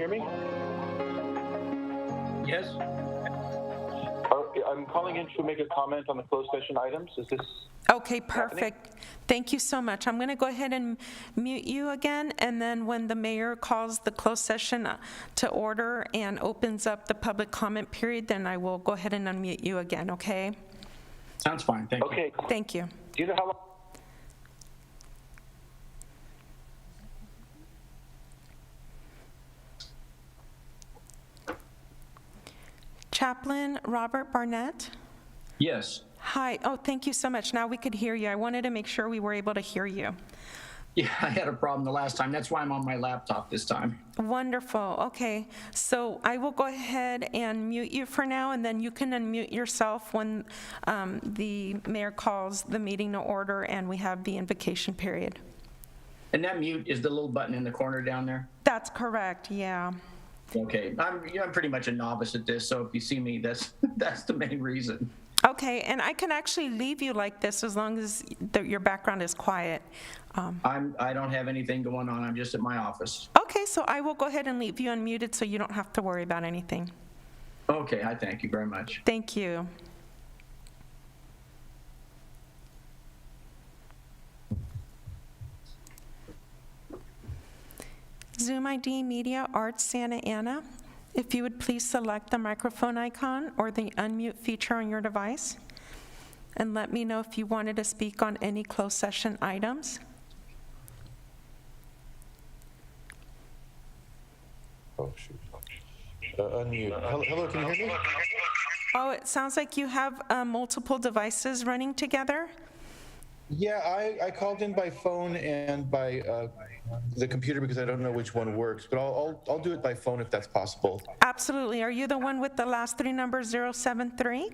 hear me? Yes. I'm calling in to make a comment on the closed session items. Is this Okay, perfect. Thank you so much. I'm going to go ahead and mute you again, and then when the mayor calls the closed session to order and opens up the public comment period, then I will go ahead and unmute you again, okay? Sounds fine. Thank you. okay? Thank you. Do you know how long? Chaplain Robert Barnett. Yes. Hi. Oh, thank you so much. Now we could hear you. I wanted to make sure we were able to hear you. Yeah, I had a problem the last time. That's why I'm on my laptop this time. Wonderful. Okay. So I will go ahead and mute you for now, and then you can unmute yourself when the mayor calls the meeting to order and we have the invocation period. And that mute is the little button in the corner down there? That's correct. Yeah. Okay. I'm pretty much a novice at this, so if you see me, that's the main reason. Okay, and I can actually leave you like this as long as your background is quiet. I don't have anything going on. I'm just at my office. Okay, so I will go ahead and leave you unmuted so you don't have to worry about anything. Okay, I thank you very much. Thank you. Zoom ID Media Arts Santa Ana. If you would please select the microphone icon or the unmute feature on your device, and let me know if you wanted to speak on any closed session items. Oh, shoot. Unmute. Hello, can you hear me? Oh, it sounds like you have multiple devices running together. Yeah, I called in by phone and by the computer because I don't know which one works, but I'll do it by phone if that's possible. Absolutely. Are you the one with the last three numbers, 073?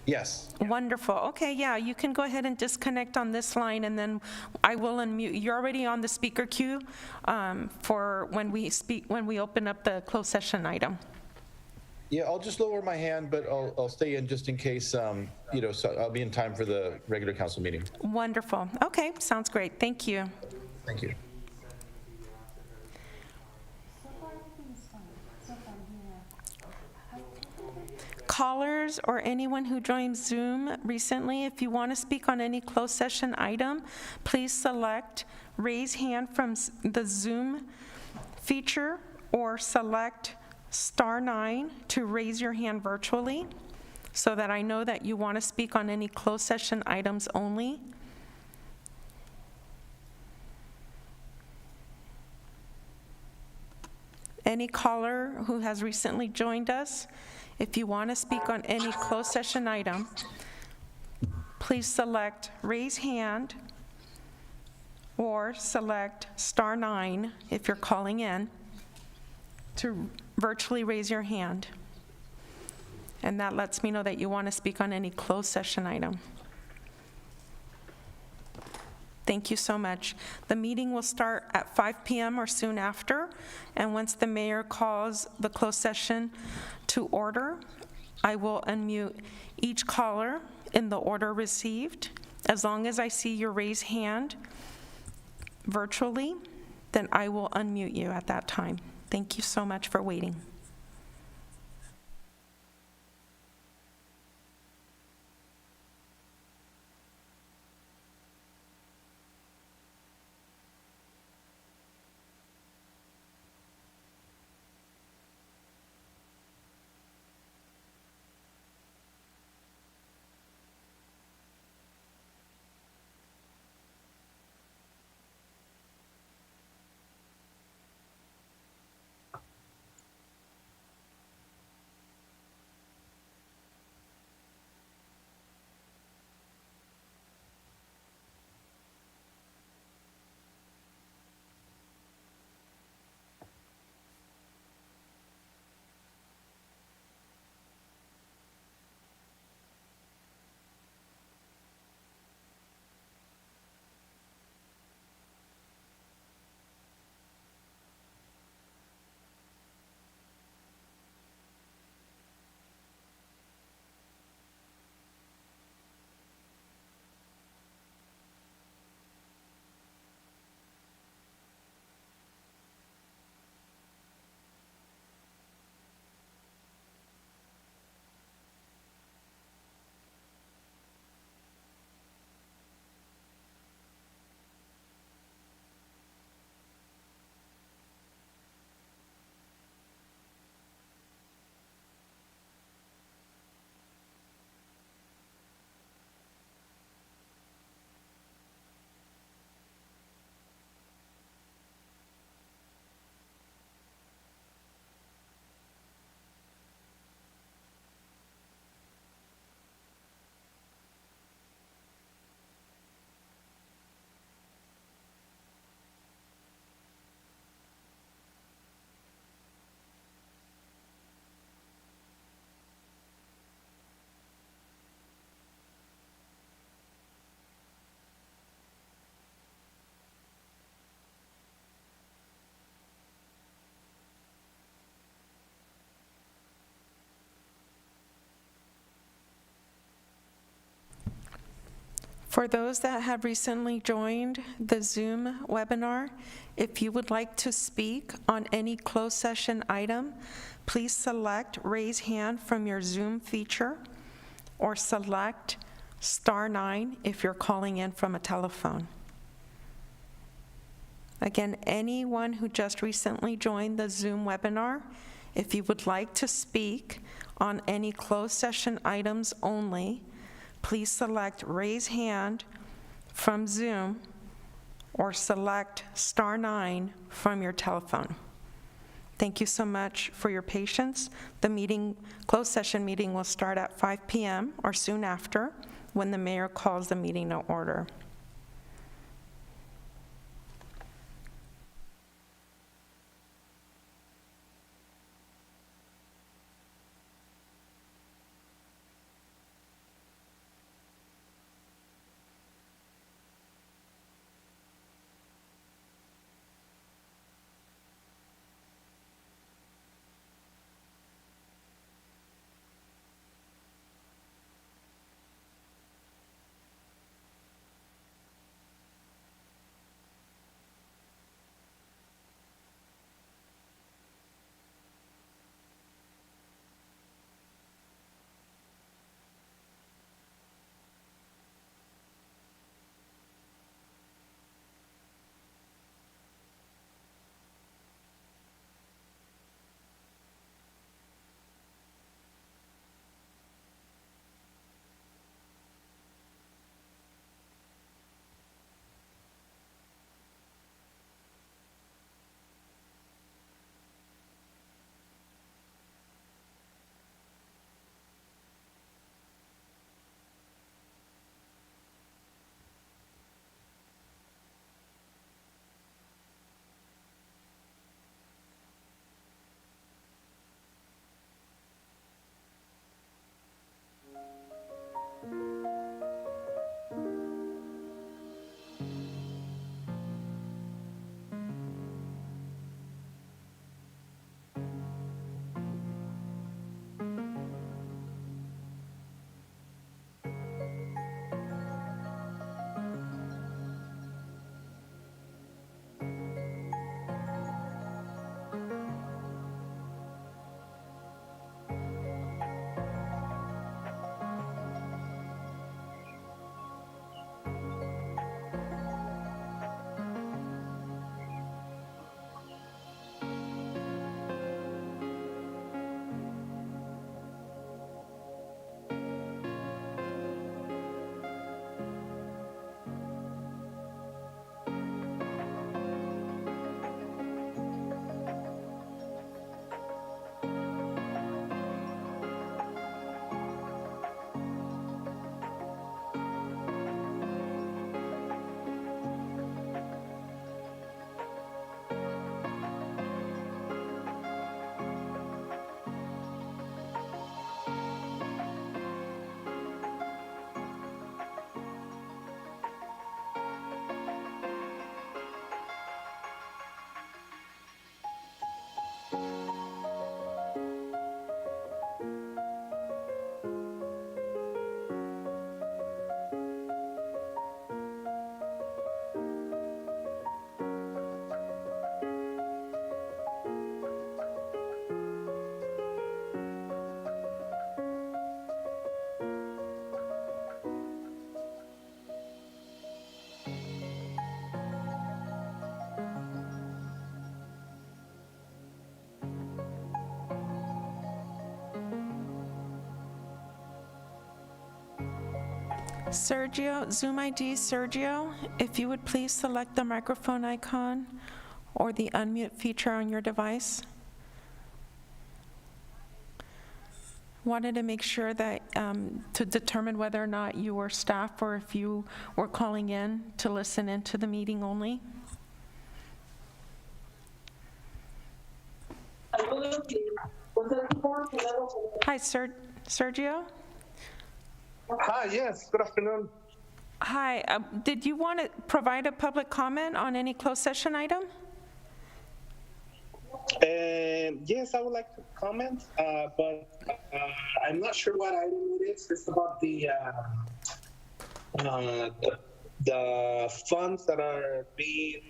Yes. Wonderful. Okay, yeah, you can go ahead and disconnect on this line, and then I will unmute. You're already on the speaker queue for when we open up the closed session item. Yeah, I'll just lower my hand, but I'll stay in just in case, so I'll be in time for the regular council meeting. Wonderful. Okay, sounds great. Thank you. Thank you. Callers or anyone who joined Zoom recently, if you want to speak on any closed session item, please select raise hand from the Zoom feature or select *9 to raise your hand virtually so that I know that you want to speak on any closed session items only. Any caller who has recently joined us, if you want to speak on any closed session item, please select raise hand or select *9 if you're calling in to virtually raise your hand. And that lets me know that you want to speak on any closed session item. Thank you so much. The meeting will start at 5 p.m. or soon after, and once the mayor calls the closed session to order, I will unmute each caller in the order received. As long as I see your raised hand virtually, then I will unmute you at that time. Thank you so much for waiting. For those that have recently joined the Zoom webinar, if you would like to speak on any closed session item, please select Raise Hand from your Zoom feature or select *9 if you're calling in from a telephone. Again, anyone who just recently joined the Zoom webinar, if you would like to speak on any closed session items only, please select Raise Hand from Zoom or select *9 from your telephone. Thank you so much for your patience. The closed session meeting will start at 5 p.m. or soon after when the mayor calls the meeting to order. Sergio, Zoom ID Sergio, if you would please select the microphone icon or the unmute feature on your device. Wanted to make sure that to determine whether or not you were staff or if you were calling in to listen into the meeting only. Hi, Sergio. Hi, yes, good afternoon. Hi, did you want to provide a public comment on any closed session item? Yes, I would like to comment, but I'm not sure what item it is. It's about the the funds that are being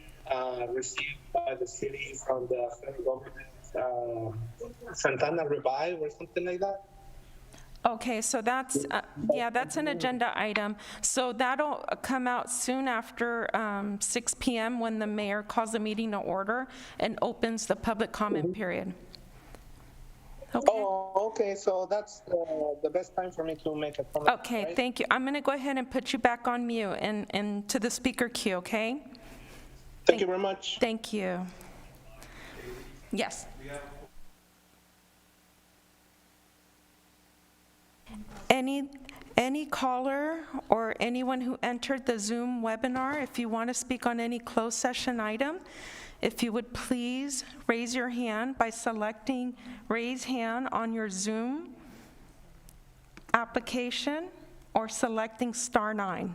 received by the city from the federal government, Santana Revive or something like that. Okay, so that's, that's an agenda item. So that'll come out soon after 6 p.m. when the mayor calls the meeting to order and opens the public comment period. Okay. Oh, okay. So that's the best time for me to make a comment. Okay, right? thank you. I'm going to go ahead and put you back on mute and to the speaker queue, okay? Thank you very much. Thank you. Yes. Any caller or anyone who entered the Zoom webinar, if you want to speak on any closed session item, if you would please raise your hand by selecting raise hand on your Zoom application or selecting *9.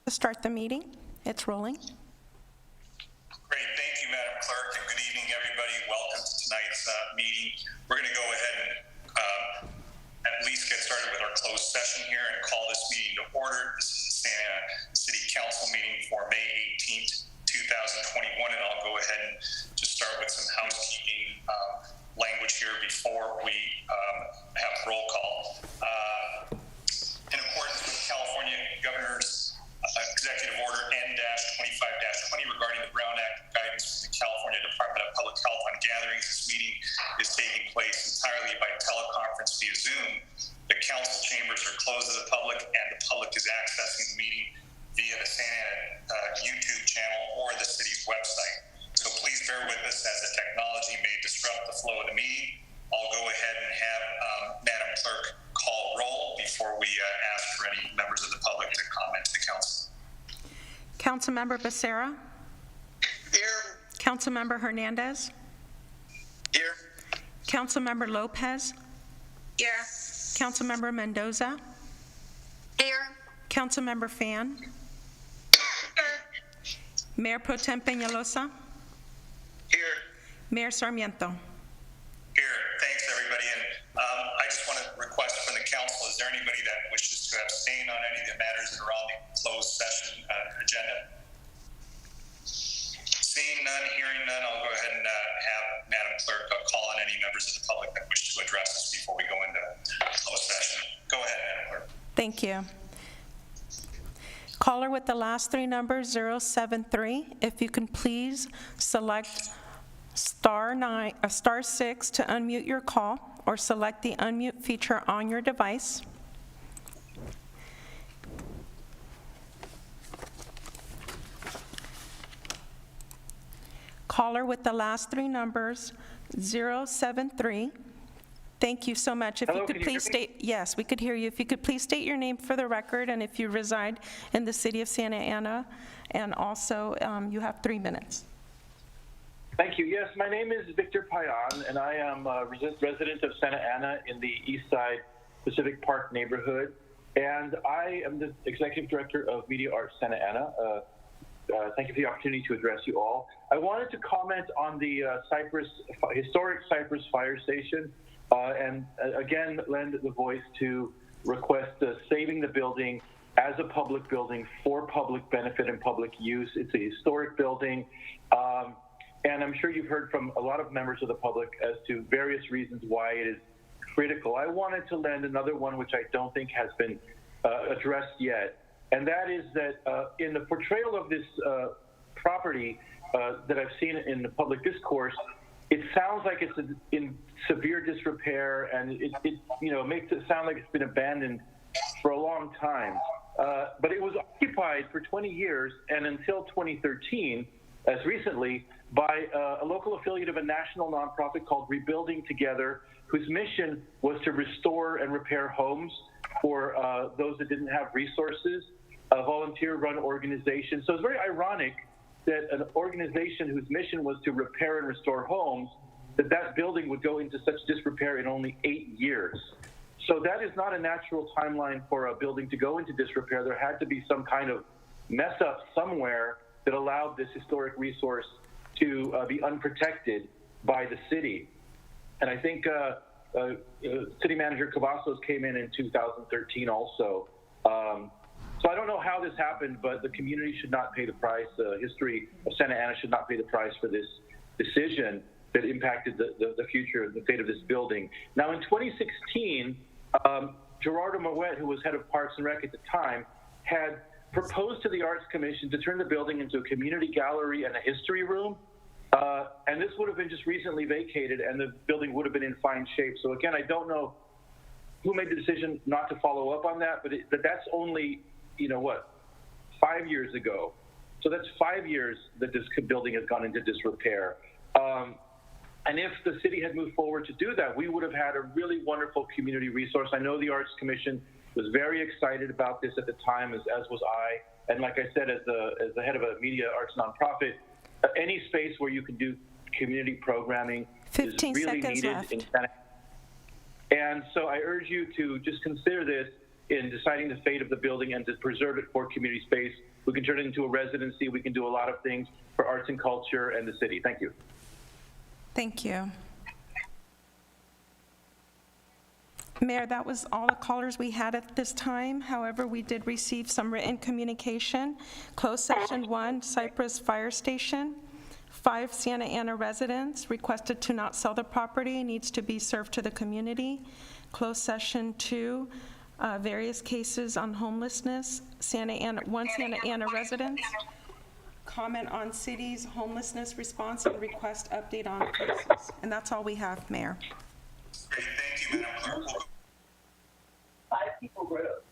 To start the meeting, it's rolling. Great, thank you, Madam Clerk, and good evening, everybody. Welcome to tonight's meeting. We're going to go ahead and at least get started with our closed session here and call this meeting to order. This is the Santa Ana City Council meeting for May 18th, 2021, and I'll go ahead and just start with some housekeeping language here before we have roll call. In accordance with California Governor's Executive Order N-25-20 regarding the Brown Act guidance from the California Department of Public Health on gatherings, this meeting is taking place entirely by teleconference via Zoom. The council chambers are closed to the public, and the public is accessing the meeting via the Santa Ana YouTube channel or the city's website. So please bear with us as the technology may disrupt the flow of the meeting. I'll go ahead and have Madam Clerk call roll before we ask for any members of the public to comment to the council. Councilmember Becerra? Here. Councilmember Hernandez? Here. Councilmember Lopez? Here. Councilmember Mendoza? Here. Councilmember Fan? Here. Mayor Pro Tem Peñalosa? Here. Mayor Sarmiento? Here. Thanks, everybody. And I just want to request from the council, is there anybody that wishes to abstain on any of the matters that are on the closed session agenda? Seeing none, hearing none, I'll go ahead and have Madam Clerk call on any members of the public that wish to address us before we go into closed session. Go ahead, Madam Clerk. Thank you. Caller with the last three numbers, 073, if you can please select *6 to unmute your call, or select the unmute feature on your device. Caller with the last three numbers, 073. Thank you so much. If Hello, you could can you please hear me? state, yes, we could hear you. If you could please state your name for the record, and if you reside in the city of Santa Ana, and also you have 3 minutes. Thank you. Yes, my name is Victor Payan, and I am a resident of Santa Ana in the East Side Pacific Park neighborhood. And I am the Executive Director of Media Arts Santa Ana, Thank you for the opportunity to address you all. I wanted to comment on the historic Cypress Fire Station, and again lend the voice to request saving the building as a public building for public benefit and public use. It's a historic building, and I'm sure you've heard from a lot of members of the public as to various reasons why it is critical. I wanted to lend another one which I don't think has been addressed yet, and that is that in the portrayal of this property that I've seen in the public discourse, it sounds like it's in severe disrepair, and it makes it sound like it's been abandoned for a long time. But it was occupied for 20 years and until 2013, as recently, by a local affiliate of a national nonprofit called Rebuilding Together, whose mission was to restore and repair homes for those that didn't have resources, a volunteer-run organization. So it's very ironic that an organization whose mission was to repair and restore homes, that building would go into such disrepair in only 8 years. So that is not a natural timeline for a building to go into disrepair. There had to be some kind of mess up somewhere that allowed this historic resource to be unprotected by the city. And I think City Manager Cavazos came in 2013 also. So I don't know how this happened, but the community should not pay the price. The history of Santa Ana should not pay the price for this decision that impacted the future, the fate of this building. Now, in 2016, Gerardo Moet, who was head of Parks and Rec at the time, had proposed to the Arts Commission to turn the building into a community gallery and a history room. And this would have been just recently vacated, and the building would have been in fine shape. So again, I don't know who made the decision not to follow up on that, but that's only, 5 years ago. So that's 5 years that this building has gone into disrepair. And if the city had moved forward to do that, we would have had a really wonderful community resource. I know the Arts Commission was very excited about this at the time, as was I. And like I said, as the head of a media arts nonprofit, any space where you can do community programming is really needed in Santa Ana. And so I urge you to just consider this in deciding the fate of the building and to preserve it for community space. We can turn it into a residency. We can do a lot of things for arts and culture and the city. Thank you. Thank you. Mayor, that was all the callers we had at this time. However, we did receive some written communication. Closed session 1, Cypress Fire Station. 5 Santa Ana residents requested to not sell the property, needs to be served to the community. Closed session 2, various cases on homelessness. 1 Santa Ana residents. Comment on city's homelessness response and request update on cases. And that's all we have, Mayor. Great, thank you, Madam Clerk. We'll go. 5 people wrote.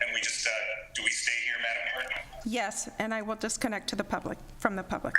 And we just, do we stay here, Madam Clerk? Yes, and I will disconnect to the public, from the public.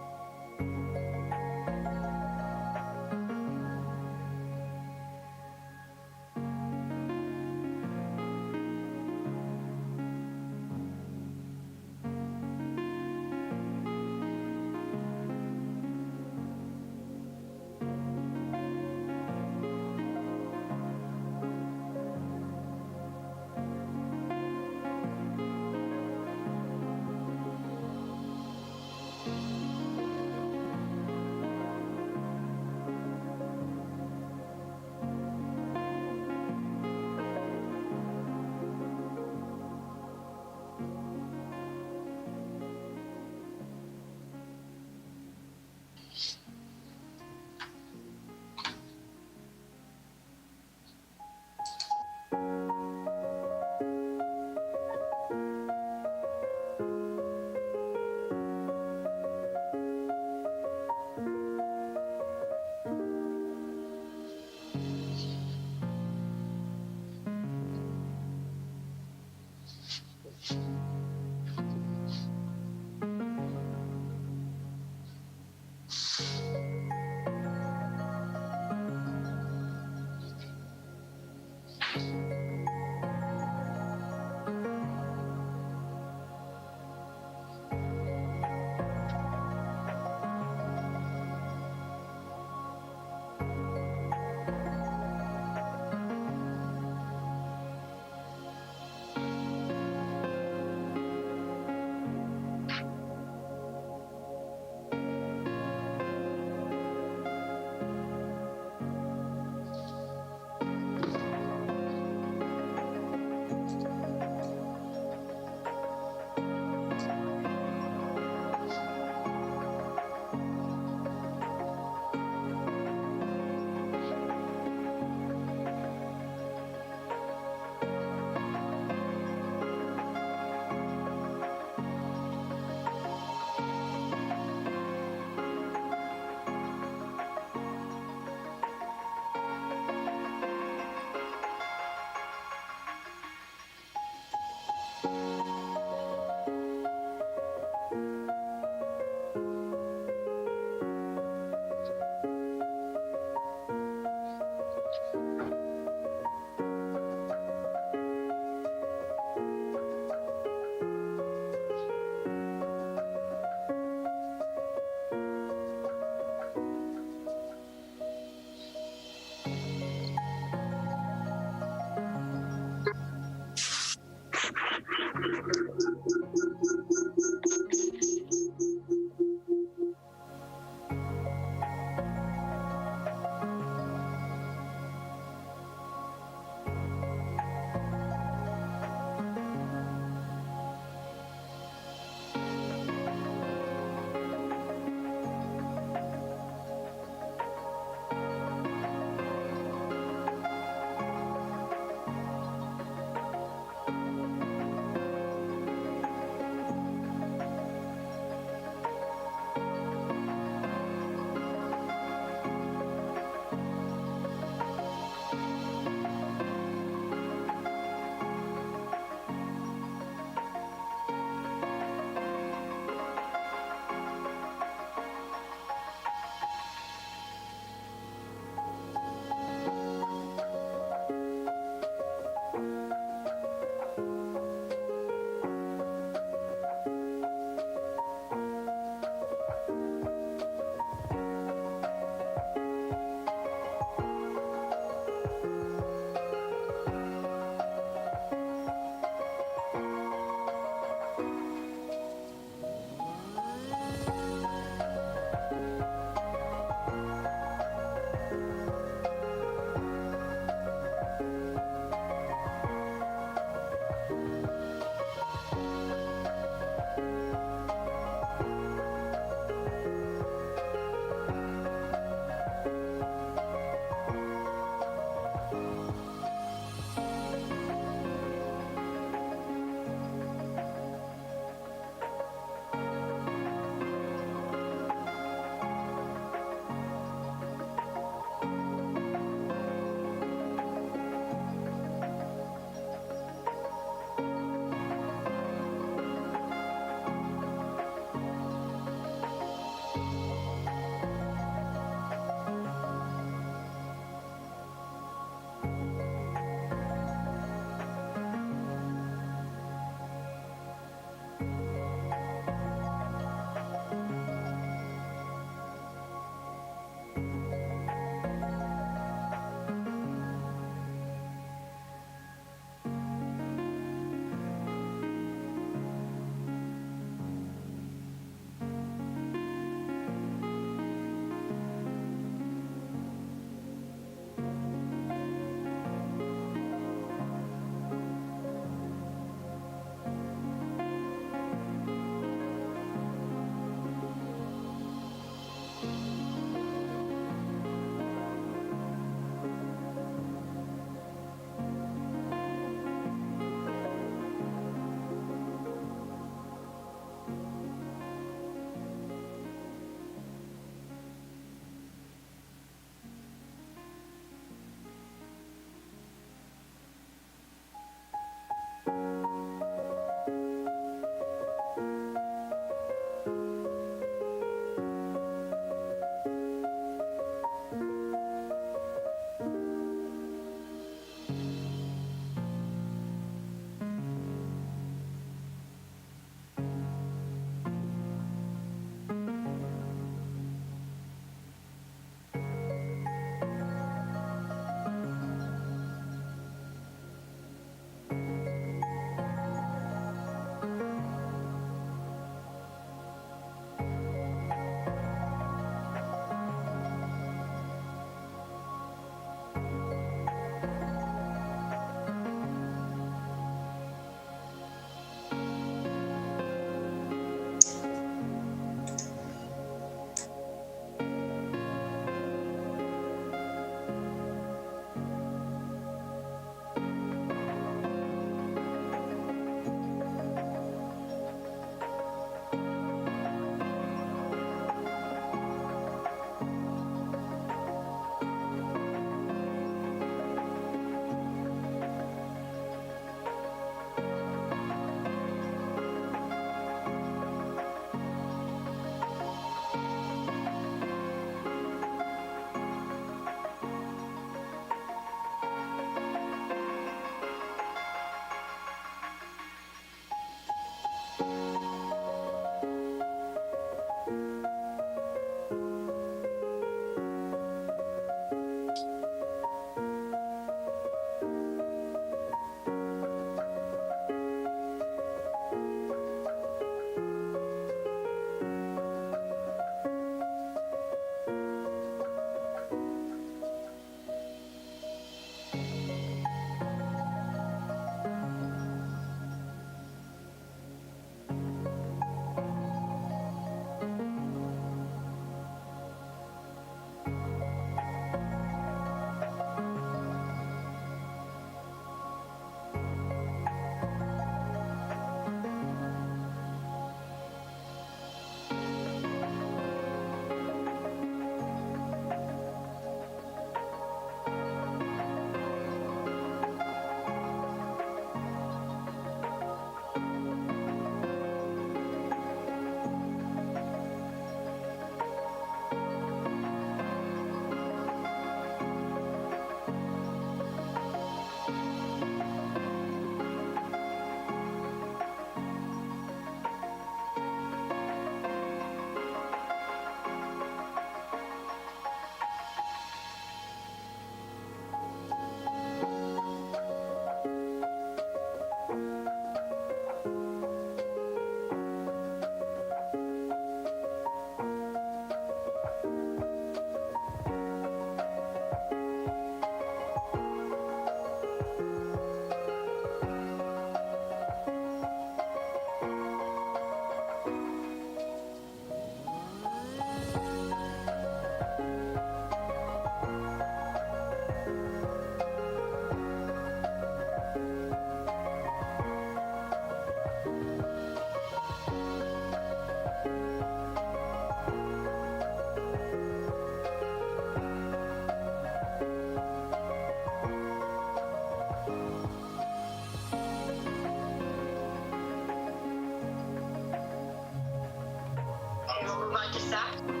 Zach?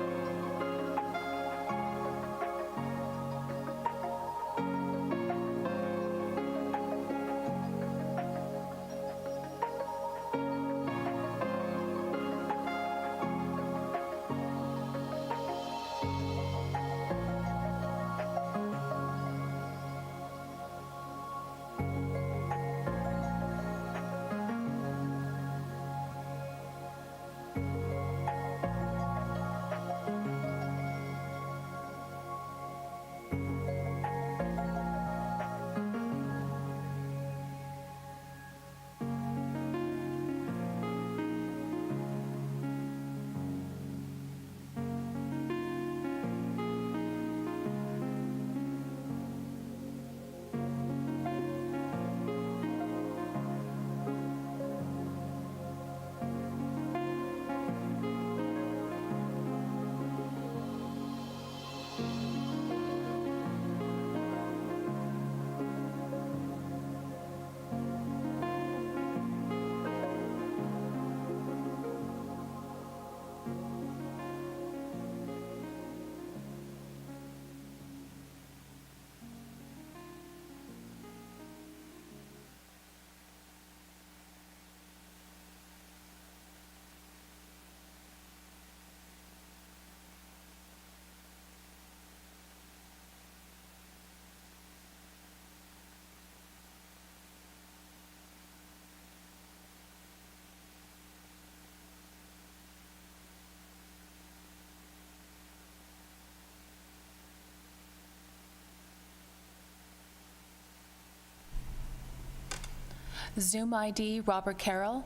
Zoom ID, Robert Carroll.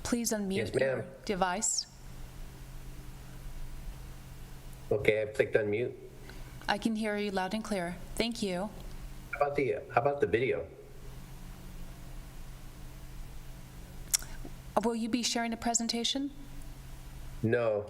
Please unmute Yes, your ma'am. device. Okay, I've clicked unmute. I can hear you loud and clear. Thank you. How about the video? Will you be sharing a presentation? No.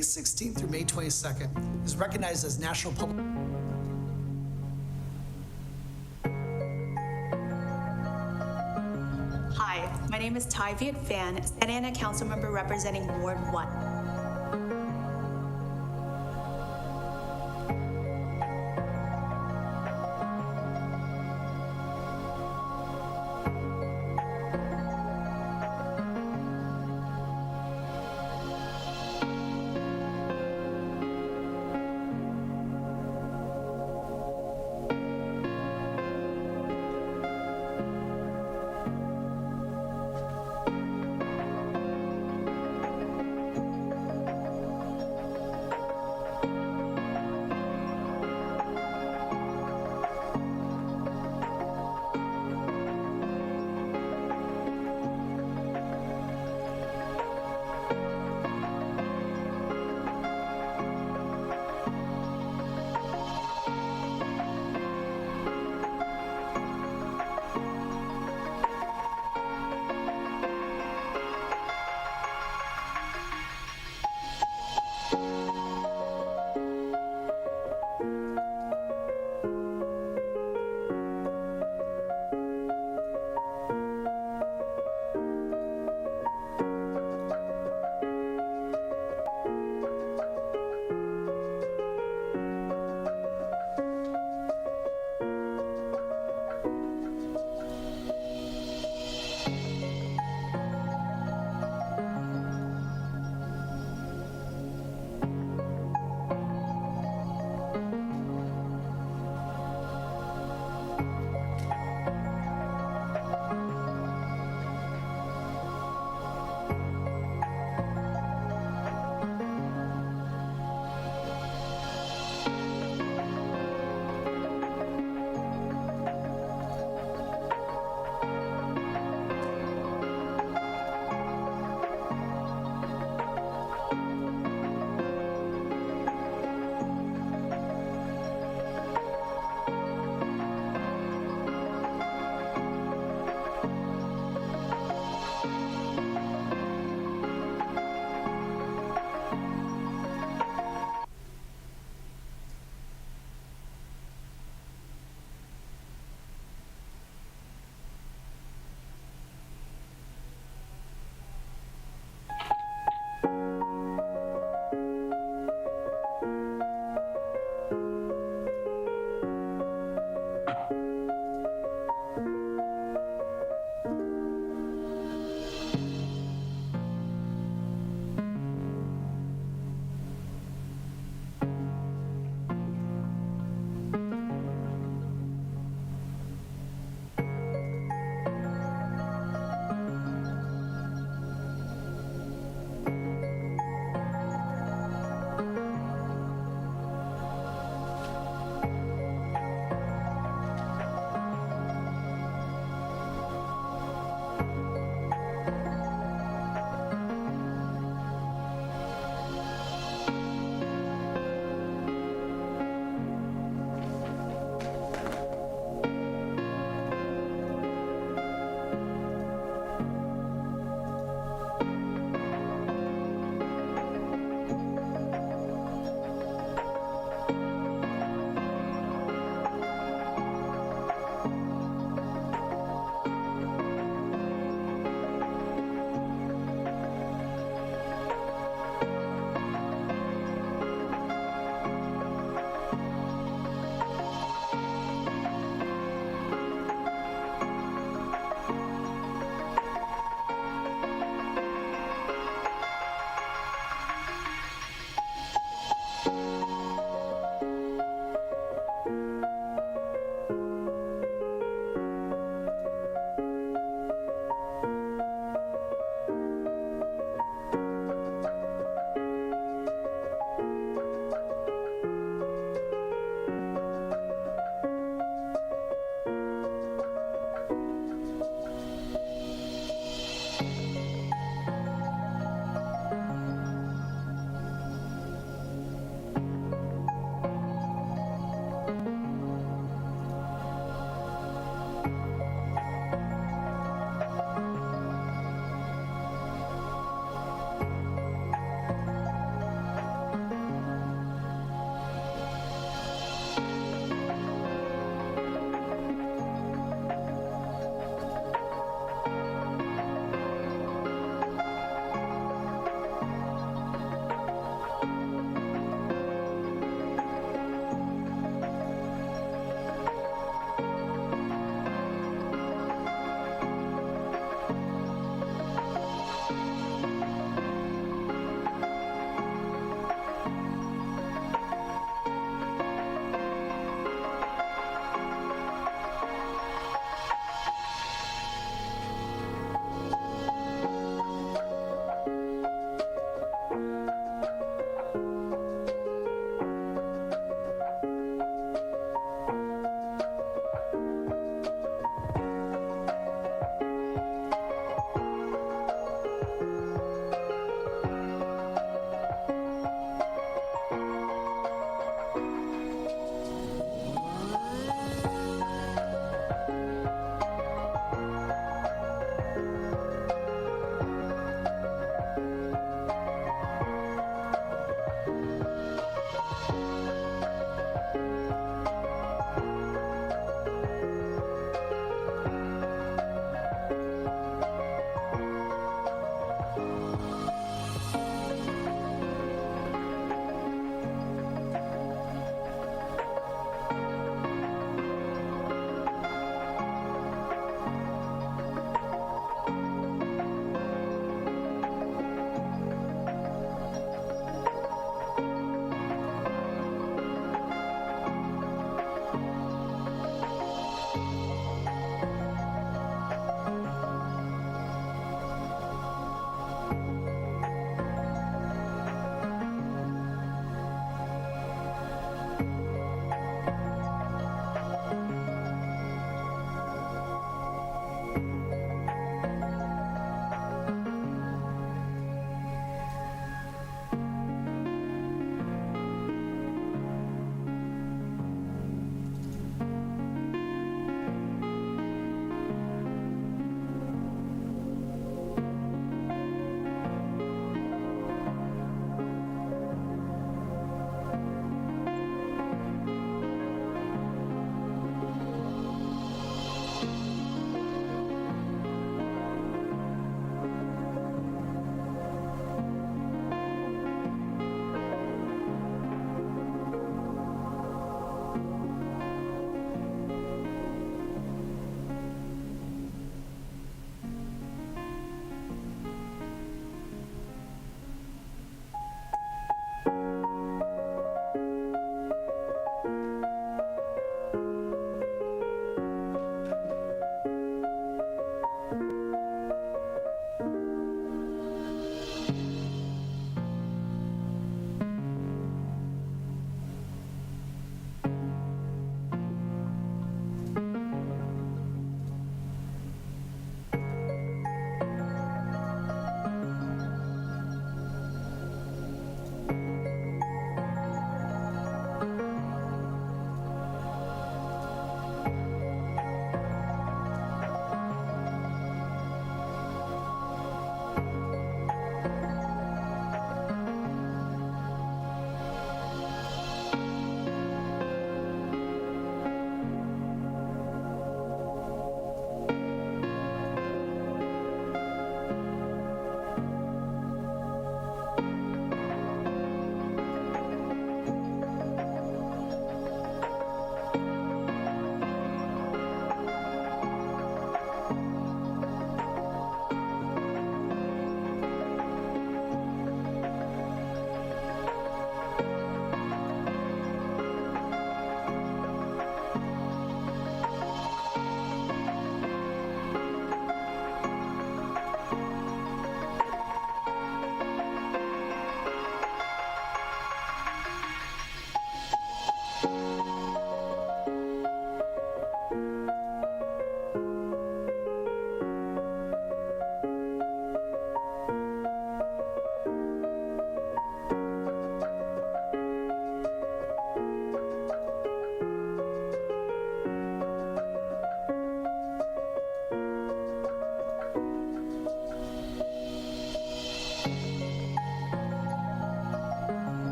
May 16th through May 22nd, is recognized as National Public. Hi, my name is Tai Viet Phan, Santa Ana Council Member representing Ward 1.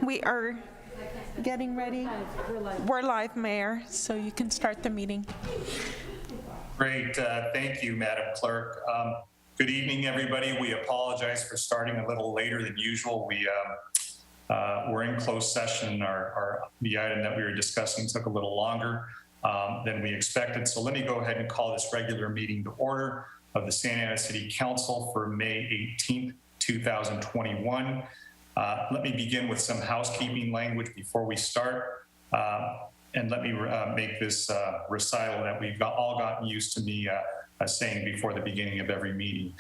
We are getting ready. We're live, Mayor, so you can start the meeting. Great. Thank you, Madam Clerk. Good evening, everybody. We apologize for starting a little later than usual. We're in closed session. The item that we were discussing took a little longer than we expected. So let me go ahead and call this regular meeting to order of the Santa Ana City Council for May 18th, 2021. Let me begin with some housekeeping language before we start. And let me make this recital that we've all gotten used to me saying before the beginning of every meeting.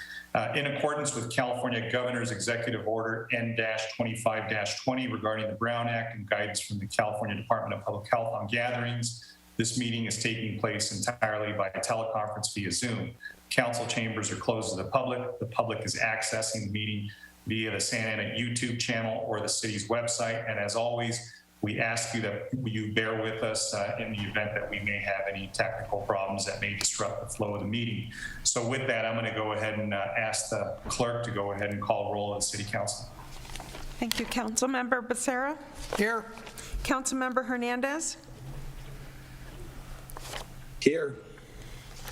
In accordance with California Governor's Executive Order N-25-20 regarding the Brown Act and guidance from the California Department of Public Health on gatherings, this meeting is taking place entirely by teleconference via Zoom. Council chambers are closed to the public. The public is accessing the meeting via the Santa Ana YouTube channel or the city's website. And as always, we ask you that you bear with us in the event that we may have any technical problems that may disrupt the flow of the meeting. So with that, I'm going to go ahead and ask the clerk to go ahead and call roll of the City Council. Thank you. Councilmember Becerra? Here. Councilmember Hernandez? Here.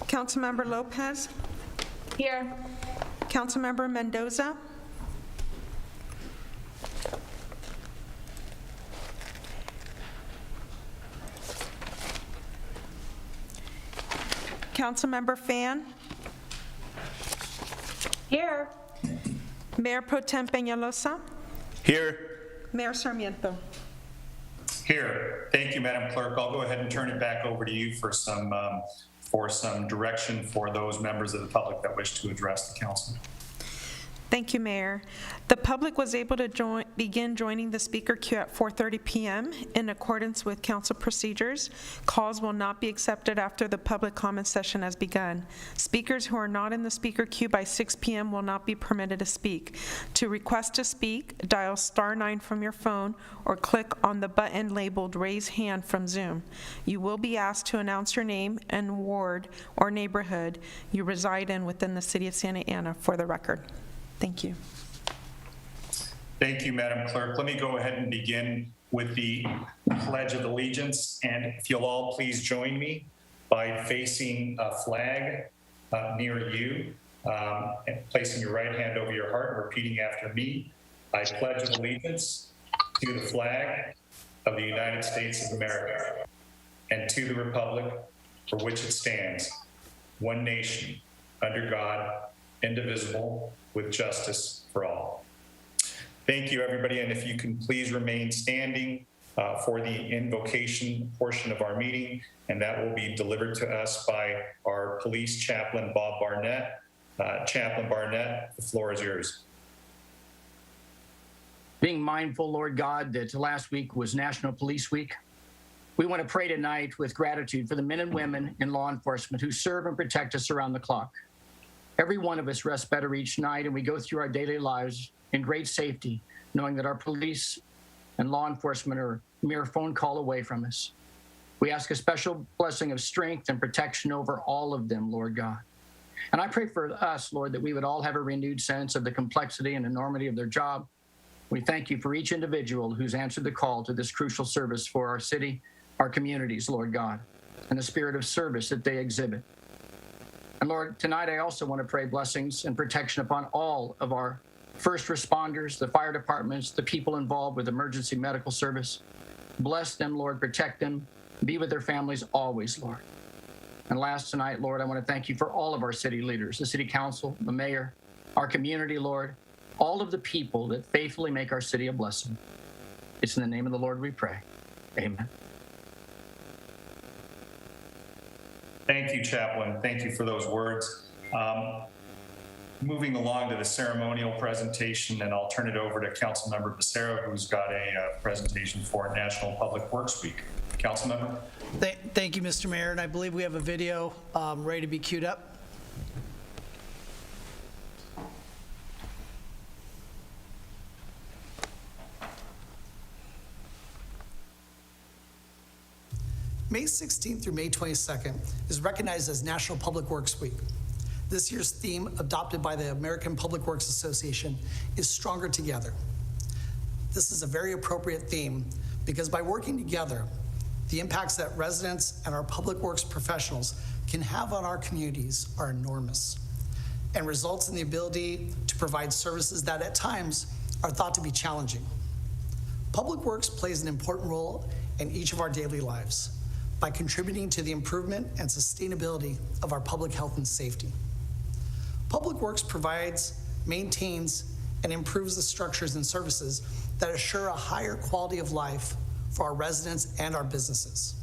Councilmember Lopez? Here. Councilmember Mendoza? Councilmember Fan? Here. Mayor Pro Tem Peñalosa? Here. Mayor Sarmiento? Here. Thank you, Madam Clerk. I'll go ahead and turn it back over to you for some direction for those members of the public that wish to address the council. Thank you, Mayor. The public was able to begin joining the speaker queue at 4:30 p.m. in accordance with council procedures. Calls will not be accepted after the public comment session has begun. Speakers who are not in the speaker queue by 6 p.m. will not be permitted to speak. To request to speak, dial *9 from your phone or click on the button labeled Raise Hand from Zoom. You will be asked to announce your name and ward or neighborhood you reside in within the city of Santa Ana for the record. Thank you. Thank you, Madam Clerk. Let me go ahead and begin with the Pledge of Allegiance. And if you'll all please join me by facing a flag near you and placing your right hand over your heart and repeating after me. I pledge allegiance to the flag of the United States of America and to the republic for which it stands, one nation, under God, indivisible, with justice for all. Thank you, everybody. And if you can please remain standing for the invocation portion of our meeting, and that will be delivered to us by our police chaplain, Bob Barnett. Chaplain Barnett, the floor is yours. Being mindful, Lord God, that last week was National Police Week, we want to pray tonight with gratitude for the men and women in law enforcement who serve and protect us around the clock. Every one of us rests better each night, and we go through our daily lives in great safety, knowing that our police and law enforcement are a mere phone call away from us. We ask a special blessing of strength and protection over all of them, Lord God. And I pray for us, Lord, that we would all have a renewed sense of the complexity and enormity of their job. We thank you for each individual who's answered the call to this crucial service for our city, our communities, Lord God, and the spirit of service that they exhibit. And Lord, tonight I also want to pray blessings and protection upon all of our first responders, the fire departments, the people involved with emergency medical service. Bless them, Lord, protect them, be with their families always, Lord. And last tonight, Lord, I want to thank you for all of our city leaders, the city council, the mayor, our community, Lord, all of the people that faithfully make our city a blessing. It's in the name of the Lord we pray. Amen. Thank you, Chaplain. Thank you for those words. Moving along to the ceremonial presentation, and I'll turn it over to Councilmember Becerra, who's got a presentation for National Public Works Week. Councilmember? Thank you, Mr. Mayor, and I believe we have a video ready to be queued up. May 16th through May 22nd is recognized as National Public Works Week. This year's theme, adopted by the American Public Works Association, is Stronger Together. This is a very appropriate theme because by working together, the impacts that residents and our public works professionals can have on our communities are enormous and results in the ability to provide services that at times are thought to be challenging. Public works plays an important role in each of our daily lives by contributing to the improvement and sustainability of our public health and safety. Public works provides, maintains, and improves the structures and services that assure a higher quality of life for our residents and our businesses.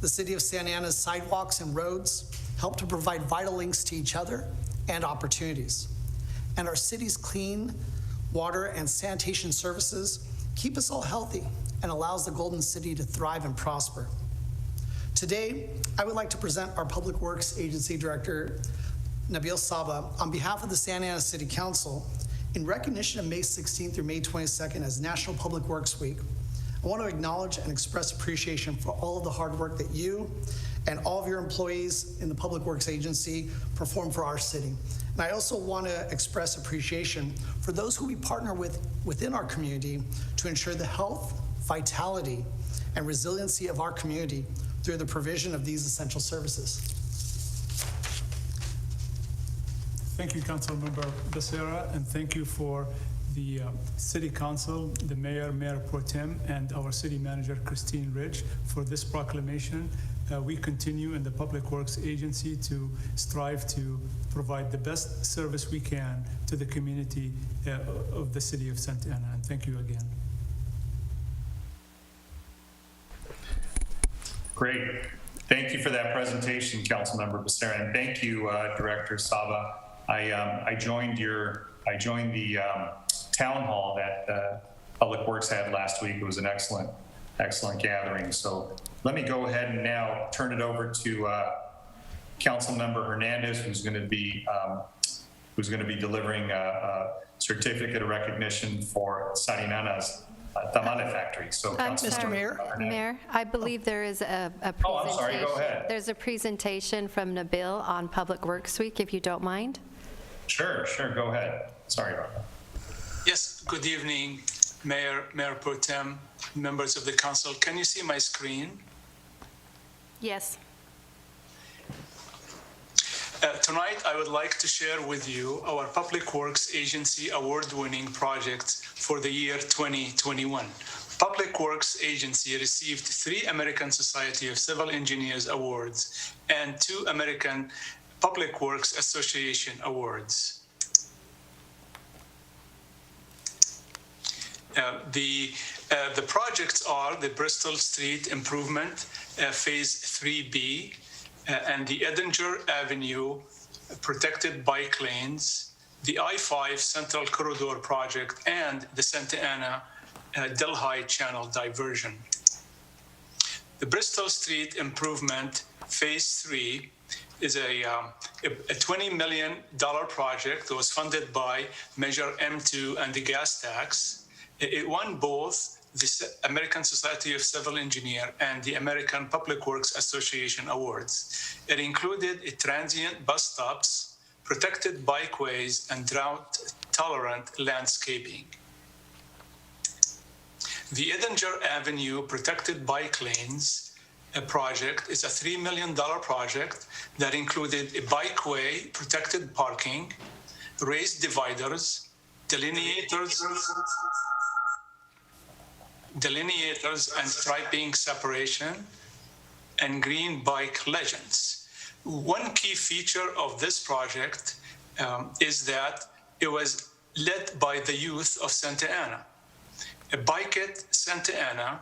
The City of Santa Ana's sidewalks and roads help to provide vital links to each other and opportunities. And our city's clean water and sanitation services keep us all healthy and allows the Golden City to thrive and prosper. Today, I would like to present our Public Works Agency Director, Nabil Saba, on behalf of the Santa Ana City Council, in recognition of May 16th through May 22nd as National Public Works Week. I want to acknowledge and express appreciation for all of the hard work that you and all of your employees in the Public Works Agency perform for our city. And I also want to express appreciation for those who we partner with within our community to ensure the health, vitality, and resiliency of our community through the provision of these essential services. Thank you, Councilmember Becerra, and thank you for the City Council, the Mayor, Mayor Pro Tem, and our City Manager, Christine Ridge, for this proclamation. We continue in the Public Works Agency to strive to provide the best service we can to the community of the City of Santa Ana, and thank you again. Great. Thank you for that presentation, Councilmember Becerra, and thank you, Director Saba. I joined the town hall that Public Works had last week. It was an excellent gathering. So let me go ahead and now turn it over to Councilmember Hernandez, who's going to be delivering a certificate of recognition for Santa Ana's tamale factory. So, Mr. Mayor? Mayor, I believe there is a presentation. Oh, I'm sorry. Go ahead. There's a presentation from Nabil on Public Works Week, if you don't mind. Sure. Go ahead. Sorry about that. Yes, good evening, Mayor, Mayor Pro Tem, members of the council. Can you see my screen? Yes. Tonight, I would like to share with you our Public Works Agency award-winning projects for the year 2021. Public Works Agency received 3 American Society of Civil Engineers awards and 2 American Public Works Association awards. The projects are the Bristol Street Improvement, Phase 3B, and the Edinger Avenue Protected Bike Lanes, the I-5 Central Corridor Project, and the Santa Ana Delhi Channel Diversion. The Bristol Street Improvement Phase 3 is a $20 million project that was funded by Measure M2 and the gas tax. It won both the American Society of Civil Engineers and the American Public Works Association awards. It included transient bus stops, protected bikeways, and drought-tolerant landscaping. The Edinger Avenue Protected Bike Lanes project is a $3 million project that included a bikeway, protected parking, raised dividers, delineators and striping separation, and green bike legends. One key feature of this project is that it was led by the youth of Santa Ana. Bike It Santa Ana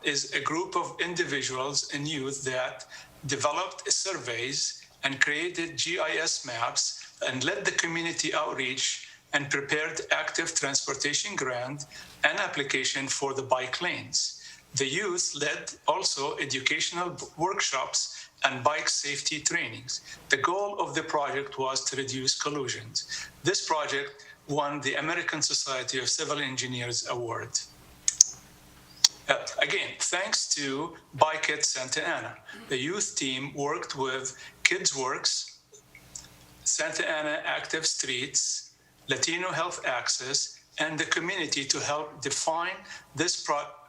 is a group of individuals and youth that developed surveys and created GIS maps and led the community outreach and prepared active transportation grant and application for the bike lanes. The youth led also educational workshops and bike safety trainings. The goal of the project was to reduce collisions. This project won the American Society of Civil Engineers Award. Again, thanks to Bike It Santa Ana. The youth team worked with Kids Works, Santa Ana Active Streets, Latino Health Access, and the community to help define this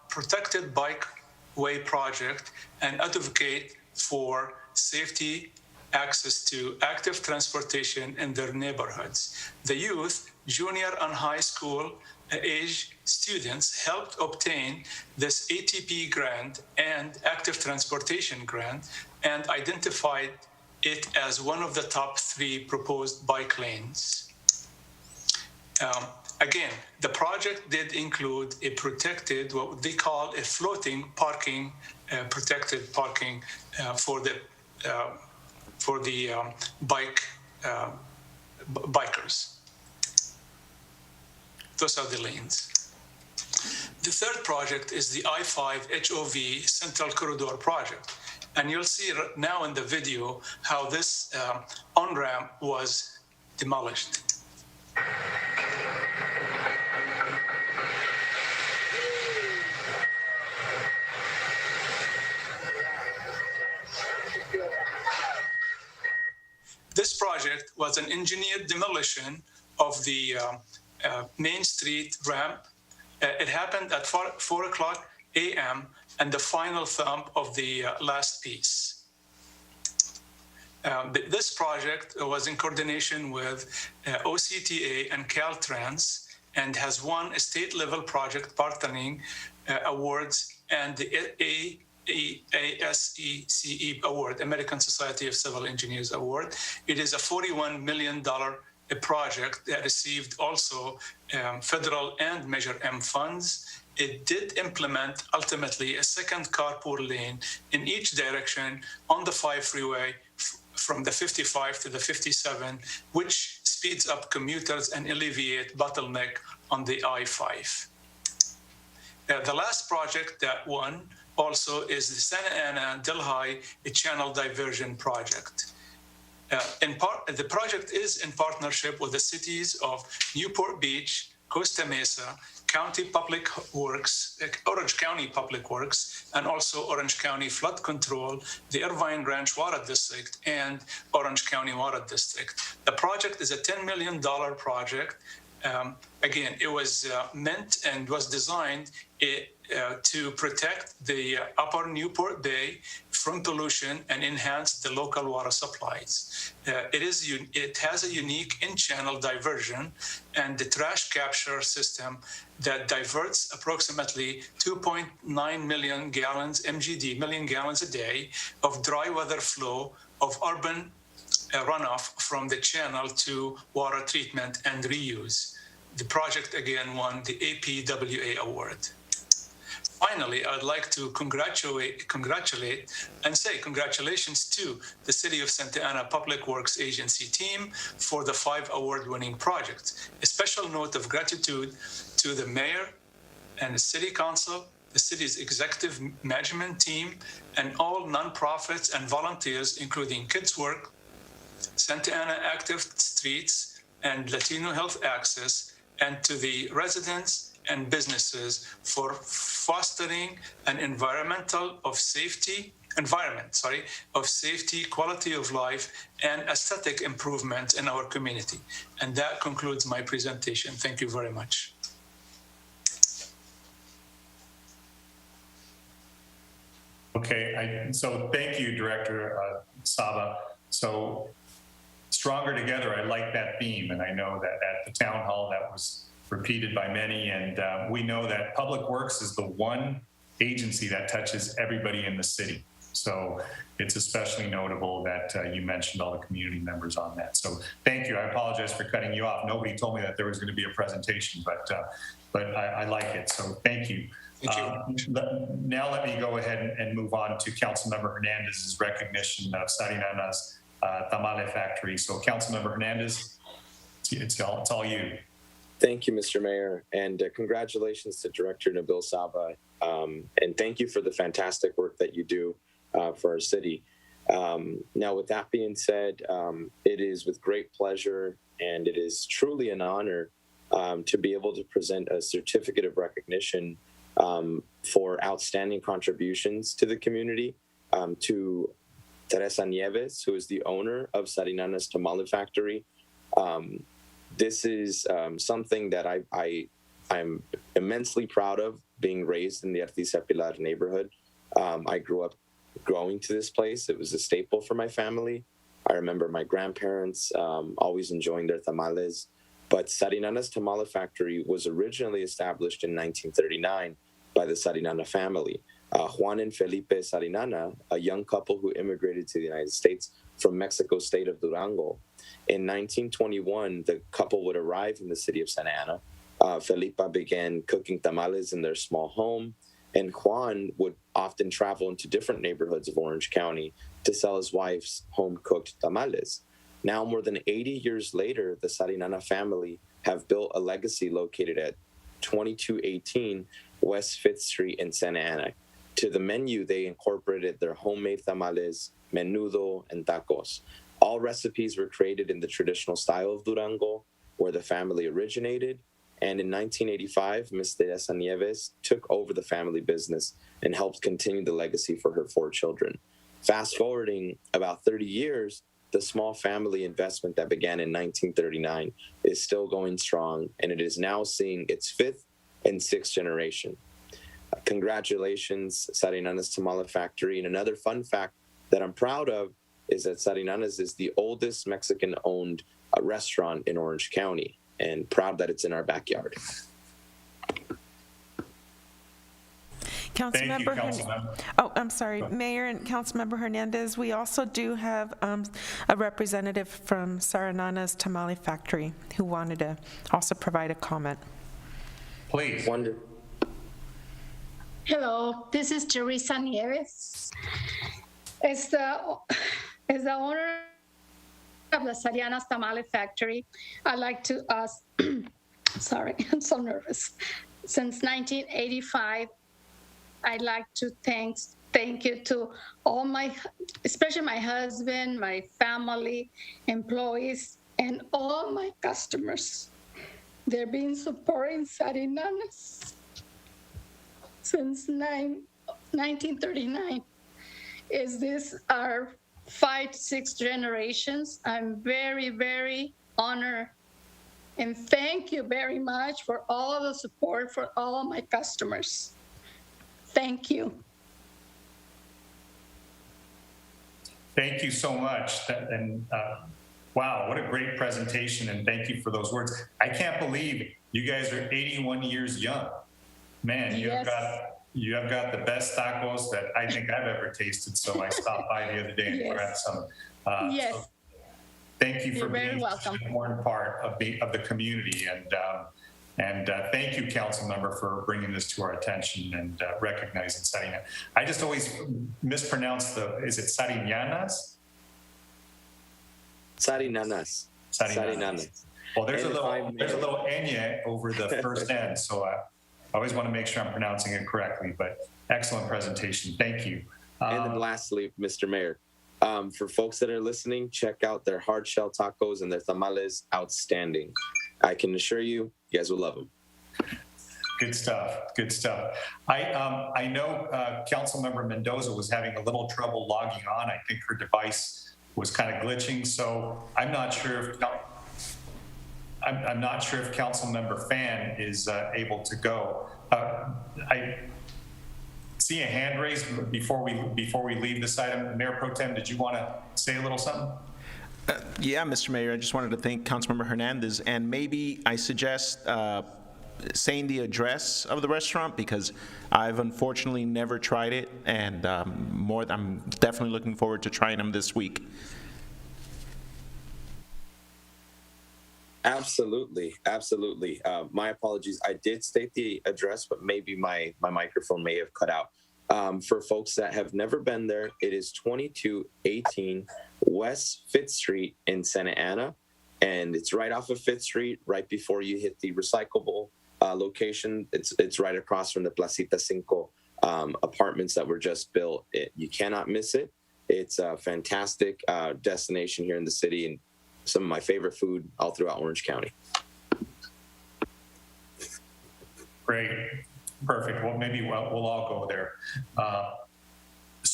protected bikeway project and advocate for safety, access to active transportation in their neighborhoods. The youth, junior and high school age students helped obtain this ATP grant and active transportation grant and identified it as one of the top 3 proposed bike lanes. Again, the project did include a protected, what they call a floating parking, protected parking for the bikers. Those are the lanes. The third project is the I-5 HOV Central Corridor project. And you'll see now in the video how this on-ramp was demolished. This project was an engineered demolition of the Main Street ramp. It happened at 4 o'clock a.m. and the final thump of the last piece. This project was in coordination with OCTA and Caltrans and has won a state-level project partnering awards and the ASECE Award, American Society of Civil Engineers Award. It is a $41 million project that received also federal and Measure M funds. It did implement ultimately a second carpool lane in each direction on the 5 freeway from the 55 to the 57, which speeds up commuters and alleviate bottleneck on the I-5. The last project that won also is the Santa Ana-Delhi Channel Diversion Project. The project is in partnership with the cities of Newport Beach, Costa Mesa, County Public Works, Orange County Public Works, and also Orange County Flood Control, the Irvine Ranch Water District, and Orange County Water District. The project is a $10 million project. Again, it was meant and was designed to protect the upper Newport Bay from pollution and enhance the local water supplies. It has a unique in-channel diversion and the trash capture system that diverts approximately 2.9 million gallons million gallons a day of dry weather flow of urban runoff from the channel to water treatment and reuse. The project again won the APWA award. Finally, I'd like to congratulate and say congratulations to the City of Santa Ana Public Works Agency team for the 5 award-winning projects. A special note of gratitude to the mayor and the city council, the city's executive management team, and all nonprofits and volunteers, including Kids Work, Santa Ana Active Streets, and Latino Health Access, and to the residents and businesses for fostering an environment of safety, quality of life, and aesthetic improvement in our community. And that concludes my presentation. Thank you very much. Okay, so thank you, Director Saba. So stronger together, I like that theme, and I know that at the town hall that was repeated by many, and we know that Public Works is the one agency that touches everybody in the city. So it's especially notable that you mentioned all the community members on that. So thank you. I apologize for cutting you off. Nobody told me that there was going to be a presentation, but I like it. So thank you. Thank you. Now let me go ahead and move on to Councilmember Hernandez's recognition of Sarinana's Tamale Factory. So Councilmember Hernandez, it's all you. Thank you, Mr. Mayor, and congratulations to Director Nabil Saba, and thank you for the fantastic work that you do for our city. Now, with that being said, it is with great pleasure and it is truly an honor to be able to present a certificate of recognition for outstanding contributions to the community to Teresa Nieves, who is the owner of Sarinana's Tamale Factory. This is something that I'm immensely proud of, being raised in the Artiza Pilar neighborhood. I grew up going to this place. It was a staple for my family. I remember my grandparents always enjoying their tamales. But Sarinana's Tamale Factory was originally established in 1939 by the Sarinana family. Juan and Felipe Sarinana, a young couple who immigrated to the United States from Mexico state of Durango. In 1921, the couple would arrive in the city of Santa Ana. Felipa began cooking tamales in their small home, and Juan would often travel into different neighborhoods of Orange County to sell his wife's home-cooked tamales. Now, more than 80 years later, the Sarinana family have built a legacy located at 2218 West 5th Street in Santa Ana. To the menu, they incorporated their homemade tamales, menudo, and tacos. All recipes were created in the traditional style of Durango, where the family originated. And in 1985, Ms. Teresa Nieves took over the family business and helped continue the legacy for her 4 children. Fast forwarding about 30 years, the small family investment that began in 1939 is still going strong, and it is now seeing its 5th and 6th generation. Congratulations, Sarinana's Tamale Factory. And another fun fact that I'm proud of is that Sarinana's is the oldest Mexican-owned restaurant in Orange County, and proud that it's in our backyard. Councilmember. Oh, I'm sorry, Mayor and Councilmember Hernandez. We also do have a representative from Sarinana's Tamale Factory who wanted to also provide a comment. Please. Hello, this is Teresa Nieves. As the owner of the Sarinana's Tamale Factory, I'd like to ask, sorry, I'm so nervous. Since 1985, I'd like to thank you to all especially my husband, my family, employees, and all my customers. They've been supporting Sarinana's since 1939. Is this our 5, 6 generations? I'm very, very honored. And thank you very much for all the support for all my customers. Thank you. Thank you so much. Wow, what a great presentation, and thank you for those words. I can't believe you guys are 81 years young. Man, you have got the best tacos that I think I've ever tasted, so I stopped by the other day and grabbed some. Yes. So thank you for being welcome. such an important part of the community, and thank you, Councilmember, for bringing this to our attention and recognizing Sarina. I just always mispronounce is it Sarinanas? Sarinanas. Well, there's a little enye over the first N, so I always want to make sure I'm pronouncing it correctly, but excellent presentation. Thank you. And then lastly, Mr. Mayor, for folks that are listening, check out their hard shell tacos and their tamales. Outstanding. I can assure you, you guys will love them. Good stuff. I know Councilmember Mendoza was having a little trouble logging on. I think her device was kind of glitching, so I'm not sure if Councilmember Fan is able to go. I see a hand raised before we leave this item. Mayor Pro Tem, did you want to say a little something? Yeah, Mr. Mayor, I just wanted to thank Councilmember Hernandez, and maybe I suggest saying the address of the restaurant, because I've unfortunately never tried it, and I'm definitely looking forward to trying them this week. Absolutely. My apologies. I did state the address, but maybe my microphone may have cut out. For folks that have never been there, it is 2218 West 5th Street in Santa Ana, and it's right off of 5th Street, right before you hit the recyclable location. It's right across from the Placita Cinco apartments that were just built. You cannot miss it. It's a fantastic destination here in the city, and some of my favorite food all throughout Orange County. Great. Perfect. Well, maybe we'll all go there.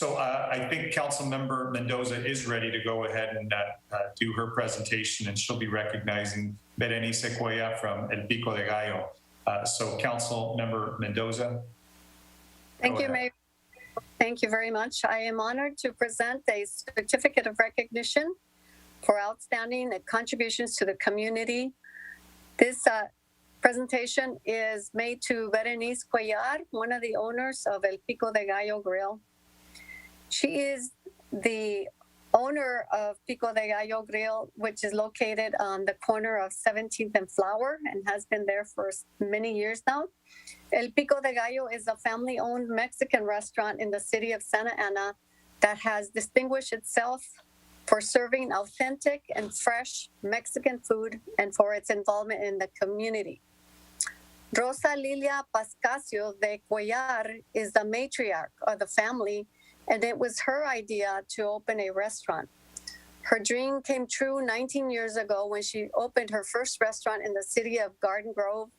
So I think Councilmember Mendoza is ready to go ahead and do her presentation, and she'll be recognizing Berenice Cuellar from El Pico de Gallo. So Councilmember Mendoza. Thank you, Mayor. Thank you very much. I am honored to present a certificate of recognition for outstanding contributions to the community. This presentation is made to Berenice Cuellar, one of the owners of El Pico de Gallo Grill. She is the owner of Pico de Gallo Grill, which is located on the corner of 17th and Flower and has been there for many years now. El Pico de Gallo is a family-owned Mexican restaurant in the city of Santa Ana that has distinguished itself for serving authentic and fresh Mexican food and for its involvement in the community. Rosa Lilia Pascasio de Cuellar is the matriarch of the family, and it was her idea to open a restaurant. Her dream came true 19 years ago when she opened her first restaurant in the city of Garden Grove.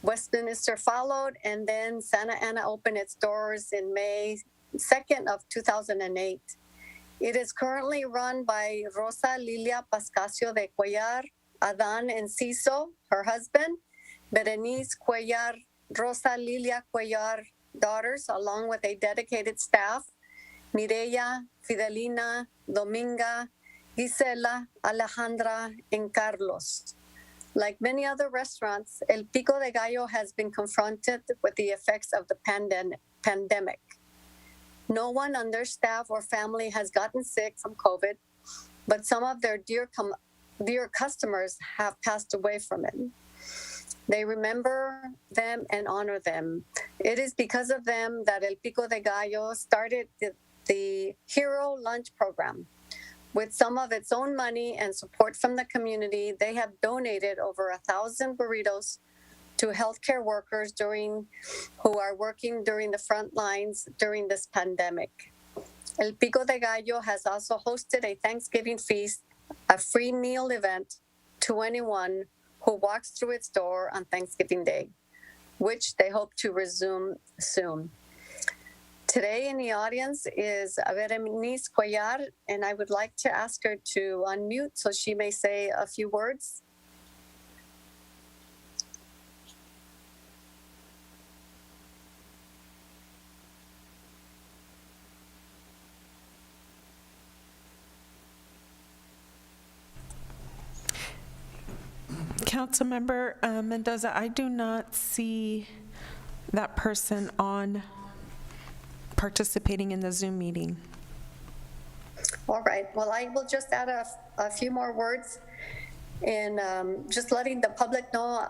Westminster followed, and then Santa Ana opened its doors in May 2nd of 2008. It is currently run by Rosa Lilia Pascasio de Cuellar, Adan Enciso, her husband, Berenice Cuellar, Rosa Lilia Cuellar daughters, along with a dedicated staff, Mireya, Fidelina, Dominga, Gisela, Alejandra, and Carlos. Like many other restaurants, El Pico de Gallo has been confronted with the effects of the pandemic. No one on their staff or family has gotten sick from COVID, but some of their dear customers have passed away from it. They remember them and honor them. It is because of them that El Pico de Gallo started the Hero Lunch Program. With some of its own money and support from the community, they have donated over 1,000 burritos to healthcare workers who are working during the front lines during this pandemic. El Pico de Gallo has also hosted a Thanksgiving feast, a free meal event to anyone who walks through its door on Thanksgiving Day, which they hope to resume soon. Today in the audience is Berenice Cuellar, and I would like to ask her to unmute so she may say a few words. Councilmember Mendoza, I do not see that person on participating in the Zoom meeting. All right. Well, I will just add a few more words in just letting the public know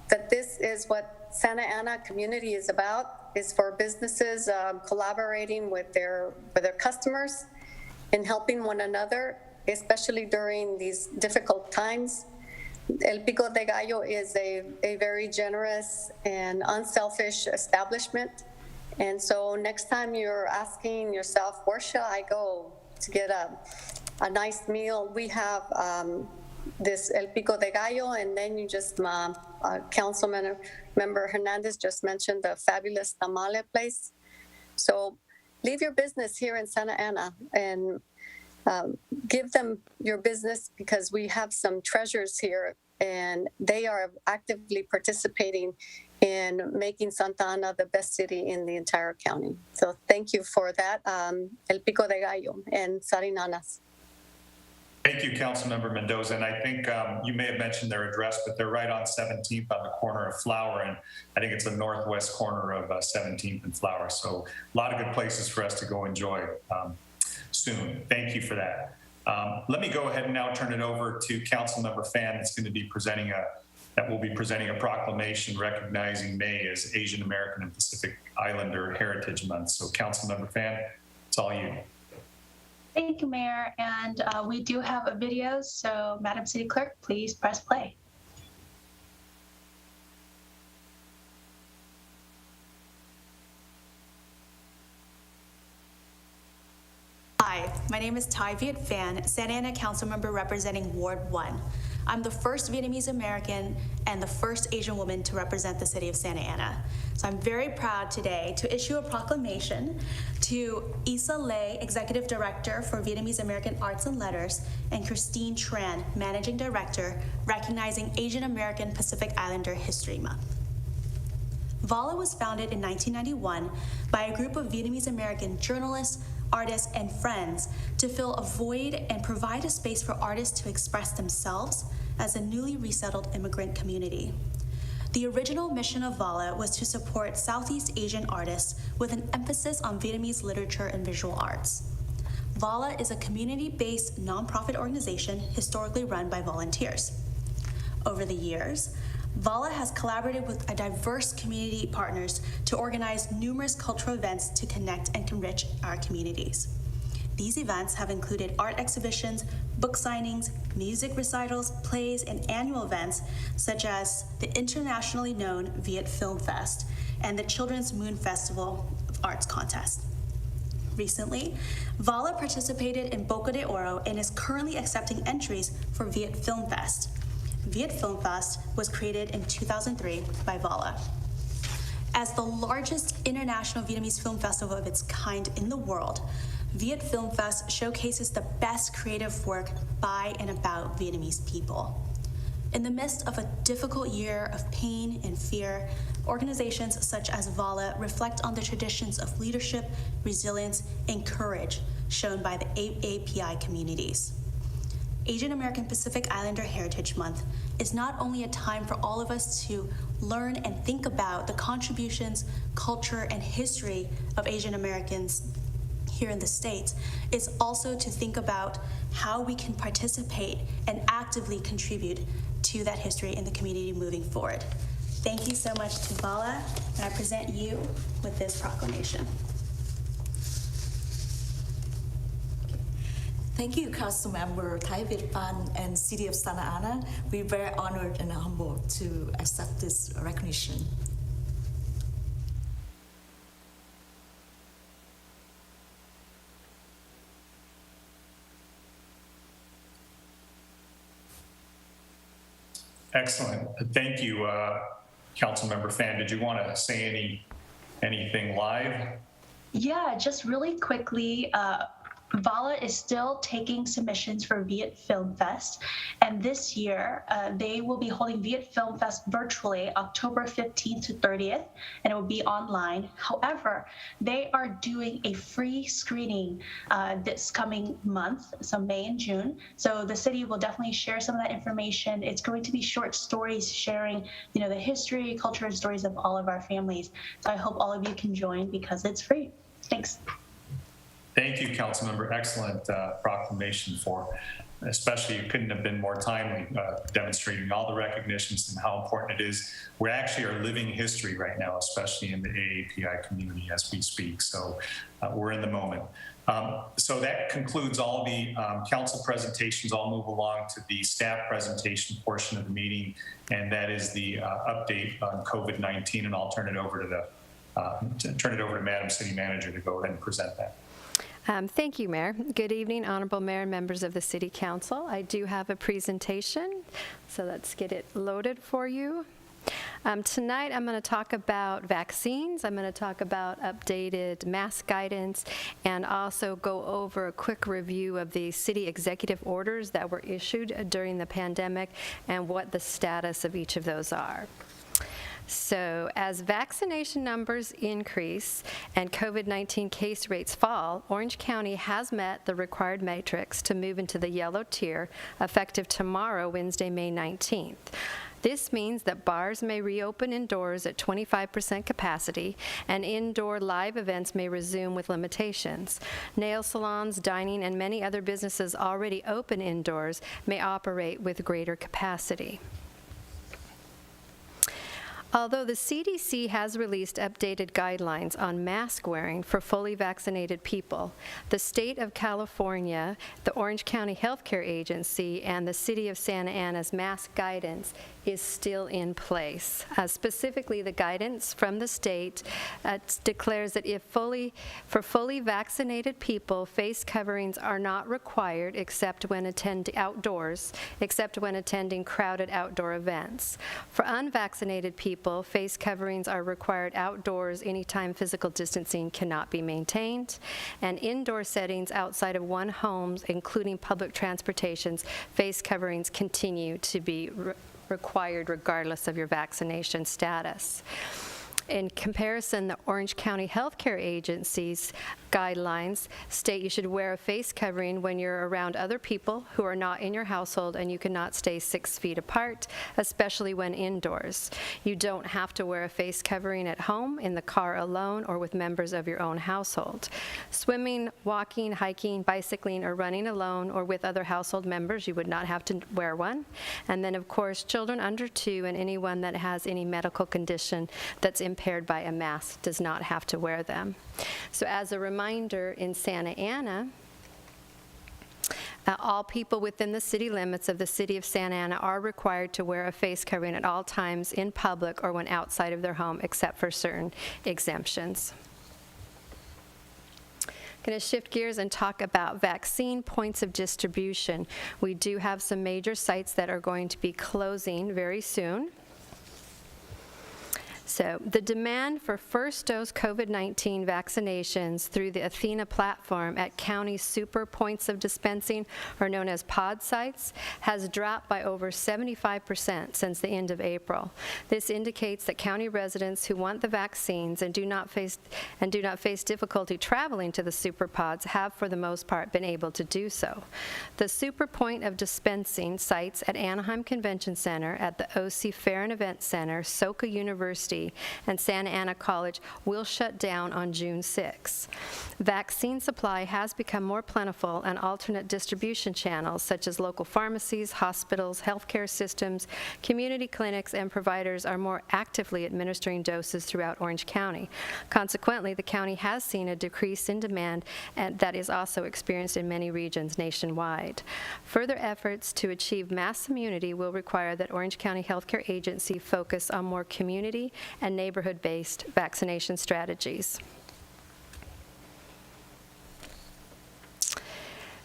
that this is what Santa Ana community is about, is for businesses collaborating with their customers and helping one another, especially during these difficult times. El Pico de Gallo is a very generous and unselfish establishment. And so next time you're asking yourself, where shall I go to get a nice meal? We have this El Pico de Gallo, and then you just, Councilmember Hernandez just mentioned the fabulous tamale place. So leave your business here in Santa Ana and give them your business, because we have some treasures here and they are actively participating in making Santa Ana the best city in the entire county. So thank you for that, El Pico de Gallo and Sarinanas. Thank you, Councilmember Mendoza. And I think you may have mentioned their address, but they're right on 17th on the corner of Flower. And I think it's the northwest corner of 17th and Flower. So a lot of good places for us to go enjoy soon. Thank you for that. Let me go ahead and now turn it over to Councilmember Fan. That's going to be presenting a proclamation recognizing May as Asian American and Pacific Islander Heritage Month. So Councilmember Fan, it's all you. Thank you, Mayor. And we do have a video, so Madam City Clerk, please press play. Hi, my name is Thai Viet Phan, Santa Ana Council Member representing Ward 1. I'm the first Vietnamese American and the first Asian woman to represent the city of Santa Ana. So I'm very proud today to issue a proclamation To Issa Lay, Executive Director for Vietnamese American Arts and Letters, and Christine Tran, Managing Director, recognizing Asian American Pacific Islander History Month. VALA was founded in 1991 by a group of Vietnamese American journalists, artists, and friends to fill a void and provide a space for artists to express themselves as a newly resettled immigrant community. The original mission of VALA was to support Southeast Asian artists with an emphasis on Vietnamese literature and visual arts. VALA is a community-based nonprofit organization historically run by volunteers. Over the years, VALA has collaborated with a diverse community partners to organize numerous cultural events to connect and enrich our communities. These events have included art exhibitions, book signings, music recitals, plays, and annual events such as the internationally known Viet Film Fest and the Children's Moon Festival of Arts Contest. Recently, VALA participated in Boca de Oro and is currently accepting entries for Viet Film Fest. Viet Film Fest was created in 2003 by VALA. As the largest international Vietnamese film festival of its kind in the world, Viet Film Fest showcases the best creative work by and about Vietnamese people. In the midst of a difficult year of pain and fear, organizations such as VALA reflect on the traditions of leadership, resilience, and courage shown by the AAPI communities. Asian American Pacific Islander Heritage Month is not only a time for all of us to learn and think about the contributions, culture, and history of Asian Americans here in the States, it's also to think about how we can participate and actively contribute to that history in the community moving forward. Thank you so much to VALA, and I present you with this proclamation. Thank you, Councilmember Thai Viet Phan and City of Santa Ana. We're very honored and humbled to accept this recognition. Excellent. Thank you, Councilmember Phan. Did you want to say anything live? Yeah, just really quickly, VALA is still taking submissions for Viet Film Fest, and this year they will be holding Viet Film Fest virtually October 15th to 30th, and it will be online. However, they are doing a free screening this coming month, so May and June. So the city will definitely share some of that information. It's going to be short stories sharing, the history, culture, and stories of all of our families. So I hope all of you can join because it's free. Thanks. Thank you, Councilmember. Excellent proclamation especially you couldn't have been more timely, demonstrating all the recognitions and how important it is. We actually are living history right now, especially in the AAPI community as we speak. So we're in the moment. So that concludes all the council presentations. I'll move along to the staff presentation portion of the meeting, and that is the update on COVID-19. And I'll turn it over to Madam City Manager to go ahead and present that. Thank you, Mayor. Good evening, Honorable Mayor and members of the City Council. I do have a presentation, so let's get it loaded for you. Tonight, I'm going to talk about vaccines. I'm going to talk about updated mask guidance and also go over a quick review of the city executive orders that were issued during the pandemic and what the status of each of those are. So as vaccination numbers increase and COVID-19 case rates fall, Orange County has met the required matrix to move into the yellow tier effective tomorrow, Wednesday, May 19th. This means that bars may reopen indoors at 25% capacity, and indoor live events may resume with limitations. Nail salons, dining, and many other businesses already open indoors may operate with greater capacity. Although the CDC has released updated guidelines on mask wearing for fully vaccinated people, the state of California, the Orange County Healthcare Agency, and the City of Santa Ana's mask guidance is still in place. Specifically, the guidance from the state declares that for fully vaccinated people, face coverings are not required except when attending crowded outdoor events. For unvaccinated people, people, face coverings are required outdoors anytime physical distancing cannot be maintained. And indoor settings outside of one home, including public transportations, face coverings continue to be required regardless of your vaccination status. In comparison, the Orange County Healthcare Agency's guidelines state you should wear a face covering when you're around other people who are not in your household, and you cannot stay 6 feet apart, especially when indoors. You don't have to wear a face covering at home, in the car alone, or with members of your own household. Swimming, walking, hiking, bicycling, or running alone or with other household members, you would not have to wear one. And then, of course, children under 2 and anyone that has any medical condition that's impaired by a mask does not have to wear them. So as a reminder, in Santa Ana, all people within the city limits of the city of Santa Ana are required to wear a face covering at all times in public or when outside of their home, except for certain exemptions. Going to shift gears and talk about vaccine points of distribution. We do have some major sites that are going to be closing very soon. So the demand for first dose COVID-19 vaccinations through the Athena platform at county super points of dispensing, or known as pod sites, has dropped by over 75% since the end of April. This indicates that county residents who want the vaccines and do not face difficulty traveling to the super pods have, for the most part, been able to do so. The super point of dispensing sites at Anaheim Convention Center, at the OC Fair and Event Center, Soka University, and Santa Ana College will shut down on June 6. Vaccine supply has become more plentiful, and alternate distribution channels such as local pharmacies, hospitals, healthcare systems, community clinics, and providers are more actively administering doses throughout Orange County. Consequently, the county has seen a decrease in demand, and that is also experienced in many regions nationwide. Further efforts to achieve mass immunity will require that Orange County Healthcare Agency focus on more community and neighborhood-based vaccination strategies.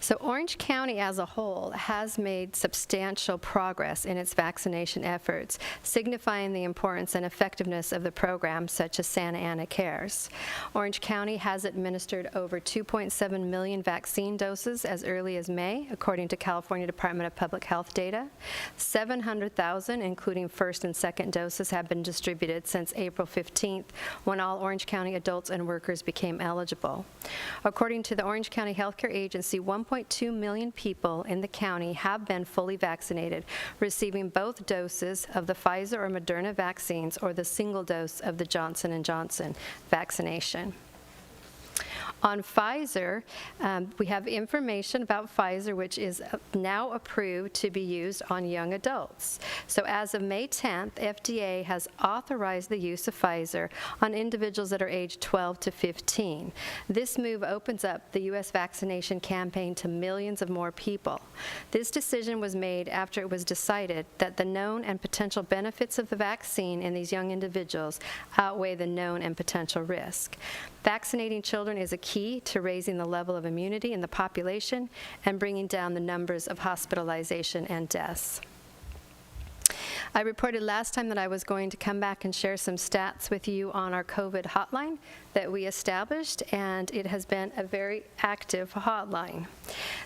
So Orange County as a whole has made substantial progress in its vaccination efforts, signifying the importance and effectiveness of the programs such as Santa Ana Cares. Orange County has administered over 2.7 million vaccine doses as early as May, according to California Department of Public Health data. 700,000, including first and second doses, have been distributed since April 15th, when all Orange County adults and workers became eligible. According to the Orange County Healthcare Agency, 1.2 million people in the county have been fully vaccinated, receiving both doses of the Pfizer or Moderna vaccines or the single dose of the Johnson & Johnson vaccination. On Pfizer, we have information about Pfizer, which is now approved to be used on young adults. So as of May 10th, FDA has authorized the use of Pfizer on individuals that are aged 12 to 15. This move opens up the U.S. vaccination campaign to millions of more people. This decision was made after it was decided that the known and potential benefits of the vaccine in these young individuals outweigh the known and potential risk. Vaccinating children is a key to raising the level of immunity in the population and bringing down the numbers of hospitalization and deaths. I reported last time that I was going to come back and share some stats with you on our COVID hotline that we established, and it has been a very active hotline.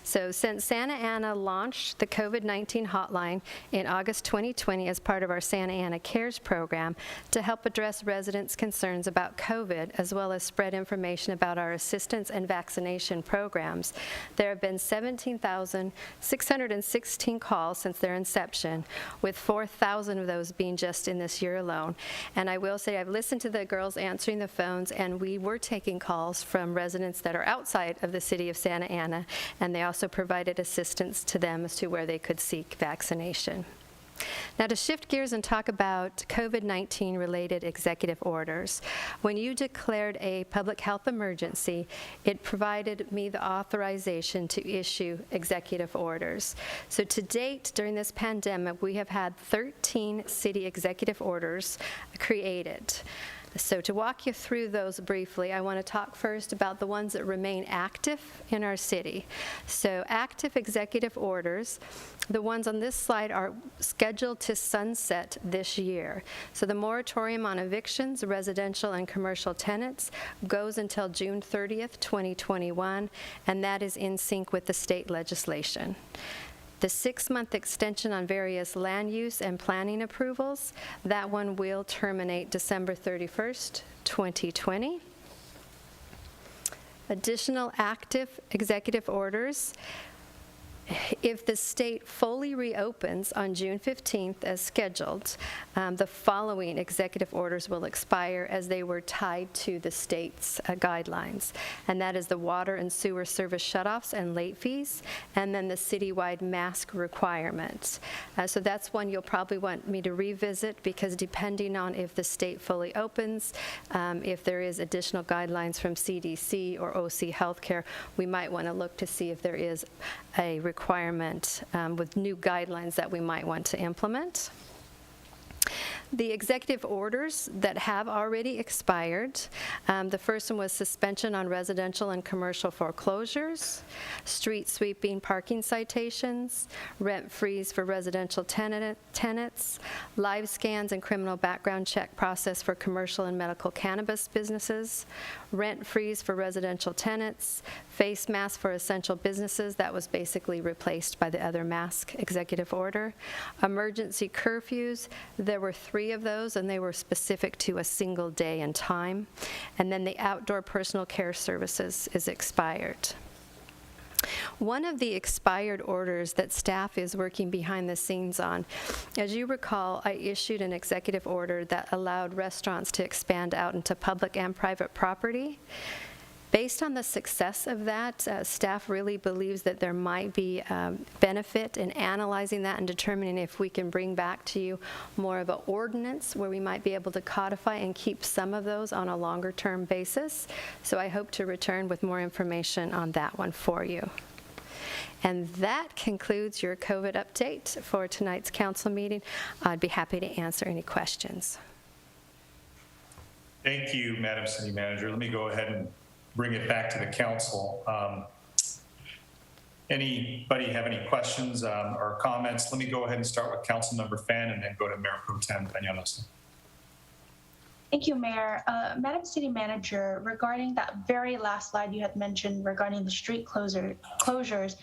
So since Santa Ana launched the COVID-19 hotline in August 2020 as part of our Santa Ana Cares program to help address residents' concerns about COVID, as well as spread information about our assistance and vaccination programs, there have been 17,616 calls since their inception, with 4,000 of those being just in this year alone. And I will say I've listened to the girls answering the phones, and we were taking calls from residents that are outside of the city of Santa Ana, and they also provided assistance to them as to where they could seek vaccination. Now, to shift gears and talk about COVID-19 related executive orders. When you declared a public health emergency, it provided me the authorization to issue executive orders. So to date, during this pandemic, we have had 13 city executive orders created. So to walk you through those briefly, I want to talk first about the ones that remain active in our city. So active executive orders, the ones on this slide are scheduled to sunset this year. So the moratorium on evictions, residential and commercial tenants goes until June 30th, 2021, and that is in sync with the state legislation. The 6-month extension on various land use and planning approvals, that one will terminate December 31st, 2020. Additional active executive orders. If the state fully reopens on June 15th as scheduled, the following executive orders will expire as they were tied to the state's guidelines. And that is the water and sewer service shutoffs and late fees, and then the citywide mask requirements. So that's one you'll probably want me to revisit, because depending on if the state fully opens, if there is additional guidelines from CDC or OC Healthcare, we might want to look to see if there is a requirement with new guidelines that we might want to implement. The executive orders that have already expired, the first one was suspension on residential and commercial foreclosures, street sweeping parking citations, rent freeze for residential tenants, live scans and criminal background check process for commercial and medical cannabis businesses, rent freeze for residential tenants, face masks for essential businesses, that was basically replaced by the other mask executive order, emergency curfews, there were 3 of those, and they were specific to a single day and time. And then the outdoor personal care services is expired. One of the expired orders that staff is working behind the scenes on, as you recall, I issued an executive order that allowed restaurants to expand out into public and private property. Based on the success of that, staff really believes that there might be benefit in analyzing that and determining if we can bring back to you more of an ordinance where we might be able to codify and keep some of those on a longer-term basis. So I hope to return with more information on that one for you. And that concludes your COVID update for tonight's council meeting. I'd be happy to answer any questions. Thank you, Madam City Manager. Let me go ahead and bring it back to the council. Anybody have any questions or comments? Let me go ahead and start with Councilmember Fan and then go to Mayor Pro Tem Peñalosa. Thank you, Mayor. Madam City Manager, regarding that very last slide you had mentioned regarding the street closures,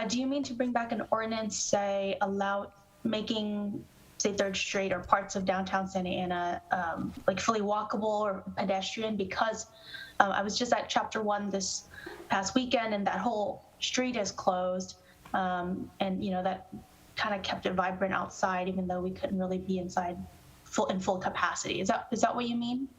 do you mean to bring back an ordinance, say, making, say, 3rd Street or parts of downtown Santa Ana like fully walkable or pedestrian? Because I was just at Chapter 1 this past weekend, and that whole street is closed, and that kind of kept it vibrant outside, even though we couldn't really be inside in full capacity. Is that what you mean?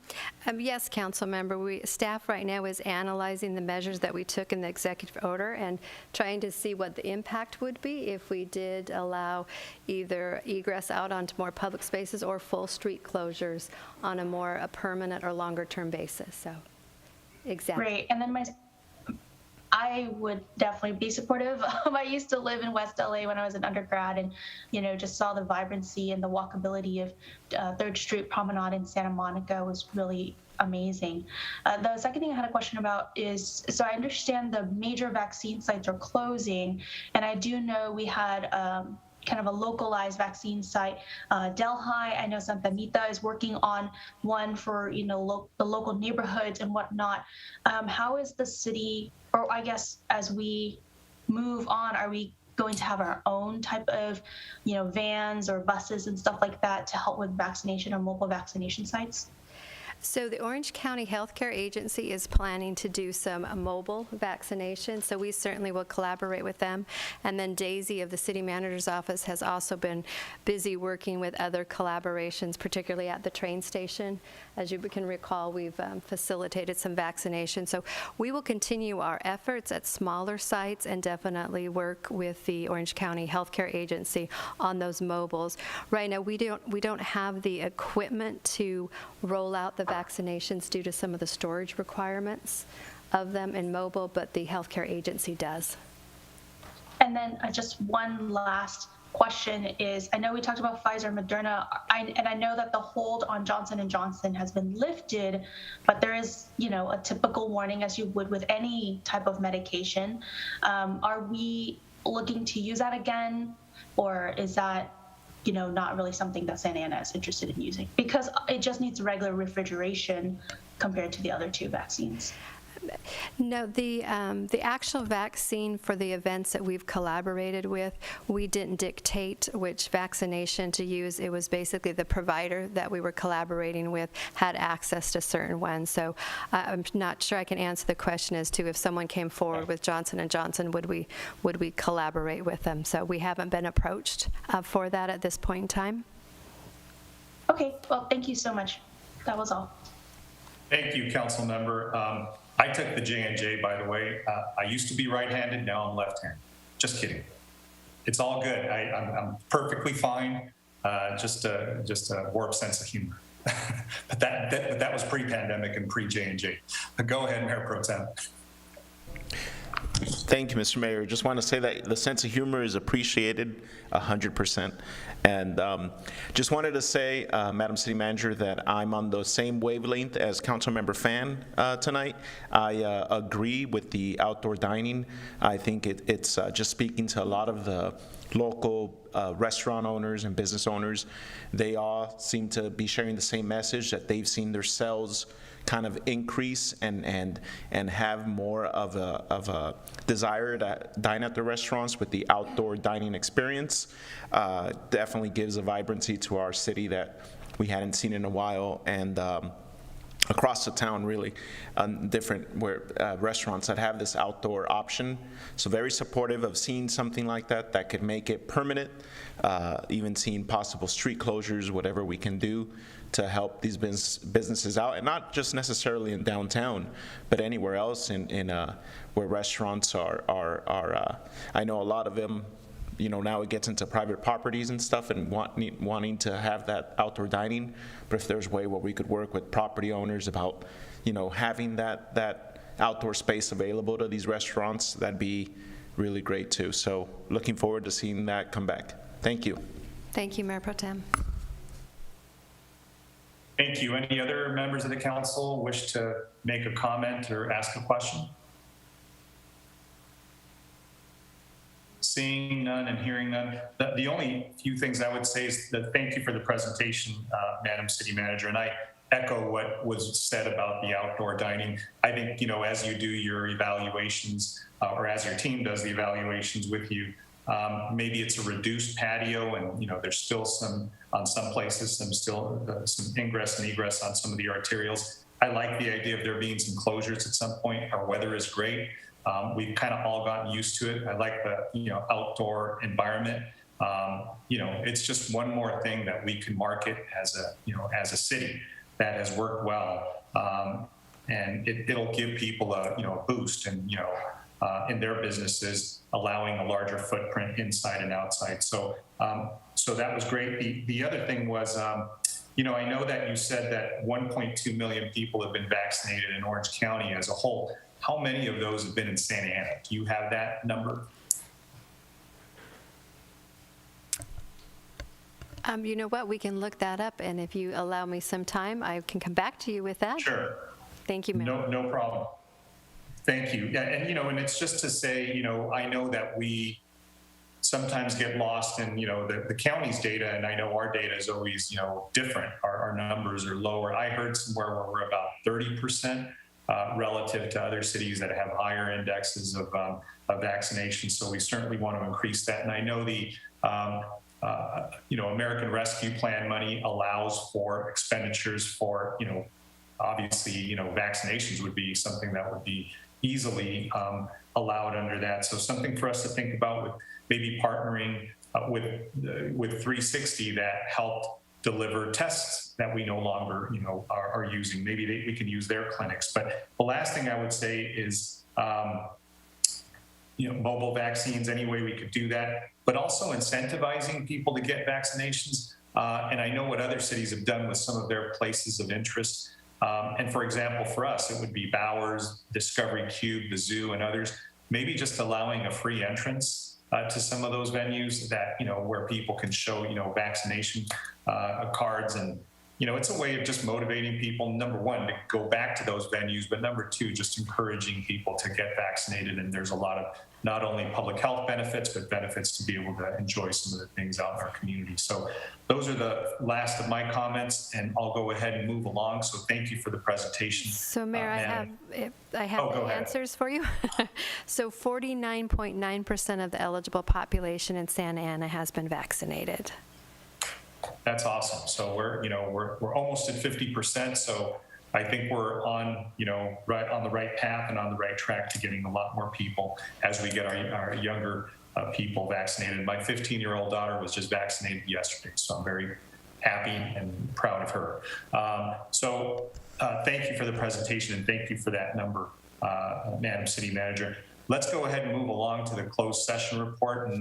Yes, council member. Staff right now is analyzing the measures that we took in the executive order and trying to see what the impact would be if we did allow either egress out onto more public spaces or full street closures on a permanent or longer term basis. So, exactly. Great. And then I would definitely be supportive. I used to live in West LA when I was an undergrad, and just saw the vibrancy and the walkability of 3rd Street Promenade in Santa Monica was really amazing. The second thing I had a question about is, so I understand the major vaccine sites are closing, and I do know we had kind of a localized vaccine site. Delhi, I know Santa Anita is working on one for the local neighborhoods and whatnot. How is the city, or I guess as we move on, are we going to have our own type of vans or buses and stuff like that to help with vaccination or mobile vaccination sites? So the Orange County Healthcare Agency is planning to do some mobile vaccination, so we certainly will collaborate with them. And then Daisy of the City Manager's Office has also been busy working with other collaborations, particularly at the train station. As you can recall, we've facilitated some vaccination. So we will continue our efforts at smaller sites and definitely work with the Orange County Healthcare Agency on those mobiles. Right now, we don't have the equipment to roll out the vaccinations due to some of the storage requirements of them in mobile, but the healthcare agency does. And then just one last question is, I know we talked about Pfizer, Moderna, and I know that the hold on Johnson & Johnson has been lifted, but there is, a typical warning as you would with any type of medication. Are we looking to use that again, or is that, not really something that Santa Ana is interested in using? Because it just needs regular refrigeration compared to the other two vaccines. No, the actual vaccine for the events that we've collaborated with, we didn't dictate which vaccination to use. It was basically the provider that we were collaborating with had access to certain ones. So I'm not sure I can answer the question as to if someone came forward with Johnson & Johnson, would we collaborate with them? So we haven't been approached for that at this point in time. Okay, well, thank you so much. That was all. Thank you, Council Member. I took the J&J, by the way. I used to be right-handed, now I'm left-handed. Just kidding. It's all good. I'm perfectly fine. Just a warped sense of humor. But that was pre-pandemic and pre-J&J. Go ahead, Mayor Pro Tem. Thank you, Mr. Mayor. Just want to say that the sense of humor is appreciated 100%. And just wanted to say, Madam City Manager, that I'm on the same wavelength as Councilmember Fan tonight. I agree with the outdoor dining. I think it's just speaking to a lot of the local restaurant owners and business owners. They all seem to be sharing the same message, that they've seen their sales kind of increase and have more of a desire to dine at the restaurants with the outdoor dining experience. Definitely gives a vibrancy to our city that we hadn't seen in a while, and across the town, really, different restaurants that have this outdoor option. So very supportive of seeing something like that could make it permanent, even seeing possible street closures, whatever we can do to help these businesses out, and not just necessarily in downtown, but anywhere else in where restaurants are. I know a lot of them, now it gets into private properties and stuff, and wanting to have that outdoor dining. But if there's a way where we could work with property owners about, having that outdoor space available to these restaurants, that'd be really great too. So looking forward to seeing that come back. Thank you. Thank you, Mayor Pro Tem. Thank you. Any other members of the council wish to make a comment or ask a question? Seeing none and hearing none, the only few things I would say is that thank you for the presentation, Madam City Manager, and I echo what was said about the outdoor dining. I think, as you do your evaluations, or as your team does the evaluations with you, maybe it's a reduced patio, and there's still some places, some ingress and egress on some of the arterials. I like the idea of there being some closures at some point. Our weather is great. We've kind of all gotten used to it. I like the outdoor environment. It's just one more thing that we can market as a city that has worked well, and it'll give people a boost and in their businesses, allowing a larger footprint inside and outside. So that was great. The other thing was, I know that you said that 1.2 million people have been vaccinated in Orange County as a whole. How many of those have been in Santa Ana? Do you have that number? You know what? We can look that up, and if you allow me some time, I can come back to you with that. Sure. Thank you, Mayor. No problem. Thank you. Yeah, and and it's just to say, I know that we sometimes get lost in the county's data, and I know our data is always different. Our numbers are lower. I heard somewhere where we're about 30% relative to other cities that have higher indexes of vaccination. So we certainly want to increase that. And I know the American Rescue Plan money allows for expenditures for obviously vaccinations would be something that would be easily allowed under that. So something for us to think about with maybe partnering with 360 that helped deliver tests that we no longer are using. Maybe we can use their clinics. But the last thing I would say is mobile vaccines, any way we could do that, but also incentivizing people to get vaccinations. And I know what other cities have done with some of their places of interest. And for example, for us, it would be Bowers, Discovery Cube, the zoo, and others, maybe just allowing a free entrance to some of those venues that, where people can show, vaccination cards. And, it's a way of just motivating people, number one, to go back to those venues, but number two, just encouraging people to get vaccinated. And there's a lot of not only public health benefits, but benefits to be able to enjoy some of the things out in our community. So those are the last of my comments, and I'll go ahead and move along. So thank you for the presentation. So Mayor, I have go ahead. answers for you. So 49.9% of the eligible population in Santa Ana has been vaccinated. That's awesome. So we're almost at 50%. So I think we're on, right on the right path and on the right track to getting a lot more people as we get our younger people vaccinated. My 15-year-old daughter was just vaccinated yesterday, so I'm very happy and proud of her. Thank you for the presentation, and thank you for that number, Madam City Manager. Let's go ahead and move along to the closed session report. And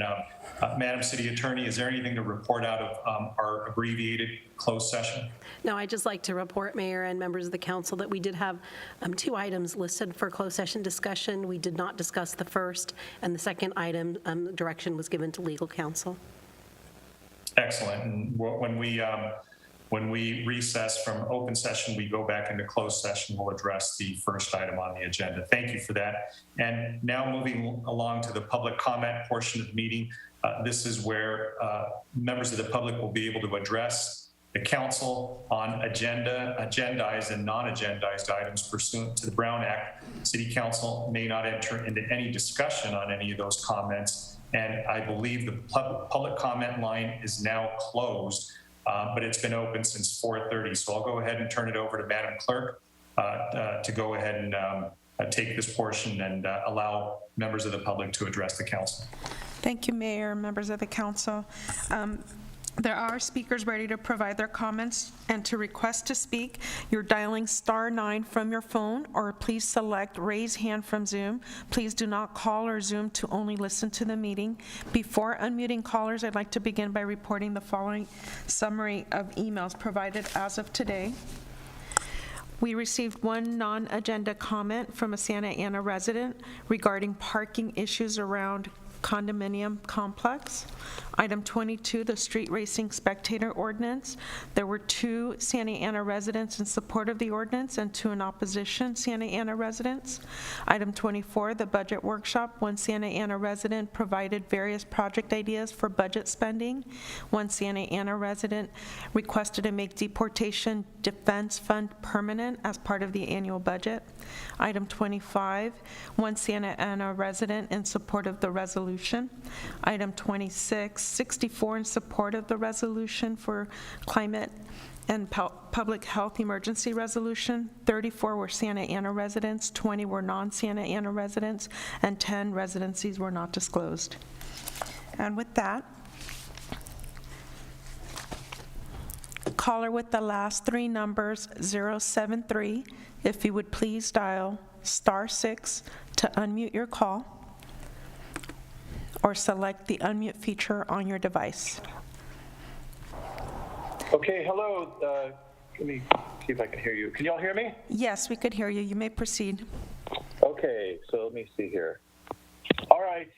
Madam City Attorney, is there anything to report out of our abbreviated closed session? No, I'd just like to report, Mayor and members of the council, that we did have 2 items listed for closed session discussion. We did not discuss the first, and the second item, direction was given to legal counsel. Excellent. And when we recess from open session, we go back into closed session. We'll address the first item on the agenda. Thank you for that. And now moving along to the public comment portion of the meeting. This is where members of the public will be able to address the council on agendized and non-agendized items pursuant to the Brown Act. City Council may not enter into any discussion on any of those comments. And I believe the public comment line is now closed. But it's been open since 4:30. So I'll go ahead and turn it over to Madam Clerk to go ahead and take this portion and allow members of the public to address the council. Thank you, Mayor, members of the council. There are speakers ready to provide their comments, and to request to speak, you're dialing *9 from your phone, or please select raise hand from Zoom. Please do not call or Zoom to only listen to the meeting. Before unmuting callers, I'd like to begin by reporting the following summary of emails provided as of today. We received one non-agenda comment from a Santa Ana resident regarding parking issues around condominium complex. Item 22, the street racing spectator ordinance. There were 2 Santa Ana residents in support of the ordinance and 2 in opposition, Santa Ana residents. Item 24, the budget workshop. 1 Santa Ana resident provided various project ideas for budget spending. 1 Santa Ana resident requested to make deportation defense fund permanent as part of the annual budget. Item 25, 1 Santa Ana resident in support of the resolution. Item 26, 64 in support of the resolution for climate and public health emergency resolution. 34 were Santa Ana residents, 20 were non-Santa Ana residents, and 10 residencies were not disclosed. And with that, caller with the last 3 numbers, 073, if you would please dial *6 to unmute your call, or select the unmute feature on your device. Okay, hello. Let me see if I can hear you. Can y'all hear me? Yes, we could hear you. You may proceed. Okay, so let me see here. All right,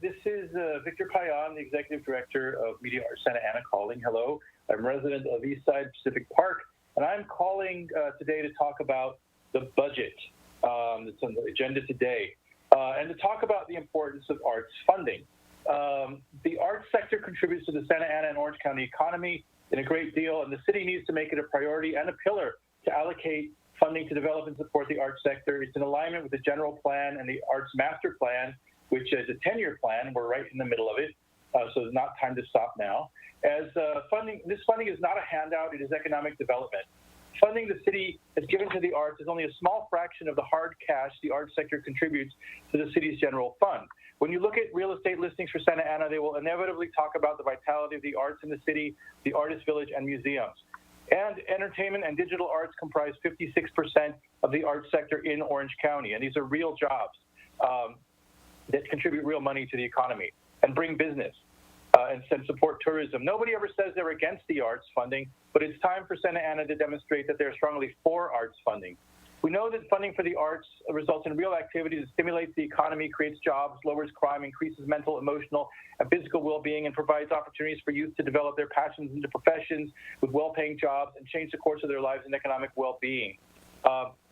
this is Victor Payan, the Executive Director of Media Arts Santa Ana calling. Hello, I'm a resident of Eastside Pacific Park, and I'm calling today to talk about the budget that's on the agenda today, and to talk about the importance of arts funding. The arts sector contributes to the Santa Ana and Orange County economy in a great deal, and the city needs to make it a priority and a pillar to allocate funding to develop and support the arts sector. It's in alignment with the general plan and the arts master plan, which is a 10-year plan. We're right in the middle of it, so it's not time to stop now. As this funding is not a handout, it is economic development. Funding the city has given to the arts is only a small fraction of the hard cash the arts sector contributes to the city's general fund. When you look at real estate listings for Santa Ana, they will inevitably talk about the vitality of the arts in the city, the artist village, and museums. And entertainment and digital arts comprise 56% of the arts sector in Orange County. And these are real jobs that contribute real money to the economy and bring business and support tourism. Nobody ever says they're against the arts funding, but it's time for Santa Ana to demonstrate that they're strongly for arts funding. We know that funding for the arts results in real activities that stimulates the economy, creates jobs, lowers crime, increases mental, emotional, and physical well-being, and provides opportunities for youth to develop their passions into professions with well-paying jobs and change the course of their lives and economic well-being.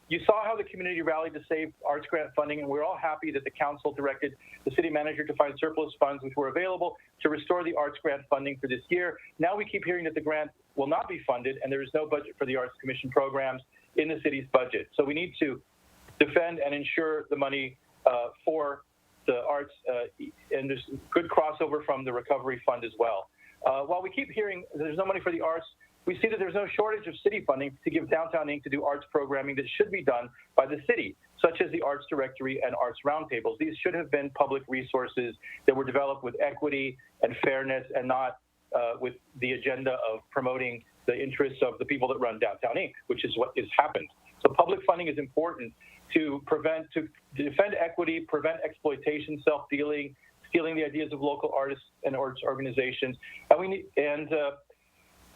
You saw how the community rallied to save arts grant funding, and we're all happy that the council directed the city manager to find surplus funds which were available to restore the arts grant funding for this year. Now we keep hearing that the grant will not be funded, and there is no budget for the Arts Commission programs in the city's budget. So we need to defend and ensure the money for the arts, and there's good crossover from the recovery fund as well. While we keep hearing there's no money for the arts, we see that there's no shortage of city funding to give Downtown Inc. to do arts programming that should be done by the city, such as the Arts Directory and Arts Roundtables. These should have been public resources that were developed with equity and fairness, and not with the agenda of promoting the interests of the people that run Downtown Inc., which is what has happened. So public funding is important to defend equity, prevent exploitation, self-dealing, stealing the ideas of local artists and arts organizations.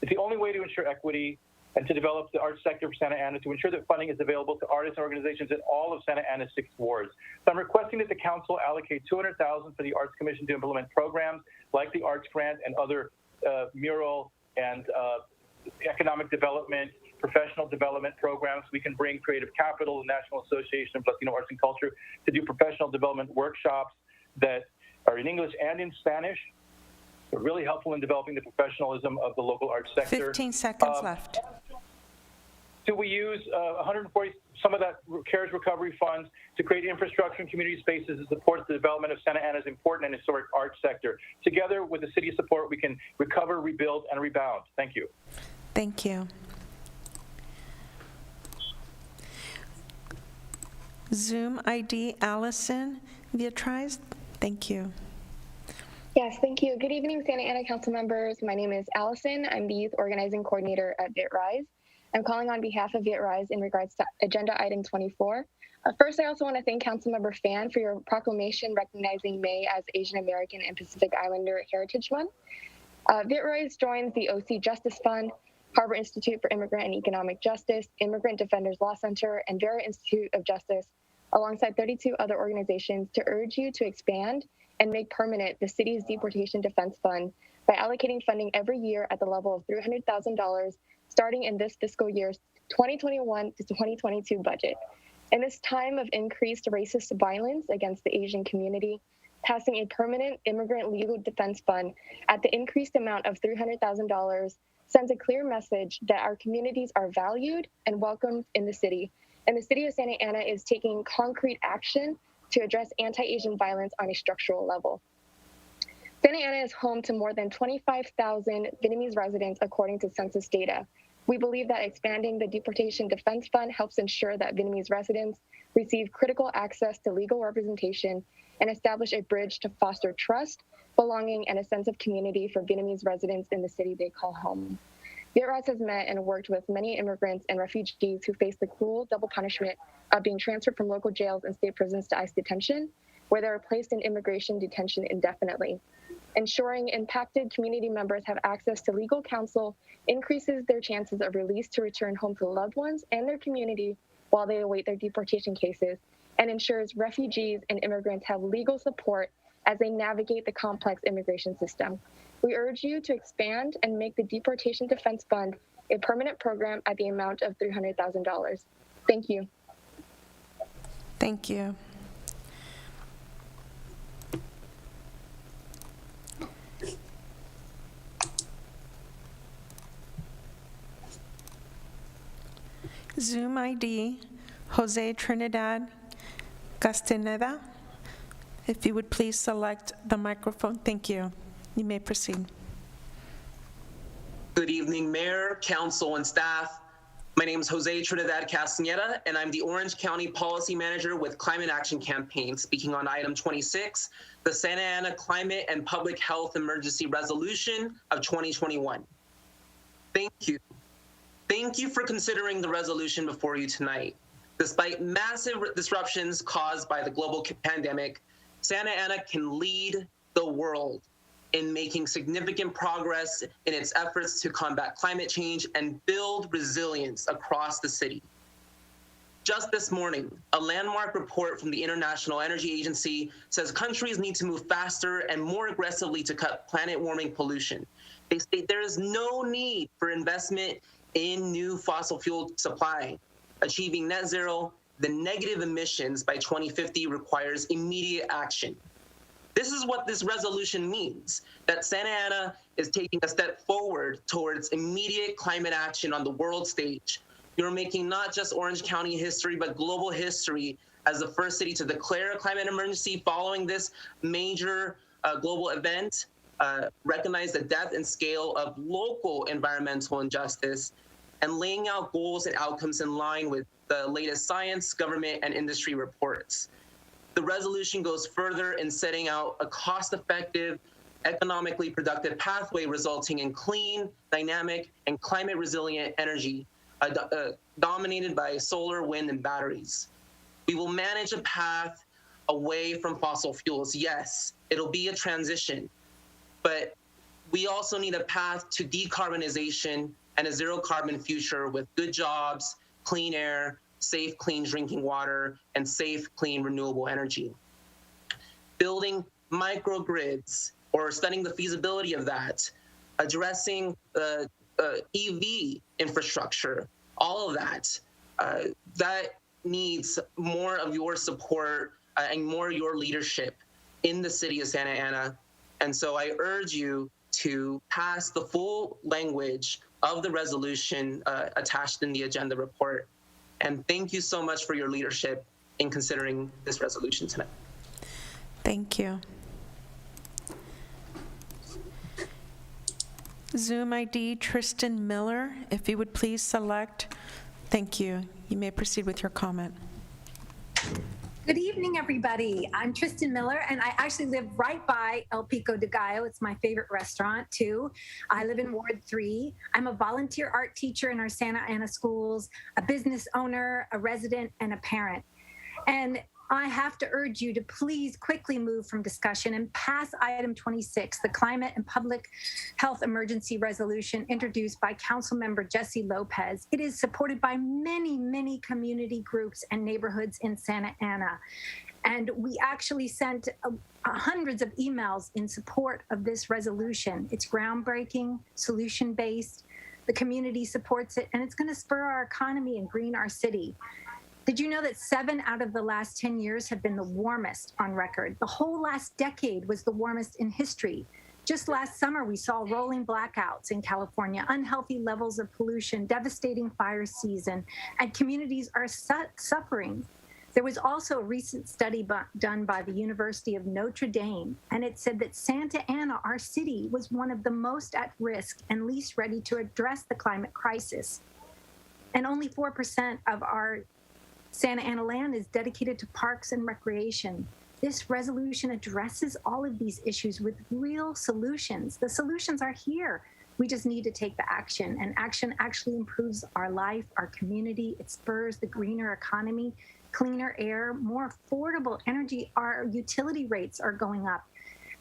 It's the only way to ensure equity and to develop the arts sector for Santa Ana, to ensure that funding is available to artists and organizations in all of Santa Ana's 6 wards. So I'm requesting that the council allocate $200,000 for the Arts Commission to implement programs like the Arts Grant and other mural and economic development, professional development programs. We can bring Creative Capital, the National Association of Latino Arts and Culture, to do professional development workshops that are in English and in Spanish. They're really helpful in developing the professionalism of the local arts sector. 15 seconds left. Do we use 140, some of that CARES recovery funds, to create infrastructure and community spaces that support the development of Santa Ana's important and historic arts sector? Together with the city's support, we can recover, rebuild, and rebound. Thank you. Thank you. Zoom ID Allison Beatrice. Thank you. Yes, thank you. Good evening, Santa Ana Council members. My name is Allison. I'm the Youth Organizing Coordinator at VitRise. I'm calling on behalf of VitRise in regards to Agenda Item 24. First, I also want to thank Councilmember Fan for your proclamation recognizing May as Asian American and Pacific Islander Heritage Month. VitRise joins the OC Justice Fund, Harbor Institute for Immigrant and Economic Justice, Immigrant Defenders Law Center, and Vera Institute of Justice, alongside 32 other organizations, to urge you to expand and make permanent the city's Deportation Defense Fund by allocating funding every year at the level of $300,000 starting in this fiscal year's 2021 to 2022 budget. In this time of increased racist violence against the Asian community, passing a permanent immigrant legal defense fund at the increased amount of $300,000 sends a clear message that our communities are valued and welcomed in the city, and the city of Santa Ana is taking concrete action to address anti-Asian violence on a structural level. Santa Ana is home to more than 25,000 Vietnamese residents according to census data. We believe that expanding the Deportation Defense Fund helps ensure that Vietnamese residents receive critical access to legal representation and establish a bridge to foster trust, belonging, and a sense of community for Vietnamese residents in the city they call home. VitRise has met and worked with many immigrants and refugees who face the cruel double punishment of being transferred from local jails and state prisons to ICE detention, where they are placed in immigration detention indefinitely. Ensuring impacted community members have access to legal counsel increases their chances of release to return home to loved ones and their community while they await their deportation cases, and ensures refugees and immigrants have legal support as they navigate the complex immigration system. We urge you to expand and make the Deportation Defense Fund a permanent program at the amount of $300,000. Thank you. Thank you. Zoom ID, Jose Trinidad Castaneda. If you would please select the microphone. Thank you. You may proceed. Good evening, Mayor, Council, and staff. My name is Jose Trinidad Castaneda, and I'm the Orange County Policy Manager with Climate Action Campaign, speaking on item 26, the Santa Ana Climate and Public Health Emergency Resolution of 2021. Thank you. Thank you for considering the resolution before you tonight. Despite massive disruptions caused by the global pandemic, Santa Ana can lead the world in making significant progress in its efforts to combat climate change and build resilience across the city. just this morning, a landmark report from the International Energy Agency says countries need to move faster and more aggressively to cut planet-warming pollution. They state there is no need for investment in new fossil fuel supply. Achieving net zero, the negative emissions by 2050 requires immediate action. This is what this resolution means, that Santa Ana is taking a step forward towards immediate climate action on the world stage. You're making not just Orange County history, but global history as the first city to declare a climate emergency following this major global event, recognize the depth and scale of local environmental injustice, and laying out goals and outcomes in line with the latest science, government, and industry reports. The resolution goes further in setting out a cost-effective, economically productive pathway resulting in clean, dynamic, and climate-resilient energy dominated by solar, wind, and batteries. We will manage a path away from fossil fuels. Yes, it'll be a transition, but we also need a path to decarbonization and a zero-carbon future with good jobs, clean air, safe, clean drinking water, and safe, clean, renewable energy. Building microgrids or studying the feasibility of that, addressing EV infrastructure, all of that, that needs more of your support and more your leadership in the city of Santa Ana. And so I urge you to pass the full language of the resolution attached in the agenda report. And thank you so much for your leadership in considering this resolution tonight. Thank you. Zoom ID Tristan Miller, if you would please select. Thank you. You may proceed with your comment. Good evening, everybody. I'm Tristan Miller, and I actually live right by El Pico de Gallo. It's my favorite restaurant, too. I live in Ward 3. I'm a volunteer art teacher in our Santa Ana schools, a business owner, a resident, and a parent. And I have to urge you to please quickly move from discussion and pass item 26, the Climate and Public Health Emergency Resolution introduced by Councilmember Jesse Lopez. It is supported by many, many community groups and neighborhoods in Santa Ana. And we actually sent hundreds of emails in support of this resolution. It's groundbreaking, solution-based. The community supports it, and it's going to spur our economy and green our city. Did you know that 7 out of the last 10 years have been the warmest on record? The whole last decade was the warmest in history. Just last summer, we saw rolling blackouts in California, unhealthy levels of pollution, devastating fire season, and communities are suffering. There was also a recent study done by the University of Notre Dame, and it said that Santa Ana, our city, was one of the most at risk and least ready to address the climate crisis. And only 4% of our Santa Ana land is dedicated to parks and recreation. This resolution addresses all of these issues with real solutions. The solutions are here. We just need to take the action, and action actually improves our life, our community. It spurs the greener economy, cleaner air, more affordable energy. Our utility rates are going up,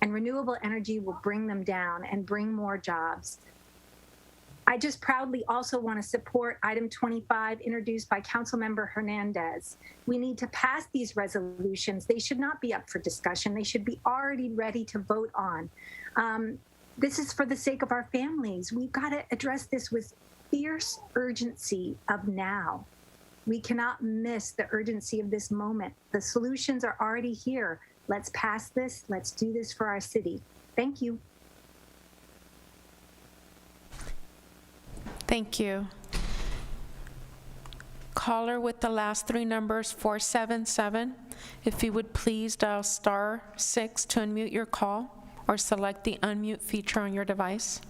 and renewable energy will bring them down and bring more jobs. I just proudly also want to support item 25 introduced by Councilmember Hernandez. We need to pass these resolutions. They should not be up for discussion. They should be already ready to vote on. This is for the sake of our families. We've got to address this with fierce urgency of now. We cannot miss the urgency of this moment. The solutions are already here. Let's pass this. Let's do this for our city. Thank you. Thank you. Caller with the last 3 numbers, 477. If you would please dial *6 to unmute your call or select the unmute feature on your device.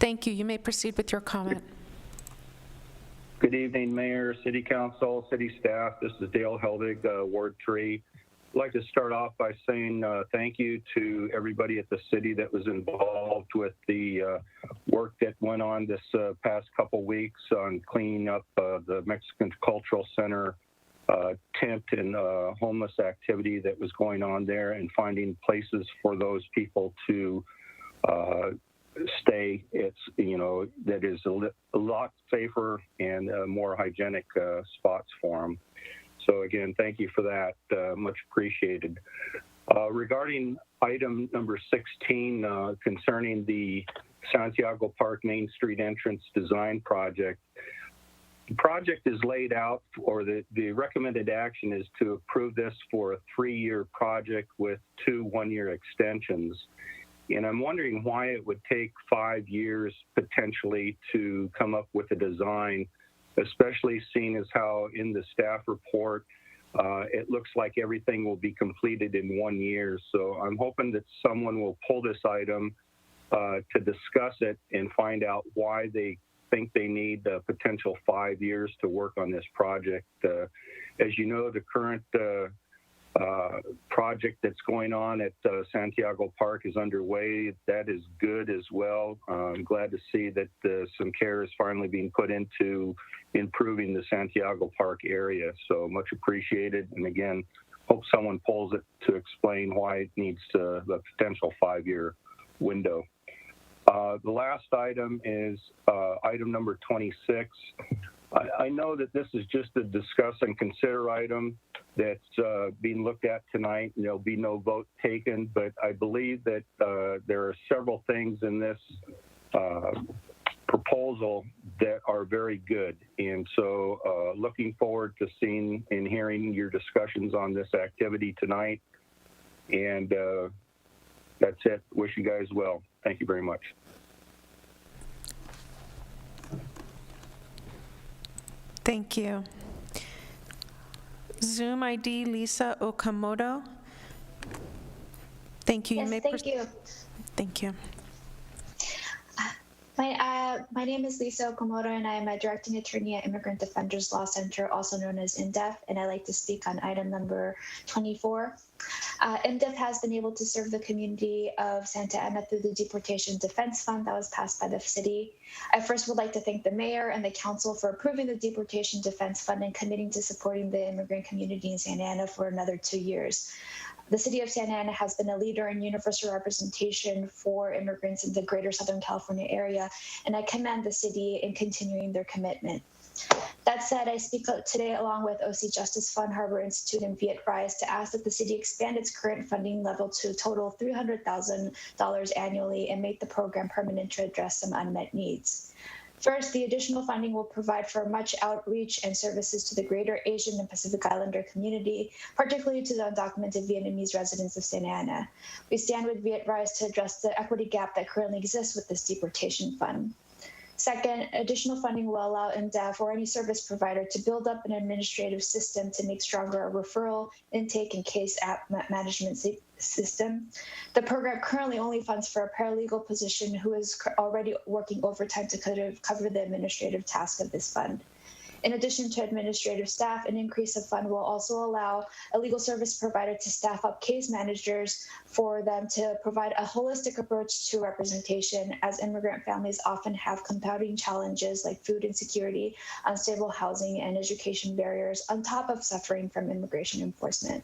Thank you. You may proceed with your comment. Good evening, Mayor, City Council, City staff. This is Dale Heldig, Ward 3. I'd like to start off by saying thank you to everybody at the city that was involved with the work that went on this past couple weeks on cleaning up the Mexican Cultural Center tent and homeless activity that was going on there, and finding places for those people to stay. It's, that is a lot safer and more hygienic spots for them. So again, thank you for that. Much appreciated. Regarding item number 16, concerning the Santiago Park Main Street entrance design project, the project is laid out, or the recommended action is to approve this for a 3-year project with 2 1-year extensions. And I'm wondering why it would take 5 years potentially to come up with a design, especially seeing as how in the staff report, it looks like everything will be completed in 1 year. So I'm hoping that someone will pull this item to discuss it and find out why they think they need a potential 5 years to work on this project. As you know, the current project that's going on at Santiago Park is underway. That is good as well. I'm glad to see that some care is finally being put into improving the Santiago Park area. So much appreciated. And again, hope someone pulls it to explain why it needs the potential 5-year window. The last item is item number 26. I know that this is just a discuss and consider item that's being looked at tonight. There'll be no vote taken, but I believe that there are several things in this proposal that are very good. And so looking forward to seeing and hearing your discussions on this activity tonight. And that's it. Wish you guys well. Thank you very much. Thank you. Zoom ID Lisa Okamoto. Thank you. Yes, thank you. Thank you. My name is Lisa Okamoto, and I am a directing attorney at Immigrant Defenders Law Center, also known as INDEF, and I'd like to speak on item number 24. INDEF has been able to serve the community of Santa Ana through the Deportation Defense Fund that was passed by the city. I first would like to thank the mayor and the council for approving the Deportation Defense Fund and committing to supporting the immigrant community in Santa Ana for another 2 years. The city of Santa Ana has been a leader in universal representation for immigrants in the greater Southern California area, and I commend the city in continuing their commitment. That said, I speak today along with OC Justice Fund, Harbor Institute, and Viet Rise to ask that the city expand its current funding level to a total $300,000 annually and make the program permanent to address some unmet needs. First, the additional funding will provide for much outreach and services to the greater Asian and Pacific Islander community, particularly to the undocumented Vietnamese residents of Santa Ana. We stand with Viet Rise to address the equity gap that currently exists with this deportation fund. Second, additional funding will allow INDEF or any service provider to build up an administrative system to make stronger a referral, intake, and case app management system. The program currently only funds for a paralegal position who is already working overtime to cover the administrative task of this fund. In addition to administrative staff, an increase of fund will also allow a legal service provider to staff up case managers for them to provide a holistic approach to representation, as immigrant families often have compounding challenges like food insecurity, unstable housing, and education barriers, on top of suffering from immigration enforcement.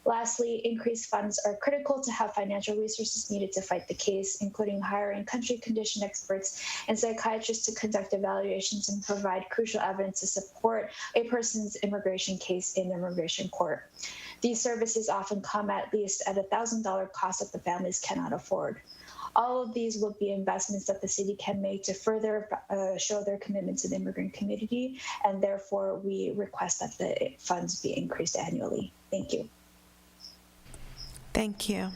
Lastly, increased funds are critical to have financial resources needed to fight the case, including hiring country condition experts and psychiatrists to conduct evaluations and provide crucial evidence to support a person's immigration case in immigration court. These services often come at least at $1,000 cost that the families cannot afford. All of these will be investments that the city can make to further show their commitment to the immigrant community, and therefore we request that the funds be increased annually. Thank you. Thank you.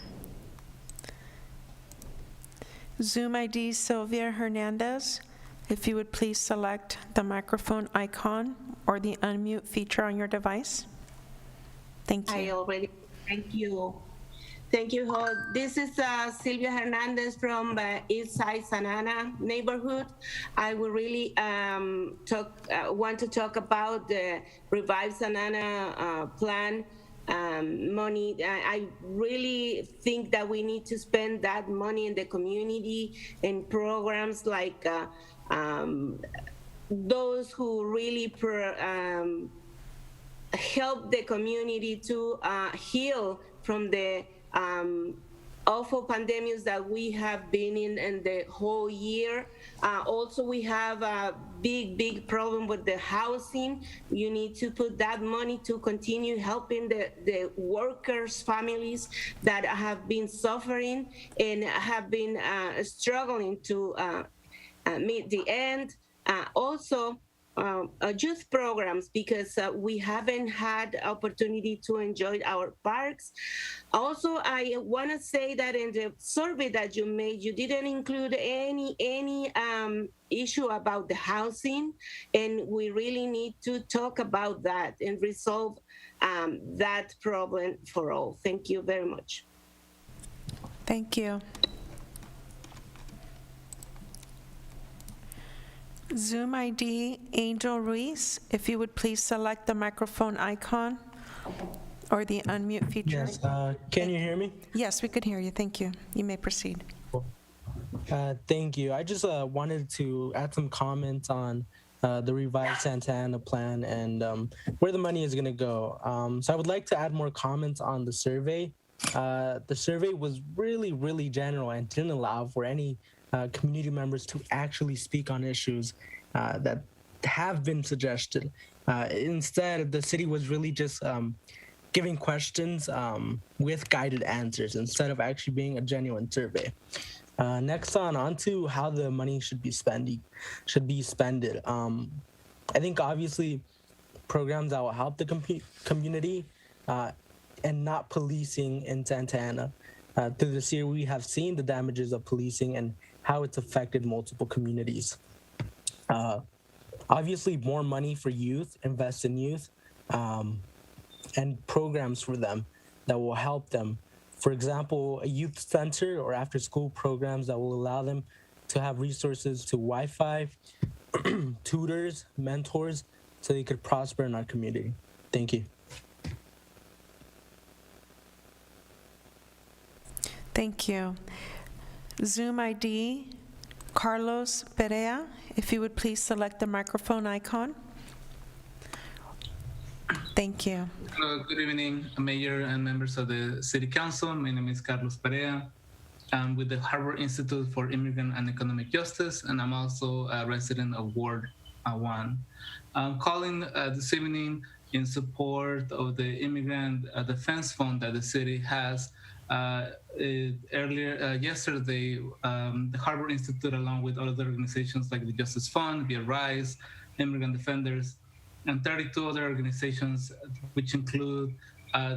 Zoom ID Sylvia Hernandez. If you would please select the microphone icon or the unmute feature on your device. Thank you. Thank you. Thank you. This is Sylvia Hernandez from East Side Santa Ana neighborhood. I would really want to talk about the Revive Santa Ana plan. Money. I really think that we need to spend that money in the community in programs like those who really help the community to heal from the awful pandemics that we have been in the whole year. Also, we have a big problem with the housing. You need to put that money to continue helping the workers' families that have been suffering and have been struggling to meet the end. Also, youth programs, because we haven't had opportunity to enjoy our parks. Also, I want to say that in the survey that you made, you didn't include any issue about the housing, and we really need to talk about that and resolve that problem for all. Thank you very much. Thank you. Zoom ID, Angel Ruiz, if you would please select the microphone icon or the unmute feature. Yes, can you hear me? Yes, we could hear you. Thank you. You may proceed. Thank you. I just wanted to add some comments on the revised Santa Ana plan and where the money is going to go. So I would like to add more comments on the survey. The survey was really general and didn't allow for any community members to actually speak on issues that have been suggested. Instead, the city was really just giving questions with guided answers instead of actually being a genuine survey. Next on to how the money should be spent. I think obviously programs that will help the community and not policing in Santa Ana. Through this year, we have seen the damages of policing and how it's affected multiple communities. Obviously, more money for youth, invest in youth, and programs for them that will help them. For example, a youth center or after-school programs that will allow them to have resources to Wi-Fi, tutors, mentors, so they could prosper in our community. Thank you. Thank you. Zoom ID, Carlos Perea, if you would please select the microphone icon. Thank you. Hello, good evening, Mayor and members of the City Council. My name is Carlos Perea. I'm with the Harbor Institute for Immigrant and Economic Justice, and I'm also a resident of Ward 1. I'm calling this evening in support of the Immigrant Defense Fund that the city has. Yesterday, the Harbor Institute, along with other organizations like the Justice Fund, Via Rise, Immigrant Defenders, and 32 other organizations, which include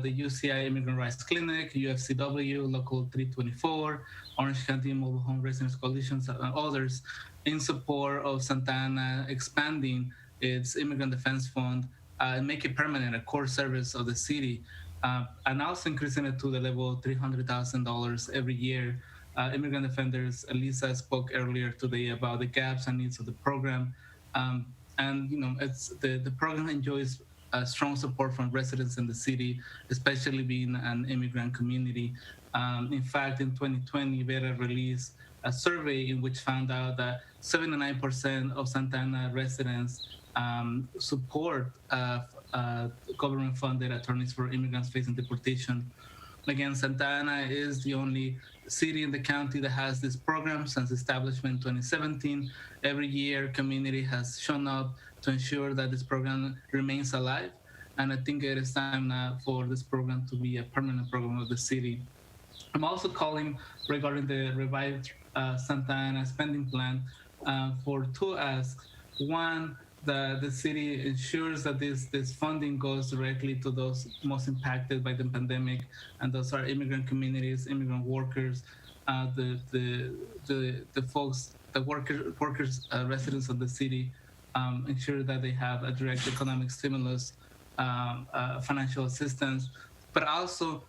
the UCI Immigrant Rights Clinic, UFCW, Local 324, Orange County Mobile Home Residence Coalitions, and others, in support of Santa Ana expanding its Immigrant Defense Fund and make it permanent, a core service of the city. And also increasing it to the level of $300,000 every year. Immigrant Defenders, Elisa spoke earlier today about the gaps and needs of the program. And it's the program enjoys strong support from residents in the city, especially being an immigrant community. In fact, in 2020, Vera released a survey in which found out that 79% of Santa Ana residents support government-funded attorneys for immigrants facing deportation. Again, Santa Ana is the only city in the county that has this program since establishment in 2017. Every year, community has shown up to ensure that this program remains alive. And I think it is time now for this program to be a permanent program of the city. I'm also calling regarding the revived Santa Ana spending plan for two asks. One, the city ensures that this funding goes directly to those most impacted by the pandemic, and those are immigrant communities, immigrant workers, the folks, the workers, residents of the city, ensure that they have a direct economic stimulus, financial assistance, but also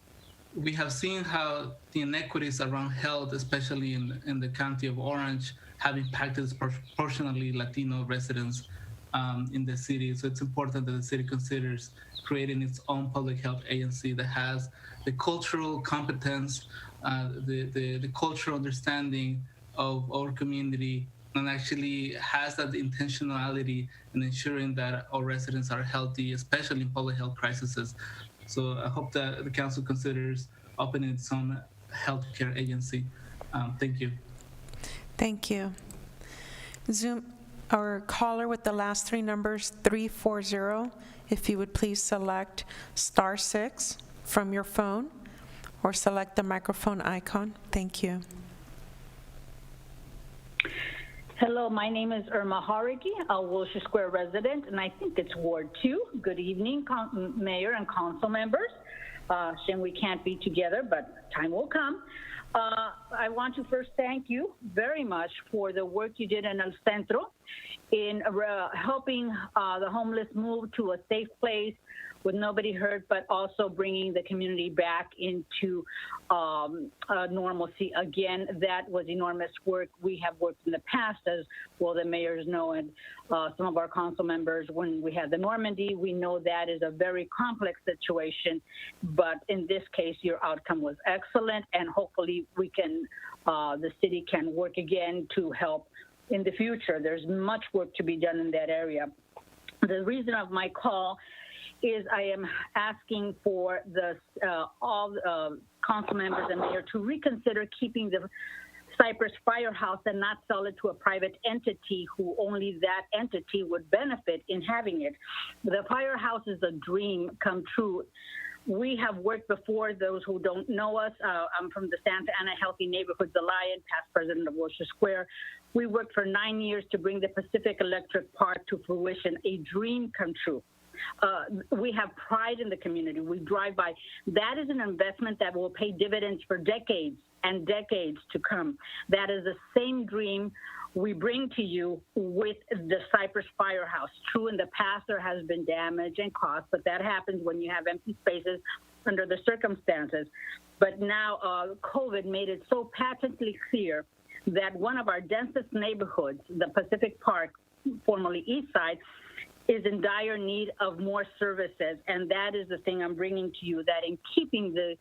we have seen how the inequities around health, especially in the county of Orange, have impacted disproportionately Latino residents in the city. So it's important that the city considers creating its own public health agency that has the cultural competence, the cultural understanding of our community, and actually has that intentionality in ensuring that our residents are healthy, especially in public health crises. So I hope that the council considers opening its own healthcare agency. Thank you. Thank you. Zoom, our caller with the last three numbers, 340, if you would please select *6 from your phone or select the microphone icon. Thank you. Hello, my name is Irma Harigi, a Wilshire Square resident, and I think it's Ward 2. Good evening, Mayor and council members. Shame we can't be together, but time will come. I want to first thank you very much for the work you did in El Centro in helping the homeless move to a safe place with nobody hurt, but also bringing the community back into normalcy. Again, that was enormous work. We have worked in the past, as well the mayors know, and some of our council members, when we had the Normandy, we know that is a very complex situation, but in this case, your outcome was excellent, and hopefully we can, the city can work again to help in the future. There's much work to be done in that area. The reason of my call is I am asking for the all council members and mayor to reconsider keeping the Cypress Firehouse and not sell it to a private entity who only that entity would benefit in having it. The firehouse is a dream come true. We have worked before, those who don't know us. I'm from the Santa Ana Healthy Neighborhoods Alliance, past president of Wilshire Square. We worked for 9 years to bring the Pacific Electric Park to fruition, a dream come true. We have pride in the community. We drive by. That is an investment that will pay dividends for decades and decades to come. That is the same dream we bring to you with the Cypress Firehouse. True, in the past there has been damage and cost, but that happens when you have empty spaces under the circumstances. But now COVID made it so patently clear that one of our densest neighborhoods, the Pacific Park, formerly East Side, is in dire need of more services, and that is the thing I'm bringing to you, that in keeping the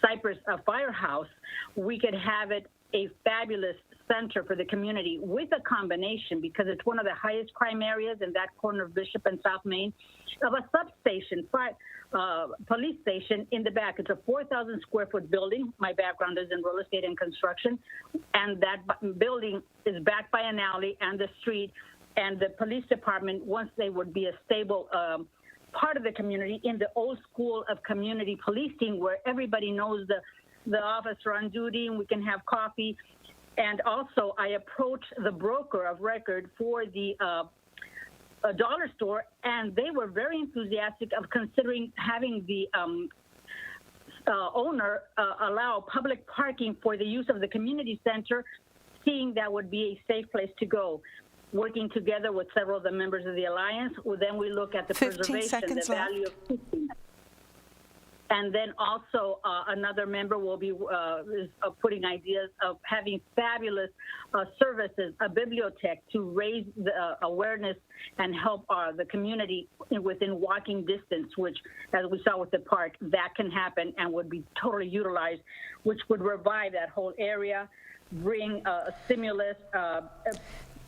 Cypress Firehouse, we could have it a fabulous center for the community with a combination, because it's one of the highest crime areas in that corner of Bishop and South Main, of a substation, police station in the back. It's a 4,000 square foot building. My background is in real estate and construction, and that building is backed by an alley and the street. And the police department, once they would be a stable part of the community in the old school of community policing, where everybody knows the officer on duty and we can have coffee. And also I approached the broker of record for the dollar store, and they were very enthusiastic of considering having the owner allow public parking for the use of the community center, seeing that would be a safe place to go. Working together with several of the members of the Alliance, well, then we look at the preservation, the value of teaching. And then also another member will be putting ideas of having fabulous services, a bibliothèque to raise the awareness and help the community within walking distance, which, as we saw with the park, that can happen and would be totally utilized, which would revive that whole area, bring a stimulus,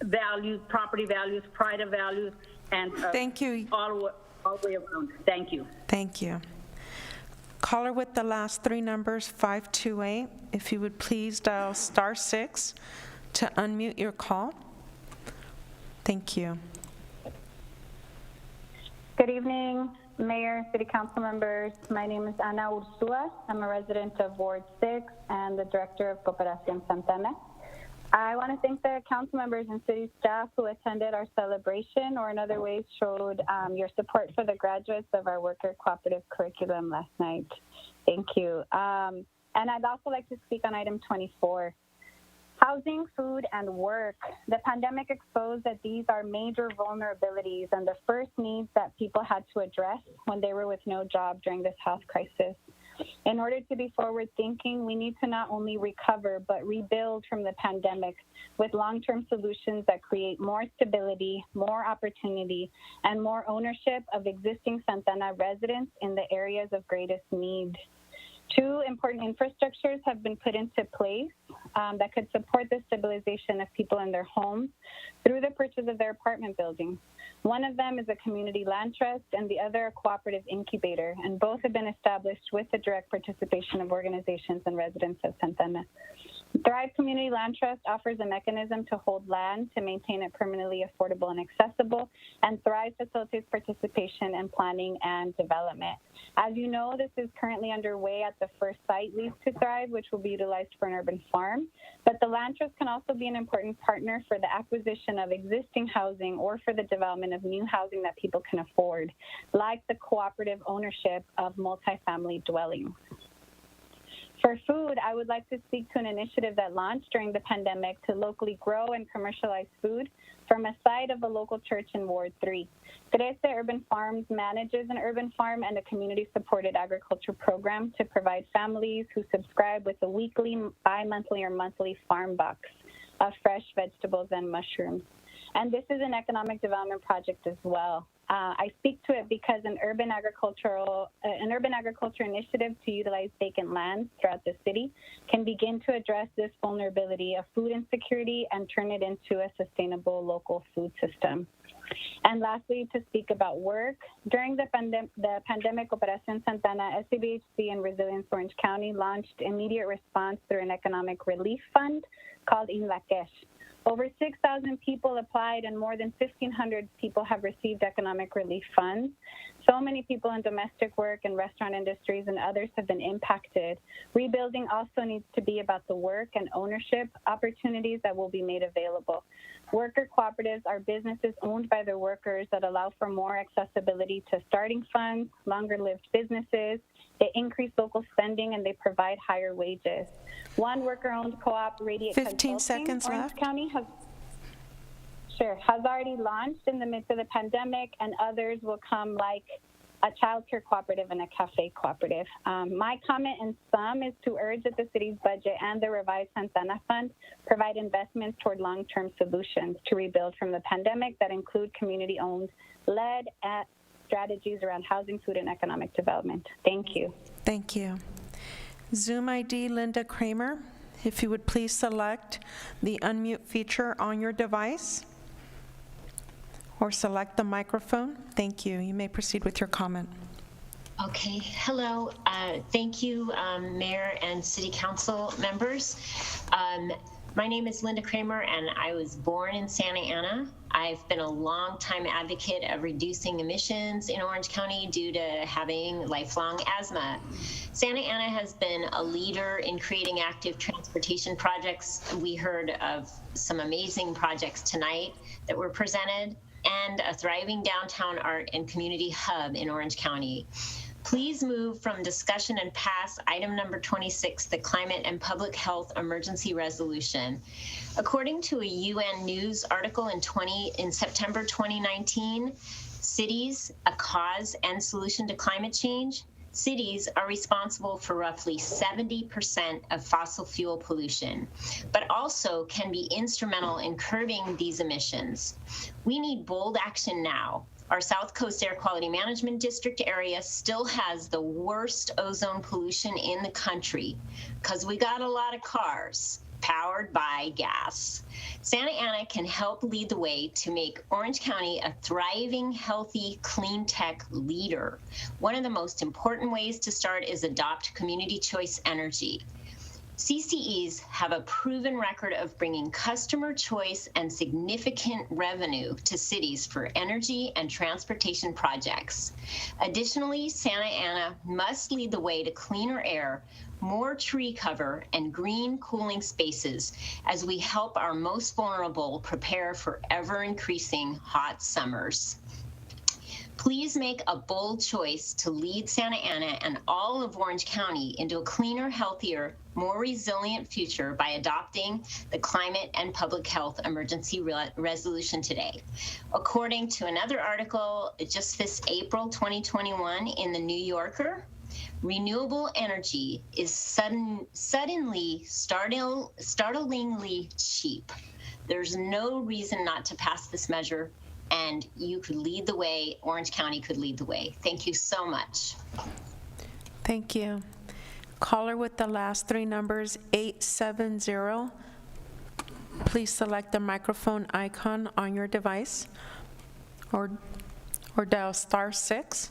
values, property values, pride of values, and thank you all the way around. Thank you. Thank you. Caller with the last three numbers, 528, if you would please dial *6 to unmute your call. Thank you. Good evening, Mayor, City Council members. My name is Ana Ursula. I'm a resident of Ward 6 and the Director of Cooperación Santana. I want to thank the council members and city staff who attended our celebration, or in other ways showed your support for the graduates of our worker cooperative curriculum last night. Thank you. And I'd also like to speak on item 24. Housing, food, and work. The pandemic exposed that these are major vulnerabilities and the first needs that people had to address when they were with no job during this health crisis. In order to be forward-thinking, we need to not only recover, but rebuild from the pandemic with long-term solutions that create more stability, more opportunity, and more ownership of existing Santana residents in the areas of greatest need. Two important infrastructures have been put into place that could support the stabilization of people in their homes through the purchase of their apartment buildings. One of them is a community land trust and the other a cooperative incubator, and both have been established with the direct participation of organizations and residents of Santana. Thrive Community Land Trust offers a mechanism to hold land to maintain it permanently affordable and accessible, and Thrive facilitates participation in planning and development. As you know, this is currently underway at the first site leased to Thrive, which will be utilized for an urban farm. But the Land Trust can also be an important partner for the acquisition of existing housing or for the development of new housing that people can afford, like the cooperative ownership of multifamily dwellings. For food, I would like to speak to an initiative that launched during the pandemic to locally grow and commercialize food from a site of a local church in Ward 3. Trece Urban Farms manages an urban farm and a community-supported agriculture program to provide families who subscribe with a weekly, bi-monthly, or monthly farm box of fresh vegetables and mushrooms. And this is an economic development project as well. I speak to it because an urban agriculture initiative to utilize vacant lands throughout the city can begin to address this vulnerability of food insecurity and turn it into a sustainable local food system. And lastly, to speak about work, during the pandemic, Operación Santana, SCBHC, and Resilience Orange County launched immediate response through an economic relief fund called Inlakesh. Over 6,000 people applied and more than 1,500 people have received economic relief funds. So many people in domestic work and restaurant industries and others have been impacted. Rebuilding also needs to be about the work and ownership opportunities that will be made available. Worker cooperatives are businesses owned by their workers that allow for more accessibility to starting funds, longer-lived businesses. They increase local spending and they provide higher wages. One worker-owned co-op, Radiate 15 seconds Orange left. County has already launched in the midst of the pandemic, and others will come like a child care cooperative and a cafe cooperative. My comment in sum is to urge that the city's budget and the revised Santana Fund provide investments toward long-term solutions to rebuild from the pandemic that include community-owned, led strategies around housing, food, and economic development. Thank you. Thank you. Zoom ID Linda Kramer, if you would please select the unmute feature on your device or select the microphone. Thank you. You may proceed with your comment. Okay, hello. Thank you, Mayor and City Council members. My name is Linda Kramer, and I was born in Santa Ana. I've been a long-time advocate of reducing emissions in Orange County due to having lifelong asthma. Santa Ana has been a leader in creating active transportation projects. We heard of some amazing projects tonight that were presented, and a thriving downtown art and community hub in Orange County. Please move from discussion and pass item number 26, the Climate and Public Health Emergency Resolution. According to a UN News article in September 2019, cities, a cause and solution to climate change, cities are responsible for roughly 70% of fossil fuel pollution, but also can be instrumental in curbing these emissions. We need bold action now. Our South Coast Air Quality Management District area still has the worst ozone pollution in the country because we got a lot of cars powered by gas. Santa Ana can help lead the way to make Orange County a thriving, healthy, clean tech leader. One of the most important ways to start is adopt community choice energy. CCEs have a proven record of bringing customer choice and significant revenue to cities for energy and transportation projects. Additionally, Santa Ana must lead the way to cleaner air, more tree cover, and green cooling spaces as we help our most vulnerable prepare for ever-increasing hot summers. Please make a bold choice to lead Santa Ana and all of Orange County into a cleaner, healthier, more resilient future by adopting the Climate and Public Health Emergency Resolution today. According to another article just this April 2021 in the New Yorker, renewable energy is startlingly cheap. There's no reason not to pass this measure, and you could lead the way. Orange County could lead the way. Thank you so much. Thank you. Caller with the last three numbers, 870. Please select the microphone icon on your device or dial *6.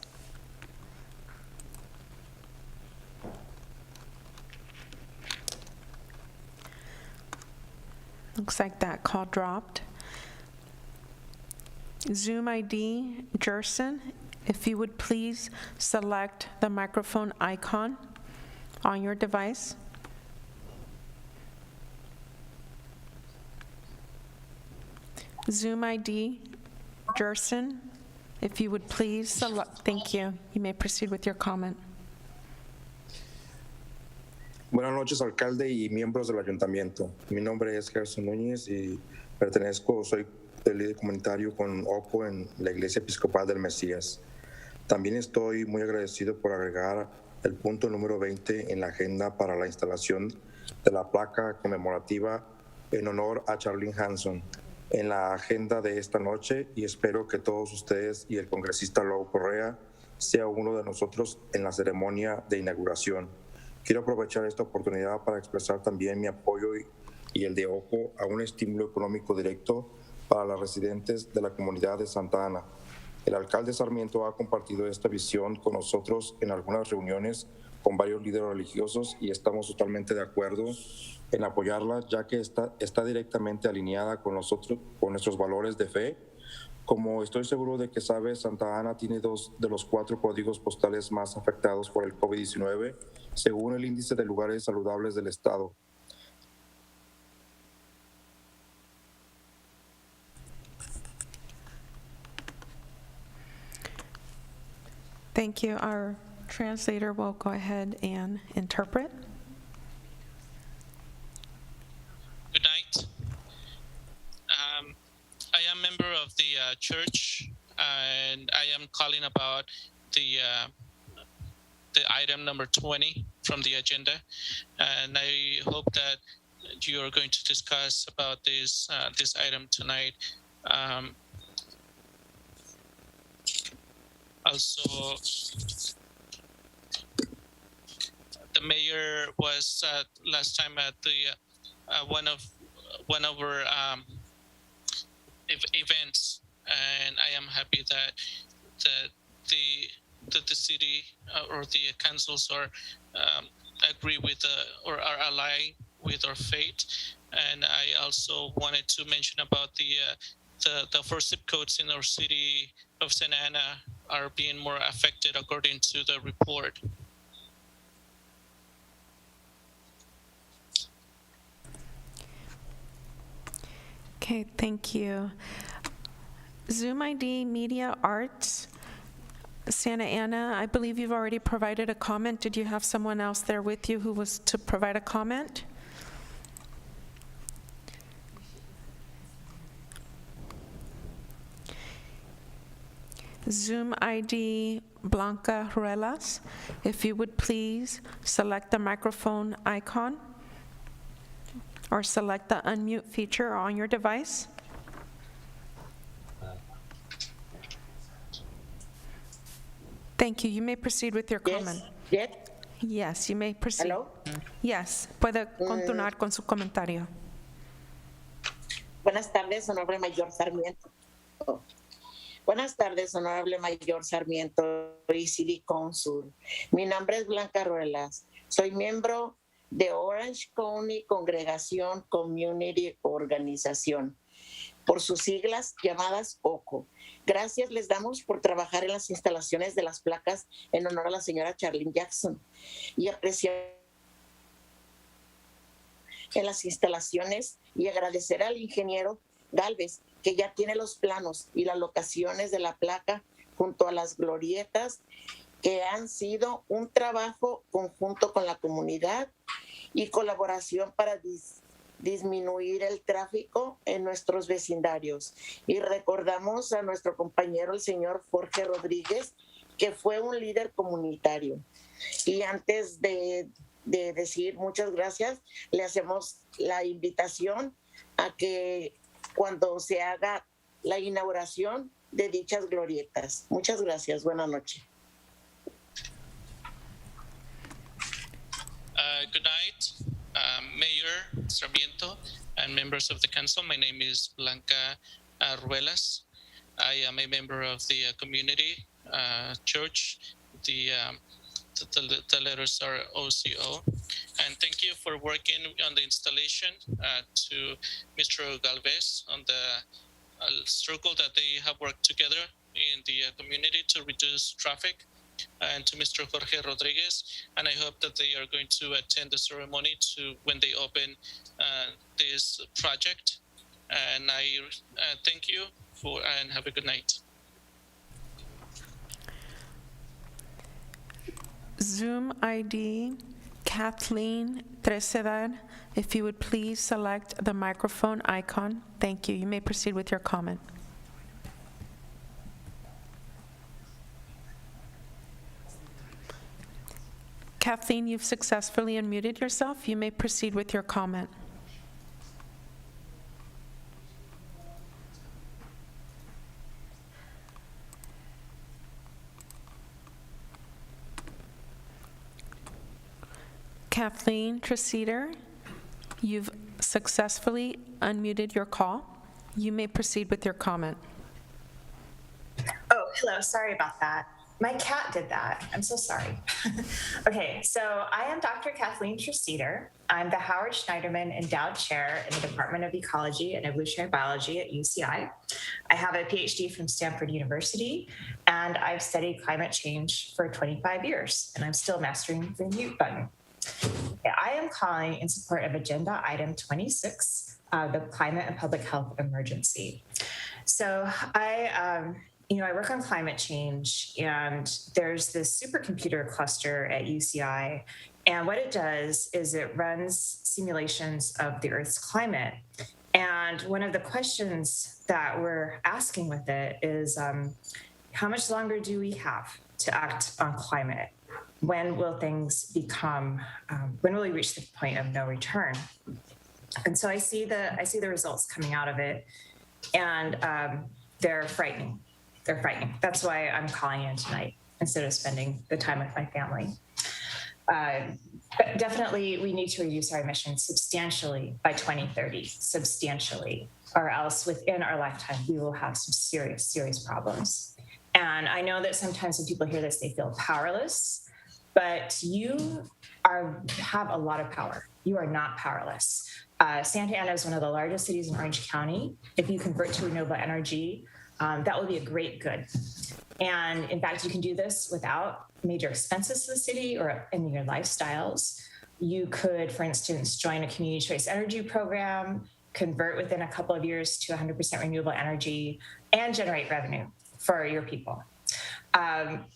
Looks like that call dropped. Zoom ID, Jerson, if you would please select the microphone icon on your device. Zoom ID, Jerson, if you would please select. Thank you. You may proceed with your comment. Buenas noches, alcalde y miembros del ayuntamiento. Mi nombre es Gerson Núñez y soy del líder comunitario con OPO en la Iglesia Episcopal del Mesías. También estoy muy agradecido por agregar el punto número 20 en la agenda para la instalación de la placa conmemorativa en honor a Charlene Hanson en la agenda de esta noche, y espero que todos ustedes y el congresista Lau Correa sea uno de nosotros en la ceremonia de inauguración. Quiero aprovechar esta oportunidad para expresar también mi apoyo y el de OPO a un estímulo económico directo para los residentes de la comunidad de Santa Ana. El alcalde Sarmiento ha compartido esta visión con nosotros en algunas reuniones con varios líderes religiosos y estamos totalmente de acuerdo en apoyarla, ya que está directamente alineada con nosotros, con nuestros valores de fe. Como estoy seguro de que sabes, Santa Ana tiene 2 de los 4 códigos postales más afectados por el COVID-19, según el índice de lugares saludables del estado. Thank you. Our translator will go ahead and interpret. Good night. I am a member of the church, and I am calling about the item number 20 from the agenda, and I hope that you are going to discuss about this item tonight. Also, the mayor was last time at the one of our events, and I am happy that the city or the councils are agree with or are aligned with our faith. And I also wanted to mention about the 4 zip codes in our city of Santa Ana are being more affected according to the report. Okay, thank you. Zoom ID Media Arts, Santa Ana, I believe you've already provided a comment. Did you have someone else there with you who was to provide a comment? Zoom ID Blanca Ruelas, if you would please select the microphone icon or select the unmute feature on your device. Thank you. You may proceed with your comment. Yes. Yes, you may proceed. Hello? Yes, puede continuar con su comentario. Buenas tardes, honorable Mayor Sarmiento. Buenas tardes, honorable Mayor Sarmiento y City Council. Mi nombre es Blanca Ruelas. Soy miembro de Orange County Congregación Community Organización, por sus siglas llamadas OCO. Gracias les damos por trabajar en las instalaciones de las placas en honor a la señora Charlene Jackson y apreciar en las instalaciones y agradecer al ingeniero Galvez, que ya tiene los planos y las locaciones de la placa junto a las glorietas, que han sido un trabajo conjunto con la comunidad y colaboración para disminuir el tráfico en nuestros vecindarios. Y recordamos a nuestro compañero, el señor Jorge Rodríguez, que fue un líder comunitario. Y antes de decir muchas gracias, le hacemos la invitación a que cuando se haga la inauguración de dichas glorietas. Muchas gracias. Buenas noches. Good night, Mayor Sarmiento and members of the council. My name is Blanca Ruelas. I am a member of the community church. The letters are OCO. And thank you for working on the installation to Mr. Galvez on the circle that they have worked together in the community to reduce traffic, and to Mr. Jorge Rodriguez. And I hope that they are going to attend the ceremony when they open this project. And I thank you and have a good night. Zoom ID Kathleen Tresedar, if you would please select the microphone icon. Thank you. You may proceed with your comment. Kathleen, you've successfully unmuted yourself. You may proceed with your comment. Kathleen Tresedar, you've successfully unmuted your call. You may proceed with your comment. Oh, hello. Sorry about that. My cat did that. I'm so sorry. Okay, so I am Dr. Kathleen Tresedar. I'm the Howard Schneiderman Endowed Chair in the Department of Ecology and Evolutionary Biology at UCI. I have a PhD from Stanford University, and I've studied climate change for 25 years, and I'm still mastering the mute button. I am calling in support of Agenda Item 26, the Climate and Public Health Emergency. So I work on climate change, and there's this supercomputer cluster at UCI. And what it does is it runs simulations of the Earth's climate. And one of the questions that we're asking with it is, how much longer do we have to act on climate? When will things become, when will we reach the point of no return? And so I see the results coming out of it, and they're frightening. They're frightening. That's why I'm calling in tonight instead of spending the time with my family. But definitely, we need to reduce our emissions substantially by 2030, substantially, or else within our lifetime, we will have some serious, serious problems. And I know that sometimes when people hear this, they feel powerless, but you have a lot of power. You are not powerless. Santa Ana is one of the largest cities in Orange County. If you convert to renewable energy, that would be a great good. And in fact, you can do this without major expenses to the city or in your lifestyles. You could, for instance, join a community choice energy program, convert within a couple of years to 100% renewable energy, and generate revenue for your people.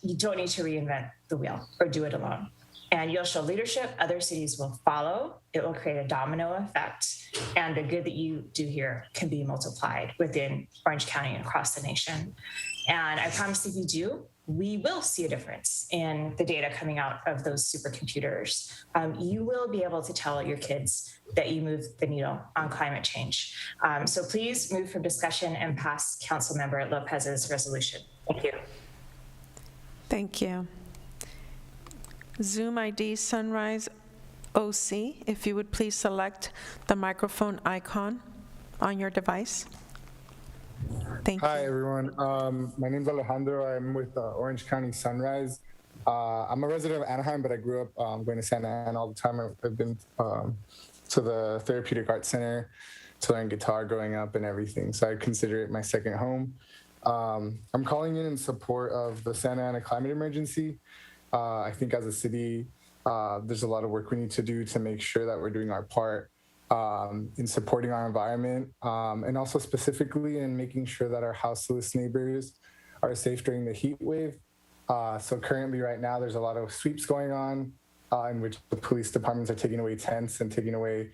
You don't need to reinvent the wheel or do it alone. And you'll show leadership, other cities will follow. It will create a domino effect. And the good that you do here can be multiplied within Orange County and across the nation. And I promise if you do, we will see a difference in the data coming out of those supercomputers. You will be able to tell your kids that you moved the needle on climate change. So please move for discussion and pass Councilmember Lopez's resolution. Thank you. Thank you. Zoom ID Sunrise OC, if you would please select the microphone icon on your device. Thank you. Hi, everyone. My name's Alejandro. I'm with Orange County Sunrise. I'm a resident of Anaheim, but I grew up going to Santa Ana all the time. I've been to the Therapeutic Arts Center to learn guitar growing up and everything, so I consider it my second home. I'm calling in support of the Santa Ana climate emergency. I think as a city, there's a lot of work we need to do to make sure that we're doing our part in supporting our environment, and also specifically in making sure that our houseless neighbors are safe during the heat wave. So currently right now, there's a lot of sweeps going on in which the police departments are taking away tents and taking away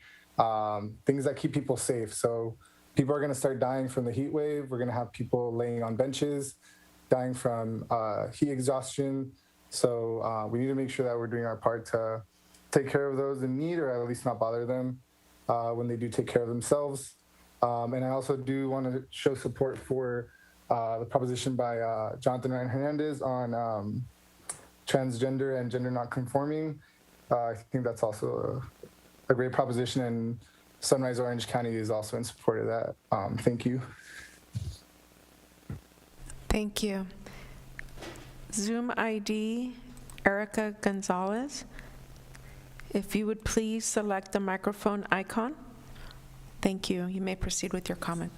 things that keep people safe. So people are going to start dying from the heat wave. We're going to have people laying on benches, dying from heat exhaustion. So we need to make sure that we're doing our part to take care of those in need, or at least not bother them when they do take care of themselves. And I also do want to show support for the proposition by Jonathan Ryan Hernandez on transgender and gender nonconforming. I think that's also a great proposition, and Sunrise Orange County is also in support of that. Thank you. Thank you. Zoom ID, Erica Gonzalez. If you would please select the microphone icon. Thank you. You may proceed with your comment.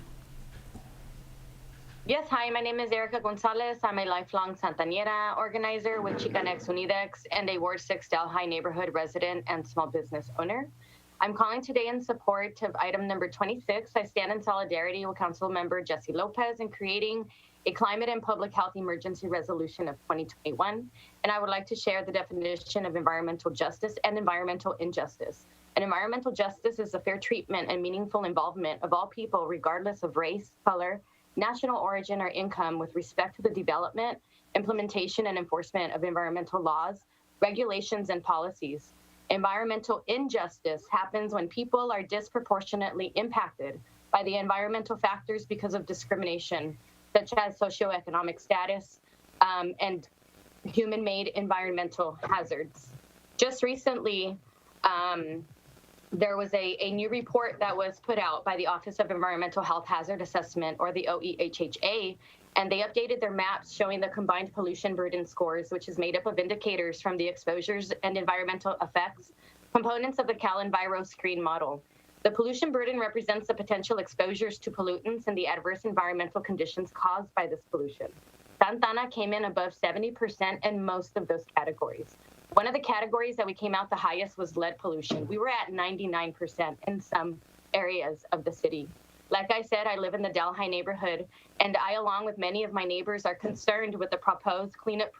Yes, hi, my name is Erica Gonzalez. I'm a lifelong Santanera organizer with Chicanx Unidex and a Ward 6 Delhi neighborhood resident and small business owner. I'm calling today in support of item number 26. I stand in solidarity with Council Member Jesse Lopez in creating a climate and public health emergency resolution of 2021. And I would like to share the definition of environmental justice and environmental injustice. And environmental justice is the fair treatment and meaningful involvement of all people, regardless of race, color, national origin, or income, with respect to the development, implementation, and enforcement of environmental laws, regulations, and policies. Environmental injustice happens when people are disproportionately impacted by the environmental factors because of discrimination, such as socioeconomic status and human-made environmental hazards. Just recently, there was a new report that was put out by the Office of Environmental Health Hazard Assessment, or the OEHHA, and they updated their maps showing the combined pollution burden scores, which is made up of indicators from the exposures and environmental effects, components of the CalEnviro screen model. The pollution burden represents the potential exposures to pollutants and the adverse environmental conditions caused by this pollution. Santa Ana came in above 70% in most of those categories. One of the categories that we came out the highest was lead pollution. We were at 99% in some areas of the city. Like I said, I live in the Delhi neighborhood, and I, along with many of my neighbors, are concerned with the proposed cleanup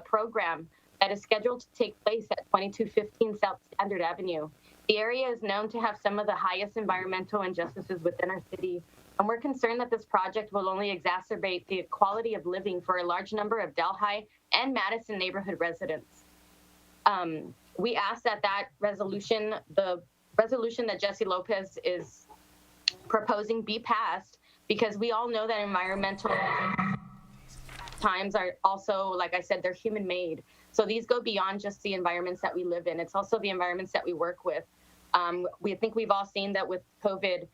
program that is scheduled to take place at 2215 South Standard Avenue. The area is known to have some of the highest environmental injustices within our city, and we're concerned that this project will only exacerbate the quality of living for a large number of Delhi and Madison neighborhood residents. We ask that resolution, the resolution that Jesse Lopez is proposing, be passed, because we all know that environmental times are also, like I said, they're human-made. So these go beyond just the environments that we live in. It's also the environments that we work with. We think we've all seen that with COVID,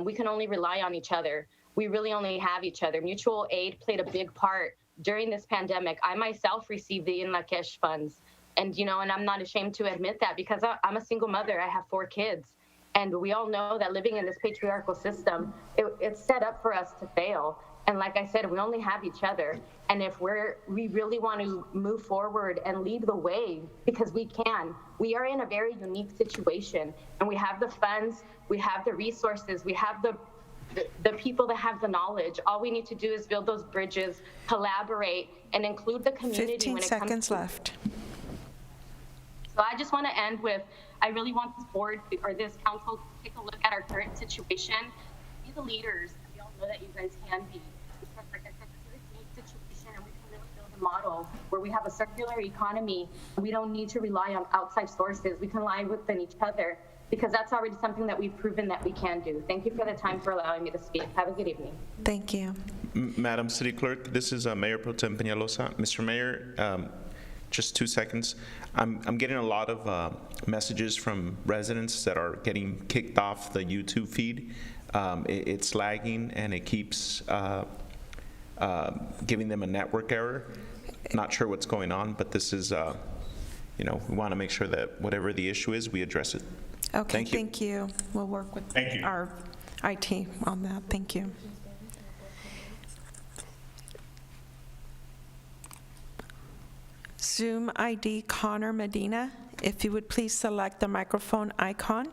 we can only rely on each other. We really only have each other. Mutual aid played a big part during this pandemic. I myself received the Inlakesh funds. And, you know, and I'm not ashamed to admit that, because I'm a single mother. I have 4 kids. And we all know that living in this patriarchal system, it's set up for us to fail. And like I said, we only have each other. And if we really want to move forward and lead the way, because we can, we are in a very unique situation. And we have the funds, we have the resources, we have the people that have the knowledge. All we need to do is build those bridges, collaborate, and include the community. 15 when it seconds comes to left. So I just want to end with, I really want this board or this council to take a look at our current situation, be the leaders. We all know that you guys can be. Because like I said, this is a unique situation, and we can really build a model where we have a circular economy. And we don't need to rely on outside sources. We can rely within each other, because that's already something that we've proven that we can do. Thank you for the time for allowing me to speak. Have a good evening. Thank you. Madam City Clerk, this is Mayor Pro Tem Peñalosa. Mr. Mayor, just 2 seconds. I'm getting a lot of messages from residents that are getting kicked off the YouTube feed. It's lagging, and it keeps giving them a network error. Not sure what's going on, but this is, we want to make sure that whatever the issue is, we address it. Okay, thank you. We'll work with our IT on that. Thank you. Zoom ID Connor Medina, if you would please select the microphone icon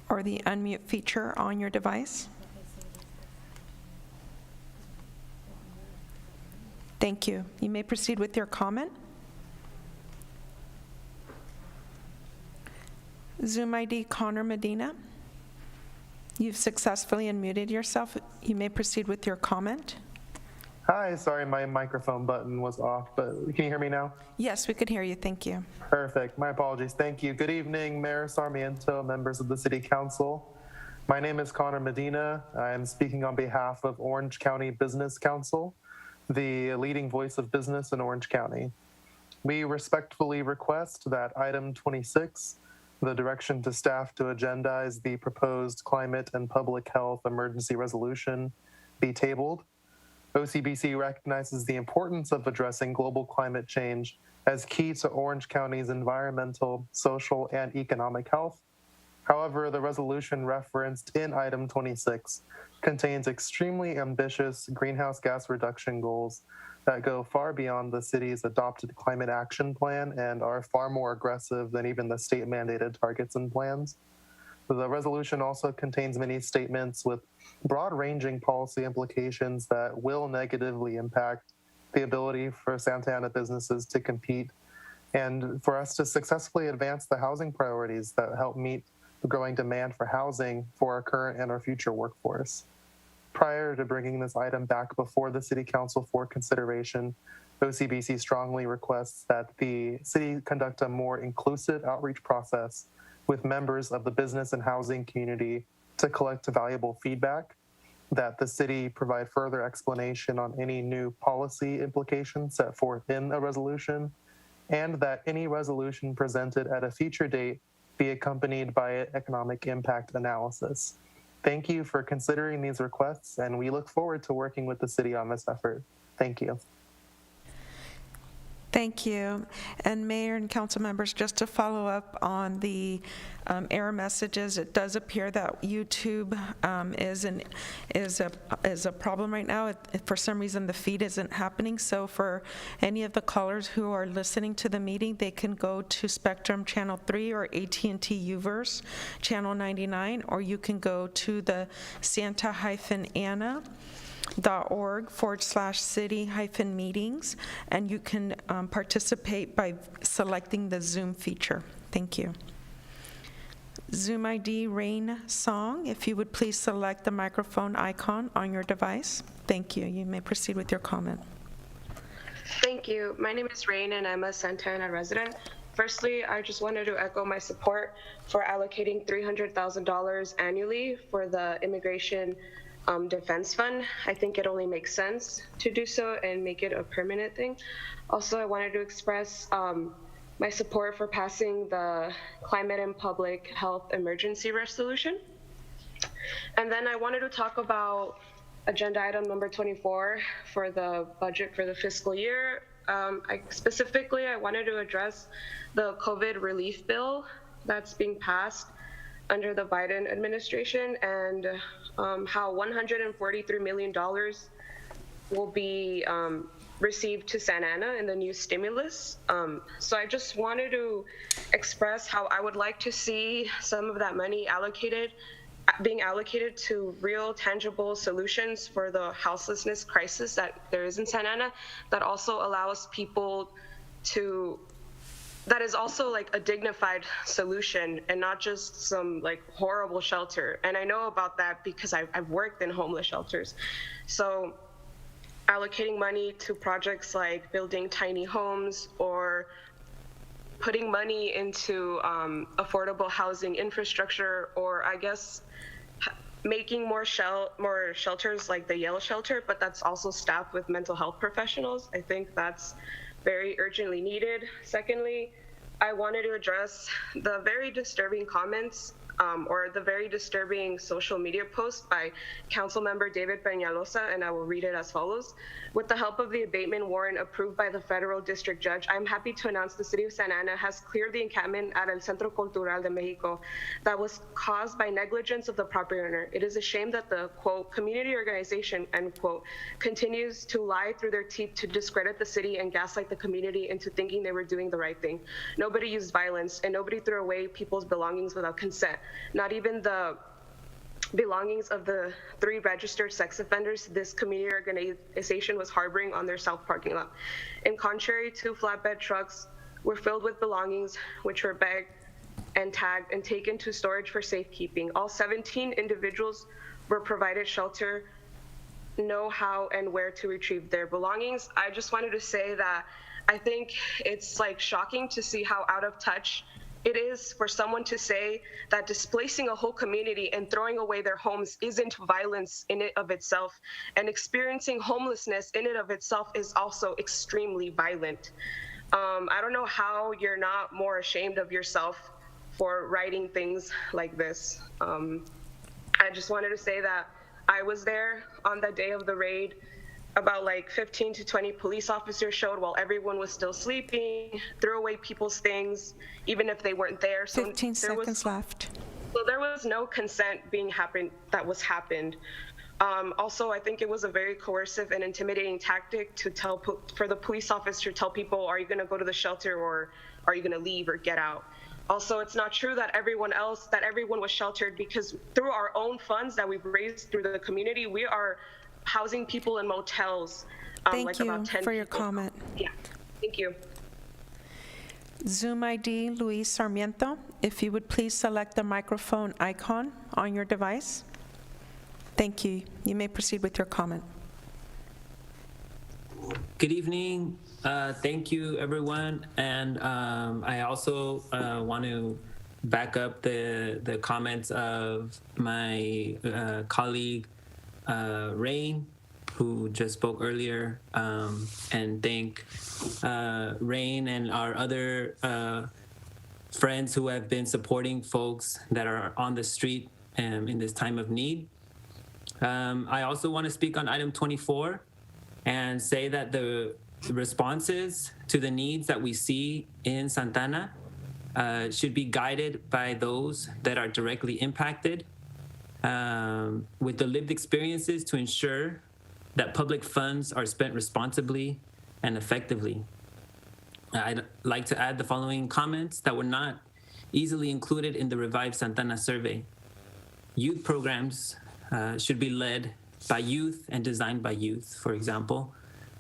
or the unmute feature on your device. Thank you. You may proceed with your comment. Zoom ID Connor Medina, you've successfully unmuted yourself. You may proceed with your comment. Hi, sorry, my microphone button was off, but can you hear me now? Yes, we could hear you. Thank you. Perfect. My apologies. Thank you. Good evening, Mayor Sarmiento, members of the City Council. My name is Connor Medina. I am speaking on behalf of Orange County Business Council, the leading voice of business in Orange County. We respectfully request that item 26, the direction to staff to agendize the proposed climate and public health emergency resolution, be tabled. OCBC recognizes the importance of addressing global climate change as key to Orange County's environmental, social, and economic health. However, the resolution referenced in item 26 contains extremely ambitious greenhouse gas reduction goals that go far beyond the city's adopted climate action plan and are far more aggressive than even the state-mandated targets and plans. The resolution also contains many statements with broad-ranging policy implications that will negatively impact the ability for Santa Ana businesses to compete and for us to successfully advance the housing priorities that help meet the growing demand for housing for our current and our future workforce. Prior to bringing this item back before the City Council for consideration, OCBC strongly requests that the city conduct a more inclusive outreach process with members of the business and housing community to collect valuable feedback, that the city provide further explanation on any new policy implications set forth in a resolution, and that any resolution presented at a future date be accompanied by an economic impact analysis. Thank you for considering these requests, and we look forward to working with the city on this effort. Thank you. Thank you. And Mayor and council members, just to follow up on the error messages, it does appear that YouTube is a problem right now. For some reason, the feed isn't happening. So for any of the callers who are listening to the meeting, they can go to Spectrum Channel 3 or AT&T Uverse Channel 99, or you can go to the santa-ana.org/city-meetings, and you can participate by selecting the Zoom feature. Thank you. Zoom ID Rain Song, if you would please select the microphone icon on your device. Thank you. You may proceed with your comment. Thank you. My name is Rain, and I'm a Santa Ana resident. Firstly, I just wanted to echo my support for allocating $300,000 annually for the immigration defense fund. I think it only makes sense to do so and make it a permanent thing. Also, I wanted to express my support for passing the climate and public health emergency resolution. And then I wanted to talk about agenda item number 24 for the budget for the fiscal year. Specifically, I wanted to address the COVID relief bill that's being passed under the Biden administration, and how $143 million will be received to Santa Ana in the new stimulus. So I just wanted to express how I would like to see some of that money being allocated to real tangible solutions for the houselessness crisis that there is in Santa Ana, that also allows people that is also like a dignified solution and not just some like horrible shelter. And I know about that because I've worked in homeless shelters. So allocating money to projects like building tiny homes or putting money into affordable housing infrastructure, or I guess making more shelters like the Yale shelter, but that's also staffed with mental health professionals. I think that's very urgently needed. Secondly, I wanted to address the very disturbing comments or the very disturbing social media post by Councilmember David Peñalosa, and I will read it as follows. With the help of the abatement warrant approved by the federal district judge, I'm happy to announce the city of Santa Ana has cleared the encampment at El Centro Cultural de Mexico that was caused by negligence of the property owner. It is a shame that the, quote, community organization, end quote, continues to lie through their teeth to discredit the city and gaslight the community into thinking they were doing the right thing. Nobody used violence, and nobody threw away people's belongings without consent. Not even the belongings of the 3 registered sex offenders this community organization was harboring on their south parking lot. In contrary, 2 flatbed trucks were filled with belongings which were bagged and tagged and taken to storage for safekeeping. All 17 individuals were provided shelter, know how and where to retrieve their belongings. I just wanted to say that I think it's like shocking to see how out of touch it is for someone to say that displacing a whole community and throwing away their homes isn't violence in it of itself, and experiencing homelessness in it of itself is also extremely violent. I don't know how you're not more ashamed of yourself for writing things like this. I just wanted to say that I was there on the day of the raid. About like 15 to 20 police officers showed while everyone was still sleeping, threw away people's things, even if they weren't there. So 15 seconds left. So there was no consent that was happened. Also, I think it was a very coercive and intimidating tactic to for the police officer to tell people, are you going to go to the shelter or are you going to leave or get out? Also, it's not true that everyone was sheltered, because through our own funds that we've raised through the community, we are housing people in motels. Thank you about 10 for your people. comment. Yeah, thank you. Zoom ID Luis Sarmiento, if you would please select the microphone icon on your device. Thank you. You may proceed with your comment. Good evening. Thank you, everyone. And I also want to back up the comments of my colleague, Rain, who just spoke earlier, and thank Rain and our other friends who have been supporting folks that are on the street in this time of need. I also want to speak on item 24 and say that the responses to the needs that we see in Santana should be guided by those that are directly impacted, with the lived experiences to ensure that public funds are spent responsibly and effectively. I'd like to add the following comments that were not easily included in the Revive Santana survey. Youth programs should be led by youth and designed by youth, for example.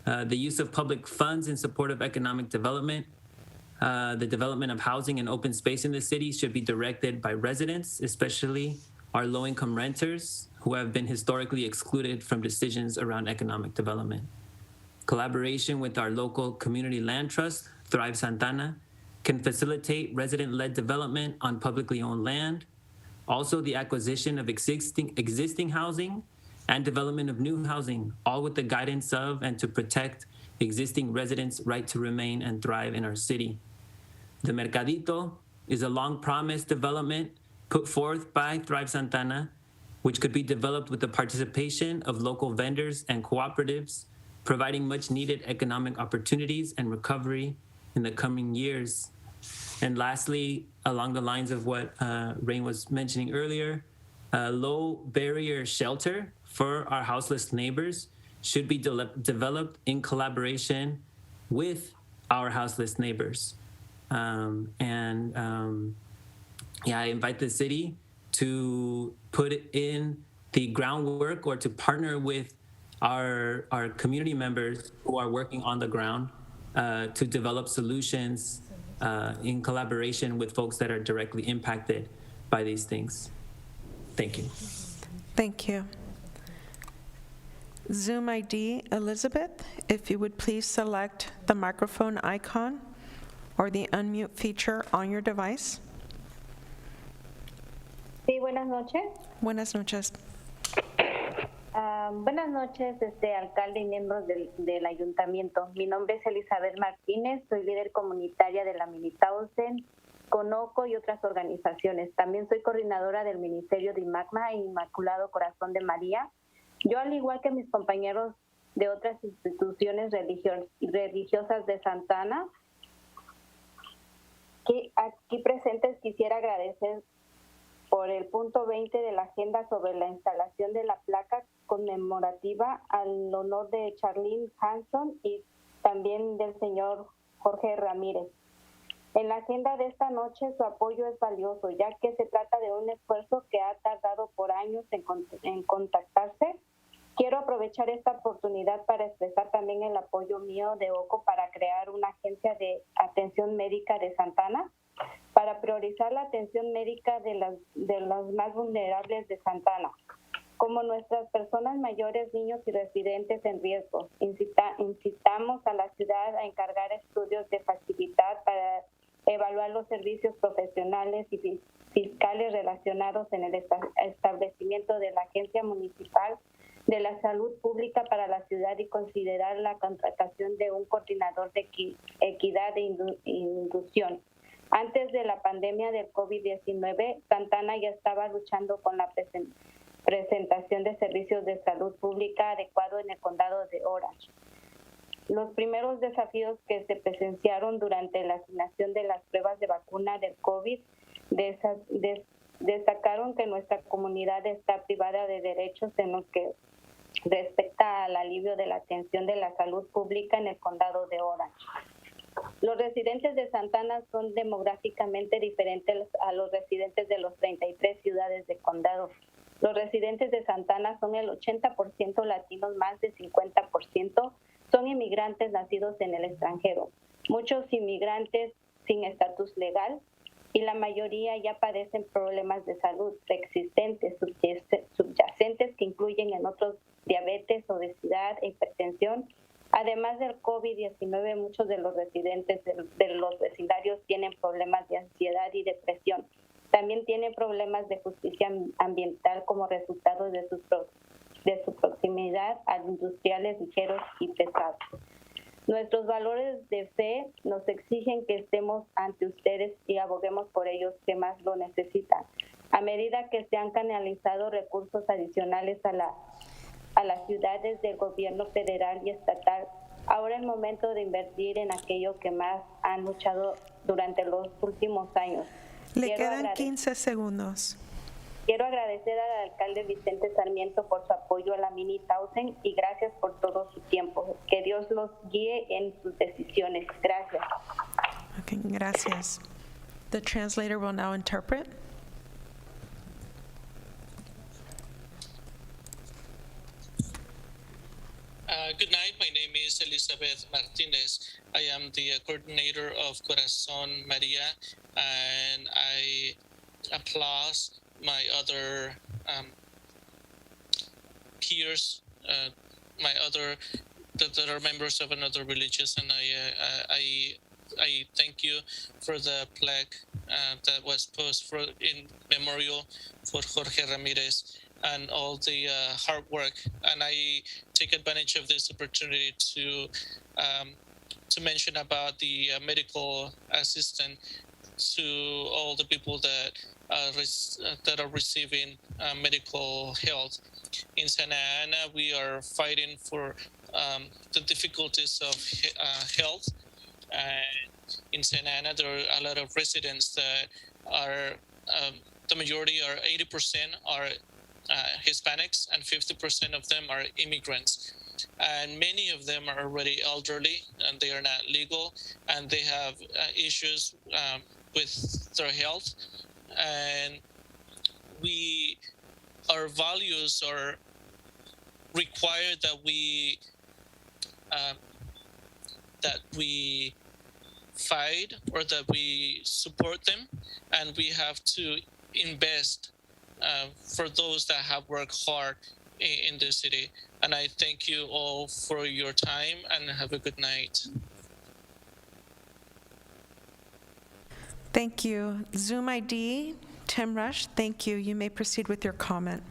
The use of public funds in support of economic development, the development of housing and open space in the city should be directed by residents, especially our low-income renters who have been historically excluded from decisions around economic development. Collaboration with our local community land trust, Thrive Santana, can facilitate resident-led development on publicly owned land. Also, the acquisition of existing housing and development of new housing, all with the guidance of and to protect existing residents' right to remain and thrive in our city. The Mercadito is a long-promised development put forth by Thrive Santana, which could be developed with the participation of local vendors and cooperatives, providing much-needed economic opportunities and recovery in the coming years. And lastly, along the lines of what Rain was mentioning earlier, low barrier shelter for our houseless neighbors should be developed in collaboration with our houseless neighbors. I invite the city to put in the groundwork or to partner with our community members who are working on the ground to develop solutions in collaboration with folks that are directly impacted by these things. Thank you. Thank you. Zoom ID Elizabeth, if you would please select the microphone icon or the unmute feature on your device. Sí, buenas noches. Buenas noches. Buenas noches, alcalde y miembros del ayuntamiento. Mi nombre es Elizabeth Martínez, soy líder comunitaria de la Mini Tausen, Conoco y otras organizaciones. También soy coordinadora del Ministerio de Imagma e Inmaculado Corazón de María. Yo, al igual que mis compañeros de otras instituciones religiosas de Santana, que aquí presentes, quisiera agradecer por el punto 20 de la agenda sobre la instalación de la placa conmemorativa al honor de Charlene Hanson y también del señor Jorge Ramírez. En la agenda de esta noche su apoyo es valioso, ya que se trata de un esfuerzo que ha tardado por años en contactarse. Quiero aprovechar esta oportunidad para expresar también el apoyo mío de OCO para crear una agencia de atención médica de Santana, para priorizar la atención médica de los más vulnerables de Santana, como nuestras personas mayores, niños y residentes en riesgo. Incitamos a la ciudad a encargar estudios de facilidad para evaluar los servicios profesionales y fiscales relacionados en el establecimiento de la agencia municipal de la salud pública para la ciudad y considerar la contratación de un coordinador de equidad e inducción. Antes de la pandemia del COVID-19, Santana ya estaba luchando con la presentación de servicios de salud pública adecuado en el condado de Orange. Los primeros desafíos que se presenciaron durante la asignación de las pruebas de vacuna del COVID destacaron que nuestra comunidad está privada de derechos en lo que respecta al alivio de la atención de la salud pública en el condado de Orange. Los residentes de Santana son demográficamente diferentes a los residentes de los 33 ciudades de condado. Los residentes de Santana son el 80% latinos, más de 50% son inmigrantes nacidos en el extranjero. Muchos inmigrantes sin estatus legal y la mayoría ya padecen problemas de salud preexistentes, subyacentes, que incluyen en otros diabetes, obesidad e hipertensión. Además del COVID-19, muchos de los residentes de los vecindarios tienen problemas de ansiedad y depresión. También tienen problemas de justicia ambiental como resultado de su proximidad a industriales ligeros y pesados. Nuestros valores de fe nos exigen que estemos ante ustedes y aboguemos por ellos que más lo necesitan. A medida que se han canalizado recursos adicionales a las ciudades del gobierno federal y estatal, ahora es el momento de invertir en aquello que más han luchado durante los últimos años. Le quedan 15 segundos. Quiero agradecer al alcalde Vicente Sarmiento por su apoyo a la Mini Townsend y gracias por todo su tiempo. Que Dios los guíe en sus decisiones. Gracias. Okay, gracias. The translator will now interpret. Good night. My name is Elizabeth Martinez. I am the coordinator of Corazon Maria, and I applaud my other peers, that are members of another religious, and I thank you for the plaque that was posted in memorial for Jorge Ramirez and all the hard work. And I take advantage of this opportunity to mention about the medical assistant to all the people that are receiving medical health. In Santa Ana, we are fighting for the difficulties of health. And in Santa Ana, there are a lot of residents that are, the majority are 80% are Hispanics, and 50% of them are immigrants. And many of them are already elderly, and they are not legal, and they have issues with their health. And our values are required that we fight or that we support them, and we have to invest for those that have worked hard in the city. And I thank you all for your time, and have a good night. Thank you. Zoom ID, Tim Rush, thank you. You may proceed with your comment.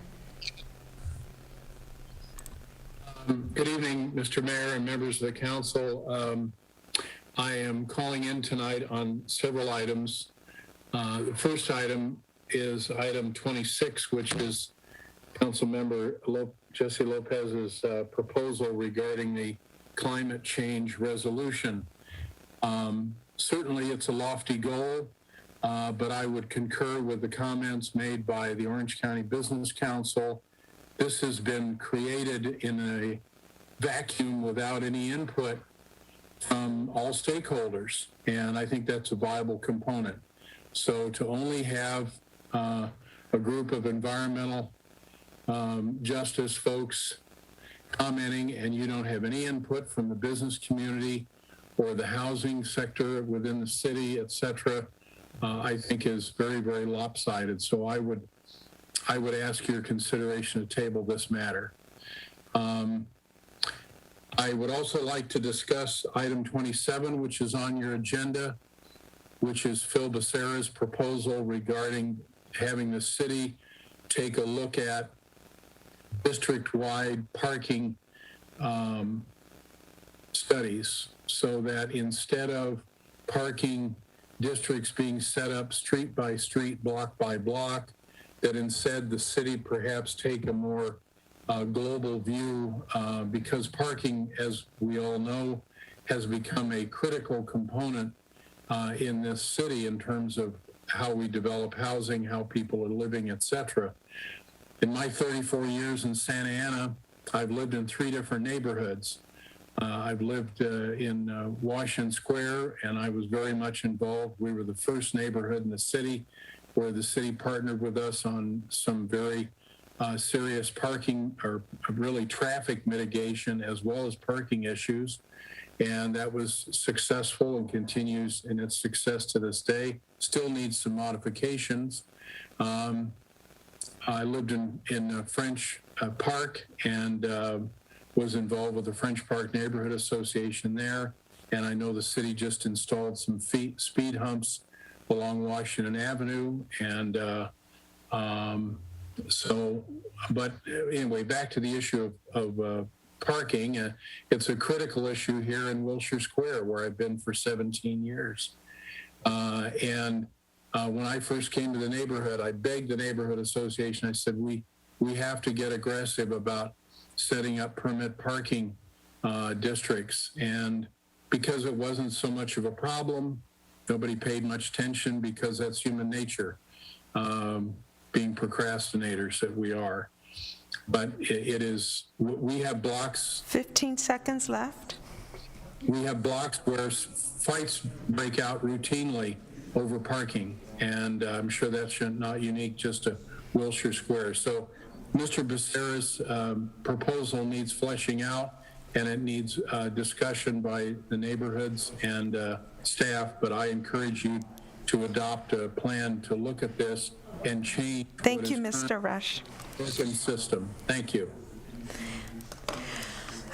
Good evening, Mr. Mayor and members of the council. I am calling in tonight on several items. The first item is item 26, which is Councilmember Jesse Lopez's proposal regarding the climate change resolution. Certainly, it's a lofty goal, but I would concur with the comments made by the Orange County Business Council. This has been created in a vacuum without any input from all stakeholders, and I think that's a viable component. So to only have a group of environmental justice folks commenting and you don't have any input from the business community or the housing sector within the city, et cetera, I think is very, very lopsided. So I would ask your consideration to table this matter. I would also like to discuss item 27, which is on your agenda, which is Phil Becerra's proposal regarding having the city take a look at district-wide parking studies, so that instead of parking districts being set up street by street, block by block, that instead the city perhaps take a more global view, because parking, as we all know, has become a critical component in this city in terms of how we develop housing, how people are living, etc. In my 34 years in Santa Ana, I've lived in 3 different neighborhoods. I've lived in Washington Square, and I was very much involved. We were the first neighborhood in the city where the city partnered with us on some very serious parking, or really traffic mitigation, as well as parking issues. And that was successful and continues in its success to this day. Still needs some modifications. I lived in French Park and was involved with the French Park Neighborhood Association there. And I know the city just installed some speed humps along Washington Avenue. And but anyway, back to the issue of parking. It's a critical issue here in Wilshire Square, where I've been for 17 years. And when I first came to the neighborhood, I begged the neighborhood association. I said, we have to get aggressive about setting up permit parking districts. And because it wasn't so much of a problem, nobody paid much attention, because that's human nature, being procrastinators that we are. But it is, we have blocks. 15 seconds left. We have blocks where fights break out routinely over parking. And I'm sure that's not unique just to Wilshire Square. So Mr. Becerra's proposal needs fleshing out, and it needs discussion by the neighborhoods and staff. But I encourage you to adopt a plan to look at this and change. Thank you, Mr. Rush. System. Thank you.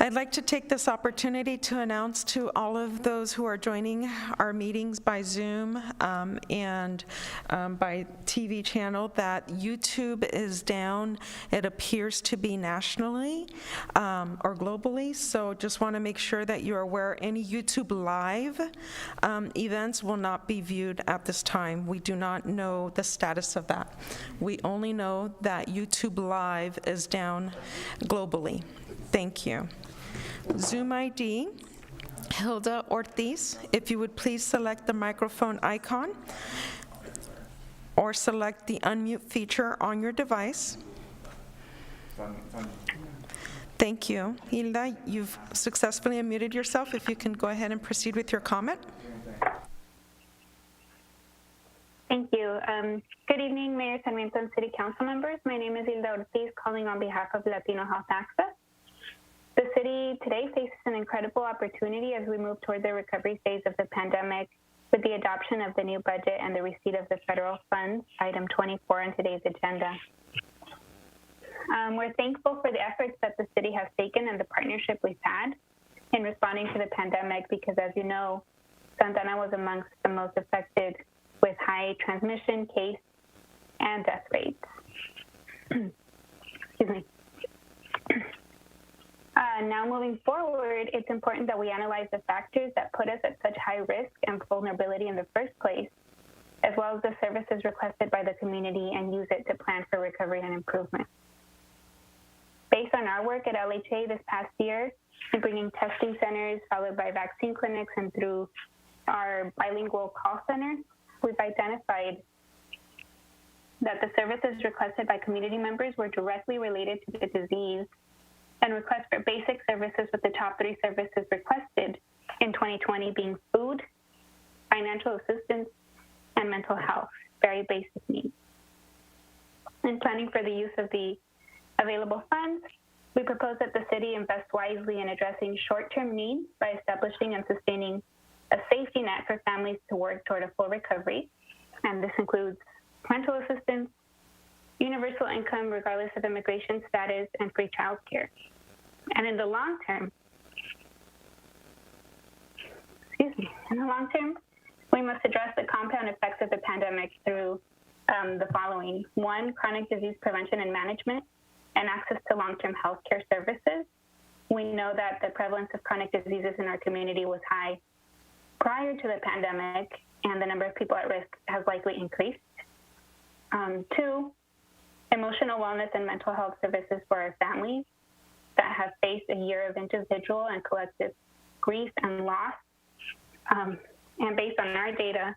I'd like to take this opportunity to announce to all of those who are joining our meetings by Zoom and by TV channel that YouTube is down. It appears to be nationally or globally, so just want to make sure that you're aware any YouTube Live events will not be viewed at this time. We do not know the status of that. We only know that YouTube Live is down globally. Thank you. Zoom ID, Hilda Ortiz, if you would please select the microphone icon or select the unmute feature on your device. Thank you. Hilda, you've successfully unmuted yourself. If you can go ahead and proceed with your comment. Thank you. Good evening, Mayor Sarmiento and City Council members. My name is Hilda Ortiz, calling on behalf of Latino Health Access. The city today faces an incredible opportunity as we move toward the recovery phase of the pandemic with the adoption of the new budget and the receipt of the federal funds, item 24 on today's agenda. We're thankful for the efforts that the city has taken and the partnership we've had in responding to the pandemic, because as you know, Santa Ana was amongst the most affected with high transmission, case, and death rates. Excuse me. Now moving forward, it's important that we analyze the factors that put us at such high risk and vulnerability in the first place, as well as the services requested by the community, and use it to plan for recovery and improvement. Based on our work at LHA this past year, in bringing testing centers followed by vaccine clinics, and through our bilingual call center, we've identified that the services requested by community members were directly related to the disease, and requests for basic services, with the top 3 services requested in 2020 being food, financial assistance, and mental health, very basic needs. In planning for the use of the available funds, we propose that the city invest wisely in addressing short-term needs by establishing and sustaining a safety net for families to work toward a full recovery, and this includes rental assistance, universal income regardless of immigration status, and free childcare. And in the long term, we must address the compound effects of the pandemic through the following. 1, chronic disease prevention and management. and access to long-term health care services. We know that the prevalence of chronic diseases in our community was high prior to the pandemic, and the number of people at risk has likely increased. 2, emotional wellness and mental health services for our families that have faced a year of individual and collective grief and loss. And based on our data,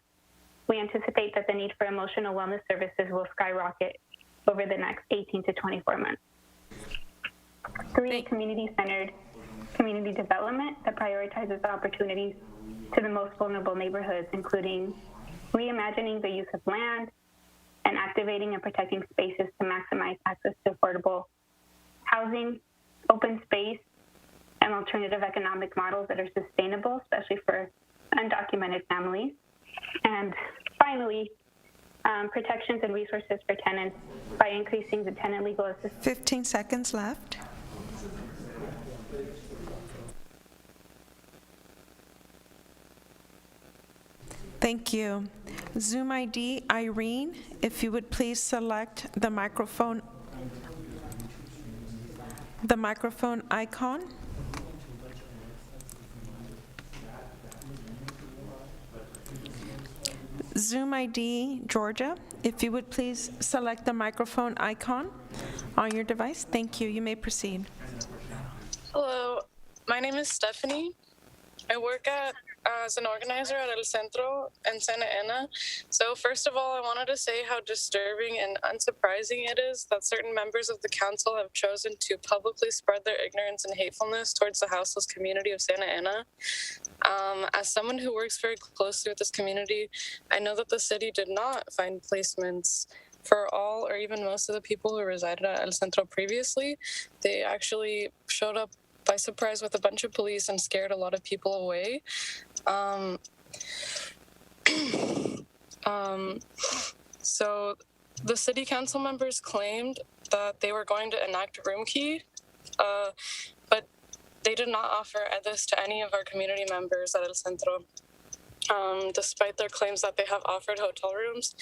we anticipate that the need for emotional wellness services will skyrocket over the next 18 to 24 months. 3, community-centered community development that prioritizes opportunities to the most vulnerable neighborhoods, including reimagining the use of land and activating and protecting spaces to maximize access to affordable housing, open space, and alternative economic models that are sustainable, especially for undocumented families. And finally, protections and resources for tenants by increasing the tenant legal assistance. 15 seconds left. Thank you. Zoom ID, Irene, if you would please select the microphone icon. Zoom ID, Georgia, if you would please select the microphone icon on your device. Thank you. You may proceed. Hello, my name is Stephanie. I work as an organizer at El Centro in Santa Ana. So first of all, I wanted to say how disturbing and unsurprising it is that certain members of the council have chosen to publicly spread their ignorance and hatefulness towards the houseless community of Santa Ana. As someone who works very closely with this community, I know that the city did not find placements for all or even most of the people who resided at El Centro previously. They actually showed up by surprise with a bunch of police and scared a lot of people away. So the city council members claimed that they were going to enact room key, but they did not offer this to any of our community members at El Centro. Despite their claims that they have offered hotel rooms.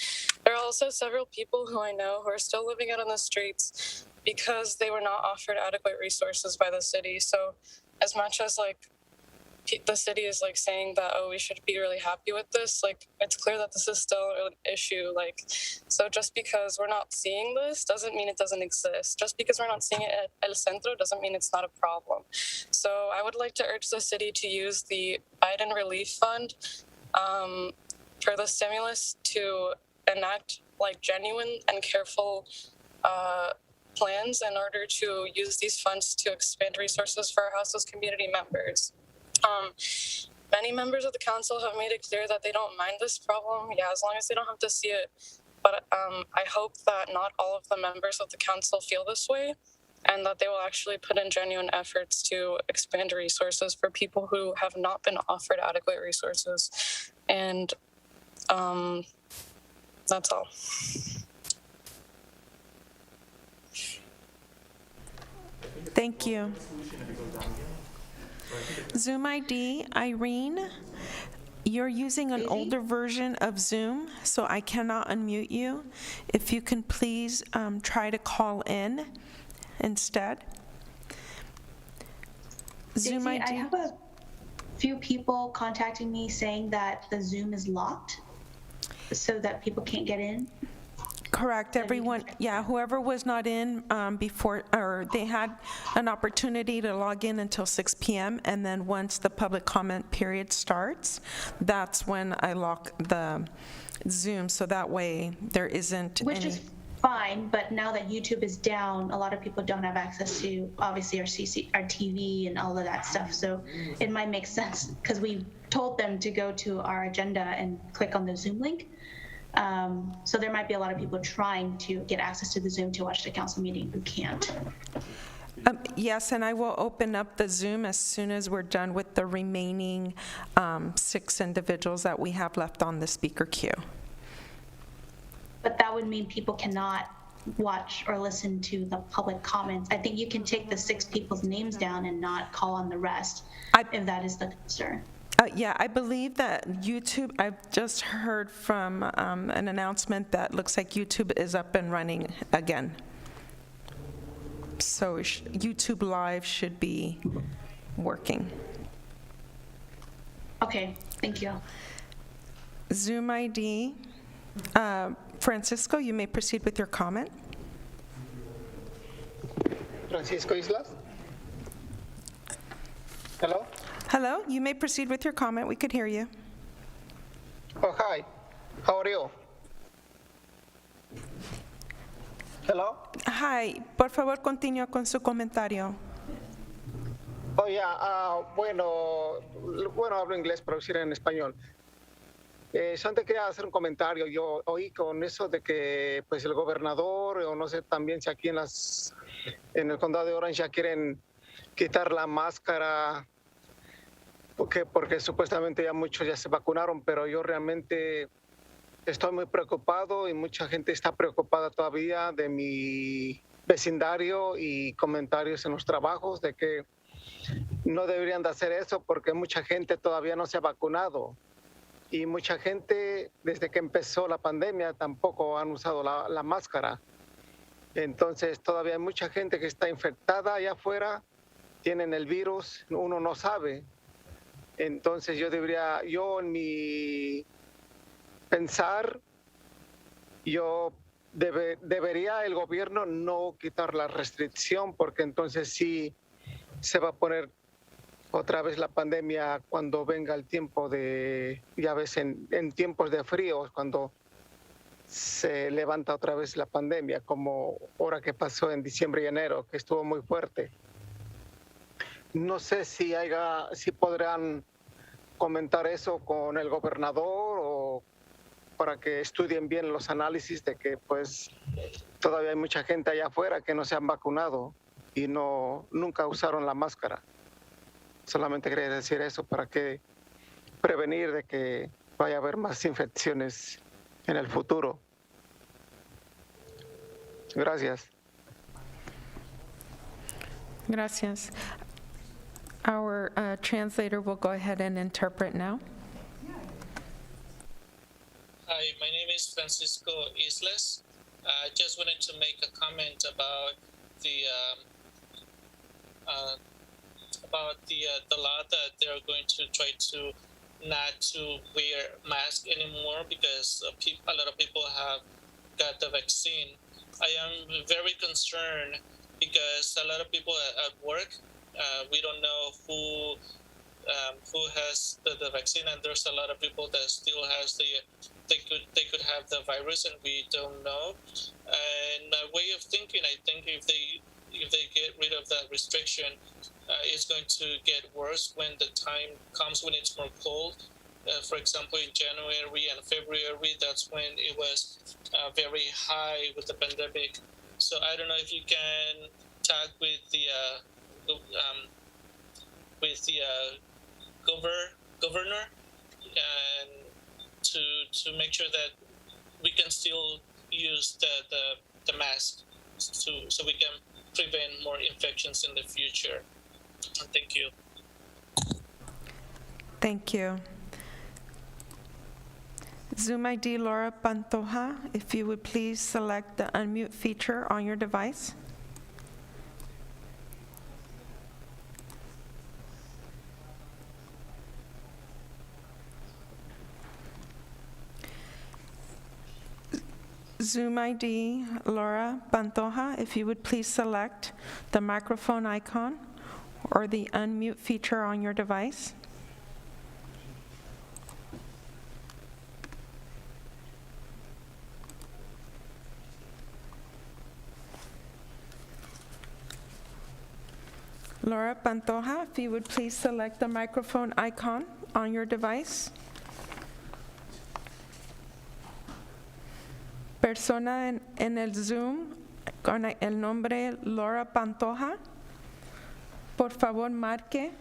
There are also several people who I know who are still living out on the streets because they were not offered adequate resources by the city. So as much as the city is saying that, oh, we should be really happy with this, it's clear that this is still an issue. So just because we're not seeing this doesn't mean it doesn't exist. Just because we're not seeing it at El Centro doesn't mean it's not a problem. So I would like to urge the city to use the Biden Relief Fund for the stimulus to enact genuine and careful plans in order to use these funds to expand resources for our houseless community members. Many members of the council have made it clear that they don't mind this problem, as long as they don't have to see it. But I hope that not all of the members of the council feel this way, and that they will actually put in genuine efforts to expand resources for people who have not been offered adequate resources. And that's all. Thank you. Zoom ID, Irene, you're using an older version of Zoom, so I cannot unmute you. If you can please try to call in instead. Zoom ID. I have a few people contacting me saying that the Zoom is locked so that people can't get in. Correct. Everyone, whoever was not in before, or they had an opportunity to log in until 6 p.m. And then once the public comment period starts, that's when I lock the Zoom. So that way there isn't Which is fine, but now that YouTube is down, a lot of people don't have access to obviously our TV and all of that stuff. So it might make sense because we told them to go to our agenda and click on the Zoom link. So there might be a lot of people trying to get access to the Zoom to watch the council meeting who can't. Yes, and I will open up the Zoom as soon as we're done with the remaining 6 individuals that we have left on the speaker queue. But that would mean people cannot watch or listen to the public comments. I think you can take the 6 people's names down and not call on the rest, if that is the concern. I believe that YouTube, I've just heard from an announcement that looks like YouTube is up and running again. So YouTube Live should be working. Okay, thank you. Zoom ID. Francisco, you may proceed with your comment. Francisco Islas. Hello? Hello, you may proceed with your comment. We could hear you. Oh, hi. How are you? Hello? Hi, por favor, continúa con su comentario. Oh, bueno, hablo inglés, pero decir en español. Antes quería hacer un comentario. Yo oí con eso de que pues el gobernador, o no sé también si aquí en el condado de Orange ya quieren quitar la máscara, porque supuestamente ya muchos ya se vacunaron, pero yo realmente estoy muy preocupado y mucha gente está preocupada todavía de mi vecindario y comentarios en los trabajos de que no deberían de hacer eso porque mucha gente todavía no se ha vacunado y mucha gente desde que empezó la pandemia tampoco han usado la máscara. Entonces todavía hay mucha gente que está infectada allá afuera, tienen el virus, uno no sabe. Entonces yo en mi pensar, debería el gobierno no quitar la restricción porque entonces sí se va a poner otra vez la pandemia cuando venga el tiempo ya ves, en tiempos de frío, cuando se levanta otra vez la pandemia, como ahora que pasó en diciembre y enero, que estuvo muy fuerte. No sé si podrán comentar eso con el gobernador o para que estudien bien los análisis de que pues todavía hay mucha gente allá afuera que no se han vacunado y nunca usaron la máscara. Solamente quería decir eso para que prevenir de que vaya a haber más infecciones en el futuro. Gracias. Gracias. Our translator will go ahead and interpret now. Hi, my name is Francisco Islas. I just wanted to make a comment about the law that they're going to try to not to wear masks anymore because a lot of people have got the vaccine. I am very concerned because a lot of people at work, we don't know who has the vaccine, and there's a lot of people that still has they could have the virus, and we don't know. And my way of thinking, I think if they get rid of that restriction, it's going to get worse when the time comes when it's more cold. For example, in January and February, that's when it was very high with the pandemic. So I don't know if you can talk with the governor and to make sure that we can still use the mask so we can prevent more infections in the future. Thank you. Thank you. Zoom ID Laura Pantoja, if you would please select the unmute feature on your device. Zoom ID Laura Pantoja, if you would please select the microphone icon or the unmute feature on your device. Laura Pantoja, if you would please select the microphone icon on your device. Persona en el Zoom con el nombre Laura Pantoja, por favor marque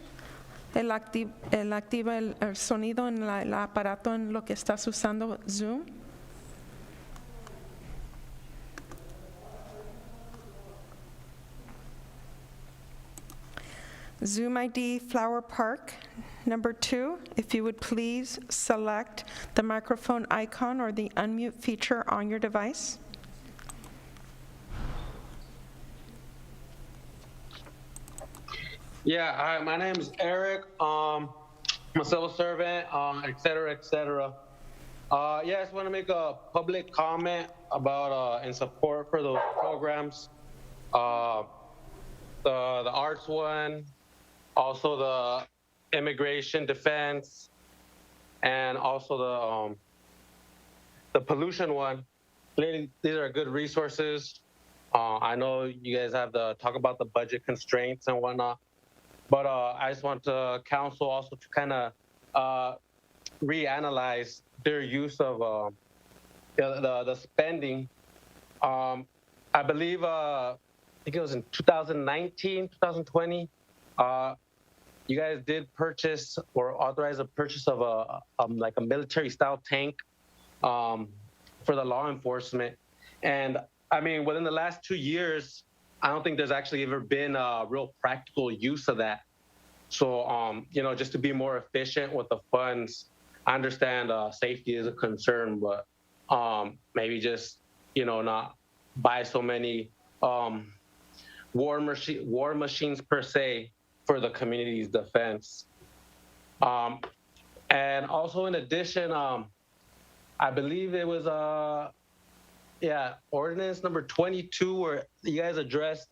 activa el sonido en el aparato en lo que estás usando Zoom. Zoom ID Flower Park, number 2, if you would please select the microphone icon or the unmute feature on your device. Yeah, hi, my name is Eric. I'm a civil servant, et cetera, et cetera. Yeah, I just want to make a public comment about in support for those programs. Uh, the arts one, also the immigration defense, and also the pollution one. Clearly, these are good resources. I know you guys have to talk about the budget constraints and whatnot, but I just want the council also to kind of reanalyze their use of the spending. I believe I think it was in 2019, 2020. You guys did purchase or authorize a purchase of like a military style tank for the law enforcement. And I mean, within the last 2 years, I don't think there's actually ever been a real practical use of that. So, you know, just to be more efficient with the funds, I understand safety is a concern, but maybe just, you know, not buy so many war machines per se for the community's defense. And also in addition, I believe it was ordinance number 22 where you guys addressed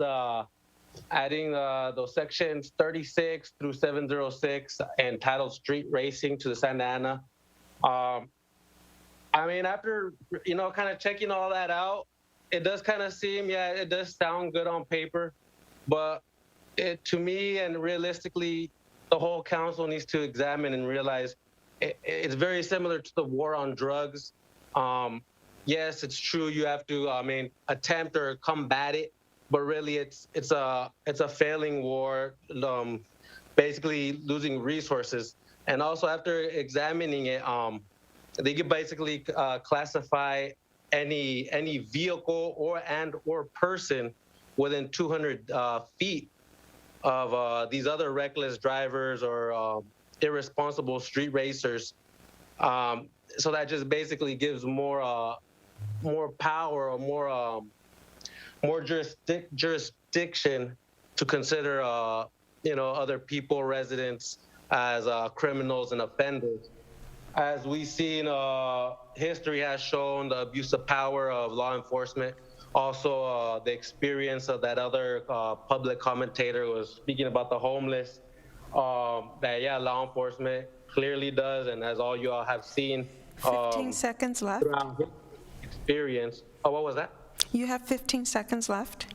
adding those sections 36 through 706 entitled street racing to the Santa Ana. I mean, after, you know, kind of checking all that out, it does kind of seem, yeah, it does sound good on paper, but to me and realistically, the whole council needs to examine and realize it's very similar to the war on drugs. Yes, it's true. You have to, I mean, attempt or combat it, but really, it's a failing war, basically losing resources. And also, after examining it, they could basically classify any vehicle or person within 200 feet of these other reckless drivers or irresponsible street racers. So that just basically gives more power or more jurisdiction to consider you know, other people, residents as criminals and offenders. As we've seen, history has shown the abuse of power of law enforcement. Also, the experience of that other public commentator was speaking about the homeless. That, yeah, law enforcement clearly does, and as all you all have seen. 15 seconds left. Experience. Oh, what was that? You have 15 seconds left.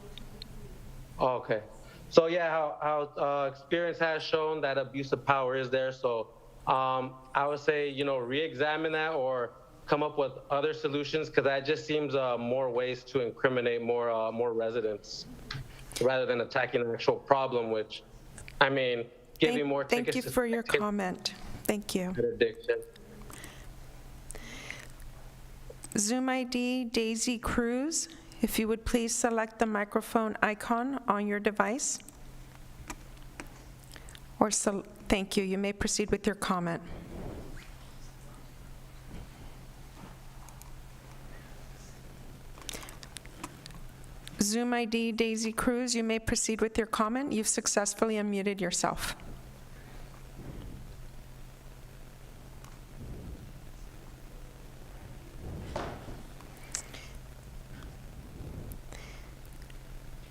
Okay. So yeah, how experience has shown that abuse of power is there. So I would say, you know, re-examine that or come up with other solutions, because that just seems more ways to incriminate more residents rather than attacking an actual problem, which, I mean, giving more tickets. Thank you for your comment. Thank you. Addiction. Zoom ID Daisy Cruz, if you would please select the microphone icon on your device. Thank you. You may proceed with your comment. Zoom ID Daisy Cruz, you may proceed with your comment. You've successfully unmuted yourself.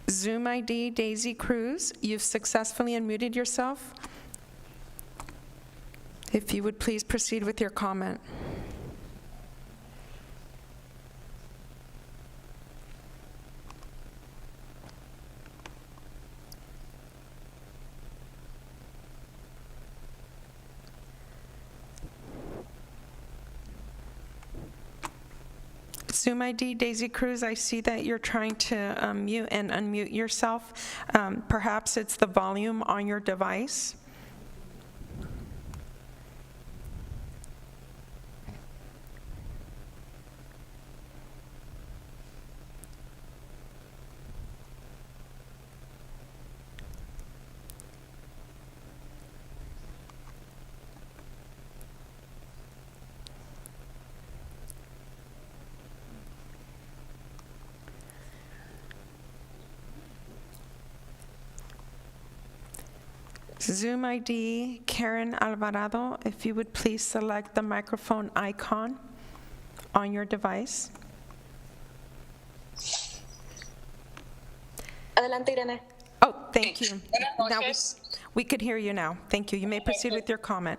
Zoom ID Daisy Cruz, you've successfully unmuted yourself. If you would please proceed with your comment. Zoom ID Daisy Cruz, I see that you're trying to mute and unmute yourself. Perhaps it's the volume on your device. Zoom ID, Karen Alvarado, if you would please select the microphone icon on your device. Adelante, Irene. Oh, thank you. Now we could hear you now. Thank you. You may proceed with your comment.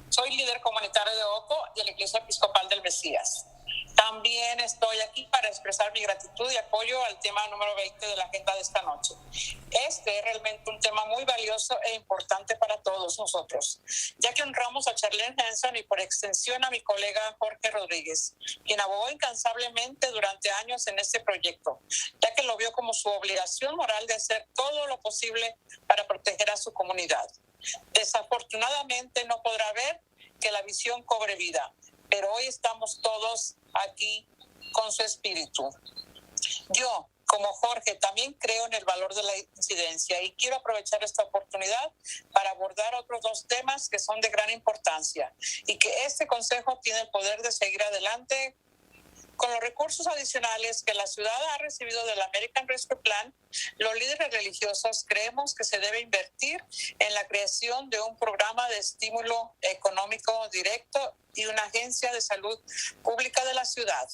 Soy líder comunitario de OCO de la Iglesia Episcopal del Mesías. También estoy aquí para expresar mi gratitud y apoyo al tema número 20 de la agenda de esta noche. Este es realmente un tema muy valioso e importante para todos nosotros, ya que honramos a Charlene Hanson y por extensión a mi colega Jorge Rodríguez, quien abogó incansablemente durante años en este proyecto, ya que lo vio como su obligación moral de hacer todo lo posible para proteger a su comunidad. Desafortunadamente no podrá ver que la visión cobre vida, pero hoy estamos todos aquí con su espíritu. Yo, como Jorge, también creo en el valor de la incidencia y quiero aprovechar esta oportunidad para abordar otros dos temas que son de gran importancia y que este Consejo tiene el poder de seguir adelante con los recursos adicionales que la ciudad ha recibido del American Rescue Plan. Los líderes religiosos creemos que se debe invertir en la creación de un programa de estímulo económico directo y una agencia de salud pública de la ciudad.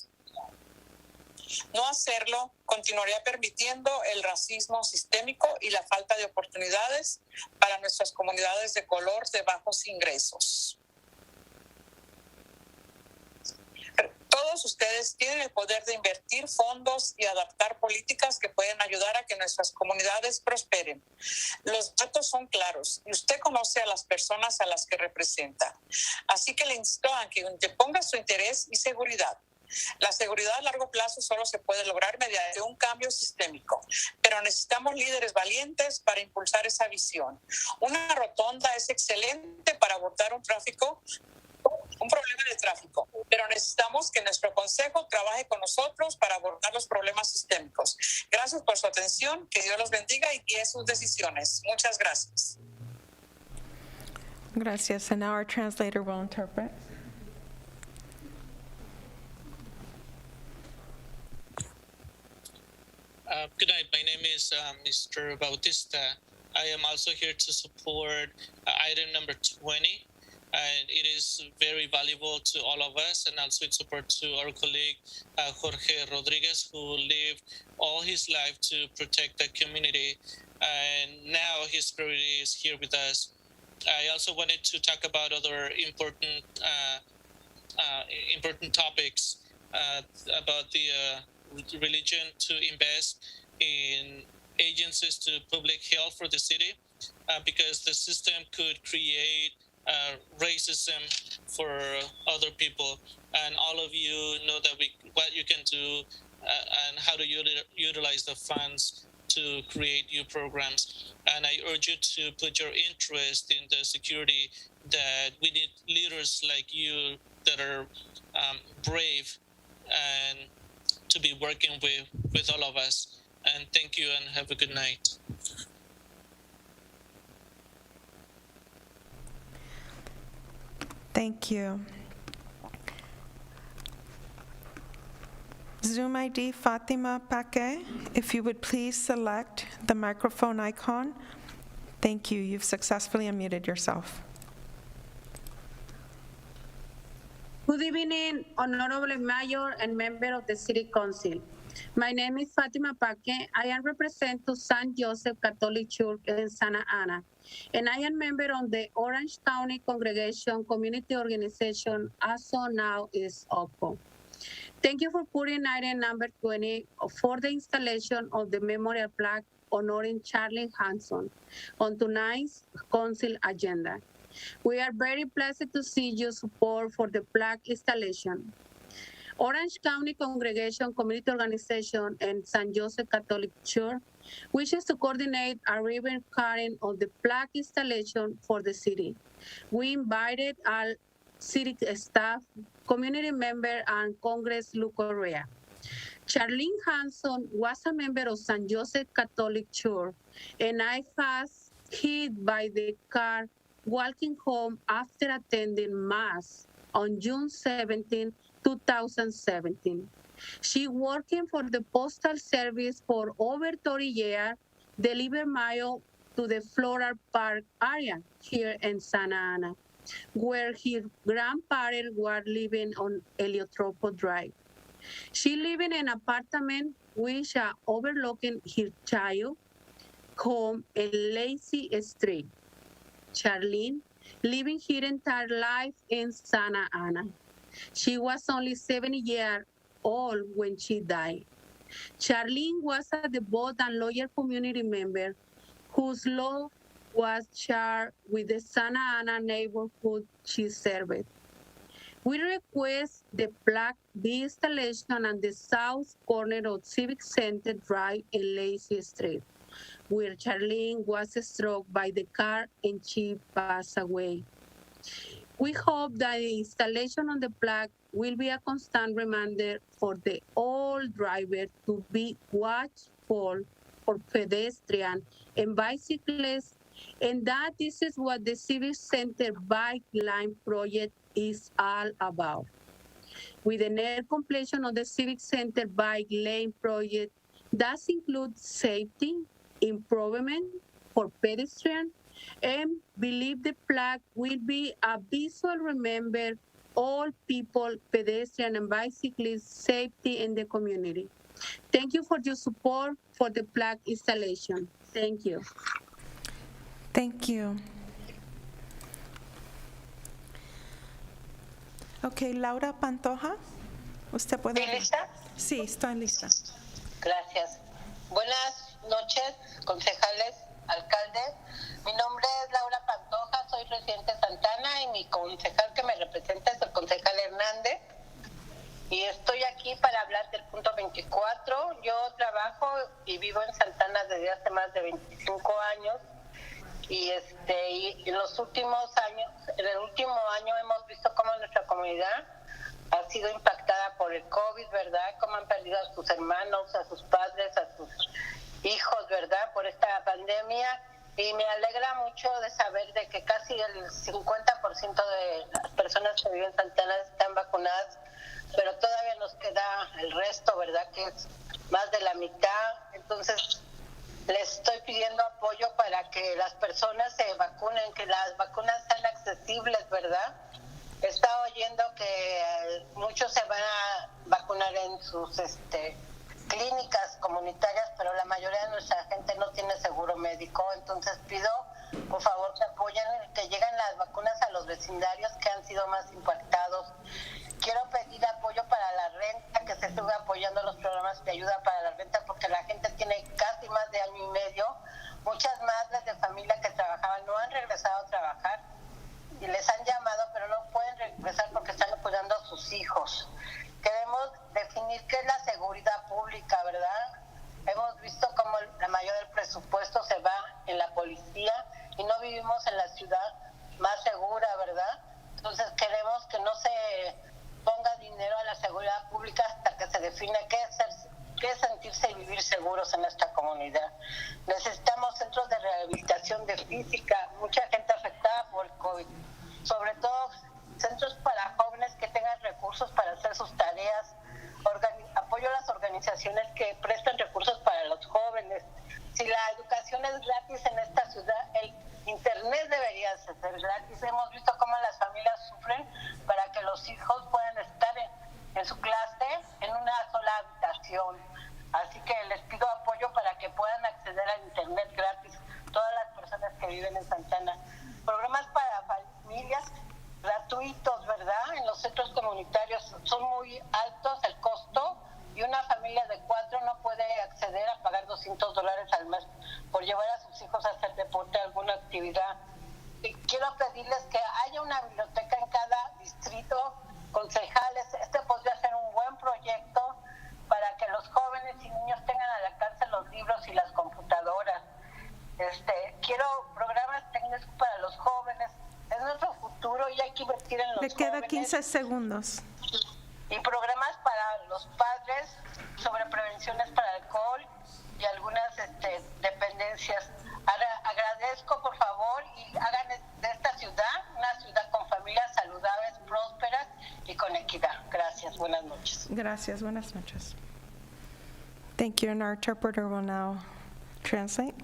No hacerlo continuaría permitiendo el racismo sistémico y la falta de oportunidades para nuestras comunidades de color de bajos ingresos. Todos ustedes tienen el poder de invertir fondos y adaptar políticas que pueden ayudar a que nuestras comunidades prosperen. Los datos son claros y usted conoce a las personas a las que representa. Así que le insto a que ponga su interés y seguridad. La seguridad a largo plazo solo se puede lograr mediante un cambio sistémico, pero necesitamos líderes valientes para impulsar esa visión. Una rotonda es excelente para abordar un problema de tráfico, pero necesitamos que nuestro consejo trabaje con nosotros para abordar los problemas sistémicos. Gracias por su atención, que Dios los bendiga y guíe sus decisiones. Muchas gracias. Gracias. And now our translator will interpret. Good night. My name is Mr. Bautista. I am also here to support item number 20. And it is very valuable to all of us, and also in support to our colleague Jorge Rodriguez, who lived all his life to protect the community, and now his priority is here with us. I also wanted to talk about other important topics about the religion to invest in agencies to public health for the city, because the system could create racism for other people, and all of you know that what you can do and how to utilize the funds to create new programs. And I urge you to put your interest in the security that we need leaders like you that are brave and to be working with all of us. And thank you and have a good night. Thank you. Zoom ID Fatima Paque, if you would please select the microphone icon. Thank you. You've successfully unmuted yourself. Good evening, Honorable Mayor and member of the City Council. My name is Fatima Paque. I am represent to St. Joseph Catholic Church in Santa Ana, and I am member of the Orange County Congregation Community Organization, also now is OPO. Thank you for putting item number 20 for the installation of the memorial plaque honoring Charlie Hanson on tonight's council agenda. We are very pleased to see your support for the plaque installation. Orange County Congregation Community Organization and St. Joseph Catholic Church wishes to coordinate a ribbon cutting of the plaque installation for the city. We invited our city staff, community member, and Congress Lou Correa. Charlene Hanson was a member of St. Joseph Catholic Church, and I was hit by the car walking home after attending Mass on June 17, 2017. She working for the Postal Service for over 30 years, delivered mail to the Floral Park area here in Santa Ana, where her grandparents were living on Heliotropo Drive. She lived in an apartment which overlooking her child home in Lacey Street. Charlene living her entire life in Santa Ana. She was only 70 years old when she died. Charlene was a devout and loyal community member whose love was shared with the Santa Ana neighborhood she served. We request the plaque be installed on the south corner of Civic Center Drive in Lacey Street, where Charlene was struck by the car and she passed away. We hope that the installation on the plaque will be a constant reminder for the all drivers to be watchful for pedestrians and bicyclists, and that this is what the Civic Center Bike Line project is all about. With the near completion of the Civic Center Bike Lane project, does include safety, improvement for pedestrians, and believe the plaque will be a visual reminder all people, pedestrians, and bicyclists' safety in the community. Thank you for your support for the plaque installation. Thank you. Thank you. Okay, Laura Pantoja, ¿usted puede? ¿Estoy lista? Sí, estoy lista. Gracias. Buenas noches, concejales, alcaldes. Mi nombre es Laura Pantoja, soy residente de Santana y mi concejal que me representa es el concejal Hernández. Y estoy aquí para hablar del punto 24. Yo trabajo y vivo en Santana desde hace más de 25 años. Y en los últimos años, en el último año hemos visto cómo nuestra comunidad ha sido impactada por el COVID, ¿verdad? Cómo han perdido a sus hermanos, a sus padres, a sus hijos, ¿verdad? Por esta pandemia. Y me alegra mucho de saber de que casi el 50% de las personas que viven en Santana están vacunadas, pero todavía nos queda el resto, ¿verdad? Que es más de la mitad. Entonces, les estoy pidiendo apoyo para que las personas se vacunen, que las vacunas sean accesibles, ¿verdad? He estado oyendo que muchos se van a vacunar en sus clínicas comunitarias, pero la mayoría de nuestra gente no tiene seguro médico. Entonces pido, por favor, que apoyen, que lleguen las vacunas a los vecindarios que han sido más impactados. Quiero pedir apoyo para la renta, que se siga apoyando los programas de ayuda para la renta, porque la gente tiene casi más de año y medio. Muchas madres de familia que trabajaban no han regresado a trabajar y les han llamado, pero no pueden regresar porque están cuidando a sus hijos. Queremos definir qué es la seguridad pública, ¿verdad? Hemos visto cómo la mayoría del presupuesto se va en la policía y no vivimos en la ciudad más segura, ¿verdad? Entonces queremos que no se ponga dinero a la seguridad pública hasta que se define qué es sentirse y vivir seguros en esta comunidad. Necesitamos centros de rehabilitación de física, mucha gente afectada por el COVID, sobre todo centros para jóvenes que tengan recursos para hacer sus tareas. Apoyo a las organizaciones que prestan recursos para los jóvenes. Si la educación es gratis en esta ciudad, el internet debería ser gratis. Hemos visto cómo las familias sufren para que los hijos puedan estar en su clase en una sola habitación. Así que les pido apoyo para que puedan acceder al internet gratis todas las personas que viven en Santana. Programas para familias gratuitos, ¿verdad? En los centros comunitarios son muy altos el costo y una familia de 4 no puede acceder a pagar $200 al mes por llevar a sus hijos a hacer deporte, alguna actividad. Y quiero pedirles que haya una biblioteca en cada distrito, concejales. Podría ser un buen proyecto para que los jóvenes y niños tengan al alcance los libros y las computadoras. Quiero programas técnicos para los jóvenes. Es nuestro futuro y hay que invertir en los jóvenes. Le queda 15 segundos. Y programas para los padres sobre prevenciones para alcohol y algunas dependencias. Agradezco, por favor, y hagan de esta ciudad una ciudad con familias saludables, prósperas y con equidad. Gracias. Buenas noches. Gracias. Buenas noches. Thank you, and our interpreter will now translate.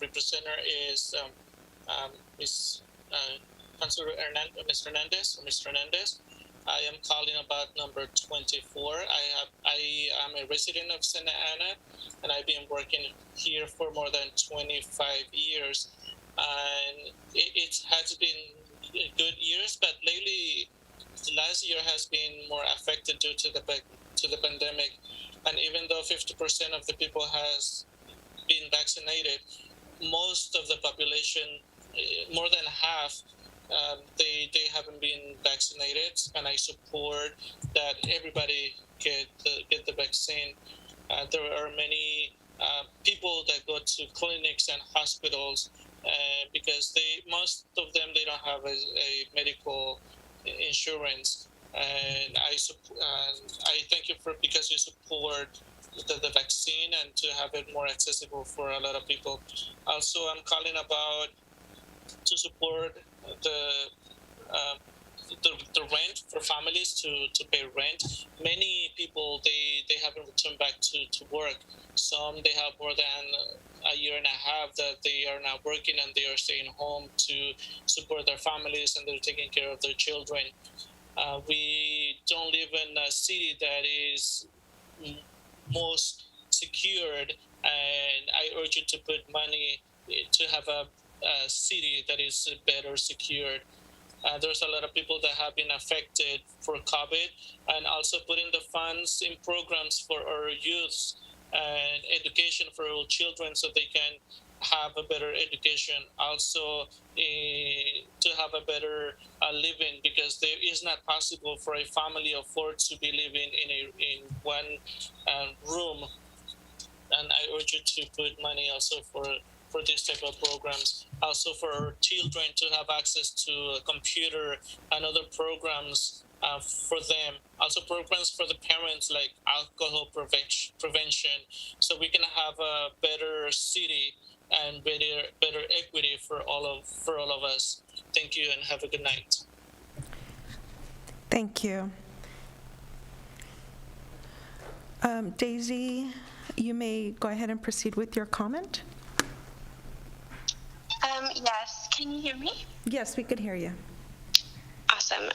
representative is Ms. Councilor Ms. Hernandez or Mr. Hernandez. I am calling about number 24. I am a resident of Santa Ana, and I've been working here for more than 25 years. And it has been good years, but lately, last year has been more affected due to the pandemic. And even though 50% of the people has been vaccinated, most of the population, more than half, they haven't been vaccinated, and I support that everybody get the vaccine. There are many people that go to clinics and hospitals because most of them they don't have a medical insurance, and I thank you because you support the vaccine and to have it more accessible for a lot of people. Also, I'm calling about to support the rent for families to pay rent. Many people they haven't returned back to work. Some they have more than a year and a half that they are not working and they are staying home to support their families and they're taking care of their children. We don't live in a city that is most secured, and I urge you to put money to have a city that is better secured. There's a lot of people that have been affected for COVID, and also putting the funds in programs for our youths and education for our children so they can have a better education. Also to have a better living, because there is not possible for a family of four to be living in one room. And I urge you to put money also for this type of programs. Also for children to have access to a computer and other programs for them. Also programs for the parents like alcohol prevention, so we can have a better city and better equity for all of us. Thank you and have a good night. Thank you. Daisy, you may go ahead and proceed with your comment. Yes, can you hear me? Yes, we could hear you. Awesome.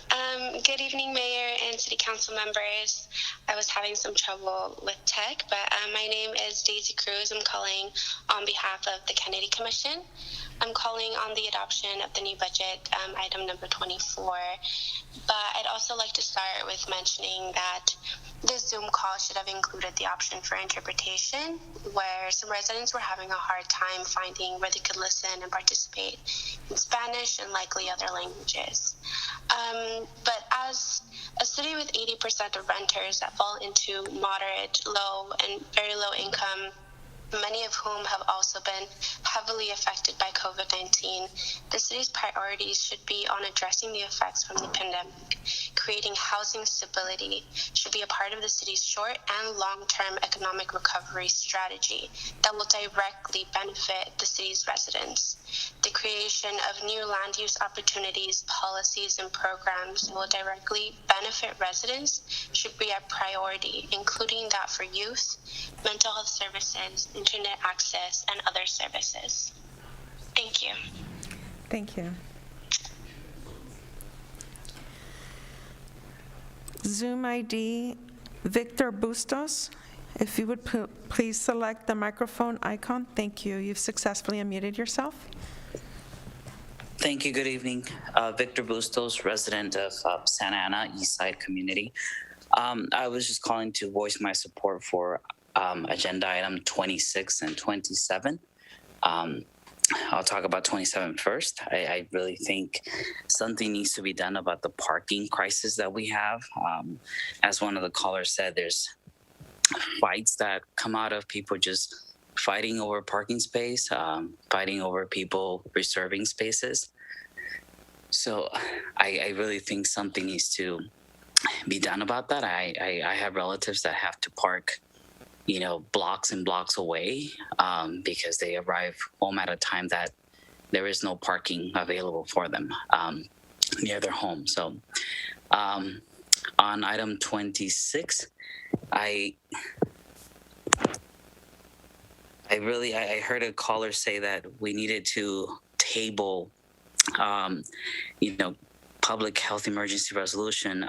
Good evening, Mayor and City Council members. I was having some trouble with tech, but my name is Daisy Cruz. I'm calling on behalf of the Kennedy Commission. I'm calling on the adoption of the new budget, item number 24. But I'd also like to start with mentioning that this Zoom call should have included the option for interpretation, where some residents were having a hard time finding where they could listen and participate in Spanish and likely other languages. But as a city with 80% of renters that fall into moderate, low, and very low income, many of whom have also been heavily affected by COVID-19, the city's priorities should be on addressing the effects from the pandemic. Creating housing stability should be a part of the city's short and long-term economic recovery strategy that will directly benefit the city's residents. The creation of new land use opportunities, policies, and programs that will directly benefit residents should be a priority, including that for youth, mental health services, internet access, and other services. Thank you. Thank you. Zoom ID, Victor Bustos. If you would please select the microphone icon. Thank you. You've successfully unmuted yourself. Thank you. Good evening. Victor Bustos, resident of Santa Ana East Side community. I was just calling to voice my support for agenda item 26 and 27. I'll talk about 27 first. I really think something needs to be done about the parking crisis that we have. As one of the callers said, there's fights that come out of people just fighting over parking space, fighting over people reserving spaces. So I really think something needs to be done about that. I have relatives that have to park blocks and blocks away because they arrive home at a time that there is no parking available for them near their home. So on item 26, I I heard a caller say that we needed to table, public health emergency resolution.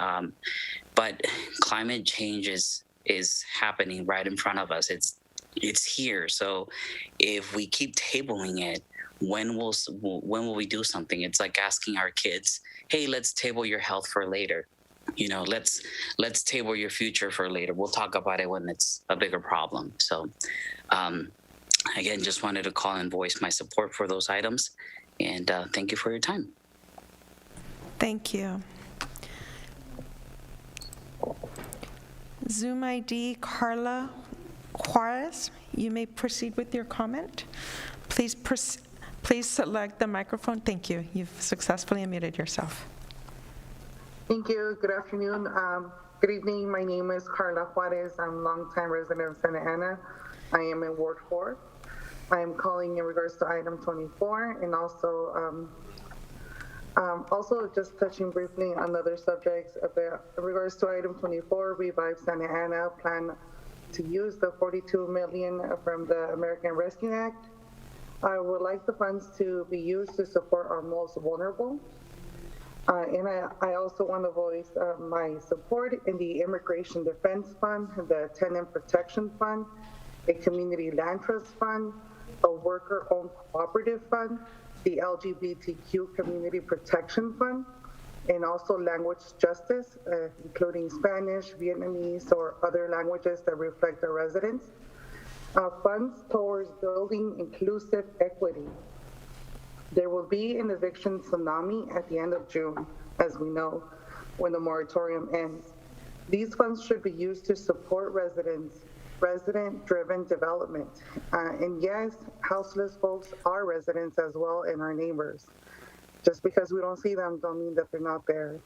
But climate change is happening right in front of us. It's here. So if we keep tabling it, when will we do something? It's like asking our kids, hey, let's table your health for later. Let's table your future for later. We'll talk about it when it's a bigger problem. So again, just wanted to call and voice my support for those items. And thank you for your time. Thank you. Zoom ID Carla Juarez, you may proceed with your comment. Please select the microphone. Thank you. You've successfully unmuted yourself. Thank you. Good afternoon. Good evening. My name is Carla Juarez. I'm a longtime resident of Santa Ana. I am in Ward 4. I am calling in regards to item 24 and also just touching briefly on other subjects. In regards to item 24, Revive Santa Ana plan to use the $42 million from the American Rescue Act. I would like the funds to be used to support our most vulnerable. And I also want to voice my support in the Immigration Defense Fund, the Tenant Protection Fund, a Community Land Trust Fund, a Worker-Owned Cooperative Fund, the LGBTQ Community Protection Fund, and also language justice, including Spanish, Vietnamese, or other languages that reflect their residents. Funds towards building inclusive equity. There will be an eviction tsunami at the end of June, as we know, when the moratorium ends. These funds should be used to support resident-driven development. And yes, houseless folks are residents as well and our neighbors. Just because we don't see them don't mean that they're not there.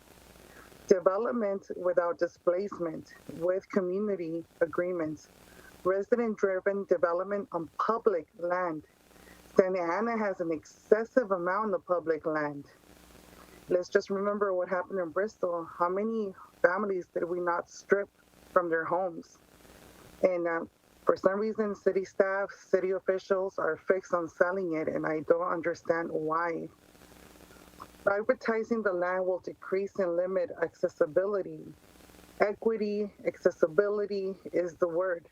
Development without displacement, with community agreements. Resident-driven development on public land. Santa Ana has an excessive amount of public land. Let's just remember what happened in Bristol. How many families did we not strip from their homes? And for some reason, city staff, city officials are fixed on selling it, and I don't understand why. Privatizing the land will decrease and limit accessibility. Equity, accessibility is the word.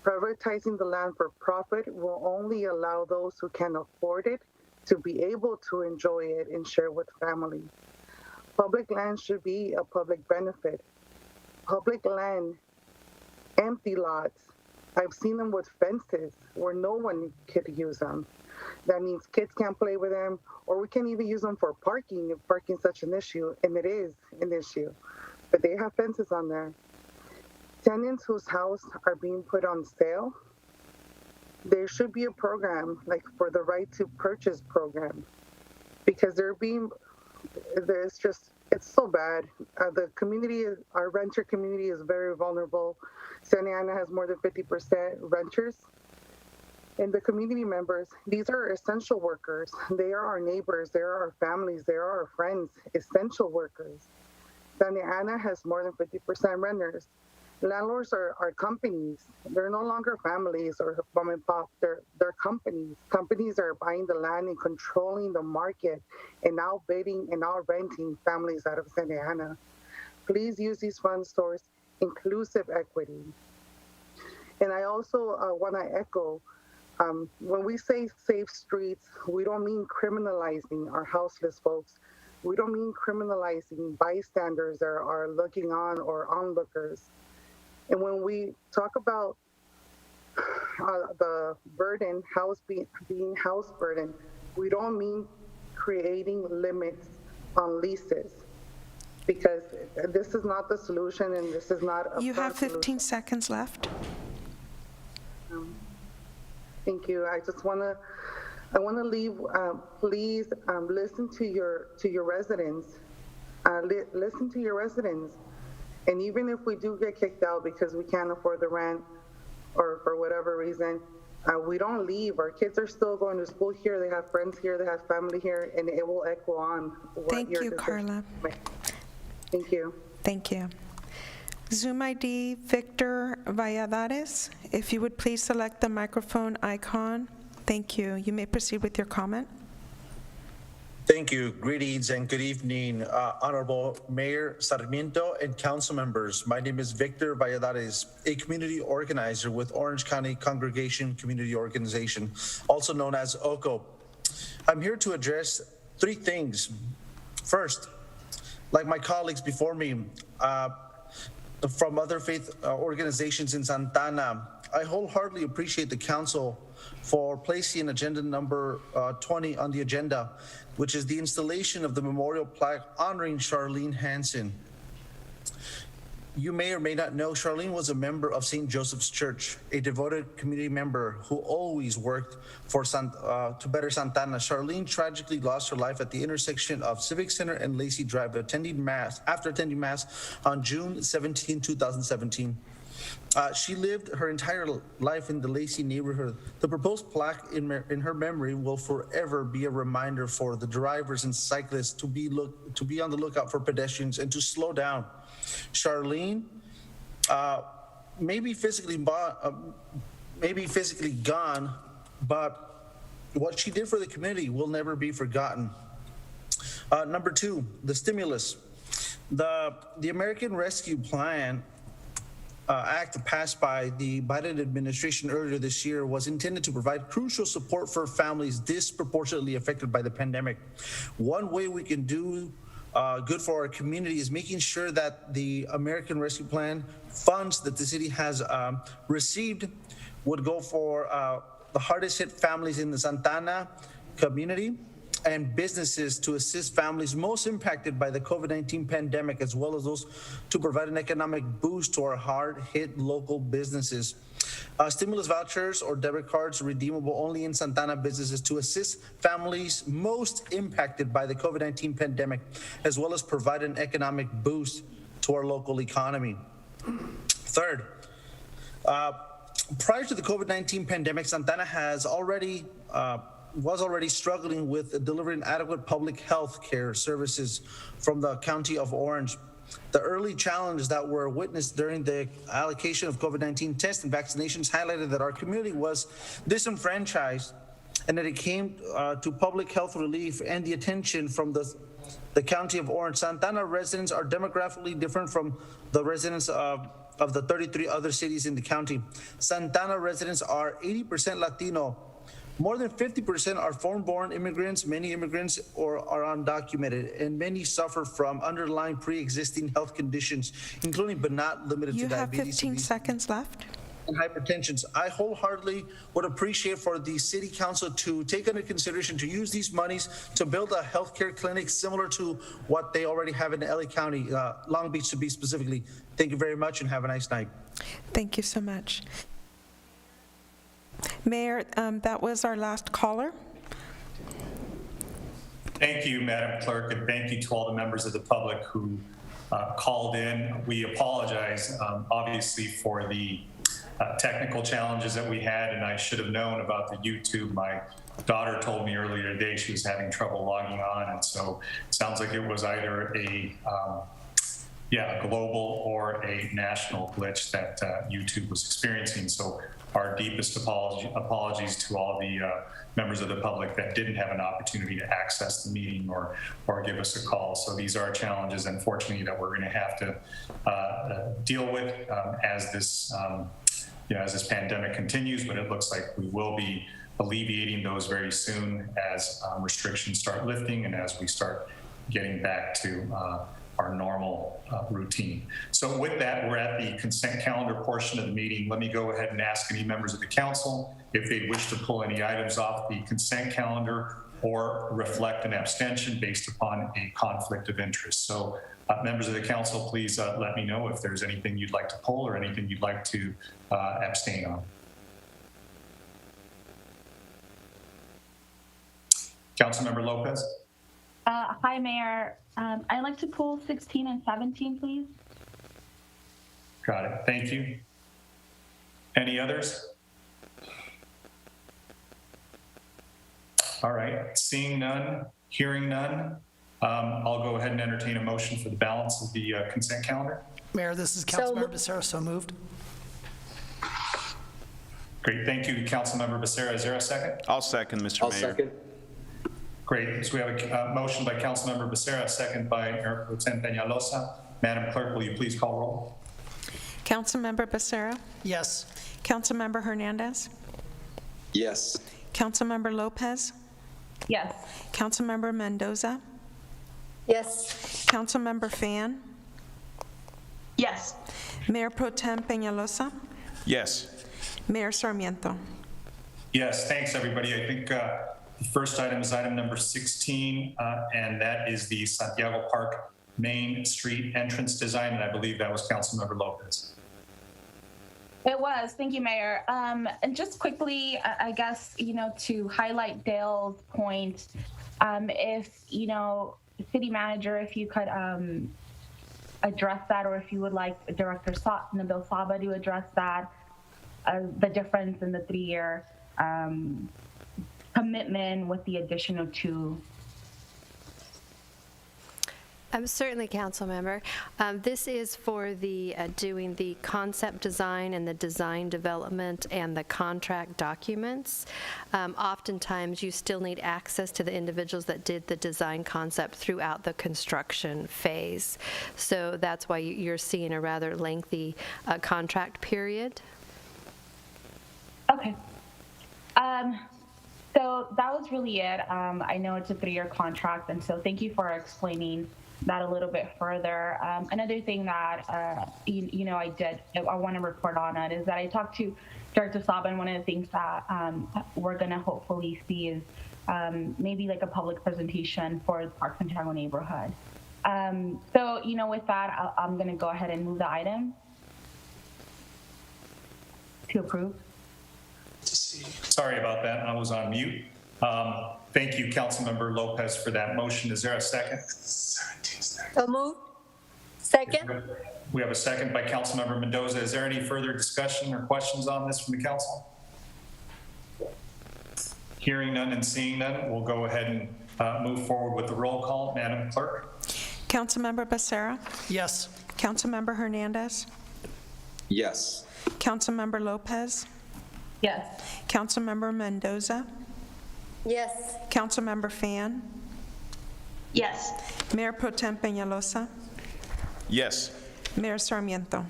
Privatizing the land for profit will only allow those who can afford it to be able to enjoy it and share with family. Public land should be a public benefit. Public land, empty lots, I've seen them with fences where no one could use them. That means kids can't play with them, or we can't even use them for parking if parking is such an issue, and it is an issue. But they have fences on there. Tenants whose house are being put on sale, there should be a program like for the right to purchase program, because it's so bad. The community, our renter community is very vulnerable. Santa Ana has more than 50% renters. And the community members, these are essential workers. They are our neighbors, they are our families, they are our friends, essential workers. Santa Ana has more than 50% renters. Landlords are companies. They're no longer families or mom and pop. They're companies. Companies are buying the land and controlling the market and now bidding and now renting families out of Santa Ana. Please use these funds towards inclusive equity. And I also want to echo, when we say safe streets, we don't mean criminalizing our houseless folks. We don't mean criminalizing bystanders that are looking on or onlookers. And when we talk about the burden, being house burden, we don't mean creating limits on leases, because this is not the solution, and this is not a You have 15 solution. seconds left. Thank you. I want to leave. Please listen to your residents. Listen to your residents. And even if we do get kicked out because we can't afford the rent or for whatever reason, we don't leave. Our kids are still going to school here. They have friends here. They have family here, and it will echo on. Thank you, Carla. Thank you. Thank you. Zoom ID Victor Valladares. If you would please select the microphone icon. Thank you. You may proceed with your comment. Thank you. Greetings and good evening, Honorable Mayor Sarmiento and council members. My name is Victor Valladares, a community organizer with Orange County Congregation Community Organization, also known as OCO. I'm here to address three things. First, like my colleagues before me, from other faith organizations in Santana, I wholeheartedly appreciate the council for placing agenda number 20 on the agenda, which is the installation of the memorial plaque honoring Charlene Hansen. You may or may not know, Charlene was a member of St. Joseph's Church, a devoted community member who always worked for to better Santana. Charlene tragically lost her life at the intersection of Civic Center and Lacey Drive after attending Mass on June 17, 2017. She lived her entire life in the Lacey neighborhood. The proposed plaque in her memory will forever be a reminder for the drivers and cyclists to be on the lookout for pedestrians and to slow down. Charlene may be physically gone, but what she did for the community will never be forgotten. Number two, the stimulus. The American Rescue Plan Act passed by the Biden administration earlier this year was intended to provide crucial support for families disproportionately affected by the pandemic. One way we can do good for our community is making sure that the American Rescue Plan funds that the city has received would go for the hardest hit families in the Santana community and businesses to assist families most impacted by the COVID-19 pandemic, as well as those to provide an economic boost to our hard-hit local businesses. Stimulus vouchers or debit cards redeemable only in Santana businesses to assist families most impacted by the COVID-19 pandemic, as well as provide an economic boost to our local economy. Third, prior to the COVID-19 pandemic, Santana was already struggling with delivering adequate public health care services from the County of Orange. The early challenges that were witnessed during the allocation of COVID-19 tests and vaccinations highlighted that our community was disenfranchised and that it came to public health relief and the attention from the County of Orange. Santana residents are demographically different from the residents of the 33 other cities in the county. Santana residents are 80% Latino. More than 50% are foreign-born immigrants. Many immigrants are undocumented, and many suffer from underlying pre-existing health conditions, including but not limited to diabetes. You have 15 seconds left. And hypertension. I wholeheartedly would appreciate for the city council to take under consideration to use these monies to build a healthcare clinic similar to what they already have in LA County, Long Beach to be specifically. Thank you very much and have a nice night. Thank you so much. Mayor, that was our last caller. Thank you, Madam Clerk, and thank you to all the members of the public who called in. We apologize, obviously, for the technical challenges that we had, and I should have known about the YouTube. My daughter told me earlier today she was having trouble logging on, and so it sounds like it was either a global or a national glitch that YouTube was experiencing. So our deepest apologies to all the members of the public that didn't have an opportunity to access the meeting or give us a call. So these are challenges, unfortunately, that we're going to have to deal with as this pandemic continues. But it looks like we will be alleviating those very soon as restrictions start lifting and as we start getting back to our normal routine. So with that, we're at the consent calendar portion of the meeting. Let me go ahead and ask any members of the council if they wish to pull any items off the consent calendar or reflect an abstention based upon a conflict of interest. So members of the council, please let me know if there's anything you'd like to pull or anything you'd like to abstain on. Councilmember Lopez. Hi, Mayor. I'd like to pull 16 and 17, please. Got it. Thank you. Any others? All right. Seeing none, hearing none, I'll go ahead and entertain a motion for the balance of the consent calendar. Mayor, this is Councilmember Becerra, so moved. Great, thank you, Councilmember Becerra. Is there a second? I'll second, Mr. I'll Mayor. second. Great, so we have a motion by Councilmember Becerra, a second by Mayor Pro Tem Peñalosa. Madam Clerk, will you please call roll? Councilmember Becerra? Yes. Councilmember Hernandez? Yes. Councilmember Lopez? Yes. Councilmember Mendoza? Yes. Councilmember Fan? Yes. Mayor Pro Tem Peñalosa? Yes. Mayor Sarmiento? Yes, thanks, everybody. I think the first item is item number 16, and that is the Santiago Park Main Street entrance design, and I believe that was Councilmember Lopez. It was. Thank you, Mayor. And just quickly, I guess, to highlight Dale's point, if, city manager, if you could address that, or if you would like Director Nabil Saba to address that, the difference in the 3-year commitment with the addition of 2. Certainly, Council Member. This is for the doing the concept design and the design development and the contract documents. Oftentimes, you still need access to the individuals that did the design concept throughout the construction phase. So that's why you're seeing a rather lengthy contract period. Okay. So that was really it. I know it's a 3-year contract, and so thank you for explaining that a little bit further. Another thing that, I want to report on it is that I talked to Director Saba, and one of the things that we're going to hopefully see is maybe like a public presentation for the Park Santiago neighborhood. So, with that, I'm going to go ahead and move the item to approve. Sorry about that, I was on mute. Thank you, Councilmember Lopez, for that motion. Is there a second? So moved. Second. We have a second by Councilmember Mendoza. Is there any further discussion or questions on this from the council? Hearing none and seeing none, we'll go ahead and move forward with the roll call. Madam Clerk? Councilmember Becerra? Yes. Councilmember Hernandez? Yes. Councilmember Lopez? Yes. Councilmember Mendoza? Yes. Councilmember Fan? Yes. Mayor Pro Tem Peñalosa? Yes. Mayor Sarmiento?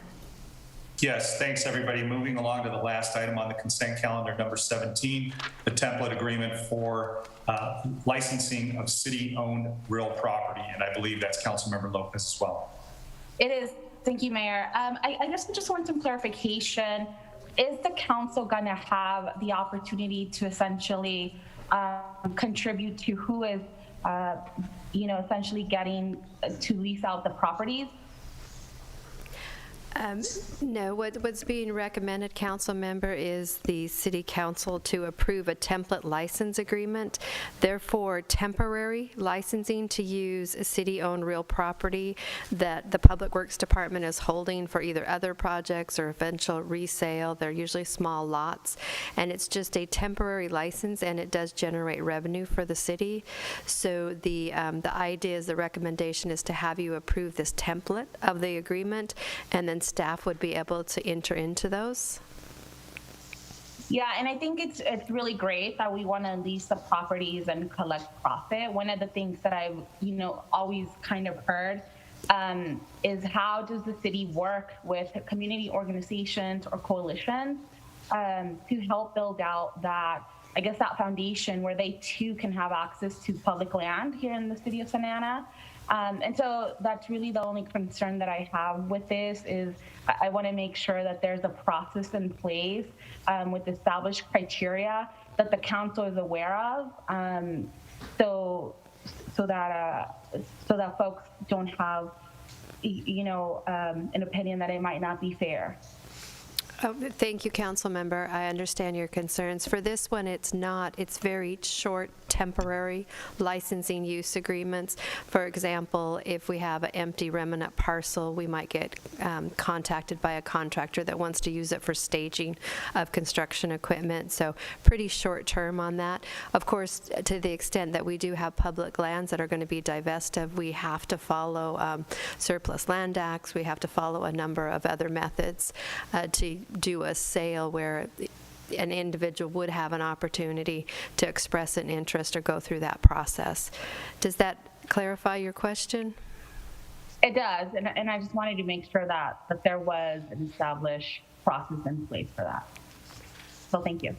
Yes, thanks, everybody. Moving along to the last item on the consent calendar, number 17, the template agreement for licensing of city-owned real property, and I believe that's Councilmember Lopez as well. It is. Thank you, Mayor. I guess we just want some clarification. Is the council going to have the opportunity to essentially contribute to who is, essentially getting to lease out the properties? No, what's being recommended, Council Member, is the City Council to approve a template license agreement. Therefore, temporary licensing to use city-owned real property that the Public Works Department is holding for either other projects or eventual resale. They're usually small lots, and it's just a temporary license, and it does generate revenue for the city. So the idea is, the recommendation is to have you approve this template of the agreement, and then staff would be able to enter into those. Yeah, and I think it's really great that we want to lease the properties and collect profit. One of the things that I've always kind of heard is, how does the city work with community organizations or coalitions to help build out that, I guess, that foundation where they too can have access to public land here in the city of Santa Ana. And so that's really the only concern that I have with this is I want to make sure that there's a process in place with established criteria that the council is aware of, so that folks don't have, an opinion that it might not be fair. Oh, thank you, Council Member. I understand your concerns. For this one, it's not. It's very short, temporary licensing use agreements. For example, if we have an empty remnant parcel, we might get contacted by a contractor that wants to use it for staging of construction equipment. So pretty short term on that. Of course, to the extent that we do have public lands that are going to be divested of, we have to follow surplus land acts. We have to follow a number of other methods to do a sale where an individual would have an opportunity to express an interest or go through that process. Does that clarify your question? It does, and I just wanted to make sure that there was an established process in place for that. So thank you.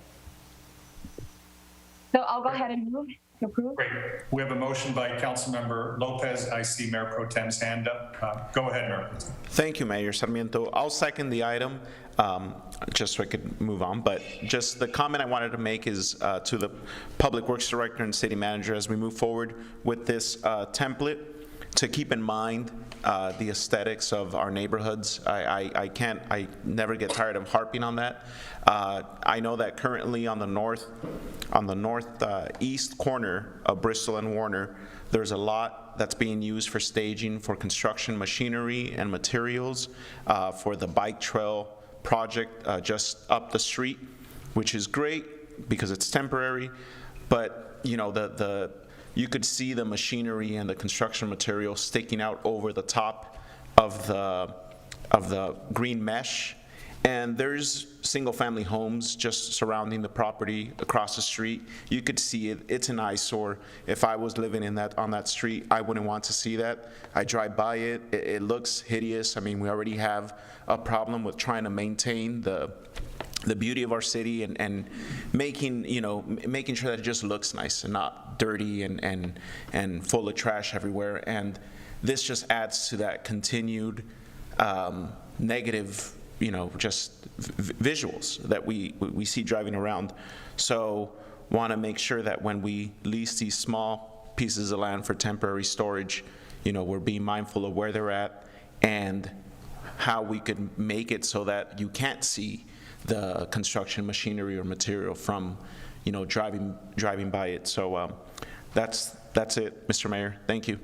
So I'll go ahead and move to approve. Great. We have a motion by Councilmember Lopez. I see Mayor Pro Tem's hand up. Go ahead, Mayor Pro Tem. Thank you, Mayor Sarmiento. I'll second the item, just so I could move on. But just the comment I wanted to make is to the Public Works Director and City Manager as we move forward with this template, to keep in mind the aesthetics of our neighborhoods. I never get tired of harping on that. I know that currently on the northeast corner of Bristol and Warner, there's a lot that's being used for staging for construction machinery and materials for the bike trail project just up the street, which is great because it's temporary, but you know, you could see the machinery and the construction material sticking out over the top of the green mesh. And there's single-family homes just surrounding the property across the street. You could see it. It's an eyesore. If I was living on that street, I wouldn't want to see that. I drive by it. It looks hideous. I mean, we already have a problem with trying to maintain the beauty of our city and making sure that it just looks nice and not dirty and full of trash everywhere. And this just adds to that continued negative, just visuals that we see driving around. So want to make sure that when we lease these small pieces of land for temporary storage, we're being mindful of where they're at and how we could make it so that you can't see the construction machinery or material from, driving by it. So that's it, Mr. Mayor. Thank you.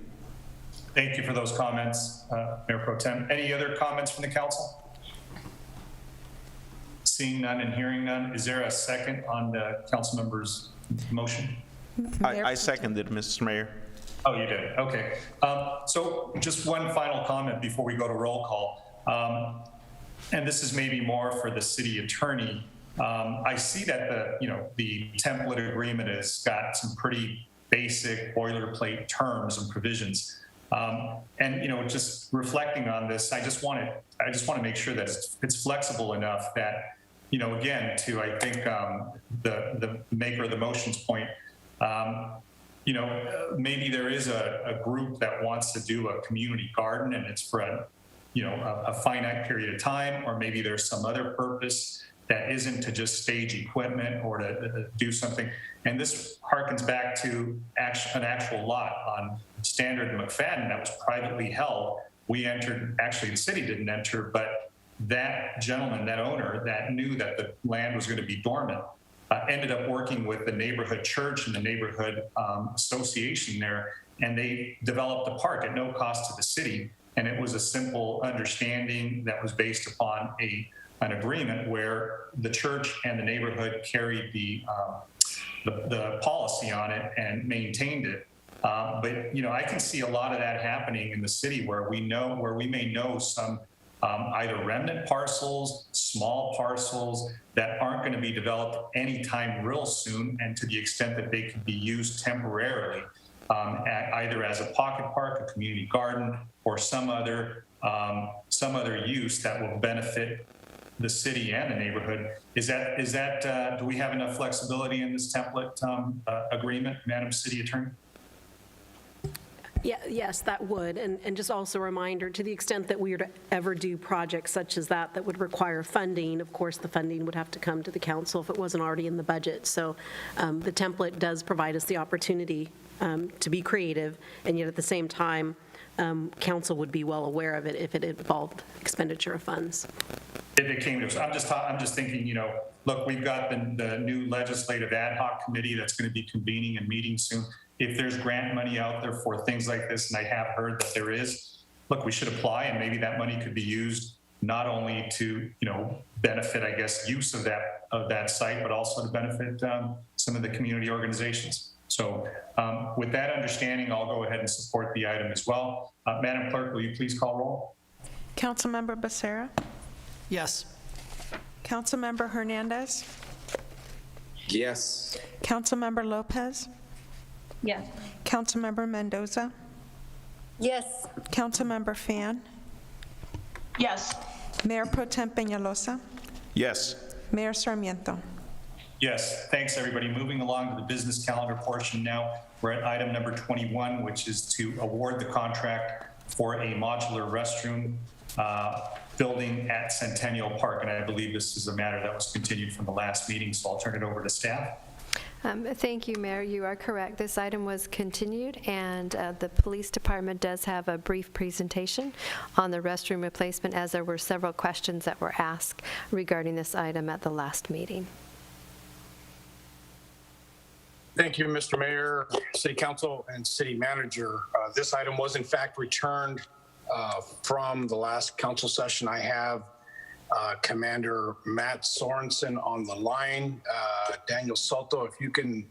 Thank you for those comments, Mayor Pro Tem. Any other comments from the council? Seeing none and hearing none, is there a second on the council member's motion? I seconded, Mr. Mayor. Oh, you did. Okay. So just one final comment before we go to roll call. And this is maybe more for the city attorney. I see that the template agreement has got some pretty basic boilerplate terms and provisions. And just reflecting on this, I just want to make sure that it's flexible enough that, again, to I think the maker of the motion's point, maybe there is a group that wants to do a community garden and it's for a finite period of time, or maybe there's some other purpose that isn't to just stage equipment or to do something. And this harkens back to an actual lot on Standard and McFadden that was privately held. We entered, actually the city didn't enter, but that gentleman, that owner that knew that the land was going to be dormant, ended up working with the neighborhood church and the neighborhood association there, and they developed a park at no cost to the city. And it was a simple understanding that was based upon an agreement where the church and the neighborhood carried the policy on it and maintained it. But I can see a lot of that happening in the city where we may know some either remnant parcels, small parcels that aren't going to be developed anytime real soon, and to the extent that they could be used temporarily either as a pocket park, a community garden, or some other use that will benefit the city and the neighborhood. Is that do we have enough flexibility in this template agreement, Madam City Attorney? Yeah, yes, that would. And just also a reminder, to the extent that we were to ever do projects such as that would require funding, of course, the funding would have to come to the council if it wasn't already in the budget. So the template does provide us the opportunity to be creative, and yet at the same time, council would be well aware of it if it involved expenditure of funds. if it came to us. I'm just thinking, you know, look, we've got the new legislative ad hoc committee that's going to be convening and meeting soon. If there's grant money out there for things like this, and I have heard that there is, look, we should apply, and maybe that money could be used not only to, you know, benefit, I guess, use of that site, but also to benefit some of the community organizations. So with that understanding, I'll go ahead and support the item as well. Madam Clerk, will you please call roll? Councilmember Becerra? Yes. Councilmember Hernandez? Yes. Councilmember Lopez? Yes. Councilmember Mendoza? Yes. Councilmember Fan? Yes. Mayor Pro Tem Peñalosa? Yes. Mayor Sarmiento? Yes, thanks everybody. Moving along to the business calendar portion now. We're at item number 21, which is to award the contract for a modular restroom building at Centennial Park. And I believe this is a matter that was continued from the last meeting, so I'll turn it over to staff. Thank you, Mayor. You are correct. This item was continued, and the police department does have a brief presentation on the restroom replacement, as there were several questions that were asked regarding this item at the last meeting. Thank you, Mr. Mayor, City Council, and City Manager. This item was in fact returned from the last council session. I have Commander Matt Sorensen on the line. Daniel Soto, if you can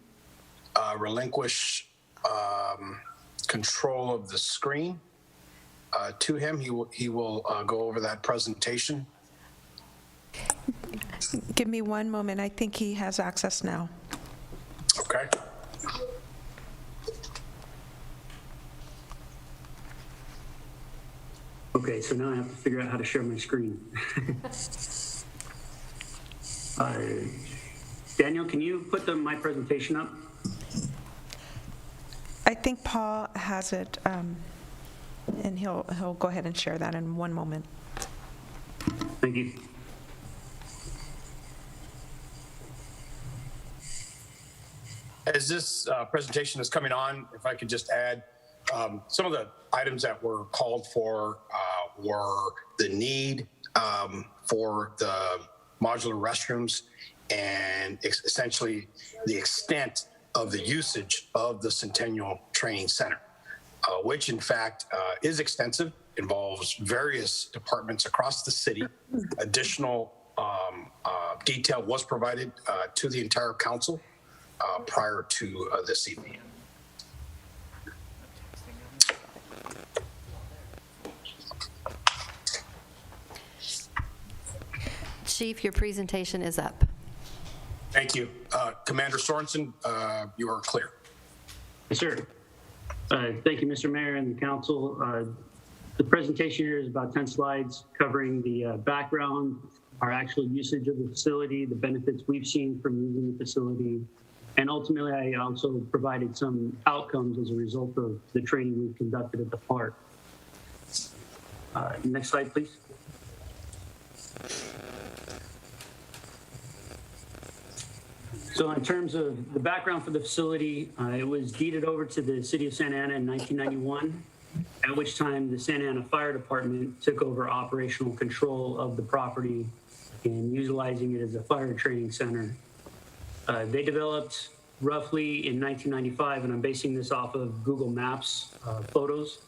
relinquish control of the screen to him, he will go over that presentation. Give me one moment. I think he has access now. Okay. Okay, so now I have to figure out how to share my screen. Daniel, can you put my presentation up? I think Paul has it, and he'll go ahead and share that in one moment. Thank you. As this presentation is coming on, if I could just add, some of the items that were called for were the need for the modular restrooms and essentially the extent of the usage of the Centennial Training Center, which in fact is extensive, involves various departments across the city. Additional detail was provided to the entire council prior to this evening. Chief, your presentation is up. Thank you. Commander Sorensen, you are clear. Yes, sir. Thank you, Mr. Mayor and the council. The presentation here is about 10 slides covering the background, our actual usage of the facility, the benefits we've seen from using the facility, and ultimately I also provided some outcomes as a result of the training we've conducted at the park. Next slide, please. So in terms of the background for the facility, it was deeded over to the city of Santa Ana in 1991, at which time the Santa Ana Fire Department took over operational control of the property and utilizing it as a fire training center. They developed roughly in 1995, and I'm basing this off of Google Maps photos.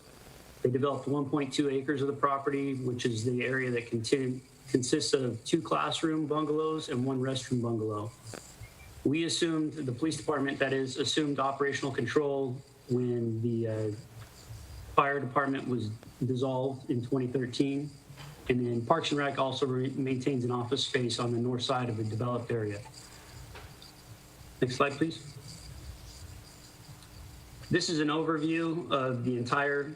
They developed 1.2 acres of the property, which is the area that consists of 2 classroom bungalows and 1 restroom bungalow. We assumed, the police department that is, assumed operational control when the fire department was dissolved in 2013. And then Parks and Rec also maintains an office space on the north side of the developed area. Next slide, please. This is an overview of the entire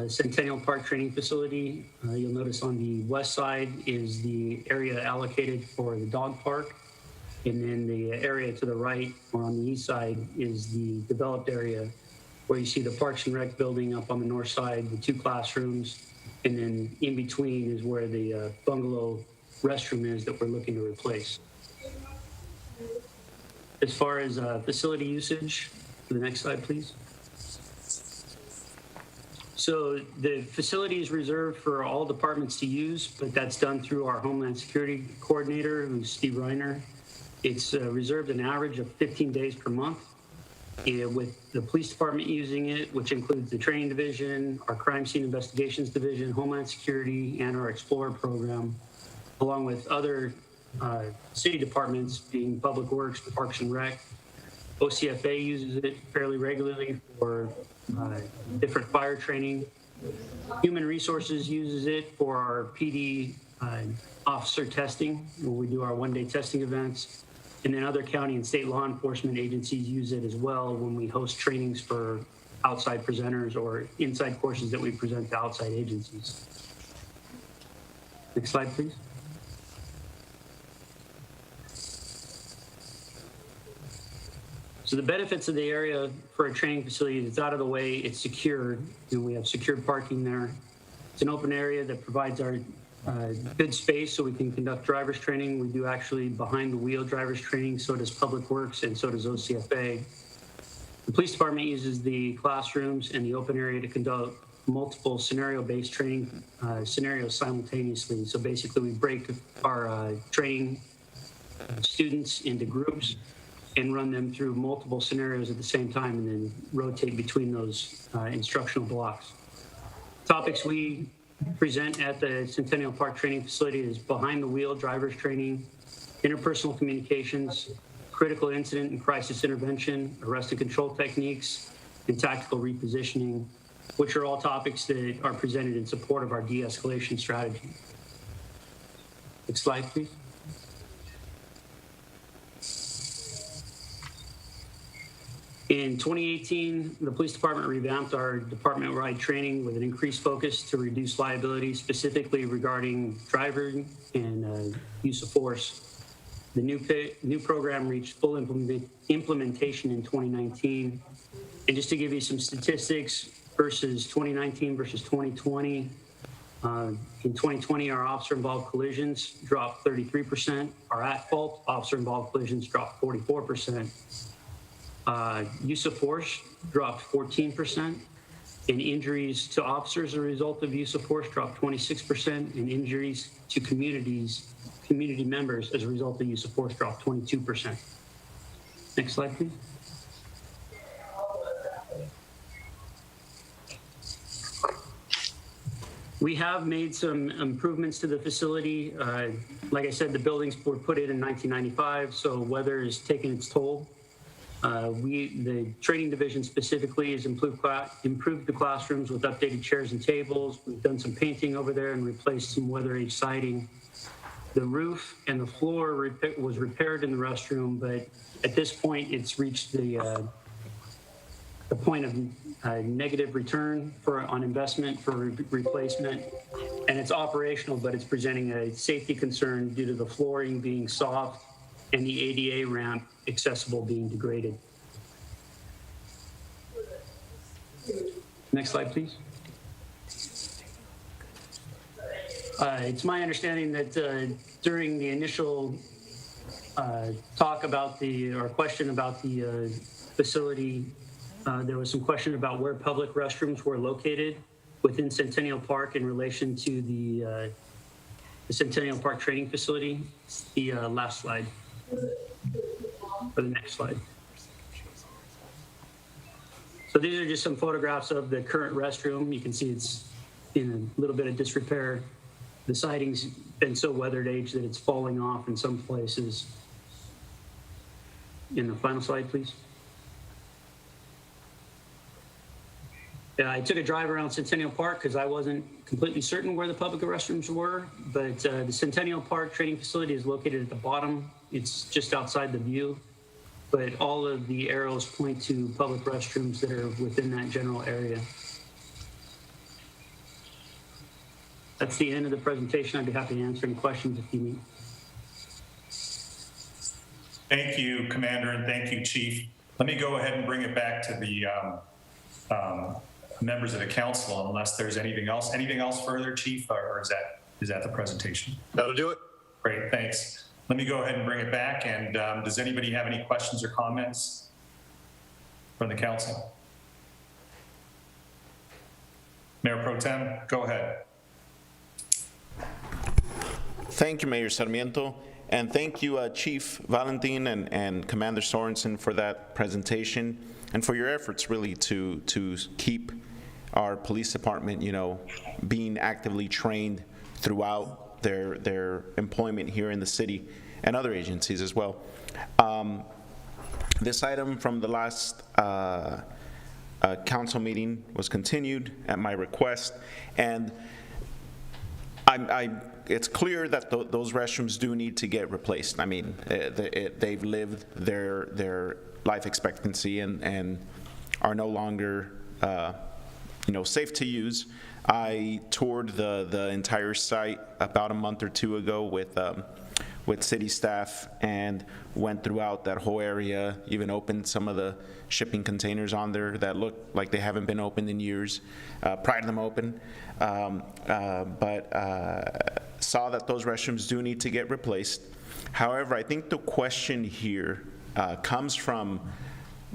Centennial Park training facility. You'll notice on the west side is the area allocated for the dog park. And then the area to the right, or on the east side, is the developed area where you see the Parks and Rec building up on the north side, the 2 classrooms, and then in between is where the bungalow restroom is that we're looking to replace. As far as facility usage, the next slide, please. So the facility is reserved for all departments to use, but that's done through our Homeland Security Coordinator, who's Steve Reiner. It's reserved an average of 15 days per month, and with the police department using it, which includes the training division, our crime scene investigations division, Homeland Security, and our Explorer program, along with other city departments being Public Works, Parks and Rec. OCFA uses it fairly regularly for different fire training. Human Resources uses it for our PD officer testing, where we do our one-day testing events. And then other county and state law enforcement agencies use it as well when we host trainings for outside presenters or inside courses that we present to outside agencies. Next slide, please. So the benefits of the area for a training facility is it's out of the way, it's secured, and we have secured parking there. It's an open area that provides our good space so we can conduct driver's training. We do actually behind the wheel driver's training, so does Public Works and so does OCFA. The police department uses the classrooms and the open area to conduct multiple scenario-based training scenarios simultaneously. So basically we break our training students into groups and run them through multiple scenarios at the same time and then rotate between those instructional blocks. Topics we present at the Centennial Park training facility is behind the wheel driver's training, interpersonal communications, critical incident and crisis intervention, arrest and control techniques, and tactical repositioning, which are all topics that are presented in support of our de-escalation strategy. Next slide, please. In 2018, the police department revamped our department-wide training with an increased focus to reduce liability, specifically regarding driving and use of force. The new program reached full implementation in 2019. And just to give you some statistics versus 2019 versus 2020, in 2020, our officer-involved collisions dropped 33%. Our at-fault officer-involved collisions dropped 44%. Use of force dropped 14%, and injuries to officers as a result of use of force dropped 26%, and injuries to community members as a result of use of force dropped 22%. Next slide, please. We have made some improvements to the facility. Like I said, the buildings were put in 1995, so weather has taken its toll. The training division specifically has improved the classrooms with updated chairs and tables. We've done some painting over there and replaced some weather-age siding. The roof and the floor was repaired in the restroom, but at this point, it's reached the point of negative return on investment for replacement, and it's operational, but it's presenting a safety concern due to the flooring being soft and the ADA ramp accessible being degraded. Next slide, please. It's my understanding that during the initial talk about question about the facility, there was some question about where public restrooms were located within Centennial Park in relation to the Centennial Park training facility. The last slide, or the next slide. So these are just some photographs of the current restroom. You can see it's in a little bit of disrepair. The siding's been so weathered age that it's falling off in some places. In the final slide, please. I took a drive around Centennial Park because I wasn't completely certain where the public restrooms were, but the Centennial Park training facility is located at the bottom. It's just outside the view, but all of the arrows point to public restrooms that are within that general area. That's the end of the presentation. I'd be happy to answer any questions if you need. Thank you, Commander, and thank you, Chief. Let me go ahead and bring it back to the members of the council, unless there's anything else. Anything else further, Chief, or is that the presentation? That'll do it. Great, thanks. Let me go ahead and bring it back. And does anybody have any questions or comments from the council? Mayor Pro Tem, go ahead. Thank you, Mayor Sarmiento, and thank you, Chief Valentin and Commander Sorensen for that presentation and for your efforts really to keep our police department, being actively trained throughout their employment here in the city and other agencies as well. This item from the last council meeting was continued at my request, and it's clear that those restrooms do need to get replaced. I mean, they've lived their life expectancy and are no longer, safe to use. I toured the entire site about a month or two ago with city staff and went throughout that whole area, even opened some of the shipping containers on there that look like they haven't been opened in years, pried them open, but saw that those restrooms do need to get replaced. However, I think the question here comes from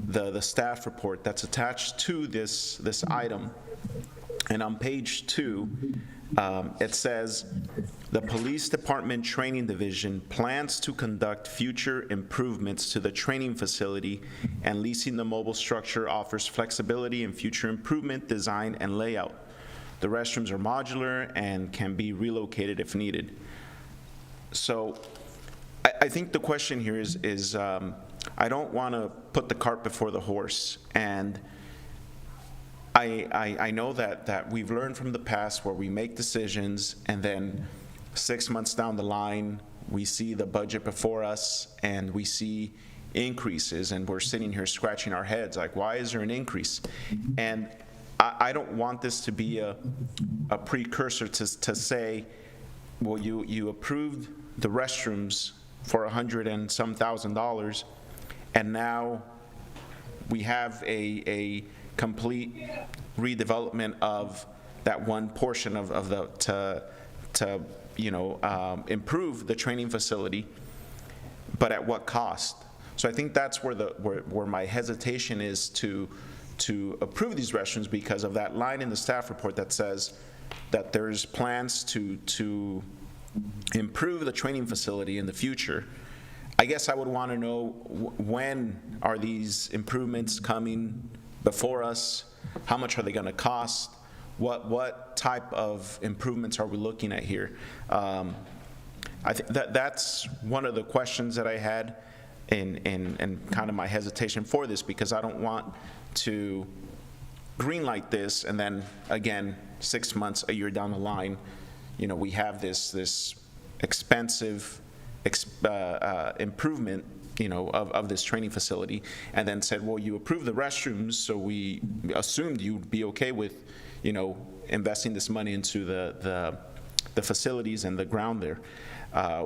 the staff report that's attached to this item. And on page 2, it says, the Police Department Training Division plans to conduct future improvements to the training facility, and leasing the mobile structure offers flexibility in future improvement, design, and layout. The restrooms are modular and can be relocated if needed. So I think the question here is I don't want to put the cart before the horse, and I know that we've learned from the past where we make decisions and then 6 months down the line we see the budget before us and we see increases, and we're sitting here scratching our heads like, why is there an increase? And I don't want this to be a precursor to say, well, you approved the restrooms for $100 and some thousand, and now we have a complete redevelopment of that one portion of the to improve the training facility, but at what cost? So I think that's where my hesitation is to approve these restrooms, because of that line in the staff report that says that there's plans to improve the training facility in the future. I guess I would want to know when are these improvements coming before us? How much are they going to cost? What type of improvements are we looking at here? I think that's one of the questions that I had and kind of my hesitation for this, because I don't want to greenlight this and then again 6 months, a year down the line, we have this expensive improvement of this training facility, and then said, well, you approved the restrooms, so we assumed you'd be okay with investing this money into the facilities and the ground there,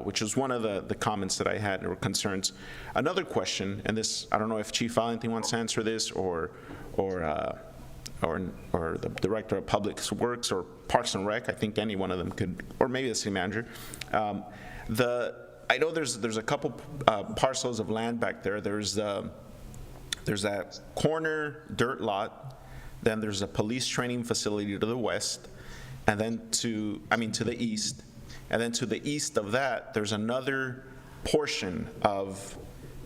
which was one of the comments that I had, or concerns. Another question, and this, I don't know if Chief Valentin wants to answer this, or the Director of Public Works or Parks and Rec. I think any one of them could, or maybe the city manager. I know there's a couple parcels of land back there. There's that corner dirt lot, then there's a police training facility to the west, and then to the east, and then to the east of that, there's another portion of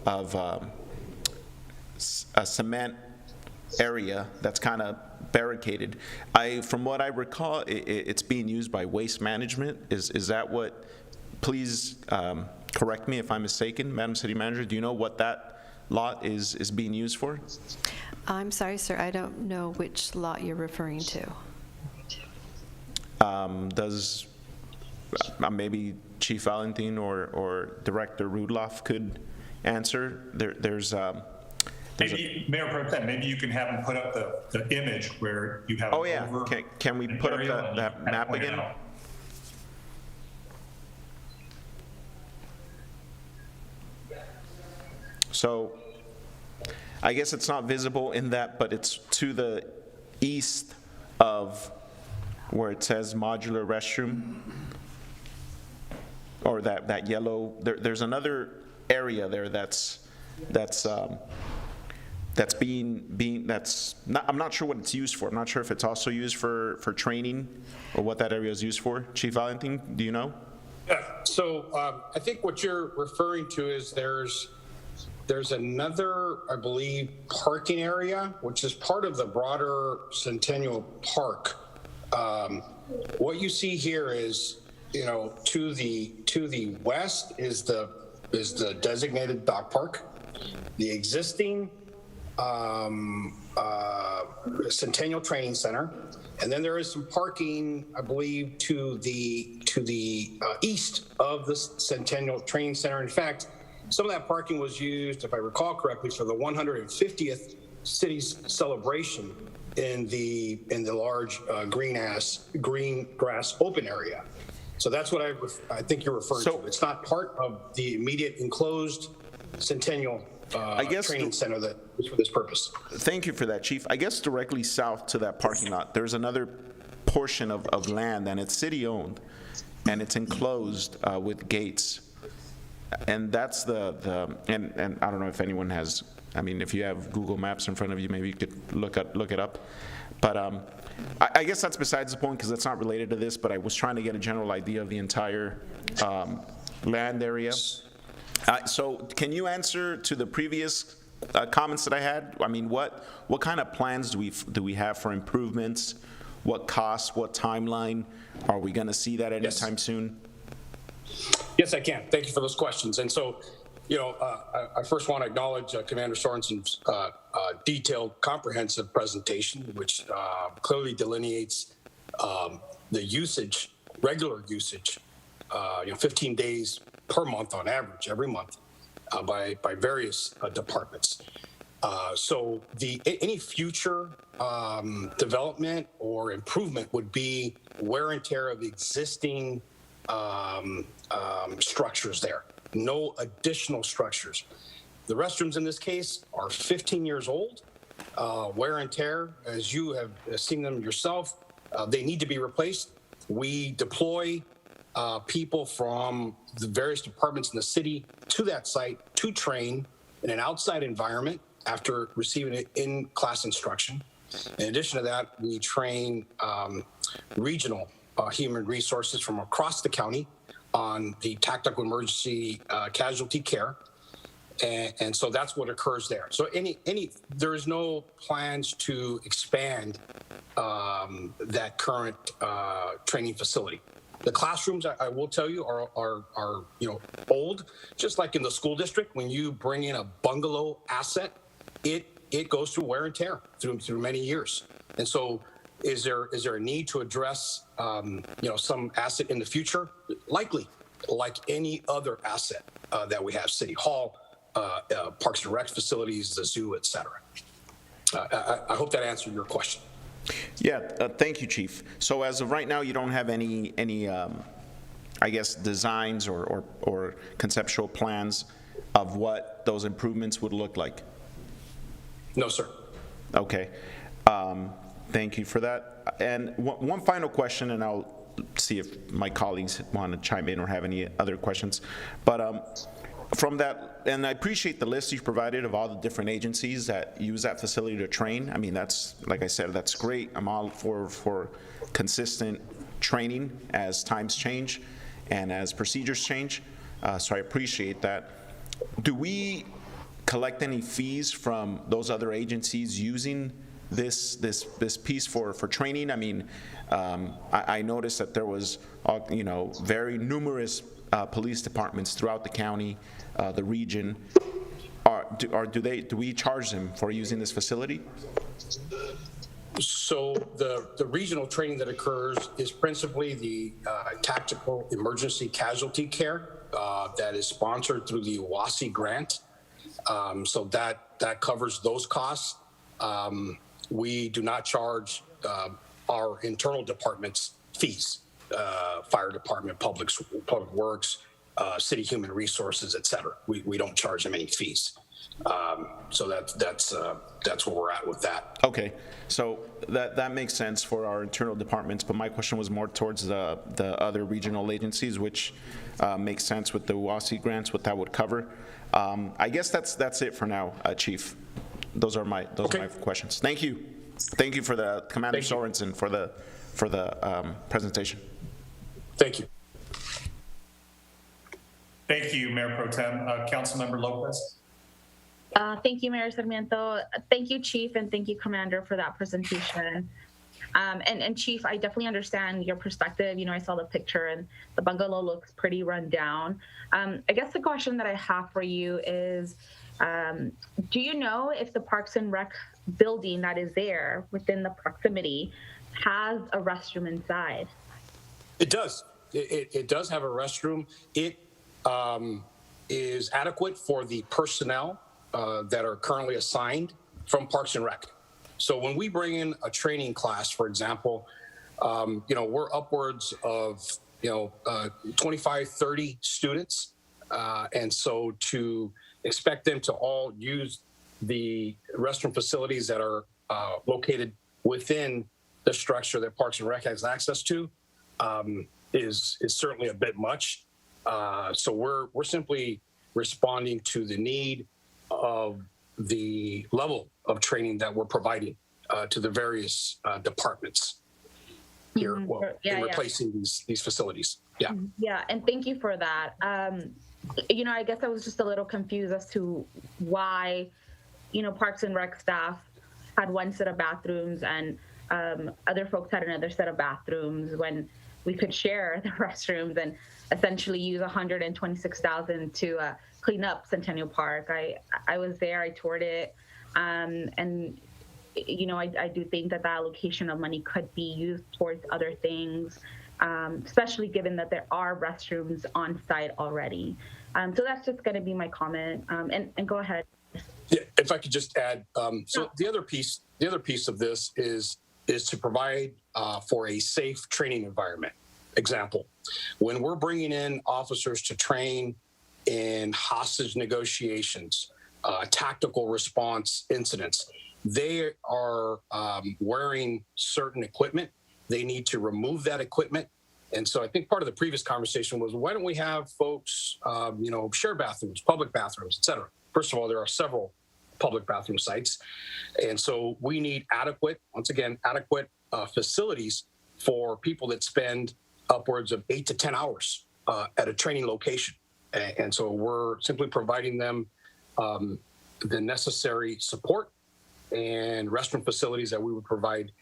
a cement area that's kind of barricaded. From what I recall, it's being used by Waste Management. Is that what? Please correct me if I'm mistaken, Madam City Manager. Do you know what that lot is being used for? I'm sorry, sir. I don't know which lot you're referring to. Does maybe Chief Valentin or Director Rudloff could answer? There's maybe Mayor Pro Tem, maybe you can have him put up the image where you have. Oh yeah. Can we put up that map again? So I guess it's not visible in that, but it's to the east of where it says modular restroom, or that yellow. There's another area there that's that's that's not, I'm not sure what it's used for. I'm not sure if it's also used for training or what that area is used for. Chief Valentin, do you know? Yeah, so I think what you're referring to is there's another, I believe, parking area, which is part of the broader Centennial Park. What you see here is, to the west is the designated dog park, the existing Centennial Training Center, and then there is some parking, I believe, to the east of the Centennial Training Center. In fact, some of that parking was used, if I recall correctly, for the 150th city's celebration in the large green grass open area. So that's what I think you're referring to. It's not part of the immediate enclosed Centennial training center that was for this purpose. Thank you for that, Chief. I guess directly south to that parking lot, there's another portion of land, and it's city-owned, and it's enclosed with gates. And that's and I don't know if anyone has, if you have Google Maps in front of you, maybe you could look it up. But I guess that's besides the point, because it's not related to this, but I was trying to get a general idea of the entire land area. So can you answer to the previous comments that I had? What kind of plans do we have for improvements? What costs, what timeline? Are we going to see that anytime soon? Yes, I can. Thank you for those questions. And so, I first want to acknowledge Commander Sorensen's detailed, comprehensive presentation, which clearly delineates the usage, regular usage, 15 days per month on average, every month, by various departments. So any future development or improvement would be wear and tear of the existing structures there. No additional structures. The restrooms in this case are 15 years old. Wear and tear, as you have seen them yourself, they need to be replaced. We deploy people from the various departments in the city to that site to train in an outside environment after receiving in-class instruction. In addition to that, we train regional human resources from across the county on the tactical emergency casualty care. And so that's what occurs there. So there is no plans to expand that current training facility. The classrooms, I will tell you, are old. Just like in the school district, when you bring in a bungalow asset, it goes through wear and tear through many years. And so, is there a need to address some asset in the future? Likely, like any other asset that we have, City Hall, Parks and Rec facilities, the zoo, et cetera. I hope that answered your question. Yeah, thank you, Chief. So as of right now, you don't have any I guess, designs or conceptual plans of what those improvements would look like? No, sir. Okay. Thank you for that. And one final question, and I'll see if my colleagues want to chime in or have any other questions. But from that, and I appreciate the list you provided of all the different agencies that use that facility to train. That's, like I said, that's great. I'm all for consistent training as times change and as procedures change. So I appreciate that. Do we collect any fees from those other agencies using this piece for training? I noticed that there was very numerous police departments throughout the county, the region. Do we charge them for using this facility? So the regional training that occurs is principally the tactical emergency casualty care that is sponsored through the WASI grant. So that covers those costs. We do not charge our internal departments fees, fire department, public works, city human resources, et cetera. We don't charge them any fees. So that's where we're at with that. Okay, so that makes sense for our internal departments, but my question was more towards the other regional agencies, which makes sense with the WASI grants, what that would cover. I guess that's it for now, Chief. those are my questions. Thank you. Thank you for the Commander Sorensen for the presentation. Thank you. Thank you, Mayor Pro Tem. Councilmember Lopez. Thank you, Mayor Sarmiento. Thank you, Chief, and thank you, Commander, for that presentation. And Chief, I definitely understand your perspective. I saw the picture and the bungalow looks pretty run down. I guess the question that I have for you is, do you know if the Parks and Rec building that is there within the proximity has a restroom inside? It does. It does have a restroom. It is adequate for the personnel that are currently assigned from Parks and Rec. So when we bring in a training class, for example, we're upwards of 25, 30 students, and so to expect them to all use the restroom facilities that are located within the structure that Parks and Rec has access to is certainly a bit much. So we're simply responding to the need of the level of training that we're providing to the various departments here in replacing these facilities. Yeah. Yeah, and thank you for that. I guess I was just a little confused as to why, Parks and Rec staff had one set of bathrooms and other folks had another set of bathrooms when we could share the restrooms and essentially use $126,000 to clean up Centennial Park. I was there, I toured it, and I do think that allocation of money could be used towards other things, especially given that there are restrooms on site already. So that's just going to be my comment. And go ahead. Yeah, if I could just add, so the other piece of this is to provide for a safe training environment. Example, when we're bringing in officers to train in hostage negotiations, tactical response incidents, they are wearing certain equipment. They need to remove that equipment. And so I think part of the previous conversation was, why don't we have folks, share bathrooms, public bathrooms, et cetera. First of all, there are several public bathroom sites. And so we need adequate facilities for people that spend upwards of 8 to 10 hours at a training location. And so we're simply providing them the necessary support and restroom facilities that we would provide,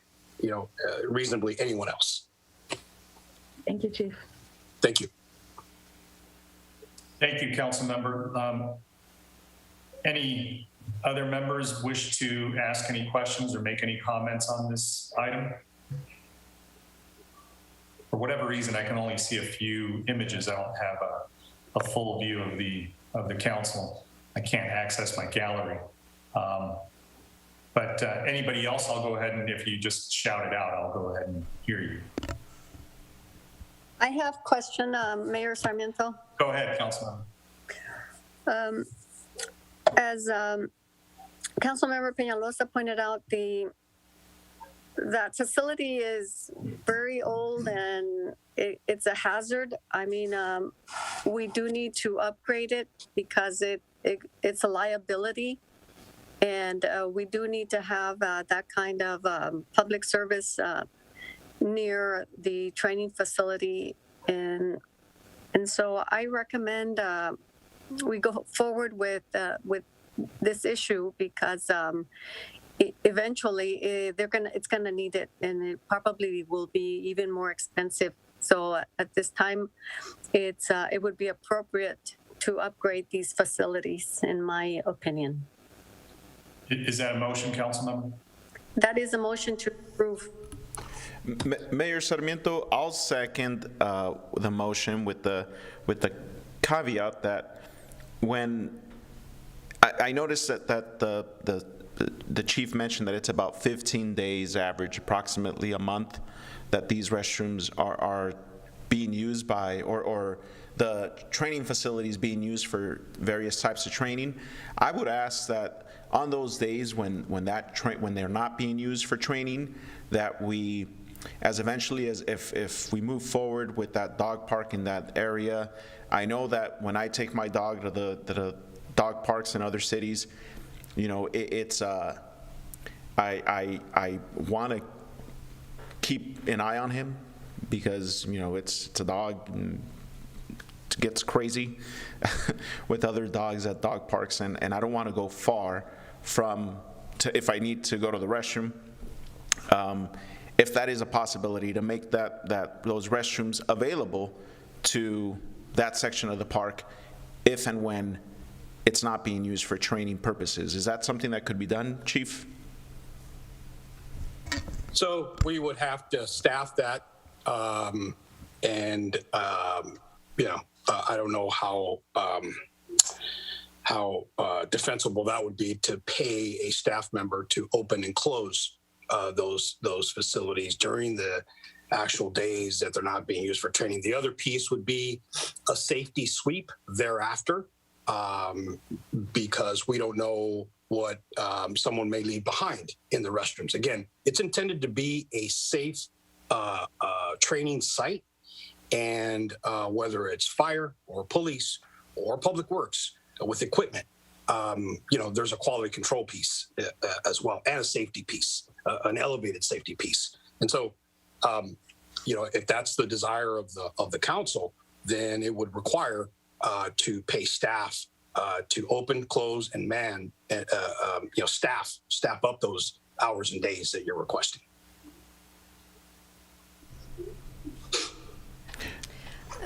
reasonably anyone else. Thank you, Chief. Thank you. Thank you, Council Member. Any other members wish to ask any questions or make any comments on this item? For whatever reason, I can only see a few images. I don't have a full view of the council. I can't access my gallery. But anybody else, I'll go ahead and if you just shout it out, I'll go ahead and hear you. I have a question, Mayor Sarmiento. Go ahead, Councilmember. As Councilmember Peñalosa pointed out, that facility is very old and it's a hazard. I mean, we do need to upgrade it because it's a liability. And we do need to have that kind of public service near the training facility. And so I recommend we go forward with this issue because eventually it's gonna need it, and it probably will be even more expensive. So at this time, it would be appropriate to upgrade these facilities, in my opinion. Is that a motion, Councilmember? That is a motion to approve. Mayor Sarmiento, I'll second the motion with the caveat that when I noticed that the chief mentioned that it's about 15 days average, approximately a month, that these restrooms are being used by, or the training facilities being used for various types of training. I would ask that on those days when they're not being used for training, that we, as eventually as if we move forward with that dog park in that area, I know that when I take my dog to the dog parks in other cities, it's I want to keep an eye on him because it's a dog and it gets crazy with other dogs at dog parks, and I don't want to go far if I need to go to the restroom. If that is a possibility, to make those restrooms available to that section of the park if and when it's not being used for training purposes. Is that something that could be done, Chief? So we would have to staff that, and I don't know how defensible that would be to pay a staff member to open and close those facilities during the actual days that they're not being used for training. The other piece would be a safety sweep thereafter, because we don't know what someone may leave behind in the restrooms. Again, it's intended to be a safe training site, and whether it's fire or police or public works with equipment, there's a quality control piece as well, and a safety piece, an elevated safety piece. And so, if that's the desire of the council, then it would require to pay staff to open, close, and man, staff up those hours and days that you're requesting.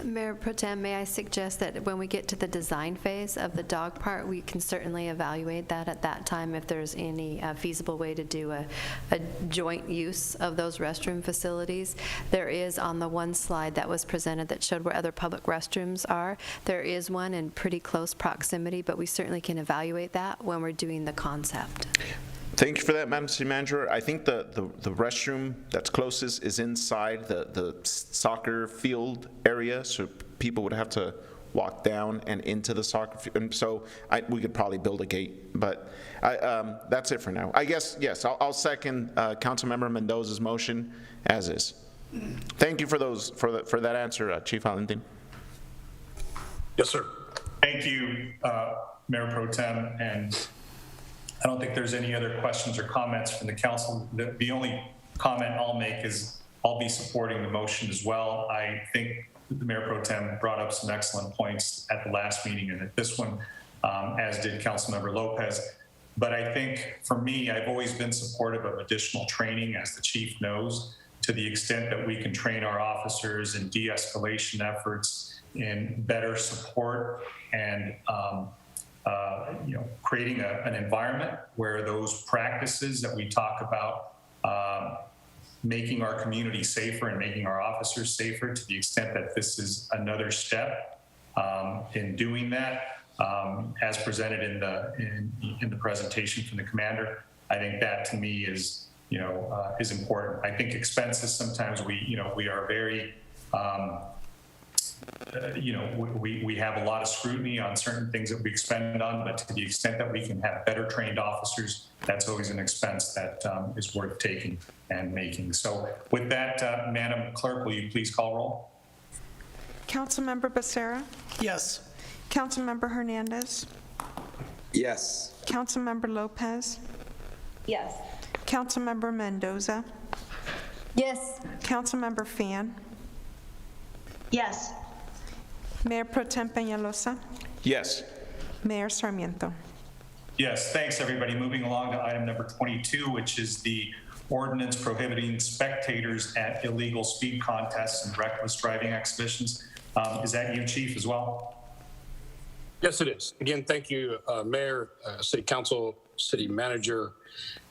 Mayor Pro Tem, may I suggest that when we get to the design phase of the dog park, we can certainly evaluate that at that time if there's any feasible way to do a joint use of those restroom facilities. There is on the one slide that was presented that showed where other public restrooms are. There is one in pretty close proximity, but we certainly can evaluate that when we're doing the concept. Thank you for that, Madam City Manager. I think the restroom that's closest is inside the soccer field area, so people would have to walk down and into the soccer field. And so we could probably build a gate, but that's it for now. I guess, yes, I'll second Councilmember Mendoza's motion as is. Thank you for that answer, Chief Valentin. Yes, sir. Thank you, Mayor Pro Tem, and I don't think there's any other questions or comments from the council. The only comment I'll make is I'll be supporting the motion as well. I think the Mayor Pro Tem brought up some excellent points at the last meeting and at this one, as did Councilmember Lopez. But I think for me, I've always been supportive of additional training, as the chief knows, to the extent that we can train our officers in de-escalation efforts, in better support, and creating an environment where those practices that we talk about, making our community safer and making our officers safer, to the extent that this is another step in doing that, as presented in the presentation from the commander. I think that to me is important. I think expenses sometimes we are very we have a lot of scrutiny on certain things that we expend on, but to the extent that we can have better trained officers, that's always an expense that is worth taking and making. So with that, Madam Clerk, will you please call roll? Councilmember Becerra? Yes. Councilmember Hernandez? Yes. Councilmember Lopez? Yes. Councilmember Mendoza? Yes. Councilmember Fan? Yes. Mayor Pro Tem Peñalosa? Yes. Mayor Sarmiento? Yes, thanks everybody. Moving along to item number 22, which is the ordinance prohibiting spectators at illegal speed contests and reckless driving exhibitions. Is that you, Chief, as well? Yes, it is. Again, thank you, Mayor, City Council, City Manager.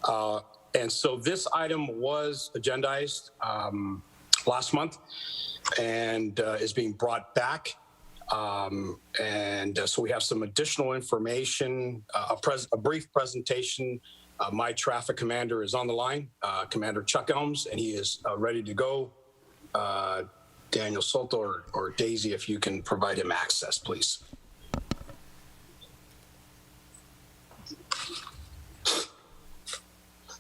And so this item was agendized last month and is being brought back. So we have some additional information, a brief presentation. My traffic commander is on the line, Commander Chuck Elms, and he is ready to go. Daniel Soto or Daisy, if you can provide him access, please.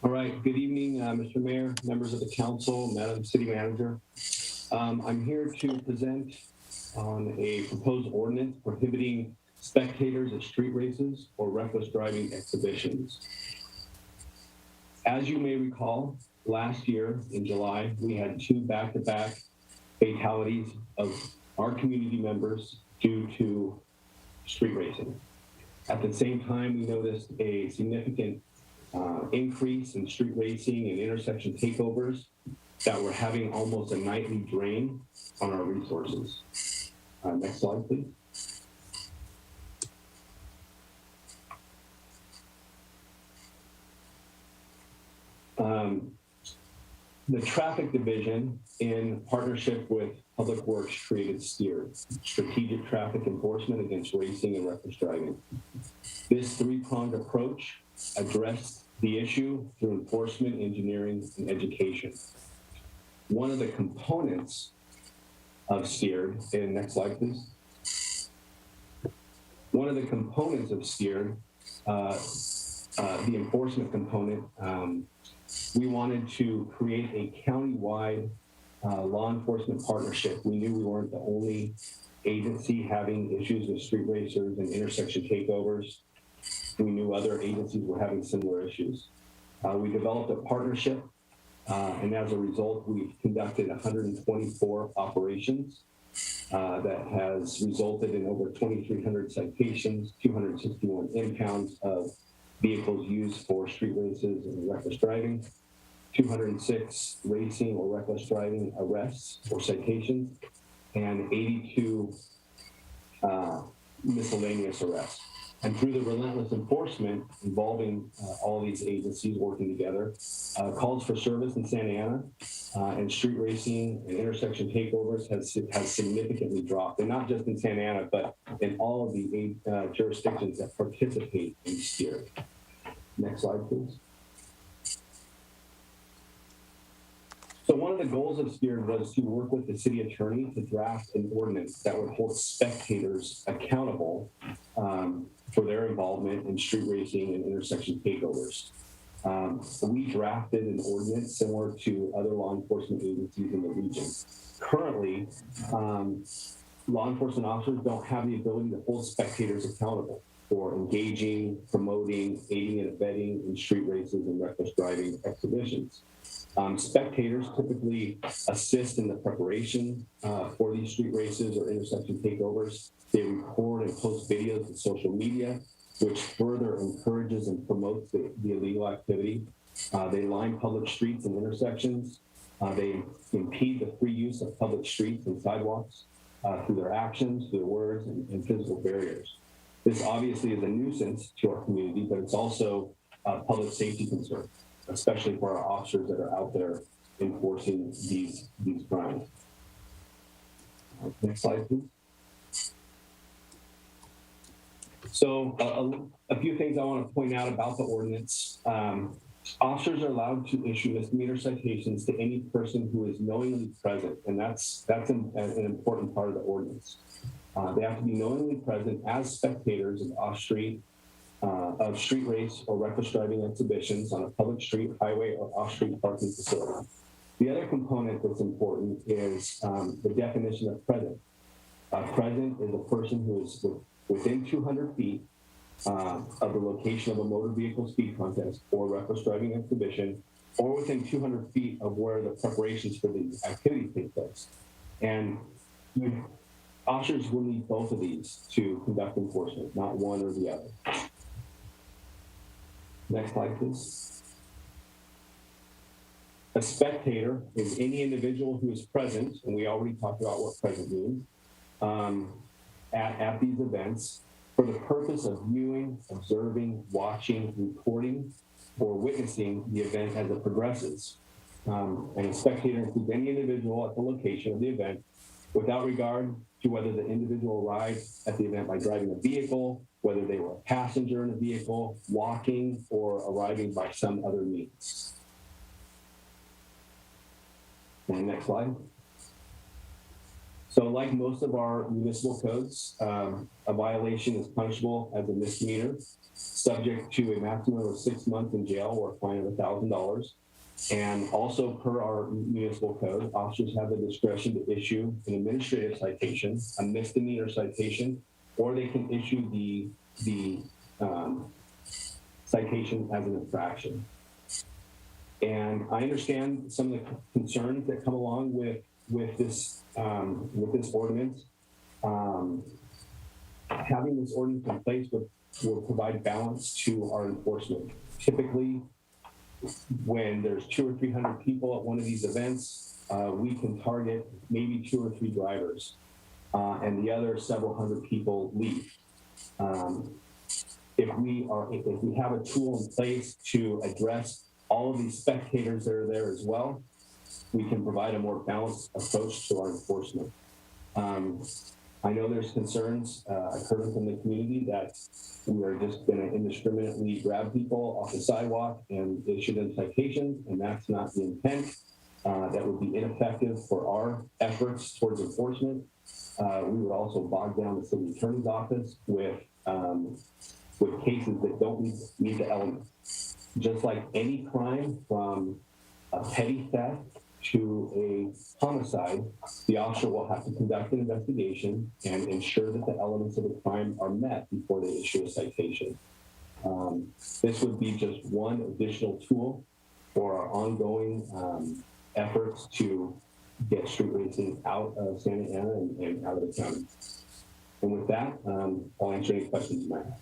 All right, good evening, Mr. Mayor, members of the council, Madam City Manager. I'm here to present on a proposed ordinance prohibiting spectators at street races or reckless driving exhibitions. As you may recall, last year in July, we had 2 back-to-back fatalities of our community members due to street racing. At the same time, we noticed a significant increase in street racing and intersection takeovers that were having almost a nightly drain on our resources. Next slide, please. The traffic division, in partnership with Public Works, created STEER, Strategic Traffic Enforcement Against Racing and Reckless Driving. This 3-pronged approach addressed the issue through enforcement, engineering, and education. One of the components of STEER, and next slide, please. One of the components of STEER, the enforcement component, we wanted to create a countywide law enforcement partnership. We knew we weren't the only agency having issues with street racers and intersection takeovers. We knew other agencies were having similar issues. We developed a partnership, and as a result, we've conducted 124 operations that has resulted in over 2,300 citations, 261 impounds of vehicles used for street races and reckless driving, 206 racing or reckless driving arrests or citations, and 82 miscellaneous arrests. And through the relentless enforcement involving all these agencies working together, calls for service in Santa Ana and street racing and intersection takeovers has significantly dropped, and not just in Santa Ana, but in all of the jurisdictions that participate in STEER. Next slide, please. So one of the goals of STEER was to work with the city attorney to draft an ordinance that would hold spectators accountable for their involvement in street racing and intersection takeovers. We drafted an ordinance similar to other law enforcement agencies in the region. Currently, law enforcement officers don't have the ability to hold spectators accountable for engaging, promoting, aiding and abetting in street races and reckless driving exhibitions. Spectators typically assist in the preparation for these street races or intersection takeovers. They record and post videos to social media, which further encourages and promotes the illegal activity. They line public streets and intersections. They impede the free use of public streets and sidewalks through their actions, through their words, and physical barriers. This obviously is a nuisance to our community, but it's also a public safety concern, especially for our officers that are out there enforcing these crimes. Next slide, please. So a few things I want to point out about the ordinance. Officers are allowed to issue misdemeanor citations to any person who is knowingly present, and that's an important part of the ordinance. They have to be knowingly present as spectators of street race or reckless driving exhibitions on a public street, highway, or off-street parking facility. The other component that's important is the definition of present. Present is a person who is within 200 feet of the location of a motor vehicle speed contest or reckless driving exhibition, or within 200 feet of where the preparations for the activity take place. And officers will need both of these to conduct enforcement, not one or the other. Next slide, please. A spectator is any individual who is present, and we already talked about what present means, at these events for the purpose of viewing, observing, watching, reporting, or witnessing the event as it progresses. And a spectator includes any individual at the location of the event without regard to whether the individual arrived at the event by driving a vehicle, whether they were a passenger in a vehicle, walking, or arriving by some other means. And next slide. So like most of our municipal codes, a violation is punishable as a misdemeanor, subject to a maximum of 6 months in jail or a fine of $1,000. And also per our municipal code, officers have the discretion to issue an administrative citation, a misdemeanor citation, or they can issue the citation as an infraction. And I understand some of the concerns that come along with this ordinance. Having this ordinance in place will provide balance to our enforcement. Typically, when there's 200 or 300 people at one of these events, we can target maybe 2 or 3 drivers, and the other several hundred people leave. If we have a tool in place to address all of these spectators that are there as well, we can provide a more balanced approach to our enforcement. I know there's concerns, I've heard from the community that we are just going to indiscriminately grab people off the sidewalk and issue them citations, and that's not the intent. That would be ineffective for our efforts towards enforcement. We would also bog down the city attorney's office with cases that don't meet the elements. Just like any crime, from a petty theft to a homicide, the officer will have to conduct an investigation and ensure that the elements of the crime are met before they issue a citation. This would be just one additional tool for our ongoing efforts to get street racing out of Santa Ana and out of the county. And with that, I'll answer any questions you might have.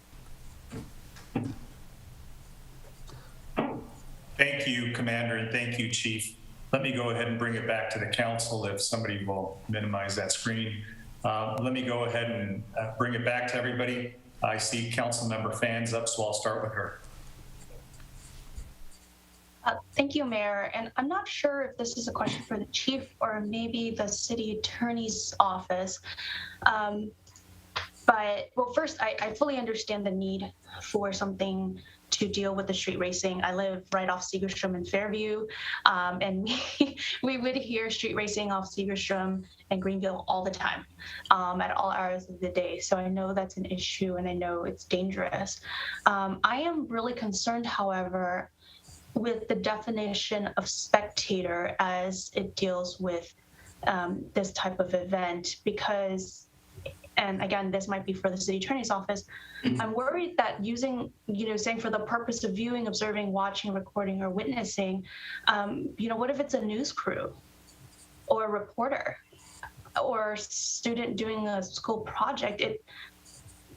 Thank you, Commander, and thank you, Chief. Let me go ahead and bring it back to the council if somebody will minimize that screen. Let me go ahead and bring it back to everybody. I see council member Fans up, so I'll start with her. Thank you, Mayor. And I'm not sure if this is a question for the chief or maybe the city attorney's office. But, well, first, I fully understand the need for something to deal with the street racing. I live right off Segerstrom in Fairview, and we would hear street racing off Segerstrom and Greenville all the time, at all hours of the day. So I know that's an issue, and I know it's dangerous. I am really concerned, however, with the definition of spectator as it deals with this type of event, because, and again, this might be for the city attorney's office, I'm worried that using, saying for the purpose of viewing, observing, watching, recording, or witnessing, what if it's a news crew or a reporter or student doing a school project?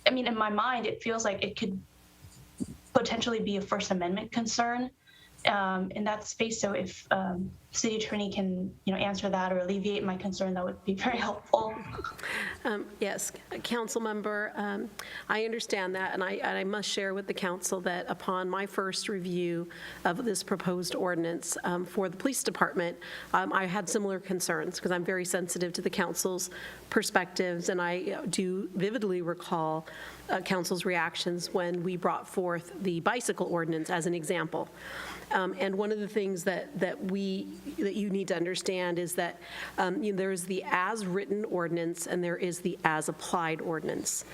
In my mind, it feels like it could potentially be a First Amendment concern in that space. So if city attorney can, answer that or alleviate my concern, that would be very helpful. Yes, council member, I understand that, and I must share with the council that upon my first review of this proposed ordinance for the police department, I had similar concerns because I'm very sensitive to the council's perspectives, and I do vividly recall council's reactions when we brought forth the bicycle ordinance as an example. And one of the things that you need to understand is that there's the as-written ordinance and there is the as-applied ordinance.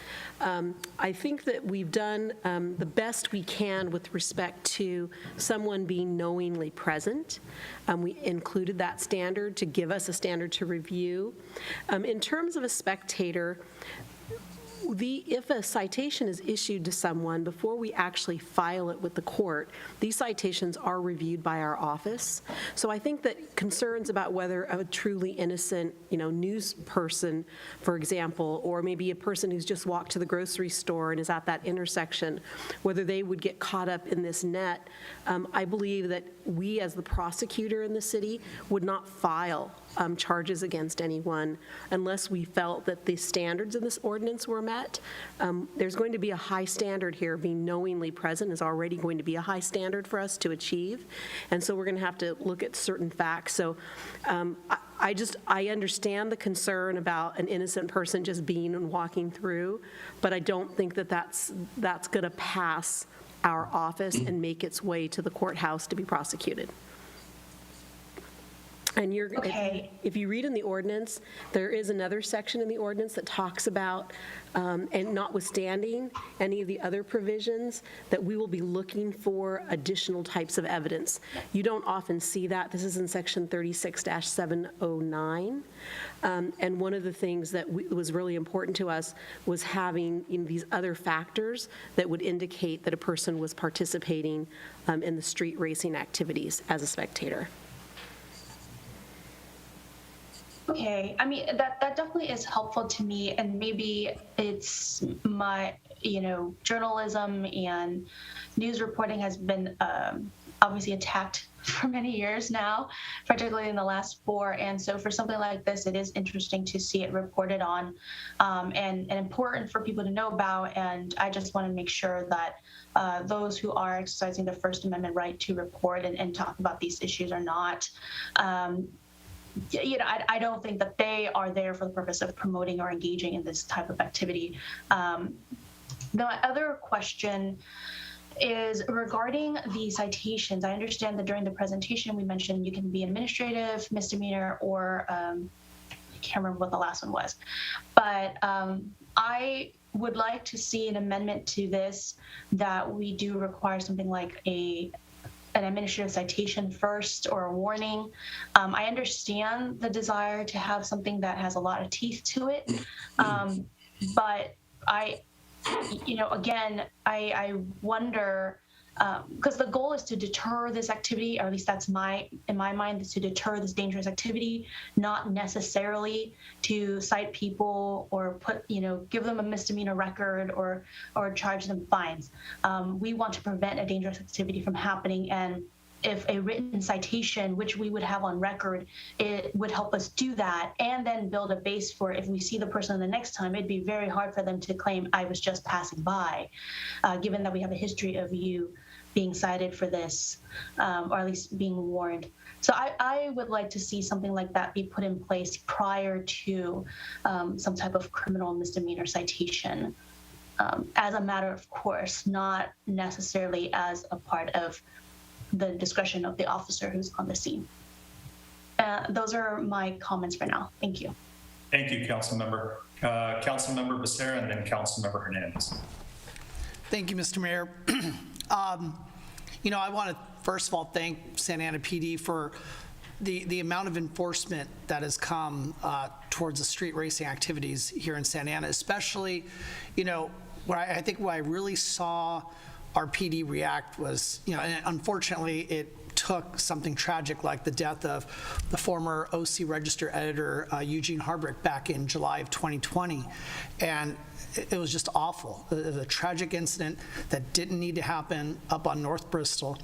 I think that we've done the best we can with respect to someone being knowingly present. We included that standard to give us a standard to review. In terms of a spectator, if a citation is issued to someone, before we actually file it with the court, these citations are reviewed by our office. So I think that concerns about whether a truly innocent, news person, for example, or maybe a person who's just walked to the grocery store and is at that intersection, whether they would get caught up in this net, I believe that we as the prosecutor in the city would not file charges against anyone unless we felt that the standards of this ordinance were met. There's going to be a high standard here. Being knowingly present is already going to be a high standard for us to achieve. And so we're going to have to look at certain facts. So I understand the concern about an innocent person just being and walking through, but I don't think that that's going to pass our office and make its way to the courthouse to be prosecuted. And Okay. if you read in the ordinance, there is another section in the ordinance that talks about, and notwithstanding any of the other provisions, that we will be looking for additional types of evidence. You don't often see that. This is in section 36-709. And one of the things that was really important to us was having these other factors that would indicate that a person was participating in the street racing activities as a spectator. Okay, I mean, that definitely is helpful to me, and maybe it's my, journalism and news reporting has been obviously attacked for many years now, particularly in the last 4. And so for something like this, it is interesting to see it reported on and important for people to know about. And I just want to make sure that those who are exercising their First Amendment right to report and talk about these issues are not I don't think that they are there for the purpose of promoting or engaging in this type of activity. The other question is regarding the citations. I understand that during the presentation we mentioned you can be administrative, misdemeanor, or I can't remember what the last one was. But I would like to see an amendment to this that we do require something like an administrative citation first or a warning. I understand the desire to have something that has a lot of teeth to it, but I wonder, because the goal is to deter this activity, or at least that's in my mind, is to deter this dangerous activity, not necessarily to cite people or give them a misdemeanor record or charge them fines. We want to prevent a dangerous activity from happening, and if a written citation, which we would have on record, it would help us do that and then build a base for if we see the person the next time, it'd be very hard for them to claim I was just passing by, given that we have a history of you being cited for this, or at least being warned. So I would like to see something like that be put in place prior to some type of criminal misdemeanor citation, as a matter of course, not necessarily as a part of the discretion of the officer who's on the scene. Those are my comments for now. Thank you. Thank you, Councilmember. Councilmember Becerra and then Councilmember Hernandez. Thank you, Mr. Mayor. I want to first of all thank Santa Ana PD for the amount of enforcement that has come towards the street racing activities here in Santa Ana, especially, what I think what I really saw our PD react was, and unfortunately it took something tragic like the death of the former OC Register editor Eugene Harbrick back in July of 2020. And it was just awful. It was a tragic incident that didn't need to happen up on North Bristol.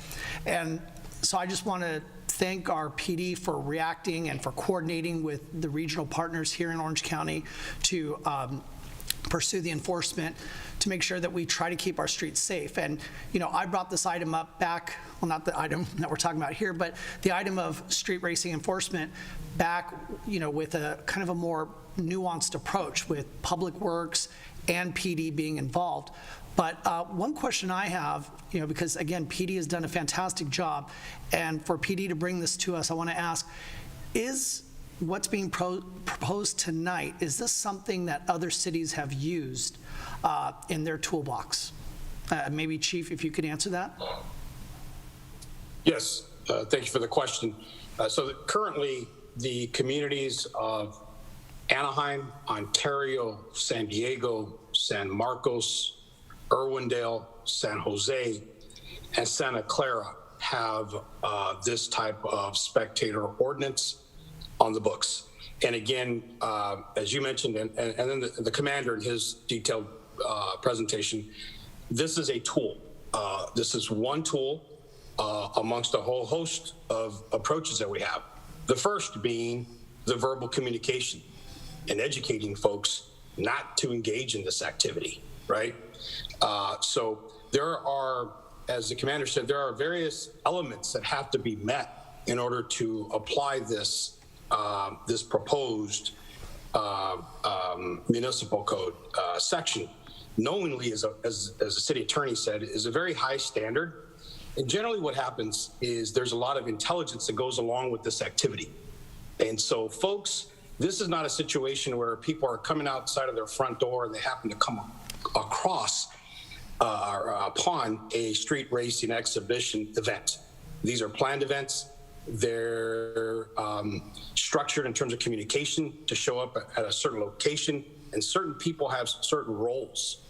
And so I just want to thank our PD for reacting and for coordinating with the regional partners here in Orange County to pursue the enforcement to make sure that we try to keep our streets safe. And, I brought this item up back, well, not the item that we're talking about here, but the item of street racing enforcement back, with a kind of a more nuanced approach with Public Works and PD being involved. But one question I have, because again, PD has done a fantastic job, and for PD to bring this to us, I want to ask, is what's being proposed tonight, is this something that other cities have used in their toolbox? Maybe Chief, if you could answer that. Yes, thank you for the question. So currently the communities of Anaheim, Ontario, San Diego, San Marcos, Irwindale, San Jose, and Santa Clara have this type of spectator ordinance on the books. And again, as you mentioned, and then the commander in his detailed presentation, this is a tool. This is one tool amongst a whole host of approaches that we have. The first being the verbal communication and educating folks not to engage in this activity, right? So there are, as the commander said, there are various elements that have to be met in order to apply this this proposed municipal code section. Knowingly, as the city attorney said, is a very high standard. And generally what happens is there's a lot of intelligence that goes along with this activity. And so, folks, this is not a situation where people are coming outside of their front door and they happen to come across or upon a street racing exhibition event. These are planned events. They're structured in terms of communication to show up at a certain location, and certain people have certain roles.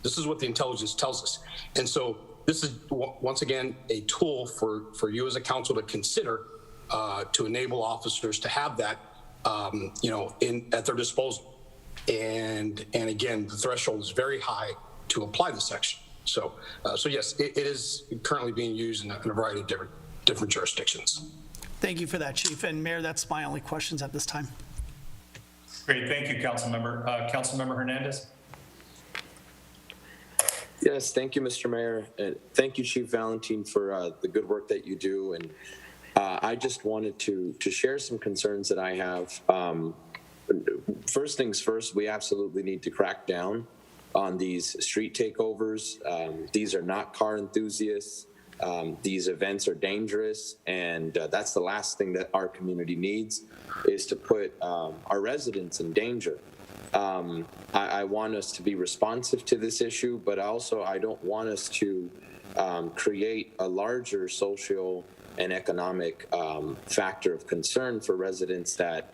This is what the intelligence tells us. And so this is, once again, a tool for you as a council to consider to enable officers to have that, at their disposal. And again, the threshold is very high to apply the section. So yes, it is currently being used in a variety of different jurisdictions. Thank you for that, Chief. And Mayor, that's my only questions at this time. Great, thank you, Councilmember. Councilmember Hernandez. Yes, thank you, Mr. Mayor. And thank you, Chief Valentin, for the good work that you do. And I just wanted to share some concerns that I have. First things first, we absolutely need to crack down on these street takeovers. These are not car enthusiasts. These events are dangerous, and that's the last thing that our community needs, is to put our residents in danger. I want us to be responsive to this issue, but also I don't want us to create a larger social and economic factor of concern for residents that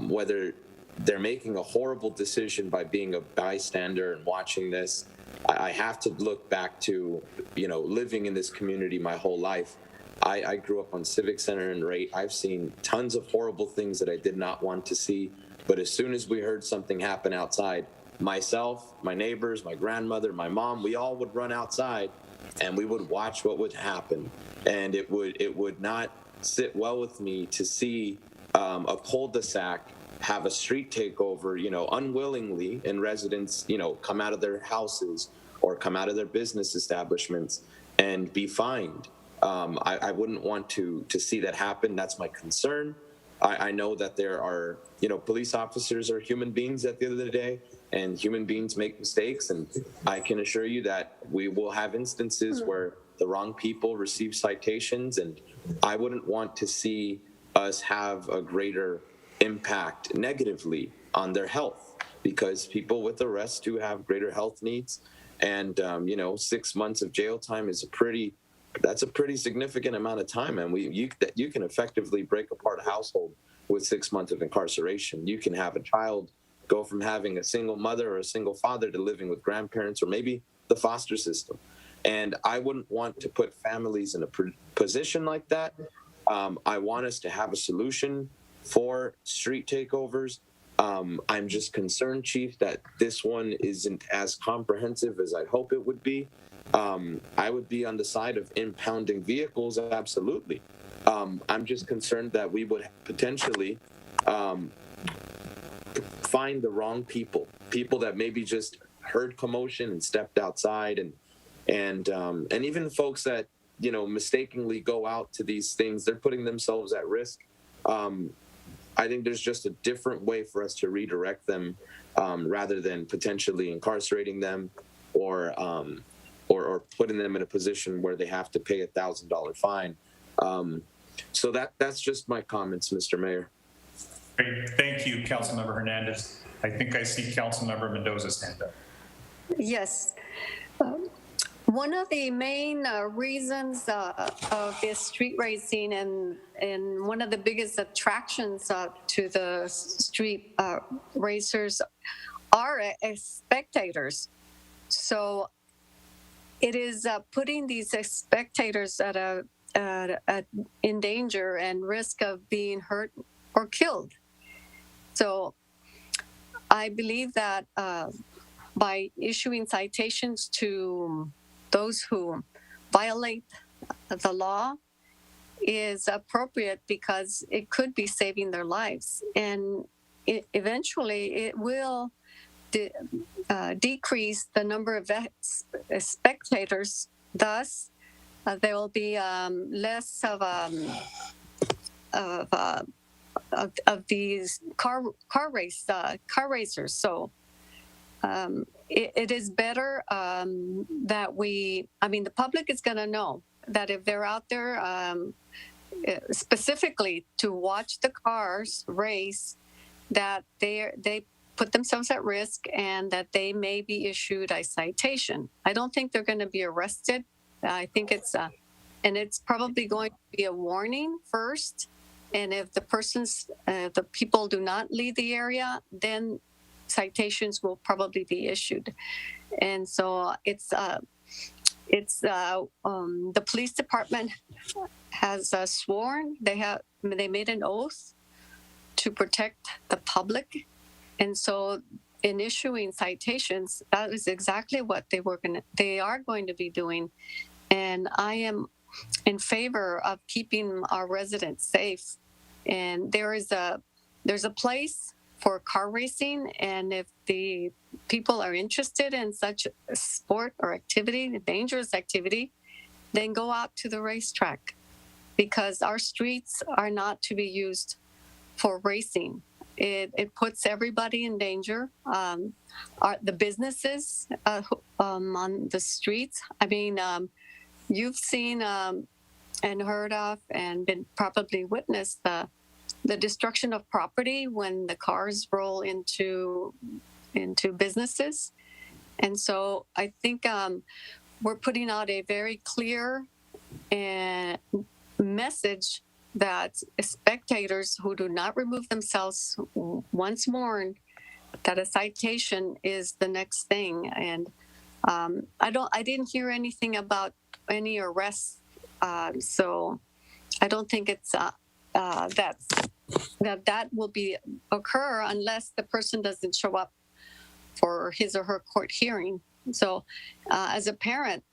whether they're making a horrible decision by being a bystander and watching this. I have to look back to, living in this community my whole life. I grew up on Civic Center and Rate. I've seen tons of horrible things that I did not want to see. But as soon as we heard something happen outside, myself, my neighbors, my grandmother, my mom, we all would run outside and we would watch what would happen. And it would not sit well with me to see a cul-de-sac have a street takeover, unwillingly, and residents, come out of their houses or come out of their business establishments and be fined. I wouldn't want to see that happen. That's my concern. I know that there are, police officers are human beings at the end of the day, and human beings make mistakes. And I can assure you that we will have instances where the wrong people receive citations, and I wouldn't want to see us have a greater impact negatively on their health, because people with arrests do have greater health needs. And, 6 months of jail time is that's a pretty significant amount of time. And you can effectively break apart a household with 6 months of incarceration. You can have a child go from having a single mother or a single father to living with grandparents or maybe the foster system. And I wouldn't want to put families in a position like that. I want us to have a solution for street takeovers. I'm just concerned, Chief, that this one isn't as comprehensive as I hope it would be. I would be on the side of impounding vehicles, absolutely. I'm just concerned that we would potentially find the wrong people that maybe just heard commotion and stepped outside, and even folks that mistakenly go out to these things. They're putting themselves at risk. I think there's just a different way for us to redirect them, rather than potentially incarcerating them or putting them in a position where they have to pay $1,000 fine. So that's just my comments, Mr. Mayor. Great. Thank you, Councilmember Hernandez. I think I see Councilmember Mendoza's hand up. Yes. One of the main reasons of this street racing and one of the biggest attractions to the street racers are spectators. So it is putting these spectators in danger and risk of being hurt or killed. So I believe that by issuing citations to those who violate the law is appropriate, because it could be saving their lives. And eventually it will decrease the number of spectators. Thus, there will be less of these car racers. So it is better that the public is going to know that if they're out there specifically to watch the cars race, that they put themselves at risk and that they may be issued a citation. I don't think they're going to be arrested. I think it's probably going to be a warning first. And if the people do not leave the area, then citations will probably be issued. And so the police department has sworn, they made an oath to protect the public. And so in issuing citations, that is exactly what they are going to be doing. And I am in favor of keeping our residents safe. And there's a place for car racing, and if the people are interested in such a sport or activity, a dangerous activity, then go out to the racetrack, because our streets are not to be used for racing. It puts everybody in danger. The businesses on the streets. I mean, you've seen and heard of and been probably witnessed the destruction of property when the cars roll into businesses. And so I think we're putting out a very clear message that spectators who do not remove themselves, once warned, that a citation is the next thing. And I didn't hear anything about any arrests, so I don't think it's that will occur unless the person doesn't show up for his or her court hearing. So as a parent,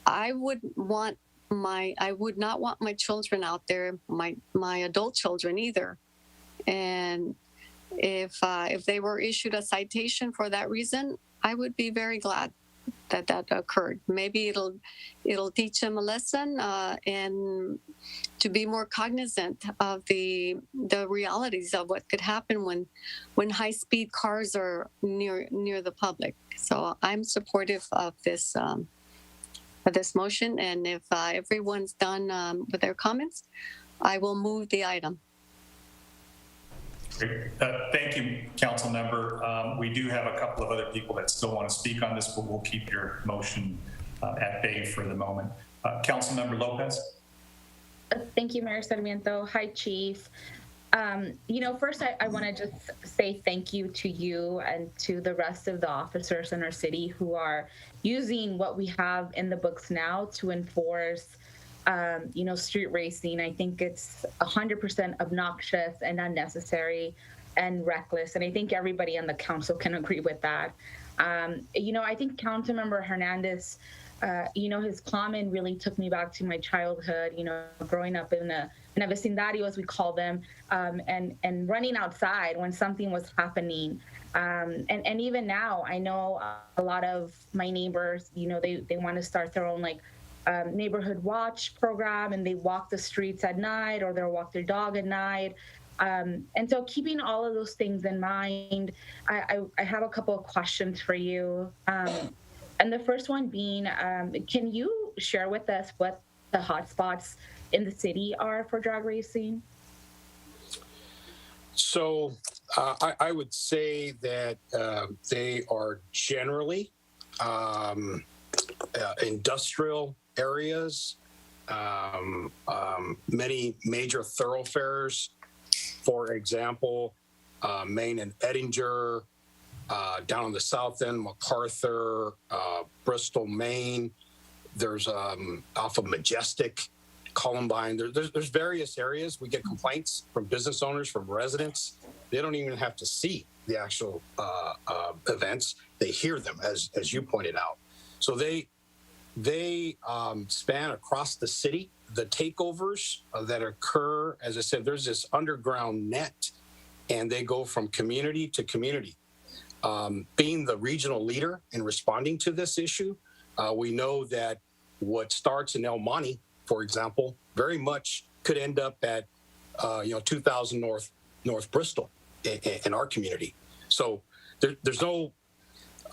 I would not want my children out there, my adult children either. And if they were issued a citation for that reason, I would be very glad that occurred. Maybe it'll teach them a lesson and to be more cognizant of the realities of what could happen when high-speed cars are near the public. So I'm supportive of this motion, and if everyone's done with their comments, I will move the item. Great. Thank you, Council Member. We do have a couple of other people that still want to speak on this, but we'll keep your motion at bay for the moment. Council Member Lopez. Thank you, Mayor Sarmiento. Hi, Chief. First, I want to just say thank you to you and to the rest of the officers in our city who are using what we have in the books now to enforce street racing. I think it's 100% obnoxious and unnecessary and reckless. And I think everybody on the council can agree with that. I think Councilmember Hernandez, his comment really took me back to my childhood, growing up in a vecindario, as we call them, and running outside when something was happening. And even now, I know a lot of my neighbors, they want to start their own neighborhood watch program, and they walk the streets at night, or they'll walk their dog at night. And so keeping all of those things in mind, I have a couple of questions for you. And the first one being, can you share with us what the hotspots in the city are for drag racing? So I would say that they are generally industrial areas, many major thoroughfares, for example, Main and Edinger, down on the south end, MacArthur, Bristol, Maine. There's off of Majestic, Columbine. There's various areas. We get complaints from business owners, from residents. They don't even have to see the actual events. They hear them, as you pointed out. So they span across the city. The takeovers that occur, as I said, there's this underground net, and they go from community to community. Being the regional leader in responding to this issue, we know that what starts in El Monte, for example, very much could end up at 2000 North Bristol in our community. So there's no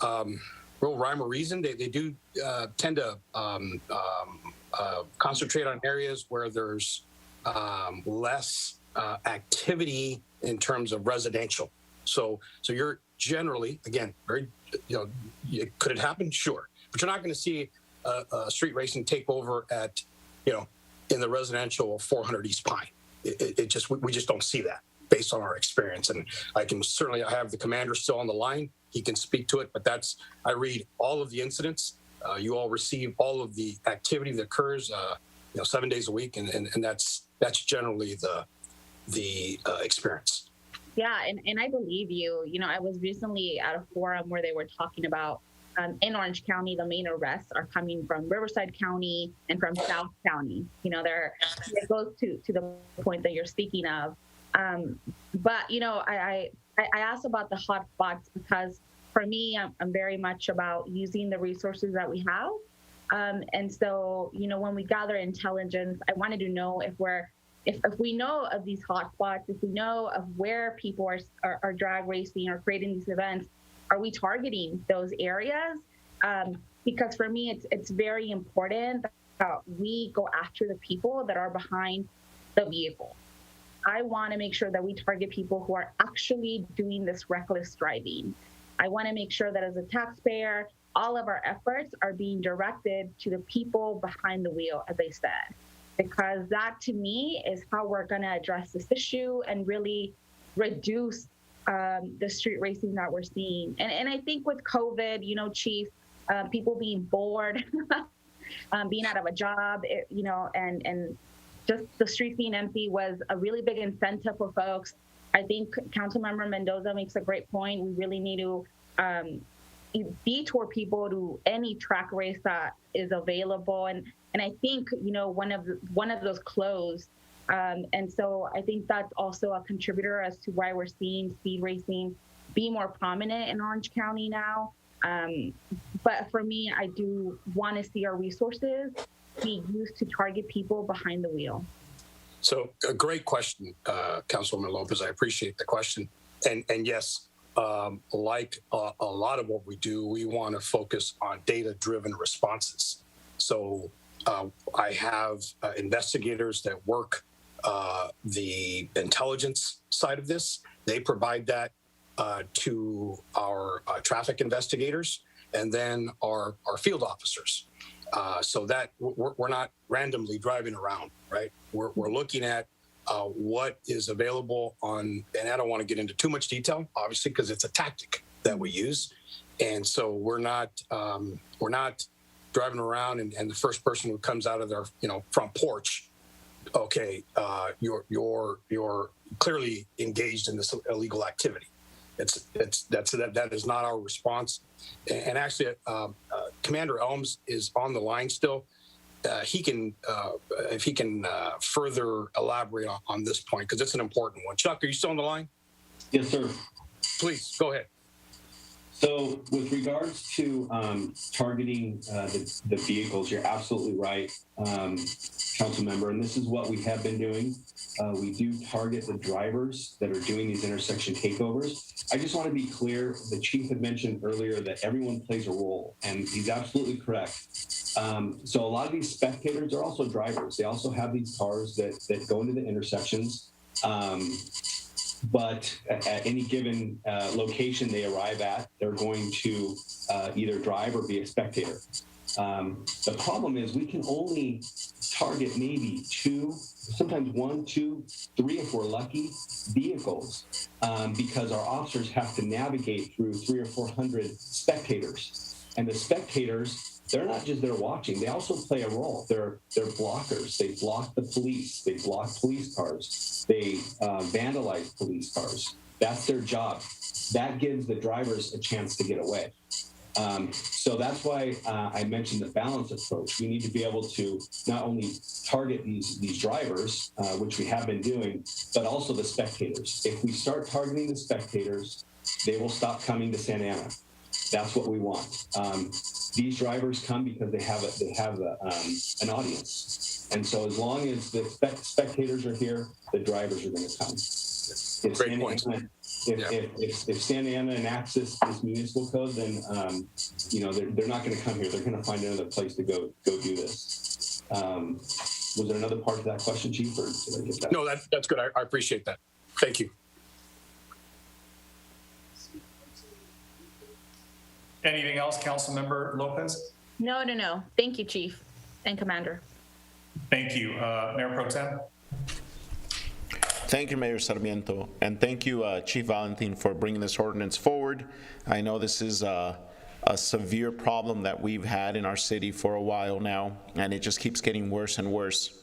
real rhyme or reason. They do tend to concentrate on areas where there's less activity in terms of residential. So you're generally, again, very, could it happen? Sure. But you're not going to see a street racing take over at, in the residential 400 East Pine. We just don't see that based on our experience. And I have the commander still on the line. He can speak to it, but I read all of the incidents. You all receive all of the activity that occurs, 7 days a week. And that's generally the experience. Yeah, and I believe you. I was recently at a forum where they were talking about in Orange County, the main arrests are coming from Riverside County and from South County. It goes to the point that you're speaking of. But I asked about the hot spots because for me, I'm very much about using the resources that we have. And so, when we gather intelligence, I wanted to know if we know of these hotspots, if we know of where people are drag racing or creating these events, are we targeting those areas? Because for me, it's very important that we go after the people that are behind the vehicle. I want to make sure that we target people who are actually doing this reckless driving. I want to make sure that as a taxpayer, all of our efforts are being directed to the people behind the wheel, as I said, because that to me is how we're going to address this issue and really reduce the street racing that we're seeing. And I think with COVID, Chief, people being bored, being out of a job, and just the streets being empty was a really big incentive for folks. I think Councilmember Mendoza makes a great point. We really need to detour people to any track race that is available. And I think, one of those closed. And so I think that's also a contributor as to why we're seeing speed racing be more prominent in Orange County now. But for me, I do want to see our resources be used to target people behind the wheel. So a great question, Councilwoman Lopez. I appreciate the question. And yes, like a lot of what we do, we want to focus on data-driven responses. So I have investigators that work the intelligence side of this. They provide that to our traffic investigators and then our field officers. So that we're not randomly driving around, right? We're looking at what is available on, and I don't want to get into too much detail, obviously, because it's a tactic that we use. And so we're not driving around and the first person who comes out of their front porch, okay, you're clearly engaged in this illegal activity. That is not our response. And actually, Commander Elms is on the line still. He can, if he can further elaborate on this point, because it's an important one. Chuck, are you still on the line? Yes, sir. Please, go ahead. So with regards to targeting the vehicles, you're absolutely right, Council Member, and this is what we have been doing. We do target the drivers that are doing these intersection takeovers. I just want to be clear, the chief had mentioned earlier that everyone plays a role, and he's absolutely correct. So a lot of these spectators are also drivers. They also have these cars that go into the intersections. But at any given location they arrive at, they're going to either drive or be a spectator. The problem is we can only target maybe 2, sometimes 1, 2, 3 if we're lucky, vehicles, because our officers have to navigate through 300 or 400 spectators. And the spectators, they're not just there watching, they also play a role. They're blockers. They block the police. They block police cars. They vandalize police cars. That's their job. That gives the drivers a chance to get away. So that's why I mentioned the balance approach. We need to be able to not only target these drivers, which we have been doing, but also the spectators. If we start targeting the spectators, they will stop coming to Santa Ana. That's what we want. These drivers come because they have an audience, and so as long as the spectators are here, the drivers are going to come. Great point. If Santa Ana enacts this municipal code, then they're not going to come here. They're going to find another place to go do this. Was there another part to that question, Chief, or did I get that? No, that's good. I appreciate that. Thank you. Anything else, Councilmember Lopez? No. Thank you, Chief and Commander. Thank you. Mayor Pro Tem? Thank you, Mayor Sarmiento, and thank you, Chief Valentin, for bringing this ordinance forward. I know this is a severe problem that we've had in our city for a while now, and it just keeps getting worse and worse.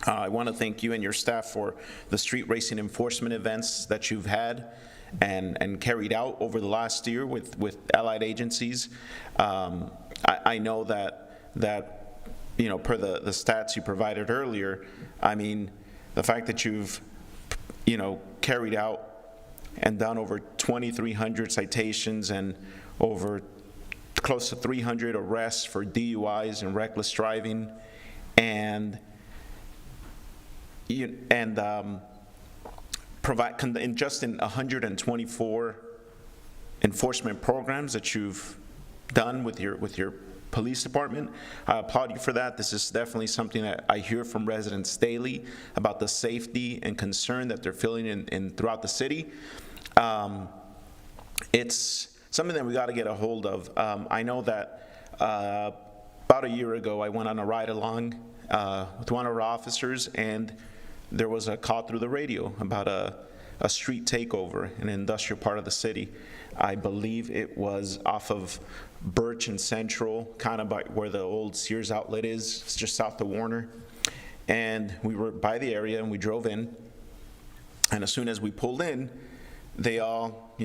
I want to thank you and your staff for the street racing enforcement events that you've had and carried out over the last year with allied agencies. I know that you know, per the stats you provided earlier, I mean, the fact that you've carried out and done over 2,300 citations and over close to 300 arrests for DUIs and reckless driving, and provide just in 124 enforcement programs that you've done with your police department. I applaud you for that. This is definitely something that I hear from residents daily about the safety and concern that they're feeling in throughout the city. It's something that we got to get a hold of. I know that about a year ago, I went on a ride along with one of our officers, and there was a call through the radio about a street takeover in an industrial part of the city. I believe it was off of Birch and Central, kind of by where the old Sears outlet is. It's just south of Warner. And we were by the area, and we drove in. And as soon as we pulled in, they all,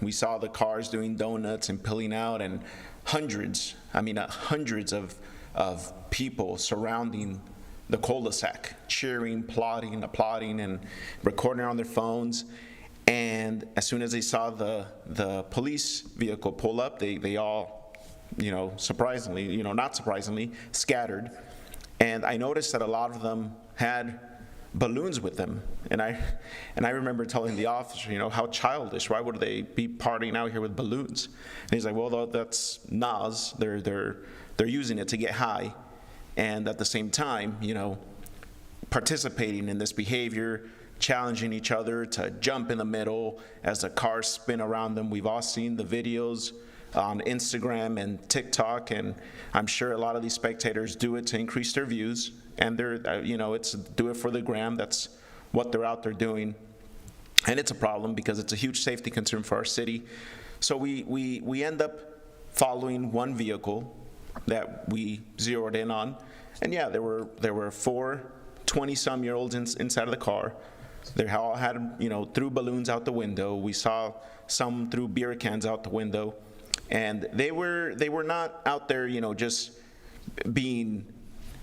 we saw the cars doing donuts and peeling out, and hundreds of people surrounding the cul-de-sac, cheering, applauding, and recording on their phones. And as soon as they saw the police vehicle pull up, they all, surprisingly, not surprisingly, scattered. And I noticed that a lot of them had balloons with them. And I remember telling the officer, how childish. Why would they be partying out here with balloons? And he's like, well, that's NOS. They're using it to get high. And at the same time, participating in this behavior, challenging each other to jump in the middle as the cars spin around them. We've all seen the videos on Instagram and TikTok, and I'm sure a lot of these spectators do it to increase their views, and they're, it's do it for the gram. That's what they're out there doing, and it's a problem because it's a huge safety concern for our city. So we end up following one vehicle that we zeroed in on, and yeah, there were 4 20-some-year-olds inside of the car. They all had, threw balloons out the window. We saw some threw beer cans out the window, and they were not out there, just being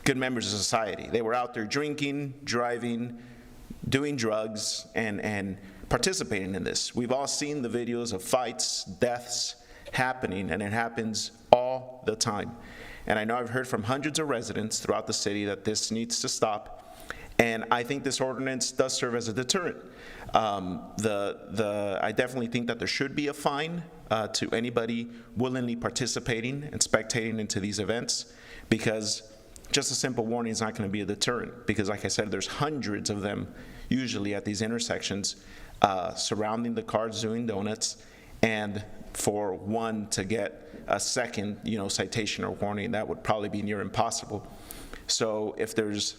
good members of society. They were out there drinking, driving, doing drugs, and participating in this. We've all seen the videos of fights, deaths happening, and it happens all the time. And I know I've heard from hundreds of residents throughout the city that this needs to stop. And I think this ordinance does serve as a deterrent. I definitely think that there should be a fine to anybody willingly participating and spectating into these events, because just a simple warning is not going to be a deterrent, because like I said, there's hundreds of them usually at these intersections surrounding the cars doing donuts, and for one to get a second citation or warning, that would probably be near impossible. So if there's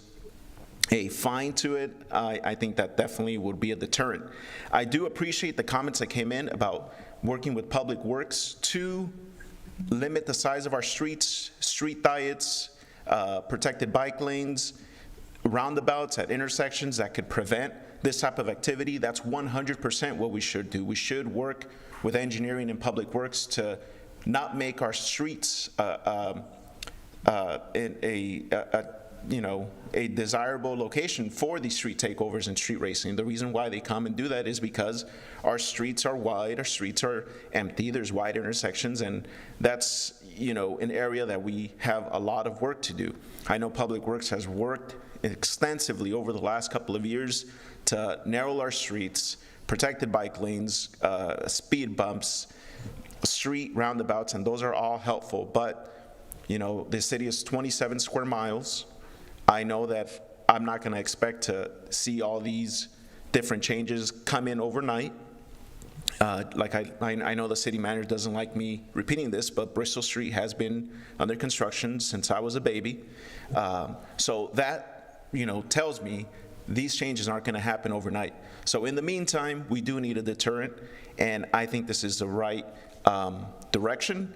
a fine to it, I think that definitely would be a deterrent. I do appreciate the comments that came in about working with Public Works to limit the size of our streets, street diets, protected bike lanes, roundabouts at intersections that could prevent this type of activity. That's 100% what we should do. We should work with engineering and Public Works to not make our streets a desirable location for these street takeovers and street racing. The reason why they come and do that is because our streets are wide, our streets are empty, there's wide intersections, and that's an area that we have a lot of work to do. I know Public Works has worked extensively over the last couple of years to narrow our streets, protected bike lanes, speed bumps, street roundabouts, and those are all helpful. But the city is 27 square miles. I know that I'm not going to expect to see all these different changes come in overnight. Like I know the city manager doesn't like me repeating this, but Bristol Street has been under construction since I was a baby. So that, tells me these changes aren't going to happen overnight. So in the meantime, we do need a deterrent, and I think this is the right direction.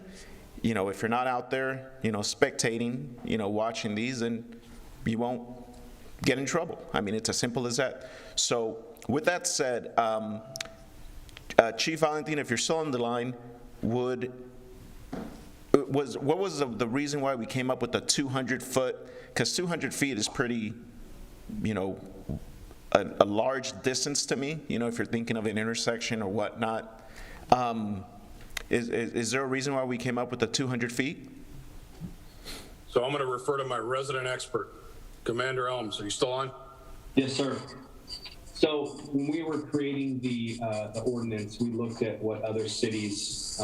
If you're not out there, spectating, watching these, then you won't get in trouble. I mean, it's as simple as that. So with that said, Chief Valentin, if you're still on the line, what was the reason why we came up with the 200-foot? Because 200 feet is pretty, a large distance to me, if you're thinking of an intersection or whatnot. Is there a reason why we came up with the 200 feet? So I'm going to refer to my resident expert, Commander Elms. Are you still on? Yes, sir. So when we were creating the ordinance, we looked at what other cities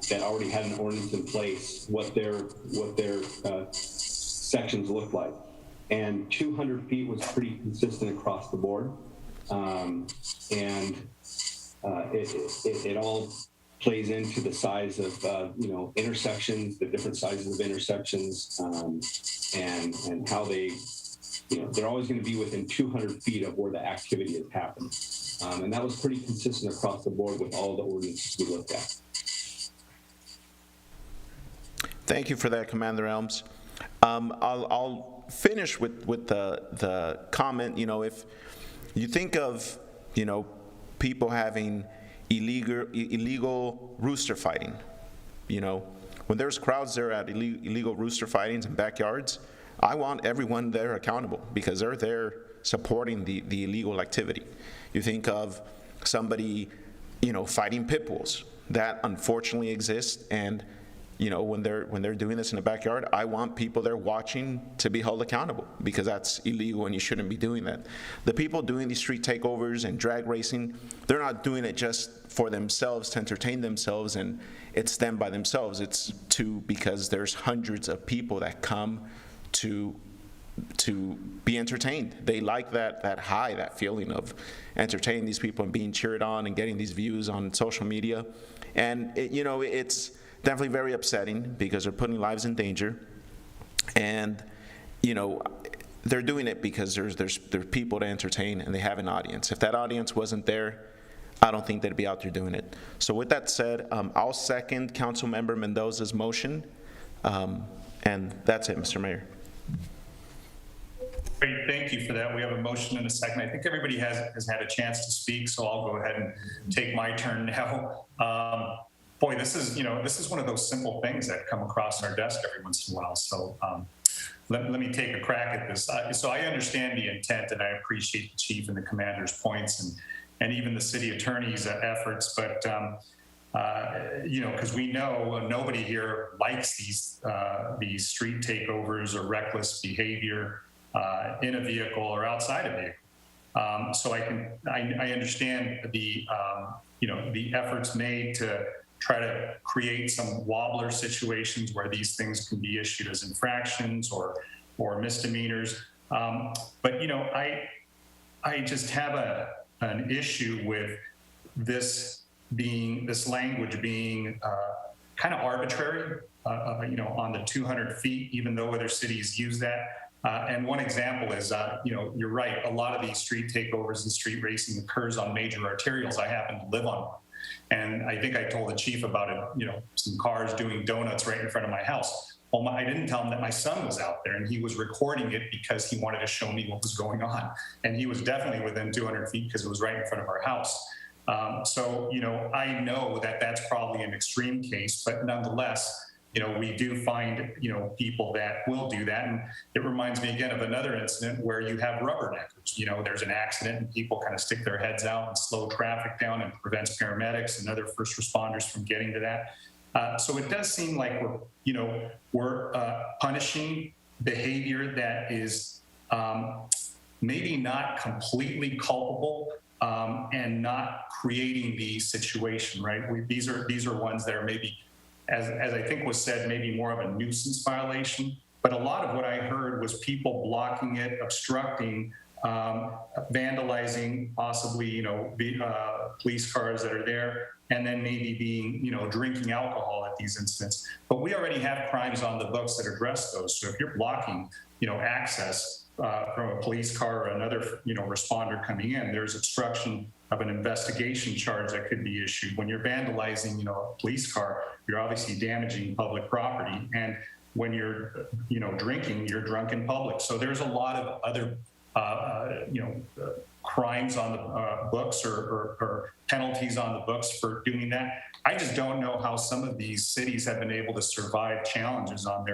that already had an ordinance in place, what their sections looked like. And 200 feet was pretty consistent across the board. It all plays into the size of, intersections, the different sizes of intersections, and how they, they're always going to be within 200 feet of where the activity has happened. And that was pretty consistent across the board with all the ordinances we looked at. Thank you for that, Commander Elms. I'll finish with the comment. If you think of people having illegal rooster fighting, when there's crowds there at illegal rooster fightings in backyards, I want everyone there accountable because they're there supporting the illegal activity. You think of somebody, fighting pit bulls. That unfortunately exists, and when they're doing this in the backyard, I want people there watching to be held accountable because that's illegal and you shouldn't be doing that. The people doing these street takeovers and drag racing, they're not doing it just for themselves to entertain themselves and it's them by themselves. It's because there's hundreds of people that come to be entertained. They like that high, that feeling of entertaining these people and being cheered on and getting these views on social media. And it's definitely very upsetting because they're putting lives in danger. And they're doing it because there's people to entertain and they have an audience. If that audience wasn't there, I don't think they'd be out there doing it. So with that said, I'll second Councilmember Mendoza's motion. And that's it, Mr. Mayor. Great, thank you for that. We have a motion and a second. I think everybody has had a chance to speak, so I'll go ahead and take my turn now. Boy, this is one of those simple things that come across our desk every once in a while. So let me take a crack at this. So I understand the intent, and I appreciate the chief and the commander's points, and even the city attorney's efforts. But because we know nobody here likes these street takeovers or reckless behavior in a vehicle or outside a vehicle. So I understand the efforts made to try to create some wobbler situations where these things can be issued as infractions or misdemeanors. But I just have an issue with this language being kind of arbitrary, on the 200 feet, even though other cities use that. And one example is, you're right, a lot of these street takeovers and street racing occurs on major arterials. I happen to live on one. And I think I told the chief about it, some cars doing donuts right in front of my house. Well, I didn't tell him that my son was out there and he was recording it because he wanted to show me what was going on. And he was definitely within 200 feet because it was right in front of our house. So I know that that's probably an extreme case, but nonetheless, we do find, people that will do that. And it reminds me again of another incident where you have rubberneckers. There's an accident and people kind of stick their heads out and slow traffic down and prevents paramedics and other first responders from getting to that. So it does seem like we're punishing behavior that is maybe not completely culpable and not creating the situation, right? These are ones that are maybe, as I think was said, maybe more of a nuisance violation. But a lot of what I heard was people blocking it, obstructing, vandalizing, possibly, police cars that are there, and then maybe being, drinking alcohol at these incidents. But we already have crimes on the books that address those. So if you're blocking, access from a police car or another, responder coming in, there's obstruction of an investigation charge that could be issued. When you're vandalizing, a police car, you're obviously damaging public property. And when you're, drinking, you're drunk in public. So there's a lot of other, crimes on the books or penalties on the books for doing that. I just don't know how some of these cities have been able to survive challenges on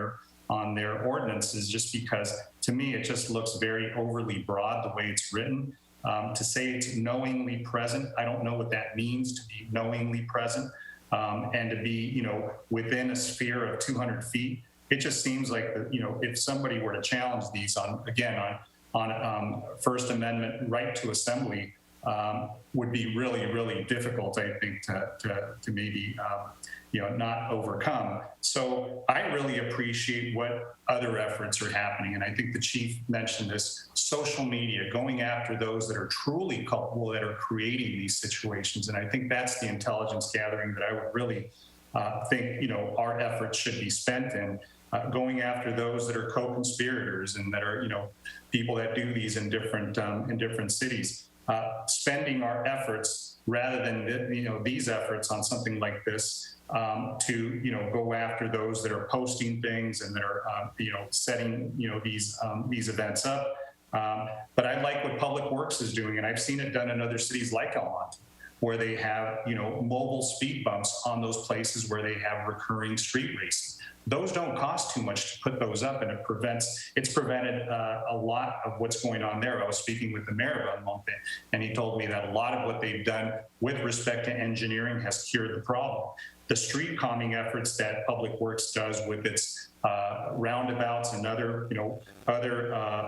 their ordinances, just because to me it just looks very overly broad the way it's written. To say it's knowingly present, I don't know what that means, to be knowingly present, and to be within a sphere of 200 feet. It just seems like if somebody were to challenge these on First Amendment right to assembly, would be really, really difficult, I think, to maybe not overcome. So I really appreciate what other efforts are happening, and I think the chief mentioned this: social media, going after those that are truly culpable, that are creating these situations. And I think that's the intelligence gathering that I would really think our efforts should be spent in. Going after those that are co-conspirators and that are, people that do these in different cities. Spending our efforts rather than these efforts on something like this to go after those that are posting things and that are setting these events up. But I like what Public Works is doing, and I've seen it done in other cities like Almonte, where they have mobile speed bumps on those places where they have recurring street racing. Those don't cost too much to put those up, and it's prevented a lot of what's going on there. I was speaking with the mayor about Almonte, and he told me that a lot of what they've done with respect to engineering has cured the problem. The street calming efforts that Public Works does with its roundabouts and other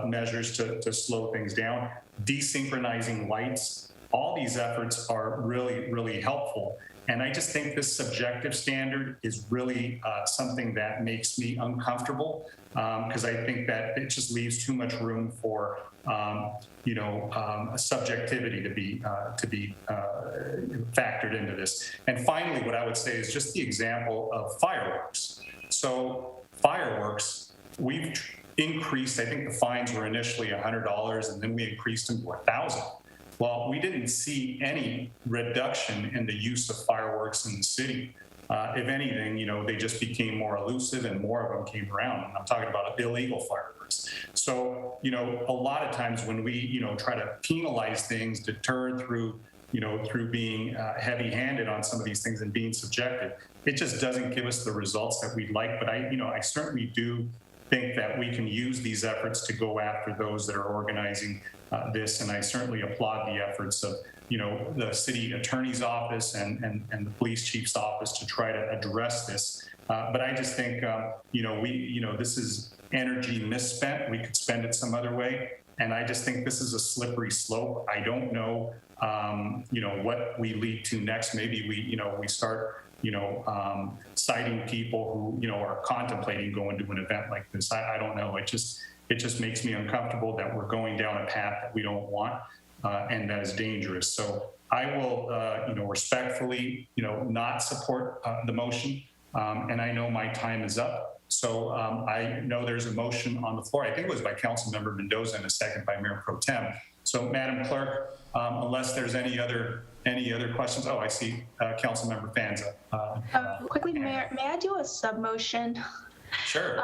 measures to slow things down, desynchronizing lights, all these efforts are really, really helpful. And I just think this subjective standard is really something that makes me uncomfortable, because I think that it just leaves too much room for subjectivity to be factored into this. And finally, what I would say is just the example of fireworks. So fireworks, we've increased. I think the fines were initially $100, and then we increased them to $1,000. Well, we didn't see any reduction in the use of fireworks in the city. If anything, they just became more elusive and more of them came around. And I'm talking about illegal fireworks. So, a lot of times when we, try to penalize things, deter through being heavy-handed on some of these things and being subjective, it just doesn't give us the results that we'd like. But I certainly do think that we can use these efforts to go after those that are organizing this, and I certainly applaud the efforts of the city attorney's office and the police chief's office to try to address this. But I just think this is energy misspent. We could spend it some other way, and I just think this is a slippery slope. I don't know what we lead to next. Maybe we start citing people who are contemplating going to an event like this. I don't know. It just makes me uncomfortable that we're going down a path that we don't want, and that is dangerous. So I will, respectfully, not support the motion. And I know my time is up. So I know there's a motion on the floor. I think it was by Councilmember Mendoza and a second by Mayor Pro Tem. So, Madam Clerk, unless there's any other questions. Oh, I see Councilmember Fanza. Quickly, Mayor, may I do a sub-motion? Sure.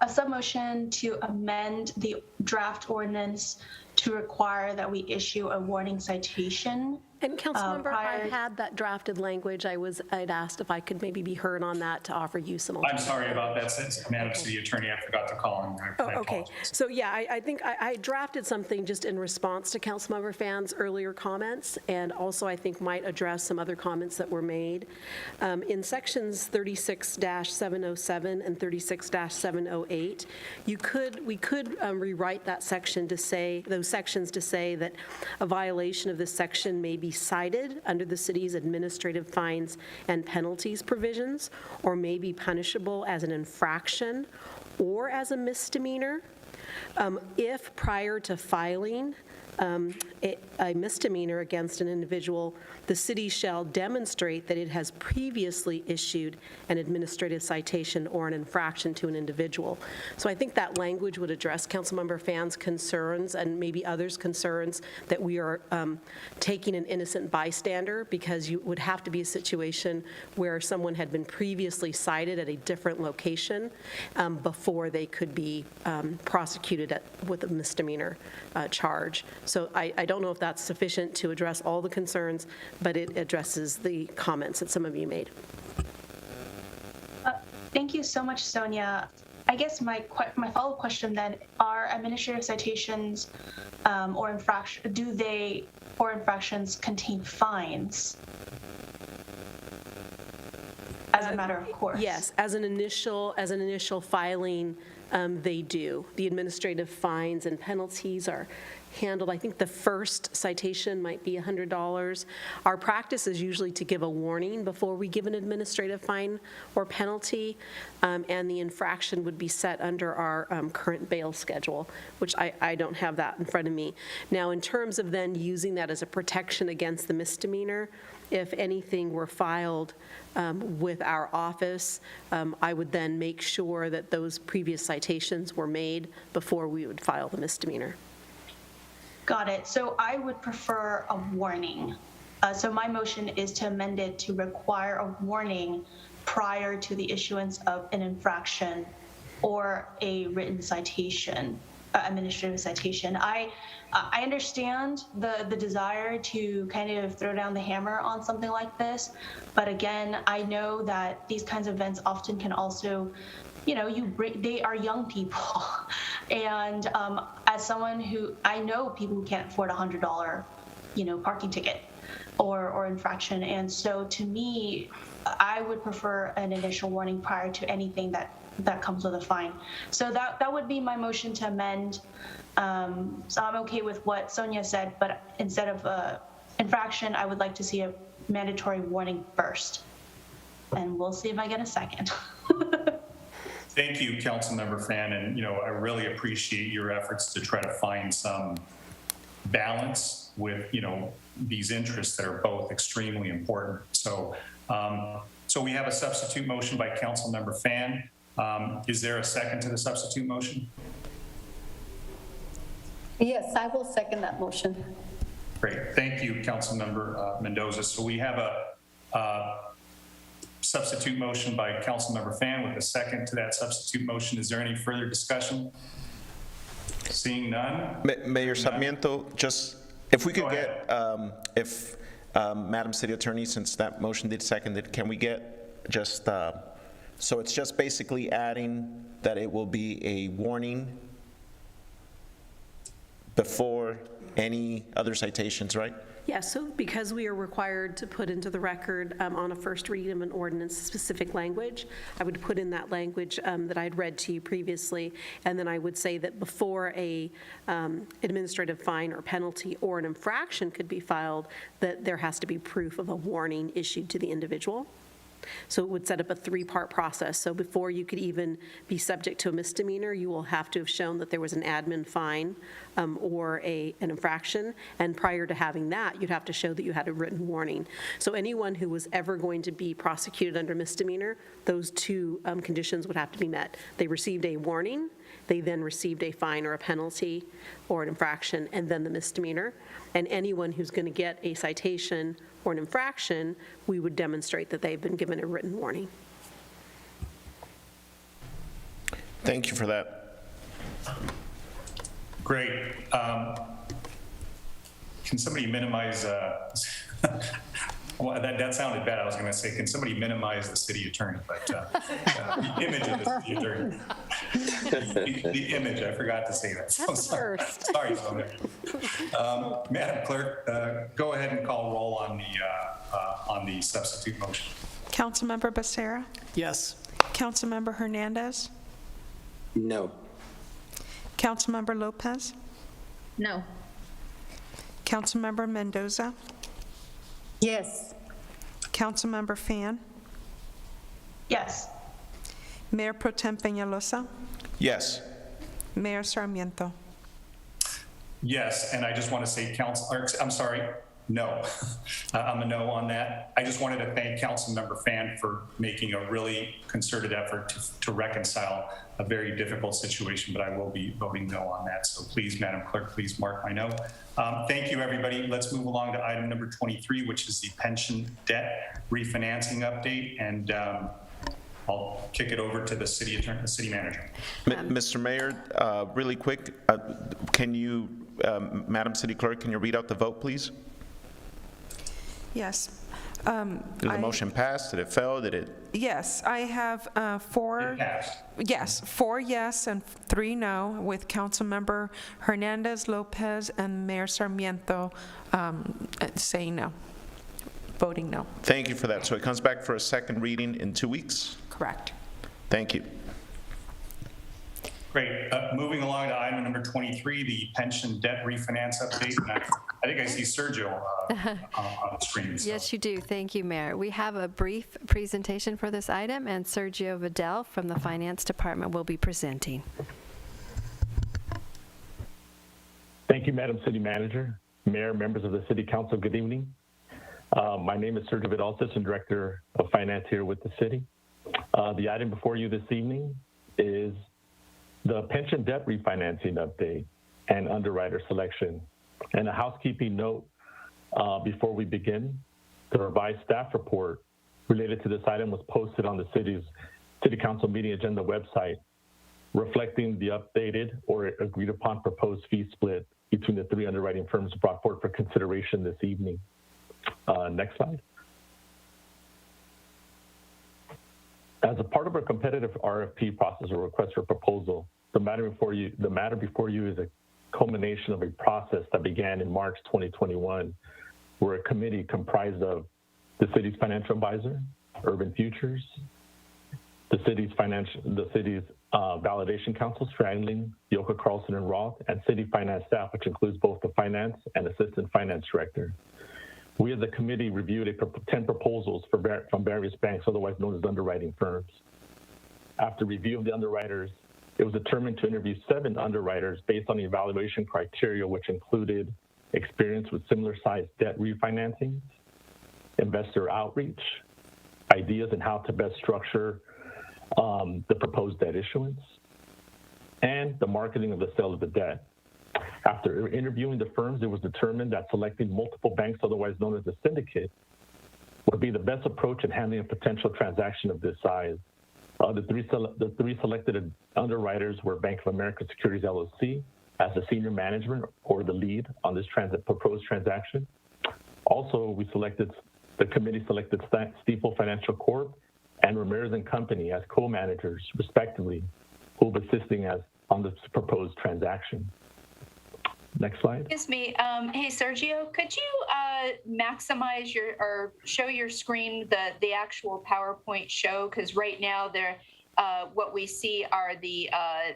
A sub-motion to amend the draft ordinance to require that we issue a warning citation. And Councilmember, I had that drafted language. I'd asked if I could maybe be heard on that to offer you some. I'm sorry about that, Madam City Attorney. I forgot to call in. I okay. So yeah, I think I drafted something just in response to Councilmember Fan's earlier comments, and also I think might address some other comments that were made. In sections 36-707 and 36-708, we could rewrite that section to say, those sections to say that a violation of this section may be cited under the city's administrative fines and penalties provisions, or may be punishable as an infraction or as a misdemeanor. If prior to filing a misdemeanor against an individual, the city shall demonstrate that it has previously issued an administrative citation or an infraction to an individual. So I think that language would address Councilmember Phan's concerns and maybe others' concerns that we are taking an innocent bystander, because you would have to be a situation where someone had been previously cited at a different location before they could be prosecuted with a misdemeanor charge. So I don't know if that's sufficient to address all the concerns, but it addresses the comments that some of you made. Thank you so much, Sonia. I guess my follow-up question then, are administrative citations or infractions contain fines as a matter of course? Yes, as an initial filing, they do. The administrative fines and penalties are handled. I think the first citation might be $100. Our practice is usually to give a warning before we give an administrative fine or penalty, and the infraction would be set under our current bail schedule, which I don't have that in front of me. Now, in terms of then using that as a protection against the misdemeanor, if anything were filed with our office, I would then make sure that those previous citations were made before we would file the misdemeanor. Got it. So I would prefer a warning. So my motion is to amend it to require a warning prior to the issuance of an infraction or a written citation, administrative citation. I understand the desire to kind of throw down the hammer on something like this, but again, I know that these kinds of events often can also, they are young people. And as someone who, I know people who can't afford a $100, parking ticket or infraction. And so to me, I would prefer an initial warning prior to anything that comes with a fine. So that would be my motion to amend. So I'm okay with what Sonia said, but instead of infraction, I would like to see a mandatory warning first. And we'll see if I get a second. Thank you, Councilmember Phan, and I really appreciate your efforts to try to find some balance with these interests that are both extremely important. So, so we have a substitute motion by Councilmember Phan. Is there a second to the substitute motion? Yes, I will second that motion. Great, thank you, Councilmember Mendoza. So we have a substitute motion by Councilmember Phan with a second to that substitute motion. Is there any further discussion? Seeing none. Mayor Sarmiento, just if we could get, Madam City Attorney, since that motion did second it, can we get just, so it's just basically adding that it will be a warning before any other citations, right? Yeah, so because we are required to put into the record on a first reading of an ordinance specific language, I would put in that language that I'd read to you previously, and then I would say that before a administrative fine or penalty or an infraction could be filed, that there has to be proof of a warning issued to the individual. So it would set up a three-part process. So before you could even be subject to a misdemeanor, you will have to have shown that there was an admin fine or an infraction. And prior to having that, you'd have to show that you had a written warning. So anyone who was ever going to be prosecuted under misdemeanor, those two conditions would have to be met. They received a warning, they then received a fine or a penalty or an infraction, and then the misdemeanor. And anyone who's going to get a citation or an infraction, we would demonstrate that they've been given a written warning. Thank you for that. Great. Can somebody minimize, well, that sounded bad. I was going to say, can somebody minimize the city attorney? But the image of the city attorney. The image, I forgot to say that. So sorry. Sorry, Sonia. Madam Clerk, go ahead and call roll on the substitute motion. Councilmember Becerra? Yes. Councilmember Hernandez? No. Councilmember Lopez? No. Councilmember Mendoza? Yes. Councilmember Fan, Yes. Mayor Pro Tem Peñalosa, Yes. Mayor Sarmiento. Yes, and I just want to say no. I'm a no on that. I just wanted to thank Councilmember Fan for making a really concerted effort to reconcile a very difficult situation, but I will be voting no on that. So please, Madam Clerk, please mark my no. Thank you, everybody. Let's move along to item number 23, which is the pension debt refinancing update. And I'll kick it over to the city attorney, the city manager. Mr. Mayor, really quick, can you, Madam City Clerk, can you read out the vote, please? Yes. Did the motion pass? Did it fail? Did it? Yes, I have 4. Yes, 4 yes and 3 no, with Councilmember Hernandez Lopez and Mayor Sarmiento saying no, voting no. Thank you for that. So it comes back for a second reading in 2 weeks? Correct. Thank you. Great. Moving along to item number 23, the pension debt refinance update. And I think I see Sergio on the screen. So. Yes, you do. Thank you, Mayor. We have a brief presentation for this item, and Sergio Vidal from the Finance Department will be presenting. Thank you, Madam City Manager, Mayor, members of the City Council, good evening. My name is Sergio Vidal, Assistant Director of Finance here with the city. The item before you this evening is the pension debt refinancing update and underwriter selection. And a housekeeping note before we begin, the revised staff report related to this item was posted on the City Council meeting agenda website, reflecting the updated or agreed upon proposed fee split between the 3 underwriting firms brought forward for consideration this evening. Next slide. As a part of our competitive RFP process or request for proposal, the matter before you is a culmination of a process that began in March 2021, where a committee comprised of the city's financial advisor, Urban Futures, the city's validation council, Strangling, Yoka Carlson and Roth, and city finance staff, which includes both the finance and assistant finance director. We as a committee reviewed 10 proposals from various banks, otherwise known as underwriting firms. After review of the underwriters, it was determined to interview 7 underwriters based on the evaluation criteria, which included experience with similar-sized debt refinancing, investor outreach, ideas on how to best structure the proposed debt issuance, and the marketing of the sale of the debt. After interviewing the firms, it was determined that selecting multiple banks, otherwise known as a syndicate, would be the best approach in handling a potential transaction of this size. The three selected underwriters were Bank of America Securities LLC as the senior management or the lead on this proposed transaction. Also, the committee selected Stifel Financial Corp and Ramirez and Company as co-managers, respectively, who will be assisting on this proposed transaction. Next slide. Excuse me. Hey, Sergio, could you maximize or show your screen the actual PowerPoint show? Because right now what we see are the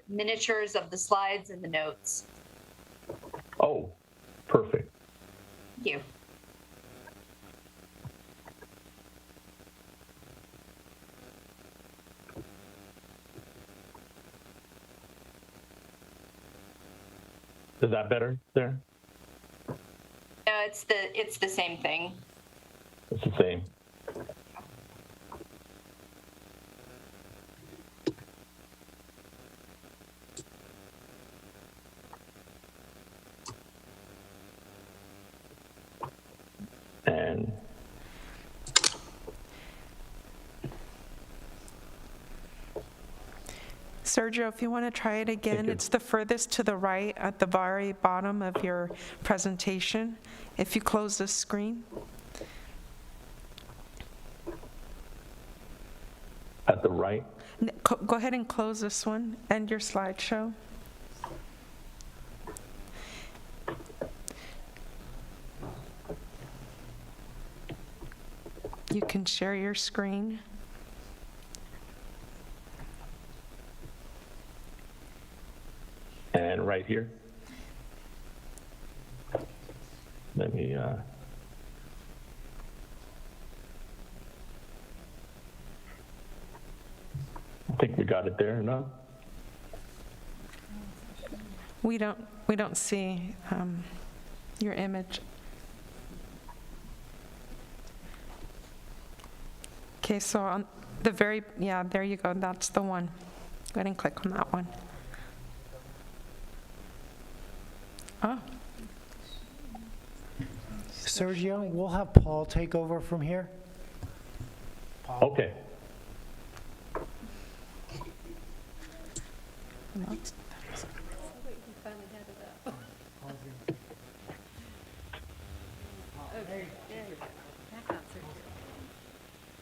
miniatures of the slides and the notes. Oh, perfect. Thank you. Is that better there? No, it's the same thing. It's the same. And Sergio, if you want to try it again, it's the furthest to the right at the very bottom of your presentation. If you close the screen. At the right? Go ahead and close this one. End your slideshow. You can share your screen. And right here. Let me, We got it there, no? We don't see your image. Okay, so on the very, yeah, there you go. That's the one. Go ahead and click on that one. Oh. Sergio, we'll have Paul take over from here. Paul. Okay.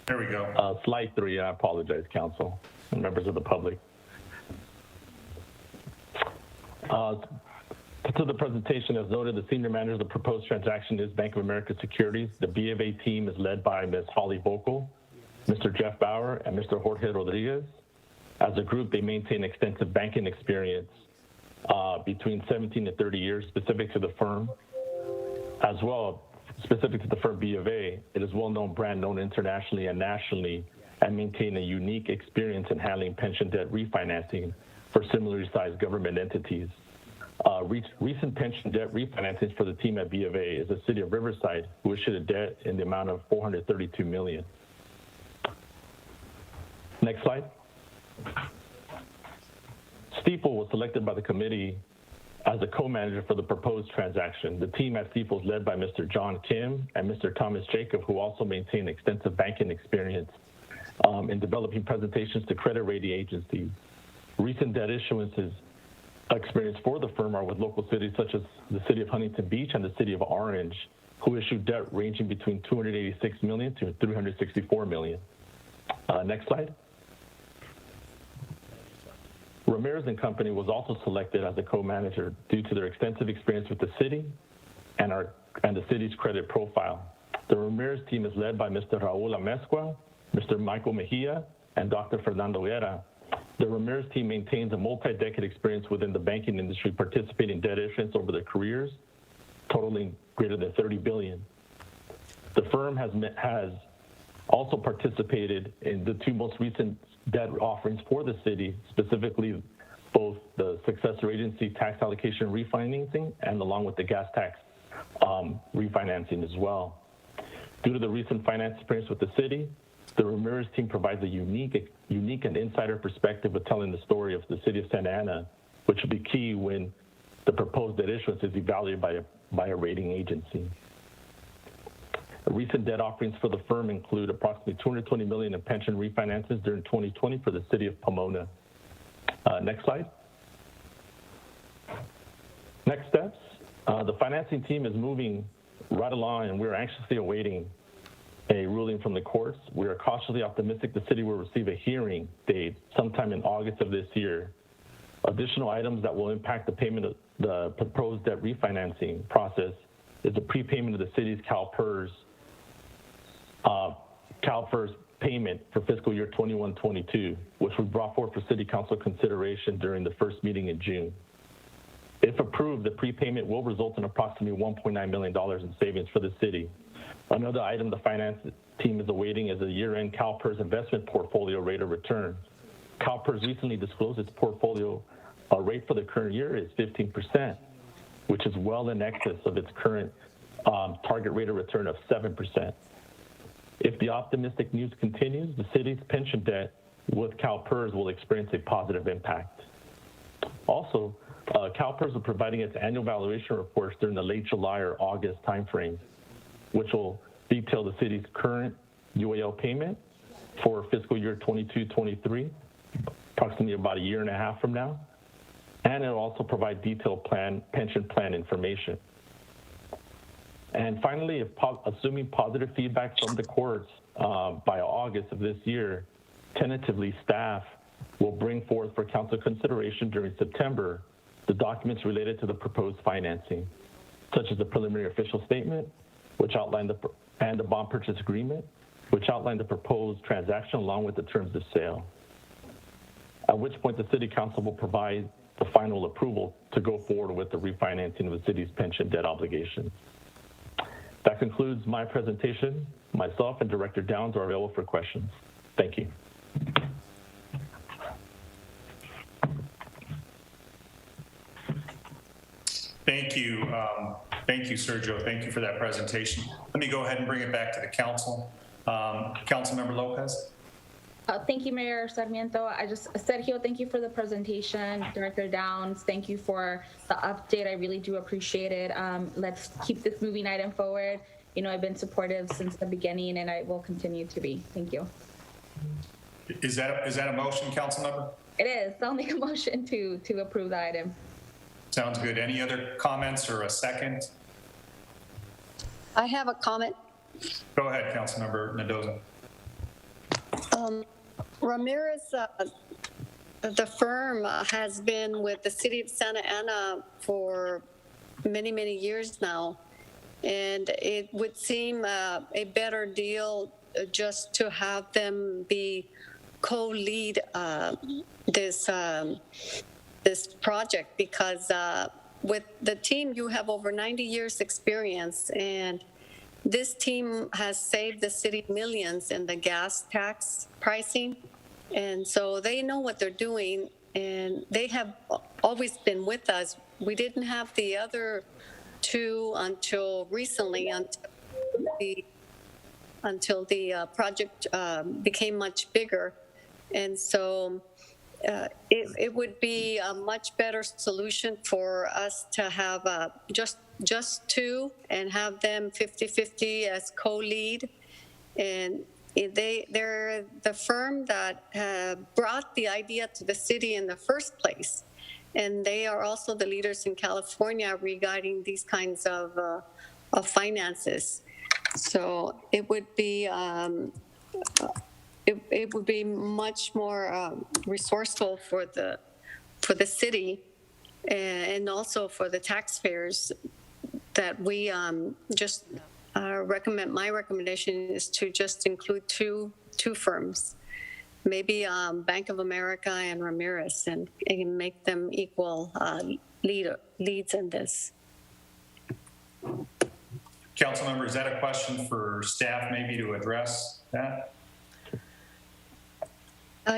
There we go. Slide 3, I apologize, council and members of the public. To the presentation, as noted, the senior manager of the proposed transaction is Bank of America Securities. The B of A team is led by Ms. Holly Vocal, Mr. Jeff Bauer, and Mr. Jorge Rodriguez. As a group, they maintain extensive banking experience between 17 to 30 years specific to the firm. As well, specific to the firm B of A, it is well-known brand known internationally and nationally and maintain a unique experience in handling pension debt refinancing for similarly sized government entities. Recent pension debt refinancings for the team at B of A is the city of Riverside, who issued a debt in the amount of $432 million. Next slide. Steeple was selected by the committee as a co-manager for the proposed transaction. The team at Steeple is led by Mr. John Kim and Mr. Thomas Jacob, who also maintain extensive banking experience in developing presentations to credit rating agencies. Recent debt issuances experience for the firm are with local cities such as the city of Huntington Beach and the city of Orange, who issued debt ranging between $286 million to $364 million. Next slide. Ramirez and Company was also selected as a co-manager due to their extensive experience with the city and the city's credit profile. The Ramirez team is led by Mr. Raul Amezcua, Mr. Michael Mejia, and Dr. Fernando Guerra. The Ramirez team maintains a multi-decade experience within the banking industry, participating in debt issuance over their careers, totaling greater than $30 billion. The firm has also participated in the two most recent debt offerings for the city, specifically both the successor agency tax allocation refinancing and along with the gas tax refinancing as well. Due to the recent finance experience with the city, the Ramirez team provides a unique and insider perspective of telling the story of the city of Santa Ana, which will be key when the proposed debt issuance is evaluated by a rating agency. Recent debt offerings for the firm include approximately $220 million in pension refinances during 2020 for the city of Pomona. Next slide. Next steps. The financing team is moving right along, and we're anxiously awaiting a ruling from the courts. We are cautiously optimistic the city will receive a hearing date sometime in August of this year. Additional items that will impact the payment of the proposed debt refinancing process is the prepayment of the city's CalPERS payment for fiscal year 21-22, which we brought forward for city council consideration during the first meeting in June. If approved, the prepayment will result in approximately $1.9 million in savings for the city. Another item the finance team is awaiting is a year-end CalPERS investment portfolio rate of return. CalPERS recently disclosed its portfolio rate for the current year is 15%, which is well in excess of its current target rate of return of 7%. If the optimistic news continues, the city's pension debt with CalPERS will experience a positive impact. Also, CalPERS are providing its annual valuation reports during the late July or August timeframe, which will detail the city's current UAL payment for fiscal year 22-23, approximately about a year and a half from now, and it'll also provide detailed pension plan information. And finally, assuming positive feedback from the courts by August of this year, tentatively staff will bring forth for council consideration during September the documents related to the proposed financing, such as the preliminary official statement, which outlined and the bond purchase agreement, which outlined the proposed transaction along with the terms of sale. At which point the city council will provide the final approval to go forward with the refinancing of the city's pension debt obligations. That concludes my presentation. Myself and Director Downs are available for questions. Thank you. Thank you. Thank you, Sergio. Thank you for that presentation. Let me go ahead and bring it back to the council. Councilmember Lopez. Thank you, Mayor Sarmiento. Sergio, thank you for the presentation. Director Downs, thank you for the update. I really do appreciate it. Let's keep this moving item forward. You know, I've been supportive since the beginning, and I will continue to be. Thank you. Is that a motion, council member? It is. I'll make a motion to approve the item. Sounds good. Any other comments or a second? I have a comment. Go ahead, Councilmember Mendoza. Ramirez, the firm has been with the city of Santa Ana for many, many years now. And it would seem a better deal just to have them be co-lead this project, because with the team, you have over 90 years experience, and this team has saved the city millions in the gas tax pricing. And so they know what they're doing, and they have always been with us. We didn't have the other two until recently, until the project became much bigger. And so it would be a much better solution for us to have just two and have them 50-50 as co-lead. And they're the firm that brought the idea to the city in the first place. And they are also the leaders in California regarding these kinds of finances. So it would be it would be much more resourceful for the city, and also for the taxpayers, that we just recommend. My recommendation is to just include two firms, maybe Bank of America and Ramirez, and make them equal leads in this. Councilmember, is that a question for staff maybe to address that?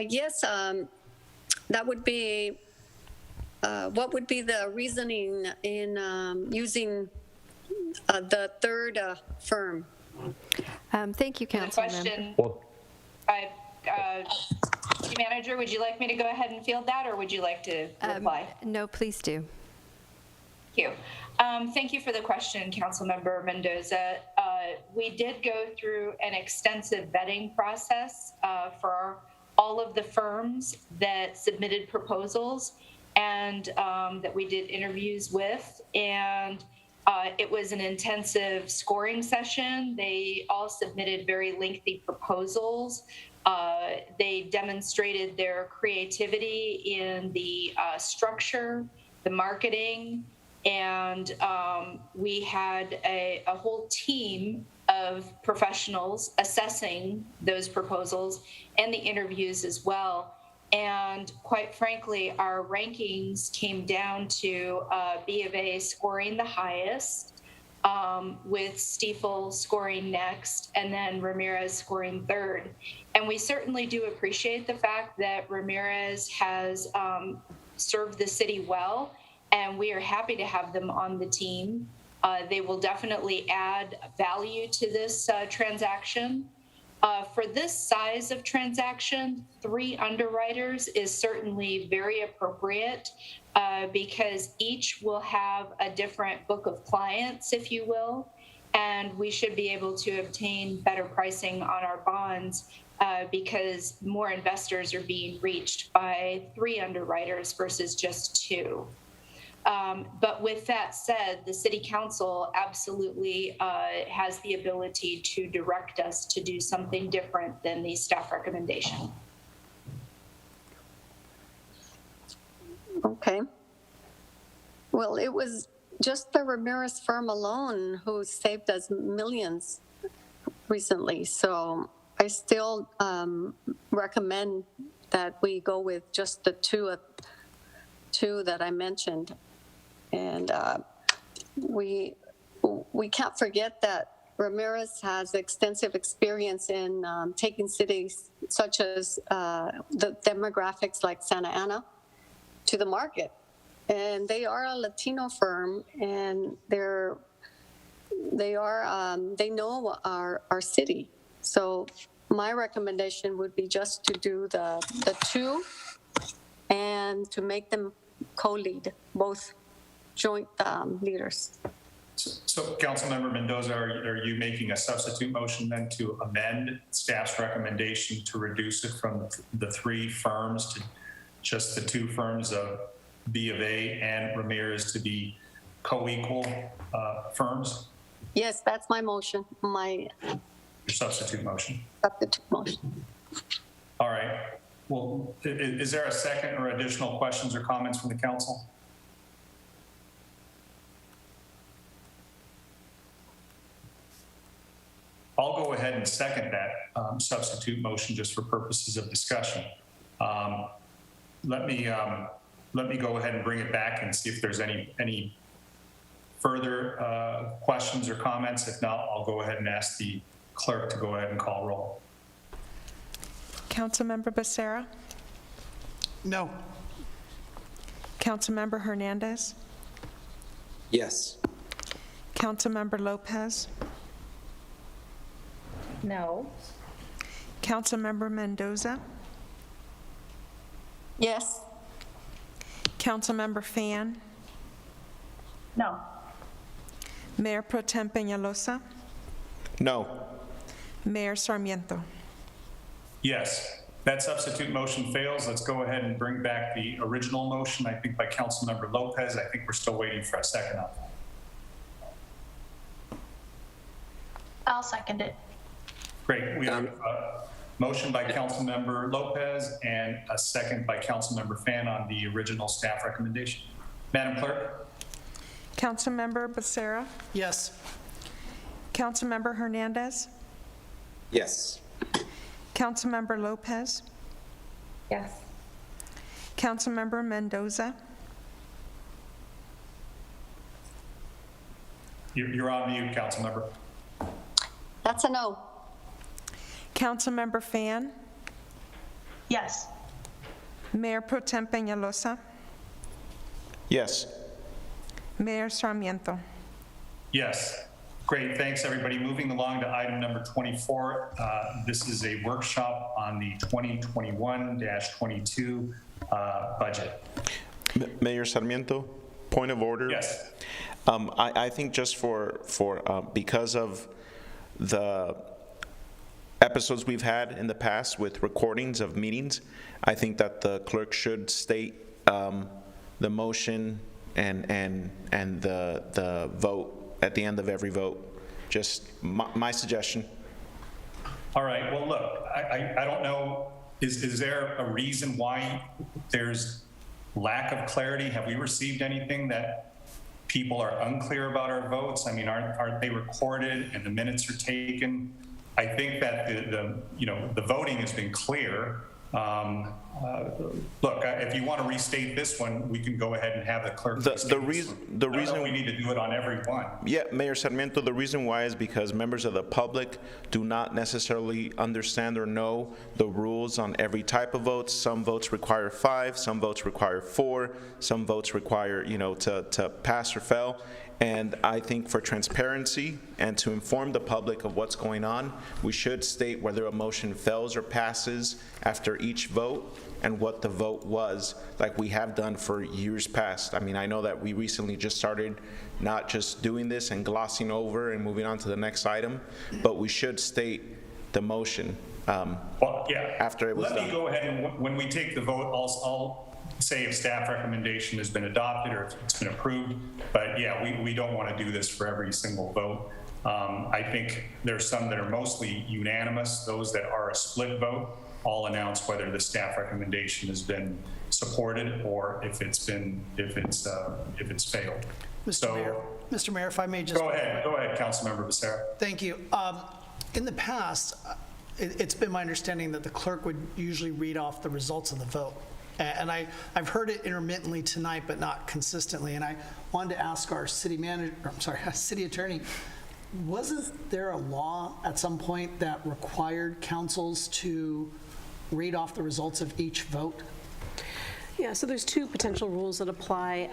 Yes, that would be, what would be the reasoning in using the third firm? Thank you, Councilmember. City Manager, would you like me to go ahead and field that, or would you like to reply? No, please do. Thank you. Thank you for the question, Councilmember Mendoza. We did go through an extensive vetting process for all of the firms that submitted proposals, and that we did interviews with, and it was an intensive scoring session. They all submitted very lengthy proposals. They demonstrated their creativity in the structure, the marketing, and we had a whole team of professionals assessing those proposals and the interviews as well. And quite frankly, our rankings came down to B of A scoring the highest, with Stiefel scoring next, and then Ramirez scoring third. And we certainly do appreciate the fact that Ramirez has served the city well, and we are happy to have them on the team. They will definitely add value to this transaction. For this size of transaction, 3 underwriters is certainly very appropriate, because each will have a different book of clients, if you will, and we should be able to obtain better pricing on our bonds, because more investors are being reached by 3 underwriters versus just 2. But with that said, the City Council absolutely has the ability to direct us to do something different than the staff recommendation. Okay. Well, it was just the Ramirez firm alone who saved us millions recently. So I still recommend that we go with just the two that I mentioned. And we can't forget that Ramirez has extensive experience in taking cities such as the demographics like Santa Ana to the market. and they are a Latino firm, and they know our city. So my recommendation would be just to do the two and to make them co-lead, both joint leaders. So Councilmember Mendoza, are you making a substitute motion then to amend staff's recommendation to reduce it from the 3 firms to just the 2 firms of B of A and Ramirez to be co-equal firms? Yes, that's my motion, my Your substitute motion. substitute motion. All right. Well, is there a second or additional questions or comments from the council? I'll go ahead and second that substitute motion just for purposes of discussion. Let me go ahead and bring it back and see if there's any further questions or comments. If not, I'll go ahead and ask the clerk to go ahead and call roll. Councilmember Becerra? No. Councilmember Hernandez? Yes. Councilmember Lopez? No. Councilmember Mendoza? Yes. Councilmember Fan? No. Mayor Pro Tem Peñalosa? No. Mayor Sarmiento? Yes, that substitute motion fails. Let's go ahead and bring back the original motion, I think by Councilmember Lopez. I think we're still waiting for a second on that. I'll second it. Great. We have a motion by Councilmember Lopez and a second by Councilmember Fan on the original staff recommendation. Madam Clerk? Councilmember Becerra? Yes. Councilmember Hernandez? Yes. Councilmember Lopez? Yes. Councilmember Mendoza? You're on mute, Councilmember. That's a no. Councilmember Fan? Yes. Mayor Pro Tem Peñalosa? Yes. Mayor Sarmiento? Yes. Great, thanks everybody. Moving along to item number 24. This is a workshop on the 2021-22 budget. Mayor Sarmiento, point of order. Yes. I think just for because of the episodes we've had in the past with recordings of meetings, I think that the clerk should state the motion and the vote at the end of every vote. Just my suggestion. All right, well, look, I don't know, is there a reason why there's lack of clarity? Have we received anything that people are unclear about our votes? I mean, aren't they recorded and the minutes are taken? I think that the voting has been clear. Look, if you want to restate this one, we can go ahead and have the clerk. The reason we need to do it on every one. Yeah, Mayor Sarmiento, the reason why is because members of the public do not necessarily understand or know the rules on every type of votes. Some votes require 5, some votes require 4, some votes require, to pass or fail. And I think for transparency and to inform the public of what's going on, we should state whether a motion fails or passes after each vote and what the vote was, like we have done for years past. I mean, I know that we recently just started not just doing this and glossing over and moving on to the next item, but we should state the motion well, yeah. After it was done. Let me go ahead and when we take the vote, I'll say if staff recommendation has been adopted or if it's been approved. But yeah, we don't want to do this for every single vote. I think there's some that are mostly unanimous. Those that are a split vote, I'll announce whether the staff recommendation has been supported or if it's failed. Mr. Mayor, if I may just... Go ahead, Councilmember Becerra. Thank you. In the past, it's been my understanding that the clerk would usually read off the results of the vote. And I've heard it intermittently tonight, but not consistently. And I wanted to ask our city attorney, wasn't there a law at some point that required councils to read off the results of each vote? Yeah, so there's two potential rules that apply.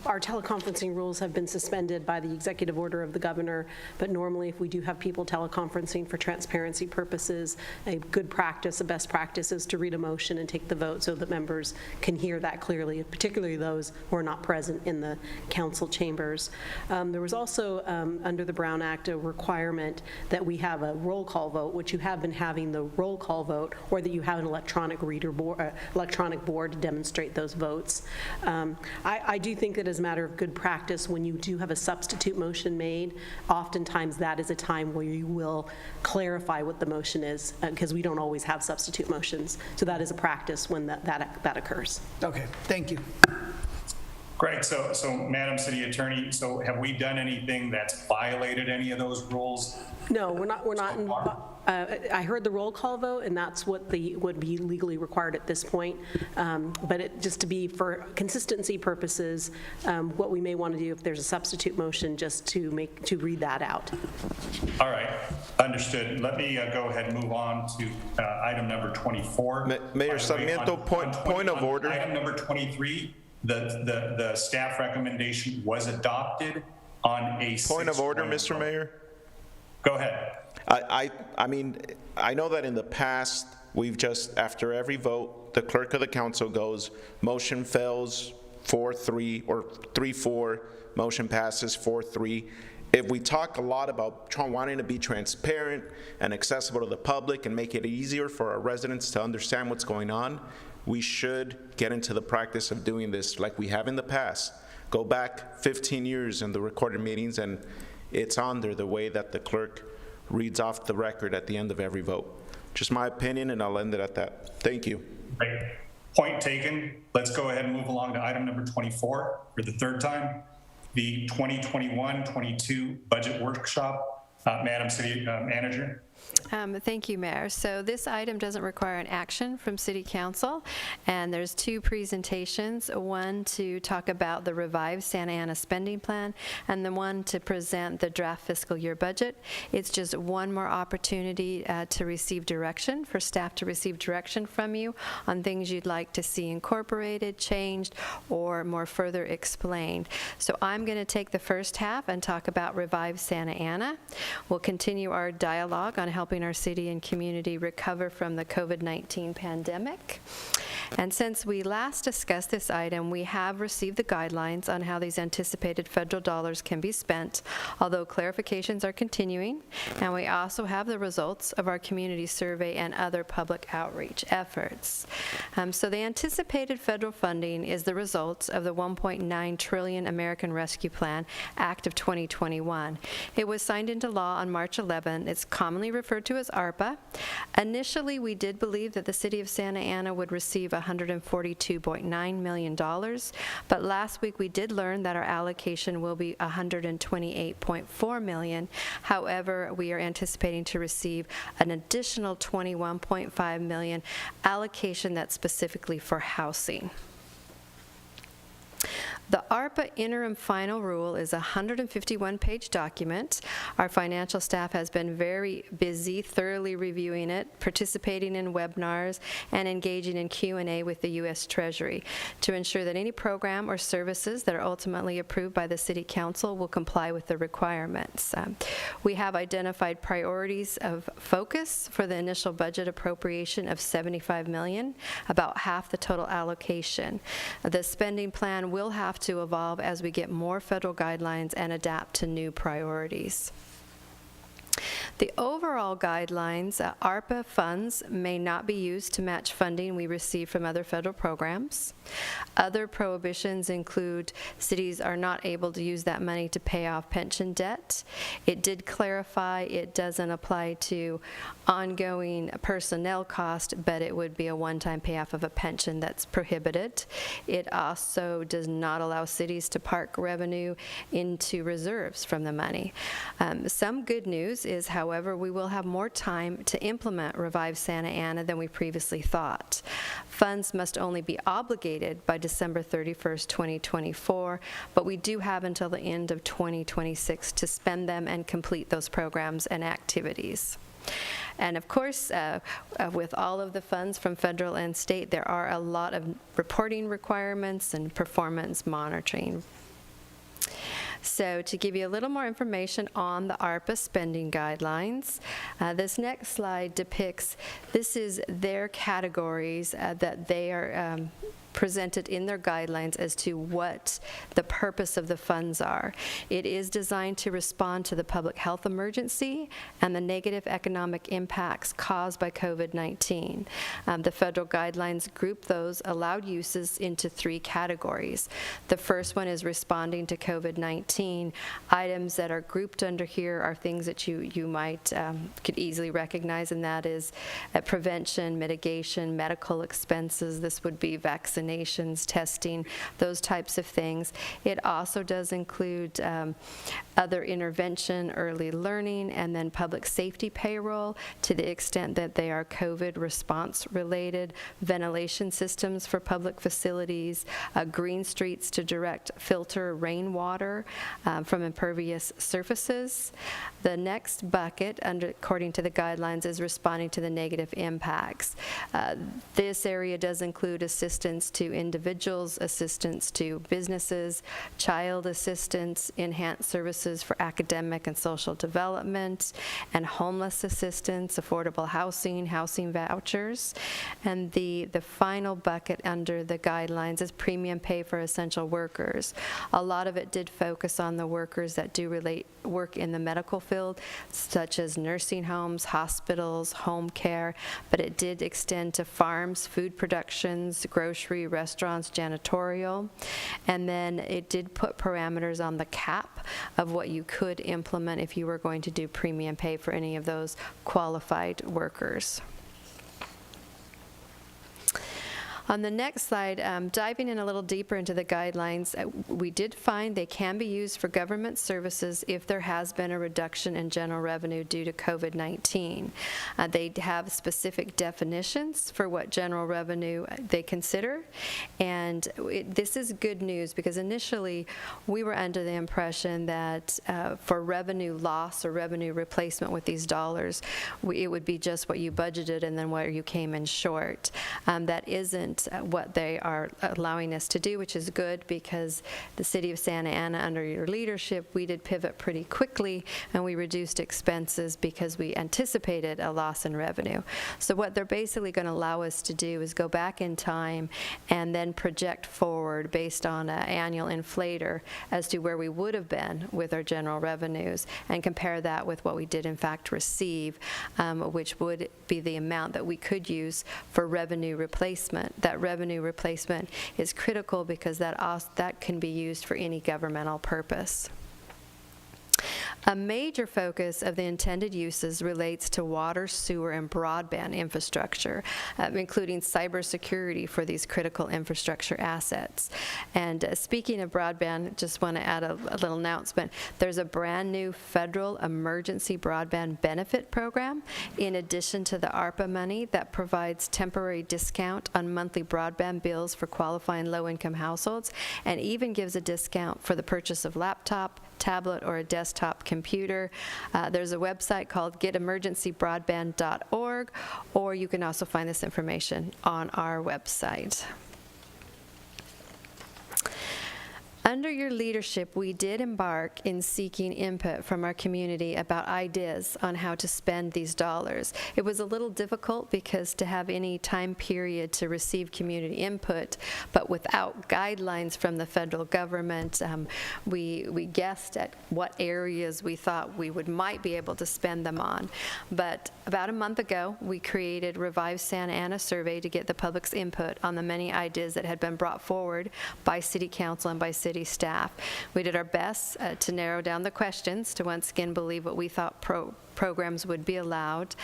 Our teleconferencing rules have been suspended by the executive order of the governor, but normally if we do have people teleconferencing for transparency purposes, a good practice, a best practice is to read a motion and take the vote so that members can hear that clearly, particularly those who are not present in the council chambers. There was also, under the Brown Act, a requirement that we have a roll call vote, which you have been having the roll call vote, or that you have an electronic reader board, electronic board to demonstrate those votes. I do think that as a matter of good practice, when you do have a substitute motion made, oftentimes that is a time where you will clarify what the motion is, because we don't always have substitute motions. So that is a practice when that occurs. Okay, thank you. Great. So Madam City Attorney, so have we done anything that's violated any of those rules? No, we're not. I heard the roll call vote, and that's what would be legally required at this point. But just to be for consistency purposes, what we may want to do if there's a substitute motion, just to read that out. All right, understood. Let me go ahead and move on to item number 24. Mayor Sarmiento, point of order. Item number 23, the staff recommendation was adopted on a point of order, Mr. Mayor. Go ahead. I mean, I know that in the past, we've just, after every vote, the clerk of the council goes, motion fails 4-3 or 3-4, motion passes 4-3. If we talk a lot about wanting to be transparent and accessible to the public and make it easier for our residents to understand what's going on, we should get into the practice of doing this like we have in the past. Go back 15 years in the recorded meetings, and it's on there the way that the clerk reads off the record at the end of every vote. Just my opinion, and I'll end it at that. Thank you. Great. Point taken. Let's go ahead and move along to item number 24 for the third time, the 2021-22 budget workshop. Madam City Manager. Thank you, Mayor. So this item doesn't require an action from City Council, and there's two presentations, one to talk about the revised Santa Ana spending plan, and the one to present the draft fiscal year budget. It's just one more opportunity to receive direction, for staff to receive direction from you on things you'd like to see incorporated, changed, or more further explained. So I'm going to take the first half and talk about Revive Santa Ana. We'll continue our dialogue on helping our city and community recover from the COVID-19 pandemic. And since we last discussed this item, we have received the guidelines on how these anticipated federal dollars can be spent, although clarifications are continuing. And we also have the results of our community survey and other public outreach efforts. So the anticipated federal funding is the results of the $1.9 trillion American Rescue Plan Act of 2021. It was signed into law on March 11. It's commonly referred to as ARPA. Initially, we did believe that the city of Santa Ana would receive $142.9 million, but last week we did learn that our allocation will be $128.4 million. However, we are anticipating to receive an additional $21.5 million allocation that's specifically for housing. The ARPA interim final rule is a 151-page document. Our financial staff has been very busy thoroughly reviewing it, participating in webinars, and engaging in Q&A with the U.S. Treasury to ensure that any program or services that are ultimately approved by the City Council will comply with the requirements. We have identified priorities of focus for the initial budget appropriation of $75 million, about half the total allocation. The spending plan will have to evolve as we get more federal guidelines and adapt to new priorities. The overall guidelines, ARPA funds may not be used to match funding we receive from other federal programs. Other prohibitions include cities are not able to use that money to pay off pension debt. It did clarify it doesn't apply to ongoing personnel cost, but it would be a one-time payoff of a pension that's prohibited. It also does not allow cities to park revenue into reserves from the money. Some good news is, however, we will have more time to implement Revive Santa Ana than we previously thought. Funds must only be obligated by December 31st, 2024, but we do have until the end of 2026 to spend them and complete those programs and activities. And of course, with all of the funds from federal and state, there are a lot of reporting requirements and performance monitoring. So to give you a little more information on the ARPA spending guidelines, this next slide depicts, this is their categories that they are presented in their guidelines as to what the purpose of the funds are. It is designed to respond to the public health emergency and the negative economic impacts caused by COVID-19. The federal guidelines group those allowed uses into 3 categories. The first one is responding to COVID-19. Items that are grouped under here are things that you might could easily recognize, and that is prevention, mitigation, medical expenses. This would be vaccinations, testing, those types of things. It also does include other intervention, early learning, and then public safety payroll to the extent that they are COVID response related, ventilation systems for public facilities, green streets to direct filter rainwater from impervious surfaces. The next bucket, according to the guidelines, is responding to the negative impacts. This area does include assistance to individuals, assistance to businesses, child assistance, enhanced services for academic and social development, and homeless assistance, affordable housing, housing vouchers. And the final bucket under the guidelines is premium pay for essential workers. A lot of it did focus on the workers that do work in the medical field, such as nursing homes, hospitals, home care, but it did extend to farms, food productions, grocery, restaurants, janitorial, and then it did put parameters on the cap of what you could implement if you were going to do premium pay for any of those qualified workers. On the next slide, diving in a little deeper into the guidelines, we did find they can be used for government services if there has been a reduction in general revenue due to COVID-19. They have specific definitions for what general revenue they consider, and this is good news because initially we were under the impression that for revenue loss or revenue replacement with these dollars, it would be just what you budgeted and then where you came in short. That isn't what they are allowing us to do, which is good because the city of Santa Ana, under your leadership, we did pivot pretty quickly and we reduced expenses because we anticipated a loss in revenue. So what they're basically going to allow us to do is go back in time and then project forward based on an annual inflator as to where we would have been with our general revenues and compare that with what we did in fact receive, which would be the amount that we could use for revenue replacement. That revenue replacement is critical because that can be used for any governmental purpose. A major focus of the intended uses relates to water, sewer, and broadband infrastructure, including cybersecurity for these critical infrastructure assets. And speaking of broadband, just want to add a little announcement. There's a brand new federal emergency broadband benefit program in addition to the ARPA money that provides temporary discount on monthly broadband bills for qualifying low-income households and even gives a discount for the purchase of laptop, tablet, or a desktop computer. There's a website called getemergencybroadband.org, or you can also find this information on our website. Under your leadership, we did embark in seeking input from our community about ideas on how to spend these dollars. It was a little difficult because to have any time period to receive community input, but without guidelines from the federal government, we guessed at what areas we thought we might be able to spend them on. But about a month ago, we created Revive Santa Ana survey to get the public's input on the many ideas that had been brought forward by City Council and by City staff. We did our best to narrow down the questions to once again believe what we thought programs would be allowed.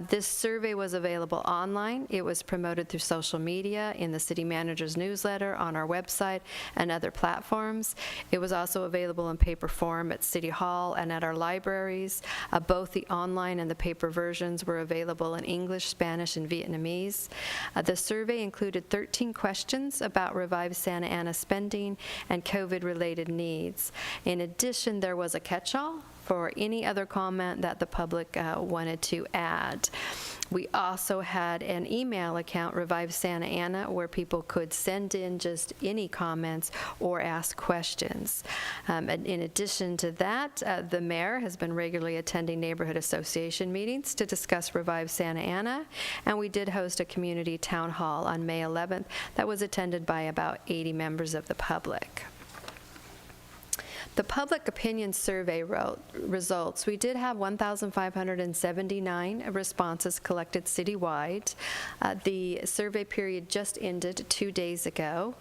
This survey was available online. It was promoted through social media, in the city manager's newsletter, on our website, and other platforms. It was also available in paper form at City Hall and at our libraries. Both the online and the paper versions were available in English, Spanish, and Vietnamese. The survey included 13 questions about Revive Santa Ana spending and COVID-related needs. In addition, there was a catch-all for any other comment that the public wanted to add. We also had an email account, Revive Santa Ana, where people could send in just any comments or ask questions. And in addition to that, the mayor has been regularly attending neighborhood association meetings to discuss Revive Santa Ana, and we did host a community town hall on May 11th that was attended by about 80 members of the public. The public opinion survey results, we did have 1,579 responses collected citywide. The survey period just ended 2 days ago,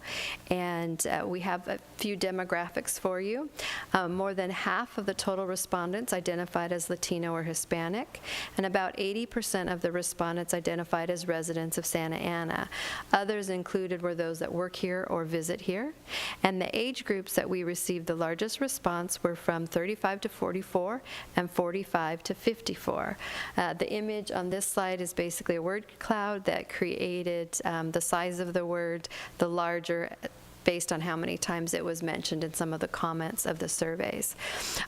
and we have a few demographics for you. More than half of the total respondents identified as Latino or Hispanic, and about 80% of the respondents identified as residents of Santa Ana. Others included were those that work here or visit here, and the age groups that we received the largest response were from 35 to 44 and 45 to 54. The image on this slide is basically a word cloud that created the size of the word, the larger, based on how many times it was mentioned in some of the comments of the surveys.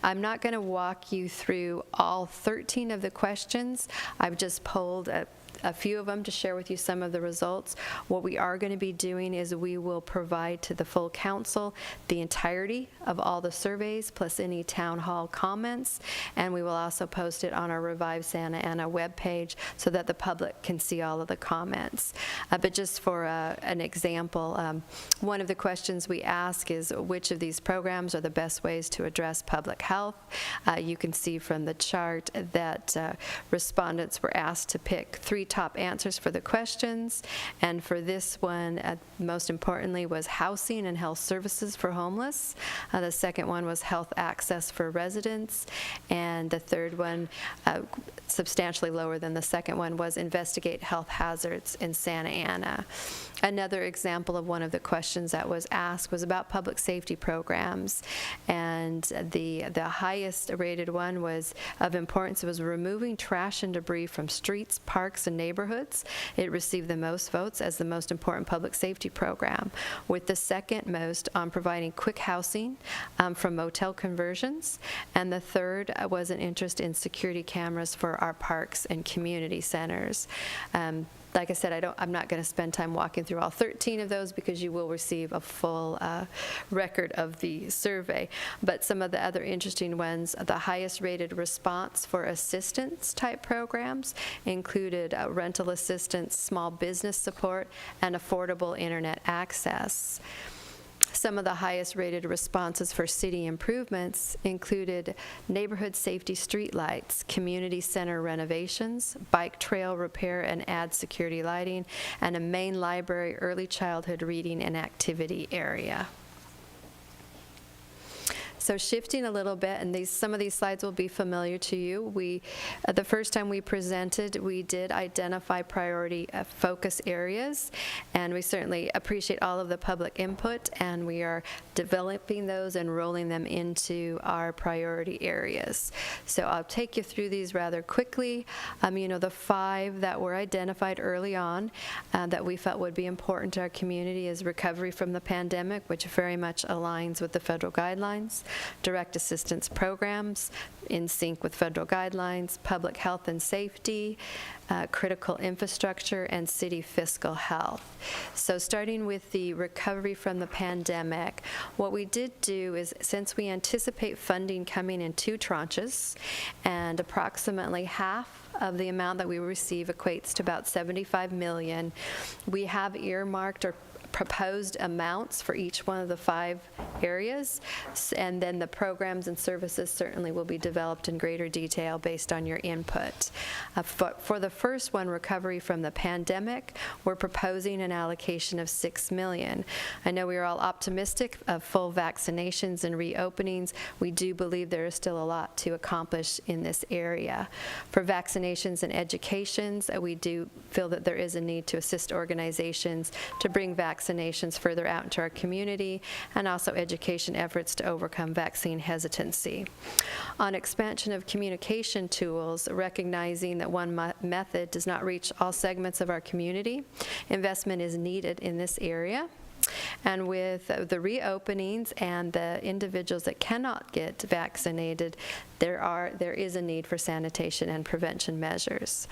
I'm not going to walk you through all 13 of the questions. I've just polled a few of them to share with you some of the results. What we are going to be doing is we will provide to the full council the entirety of all the surveys plus any town hall comments, and we will also post it on our Revive Santa Ana webpage so that the public can see all of the comments. But just for an example, one of the questions we ask is which of these programs are the best ways to address public health. You can see from the chart that respondents were asked to pick 3 top answers for the questions, and for this one, most importantly, was housing and health services for homeless. The second one was health access for residents, and the third one, substantially lower than the second one, was investigate health hazards in Santa Ana. Another example of one of the questions that was asked was about public safety programs, and the highest rated one was of importance. It was removing trash and debris from streets, parks, and neighborhoods. It received the most votes as the most important public safety program, with the second most on providing quick housing from motel conversions, and the third was an interest in security cameras for our parks and community centers. Like I said, I'm not going to spend time walking through all 13 of those because you will receive a full record of the survey. But some of the other interesting ones, the highest rated response for assistance type programs included rental assistance, small business support, and affordable internet access. Some of the highest rated responses for city improvements included neighborhood safety streetlights, community center renovations, bike trail repair and add security lighting, and a main library early childhood reading and activity area. So shifting a little bit, and some of these slides will be familiar to you. The first time we presented, we did identify priority focus areas, and we certainly appreciate all of the public input, and we are developing those and rolling them into our priority areas. So I'll take you through these rather quickly. The 5 that were identified early on that we felt would be important to our community is recovery from the pandemic, which very much aligns with the federal guidelines. Direct assistance programs in sync with federal guidelines, public health and safety, critical infrastructure, and city fiscal health. So starting with the recovery from the pandemic, what we did do is, since we anticipate funding coming in 2 tranches, and approximately half of the amount that we receive equates to about $75 million, we have earmarked or proposed amounts for each one of the 5 areas, and then the programs and services certainly will be developed in greater detail based on your input. For the first one, recovery from the pandemic, we're proposing an allocation of $6 million. I know we are all optimistic of full vaccinations and reopenings. We do believe there is still a lot to accomplish in this area. For vaccinations and educations, we do feel that there is a need to assist organizations to bring vaccinations further out into our community, and also education efforts to overcome vaccine hesitancy. On expansion of communication tools, recognizing that one method does not reach all segments of our community, investment is needed in this area. And with the reopenings and the individuals that cannot get vaccinated, there is a need for sanitation and prevention measures.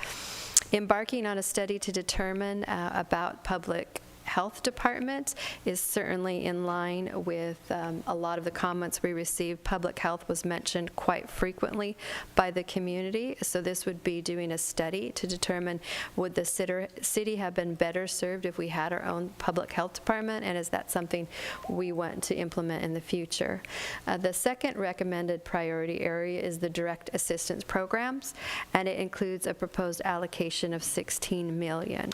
Embarking on a study to determine about public health department is certainly in line with a lot of the comments we received. Public health was mentioned quite frequently by the community, so this would be doing a study to determine would the city have been better served if we had our own public health department, and is that something we want to implement in the future. The second recommended priority area is the direct assistance programs, and it includes a proposed allocation of $16 million.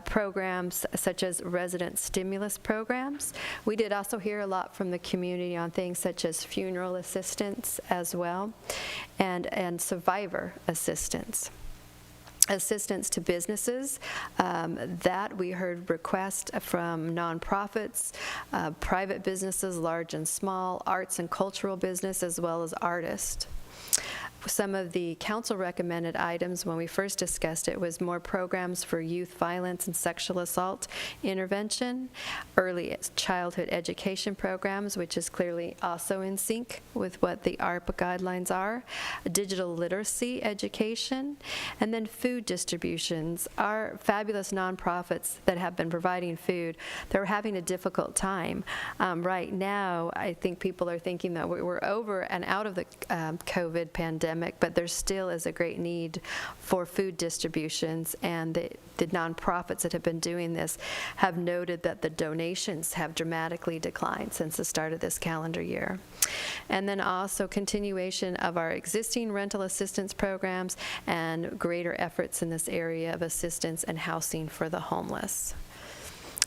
Programs such as resident stimulus programs. We did also hear a lot from the community on things such as funeral assistance as well, and survivor assistance. Assistance to businesses, that we heard requests from nonprofits, private businesses, large and small, arts and cultural business, as well as artists. Some of the council recommended items when we first discussed it was more programs for youth violence and sexual assault intervention, early childhood education programs, which is clearly also in sync with what the ARPA guidelines are, digital literacy education, and then food distributions. Our fabulous nonprofits that have been providing food, they're having a difficult time. Right now, I think people are thinking that we're over and out of the COVID pandemic, but there still is a great need for food distributions, and the nonprofits that have been doing this have noted that the donations have dramatically declined since the start of this calendar year. And then also continuation of our existing rental assistance programs and greater efforts in this area of assistance and housing for the homeless.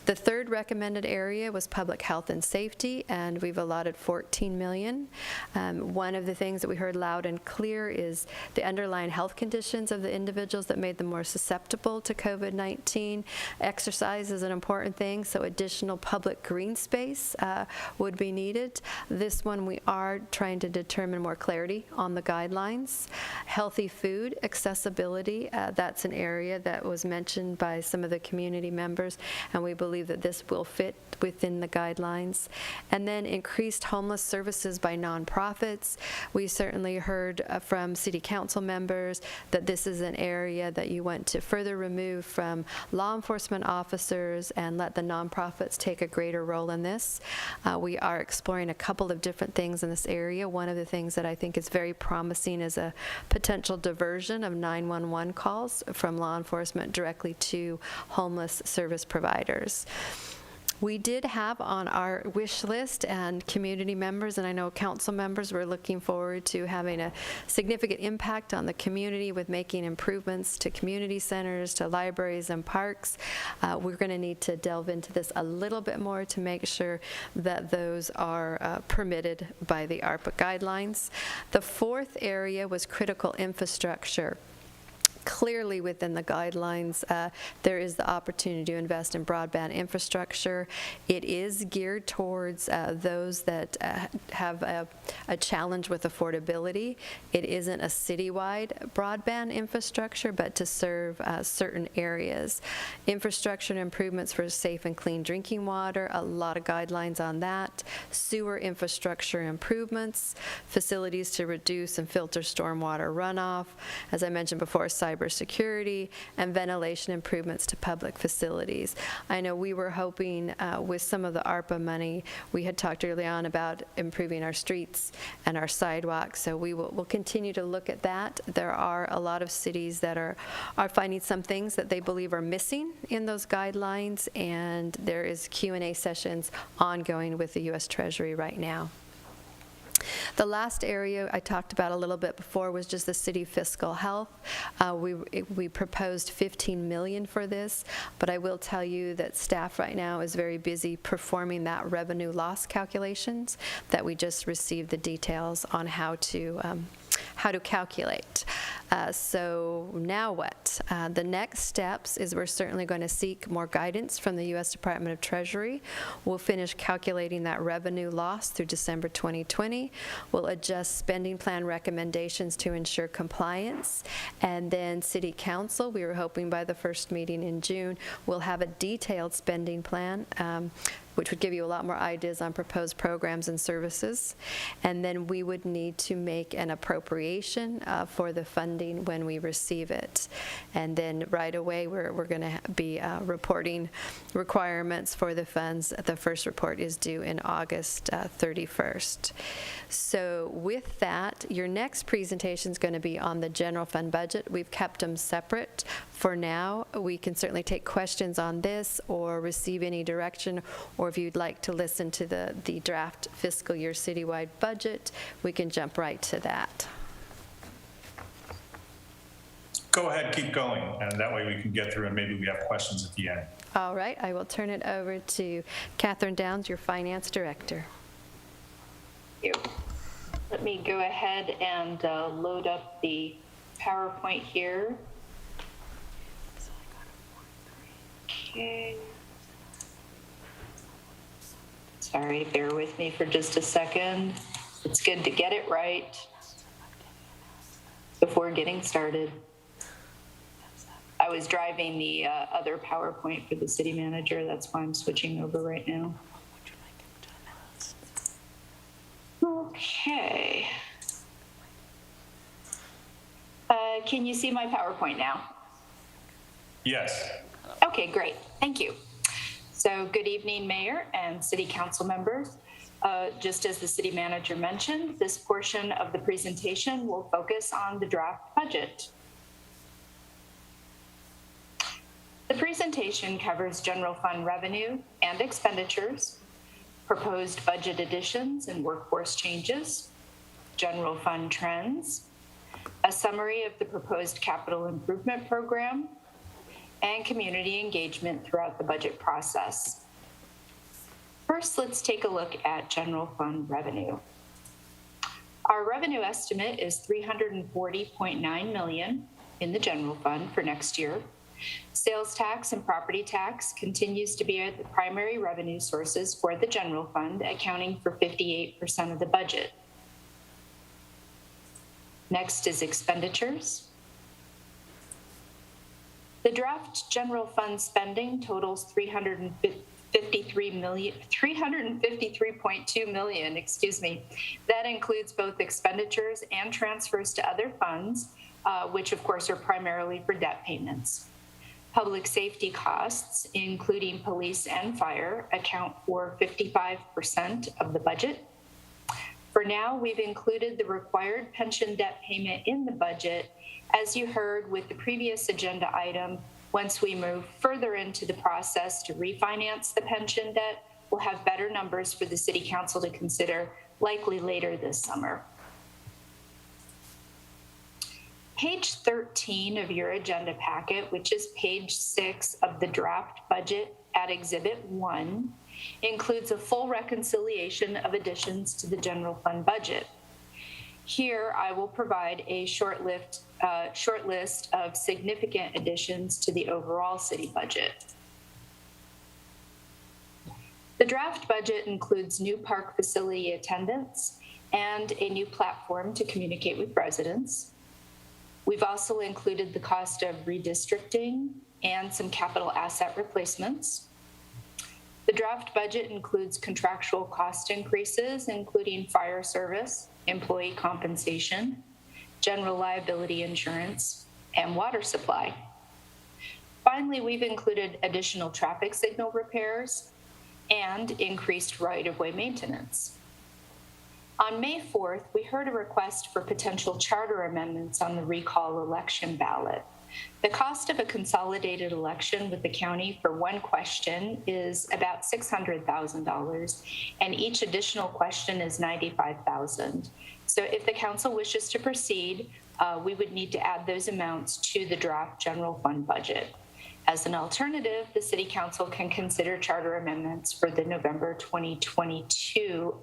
The third recommended area was public health and safety, and we've allotted $14 million. One of the things that we heard loud and clear is the underlying health conditions of the individuals that made them more susceptible to COVID-19. Exercise is an important thing, so additional public green space would be needed. This one we are trying to determine more clarity on the guidelines. Healthy food accessibility, that's an area that was mentioned by some of the community members, and we believe that this will fit within the guidelines. And then increased homeless services by nonprofits. We certainly heard from city council members that this is an area that you want to further remove from law enforcement officers and let the nonprofits take a greater role in this. We are exploring a couple of different things in this area. One of the things that I think is very promising is a potential diversion of 911 calls from law enforcement directly to homeless service providers. We did have on our wish list, and community members, and I know council members, were looking forward to having a significant impact on the community with making improvements to community centers, to libraries and parks. We're going to need to delve into this a little bit more to make sure that those are permitted by the ARPA guidelines. The fourth area was critical infrastructure. Clearly within the guidelines, there is the opportunity to invest in broadband infrastructure. It is geared towards those that have a challenge with affordability. It isn't a citywide broadband infrastructure, but to serve certain areas. Infrastructure improvements for safe and clean drinking water, a lot of guidelines on that. Sewer infrastructure improvements, facilities to reduce and filter stormwater runoff. As I mentioned before, cybersecurity, and ventilation improvements to public facilities. I know we were hoping with some of the ARPA money, we had talked early on about improving our streets and our sidewalks, so we'll continue to look at that. There are a lot of cities that are finding some things that they believe are missing in those guidelines, and there is Q&A sessions ongoing with the U.S. Treasury right now. The last area I talked about a little bit before was just the city fiscal health. We proposed $15 million for this, but I will tell you that staff right now is very busy performing that revenue loss calculations that we just received the details on how to calculate. So now what? The next steps is we're certainly going to seek more guidance from the U.S. Department of Treasury. We'll finish calculating that revenue loss through December 2020. We'll adjust spending plan recommendations to ensure compliance. And then City Council, we were hoping by the first meeting in June, we'll have a detailed spending plan which would give you a lot more ideas on proposed programs and services. And then we would need to make an appropriation for the funding when we receive it. And then right away, we're going to be reporting requirements for the funds. The first report is due in August 31st. So with that, your next presentation is going to be on the general fund budget. We've kept them separate for now. We can certainly take questions on this or receive any direction, or if you'd like to listen to the draft fiscal year citywide budget, we can jump right to that. Go ahead, keep going, and that way we can get through and maybe we have questions at the end. All right, I will turn it over to Catherine Downs, your finance director. Thank you. Let me go ahead and load up the PowerPoint here. Okay. Sorry, bear with me for just a second. It's good to get it right before getting started. I was driving the other PowerPoint for the city manager. That's why I'm switching over right now. Okay. Can you see my PowerPoint now? Yes. Okay, great. Thank you. So good evening, Mayor and City Council members. Just as the City Manager mentioned, this portion of the presentation will focus on the draft budget. The presentation covers general fund revenue and expenditures, proposed budget additions and workforce changes, general fund trends, a summary of the proposed capital improvement program, and community engagement throughout the budget process. First, let's take a look at general fund revenue. Our revenue estimate is $340.9 million in the general fund for next year. Sales tax and property tax continues to be the primary revenue sources for the general fund, accounting for 58% of the budget. Next is expenditures. The draft general fund spending totals $353.2 million, excuse me. That includes both expenditures and transfers to other funds, which of course are primarily for debt payments. Public safety costs, including police and fire, account for 55% of the budget. For now, we've included the required pension debt payment in the budget. As you heard with the previous agenda item, once we move further into the process to refinance the pension debt, we'll have better numbers for the City Council to consider, likely later this summer. Page 13 of your agenda packet, which is page 6 of the draft budget at Exhibit 1, includes a full reconciliation of additions to the general fund budget. Here, I will provide a short list of significant additions to the overall city budget. The draft budget includes new park facility attendance and a new platform to communicate with residents. We've also included the cost of redistricting and some capital asset replacements. The draft budget includes contractual cost increases, including fire service, employee compensation, general liability insurance, and water supply. Finally, we've included additional traffic signal repairs and increased right-of-way maintenance. On May 4th, we heard a request for potential charter amendments on the recall election ballot. The cost of a consolidated election with the county for one question is about $600,000, and each additional question is $95,000. So if the council wishes to proceed, we would need to add those amounts to the draft general fund budget. As an alternative, the City Council can consider charter amendments for the November 2022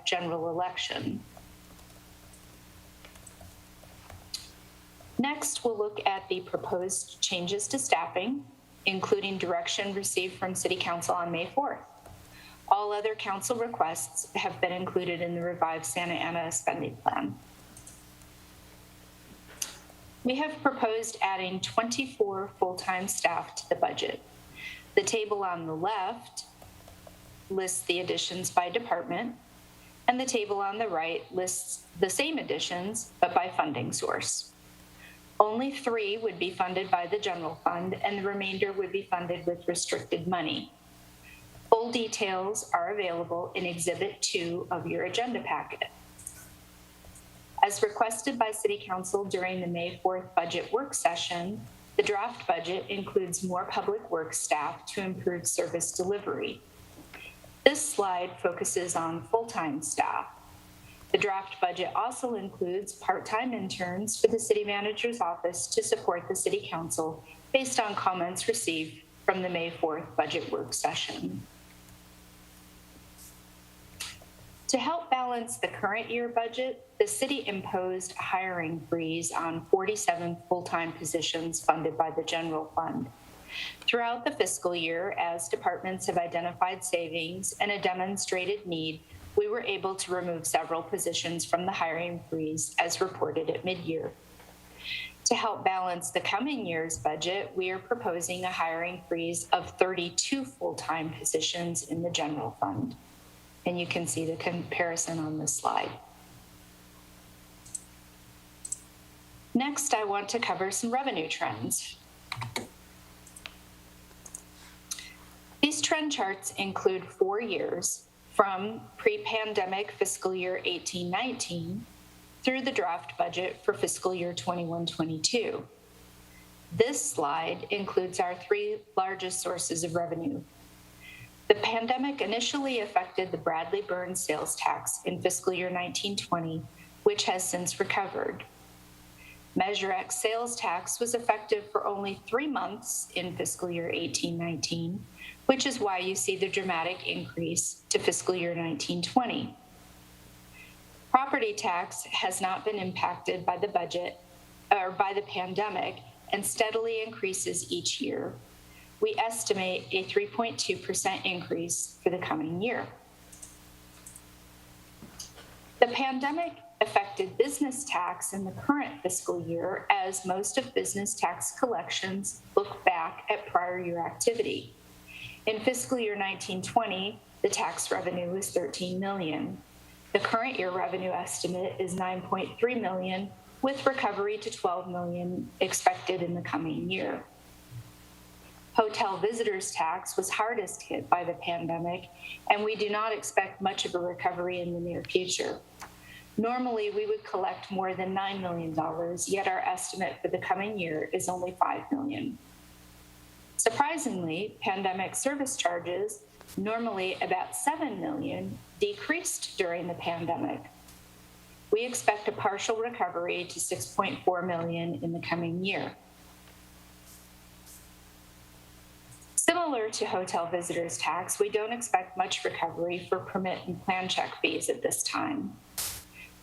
general election. Next, we'll look at the proposed changes to staffing, including direction received from City Council on May 4th. All other council requests have been included in the revised Santa Ana spending plan. We have proposed adding 24 full-time staff to the budget. The table on the left lists the additions by department, and the table on the right lists the same additions, but by funding source. Only 3 would be funded by the general fund, and the remainder would be funded with restricted money. Full details are available in Exhibit 2 of your agenda packet. As requested by City Council during the May 4th budget work session, the draft budget includes more public works staff to improve service delivery. This slide focuses on full-time staff. The draft budget also includes part-time interns for the City Manager's office to support the City Council based on comments received from the May 4th budget work session. To help balance the current year budget, the city imposed a hiring freeze on 47 full-time positions funded by the general fund. Throughout the fiscal year, as departments have identified savings and a demonstrated need, we were able to remove several positions from the hiring freeze as reported at mid-year. To help balance the coming year's budget, we are proposing a hiring freeze of 32 full-time positions in the general fund. And you can see the comparison on this slide. Next, I want to cover some revenue trends. These trend charts include 4 years from pre-pandemic fiscal year 18-19 through the draft budget for fiscal year 21-22. This slide includes our 3 largest sources of revenue. The pandemic initially affected the Bradley Burns sales tax in fiscal year 19-20, which has since recovered. Measure X sales tax was effective for only 3 months in fiscal year 18-19, which is why you see the dramatic increase to fiscal year 19-20. Property tax has not been impacted by the budget or by the pandemic and steadily increases each year. We estimate a 3.2% increase for the coming year. The pandemic affected business tax in the current fiscal year as most of business tax collections look back at prior year activity. In fiscal year 19-20, the tax revenue was $13 million. The current year revenue estimate is $9.3 million, with recovery to $12 million expected in the coming year. Hotel visitors tax was hardest hit by the pandemic, and we do not expect much of a recovery in the near future. Normally, we would collect more than $9 million, yet our estimate for the coming year is only $5 million. Surprisingly, pandemic service charges, normally about $7 million, decreased during the pandemic. We expect a partial recovery to $6.4 million in the coming year. Similar to hotel visitors tax, we don't expect much recovery for permit and plan check fees at this time.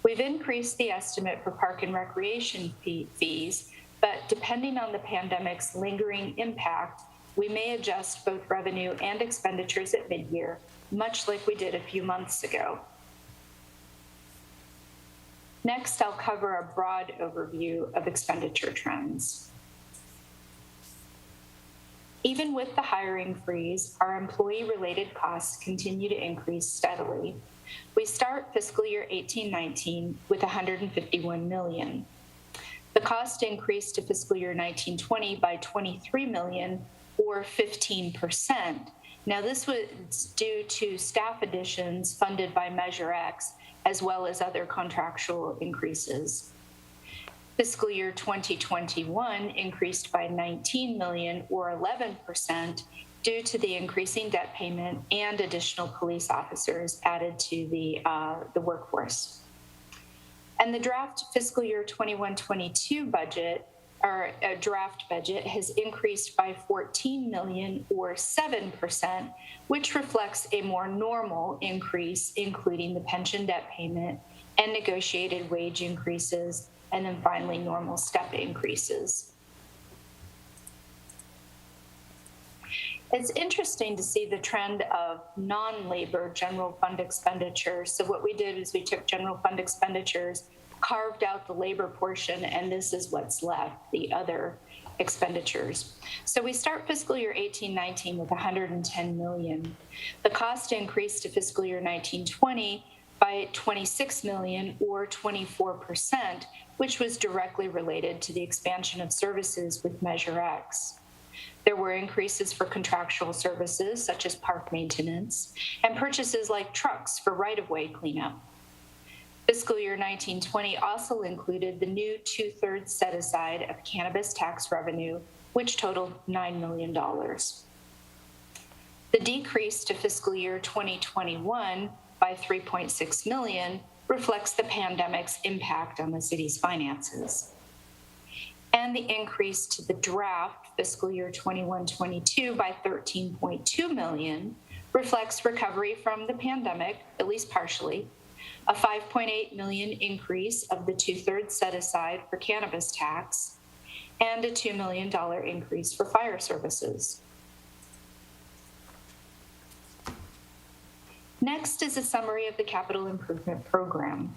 We've increased the estimate for park and recreation fees, but depending on the pandemic's lingering impact, we may adjust both revenue and expenditures at mid-year, much like we did a few months ago. Next, I'll cover a broad overview of expenditure trends. Even with the hiring freeze, our employee-related costs continue to increase steadily. We start fiscal year 18-19 with $151 million. The cost increased to fiscal year 19-20 by $23 million, or 15%. Now, this was due to staff additions funded by Measure X, as well as other contractual increases. Fiscal year 2021 increased by $19 million, or 11%, due to the increasing debt payment and additional police officers added to the workforce. And the draft fiscal year 21-22 budget, or draft budget, has increased by $14 million, or 7%, which reflects a more normal increase, including the pension debt payment and negotiated wage increases, and then finally normal step increases. It's interesting to see the trend of non-labor general fund expenditures. So what we did is we took general fund expenditures, carved out the labor portion, and this is what's left, the other. expenditures. So we start fiscal year 18-19 with 110 million. The cost increased to fiscal year 19-20 by 26 million or 24%, which was directly related to the expansion of services with Measure X. There were increases for contractual services such as park maintenance and purchases like trucks for right-of-way cleanup. Fiscal year 19-20 also included the new 2/3 set aside of cannabis tax revenue, which totaled $9 million. The decrease to fiscal year 2021 by 3.6 million reflects the pandemic's impact on the city's finances. And the increase to the draft fiscal year 21-22 by 13.2 million reflects recovery from the pandemic, at least partially, a 5.8 million increase of the 2/3 set aside for cannabis tax, and a $2 million increase for fire services. Next is a summary of the capital improvement program.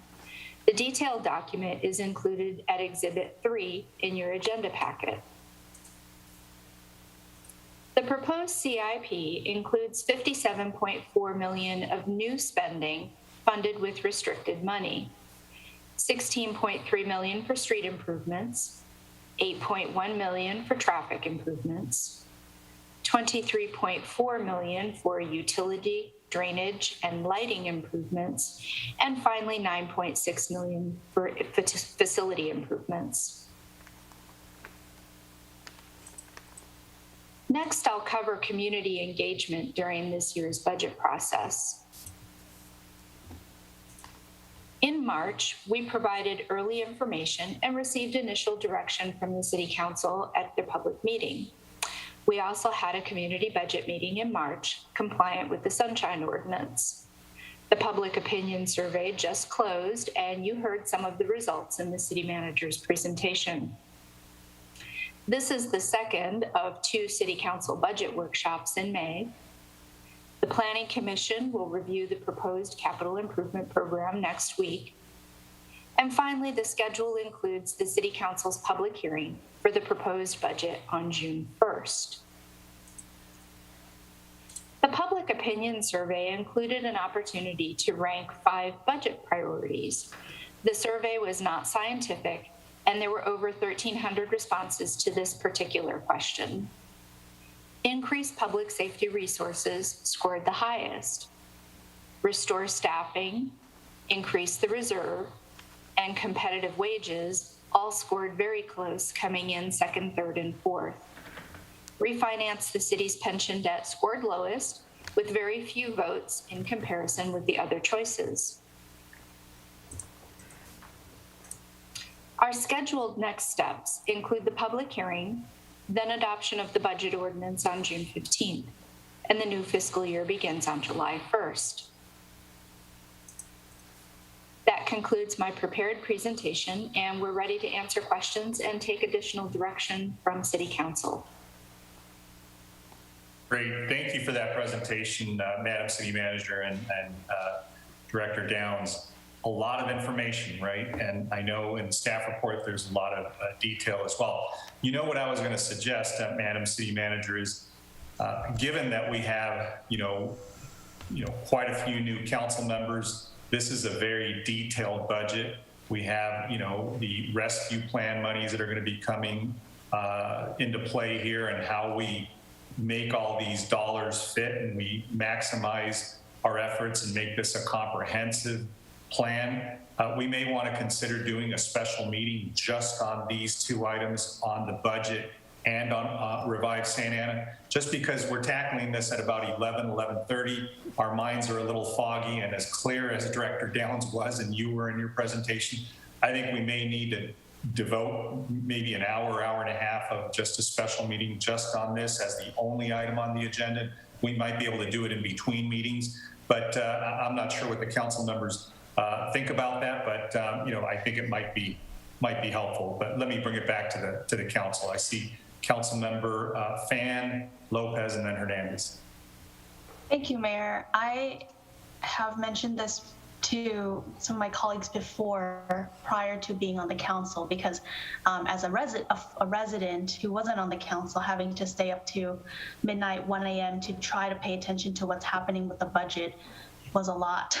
The detailed document is included at Exhibit 3 in your agenda packet. The proposed CIP includes $57.4 million of new spending funded with restricted money, $16.3 million for street improvements, $8.1 million for traffic improvements, $23.4 million for utility, drainage, and lighting improvements, and finally $9.6 million for facility improvements. Next, I'll cover community engagement during this year's budget process. In March, we provided early information and received initial direction from the City Council at their public meeting. We also had a community budget meeting in March, compliant with the Sunshine Ordinance. The public opinion survey just closed, and you heard some of the results in the City Manager's presentation. This is the second of 2 City Council budget workshops in May. The Planning Commission will review the proposed capital improvement program next week. And finally, the schedule includes the City Council's public hearing for the proposed budget on June 1st. The public opinion survey included an opportunity to rank 5 budget priorities. The survey was not scientific, and there were over 1,300 responses to this particular question. Increase public safety resources scored the highest. Restore staffing, increase the reserve, and competitive wages all scored very close, coming in 2nd, 3rd, and 4th. Refinance the city's pension debt scored lowest, with very few votes in comparison with the other choices. Our scheduled next steps include the public hearing, then adoption of the budget ordinance on June 15th, and the new fiscal year begins on July 1st. That concludes my prepared presentation, and we're ready to answer questions and take additional direction from City Council. Great. Thank you for that presentation, Madam City Manager and Director Downs. A lot of information, right? And I know in the staff report, there's a lot of detail as well. You know what I was going to suggest, Madam City Manager, is given that we have, quite a few new council members, this is a very detailed budget. We have, the rescue plan monies that are going to be coming into play here, and how we make all these dollars fit and we maximize our efforts and make this a comprehensive plan. We may want to consider doing a special meeting just on these 2 items, on the budget and on Revive Santa Ana, just because we're tackling this at about 11:30. Our minds are a little foggy, and as clear as Director Downs was and you were in your presentation, I think we may need to devote maybe an hour, hour and a half of just a special meeting just on this as the only item on the agenda. We might be able to do it in between meetings, but I'm not sure what the council members think about that, but I think it might be helpful. But let me bring it back to the council. I see Council Member Fan, Lopez, and then Hernandez. Thank you, Mayor. I have mentioned this to some of my colleagues before, prior to being on the council, because as a resident who wasn't on the council, having to stay up to midnight, 1 a.m. to try to pay attention to what's happening with the budget was a lot.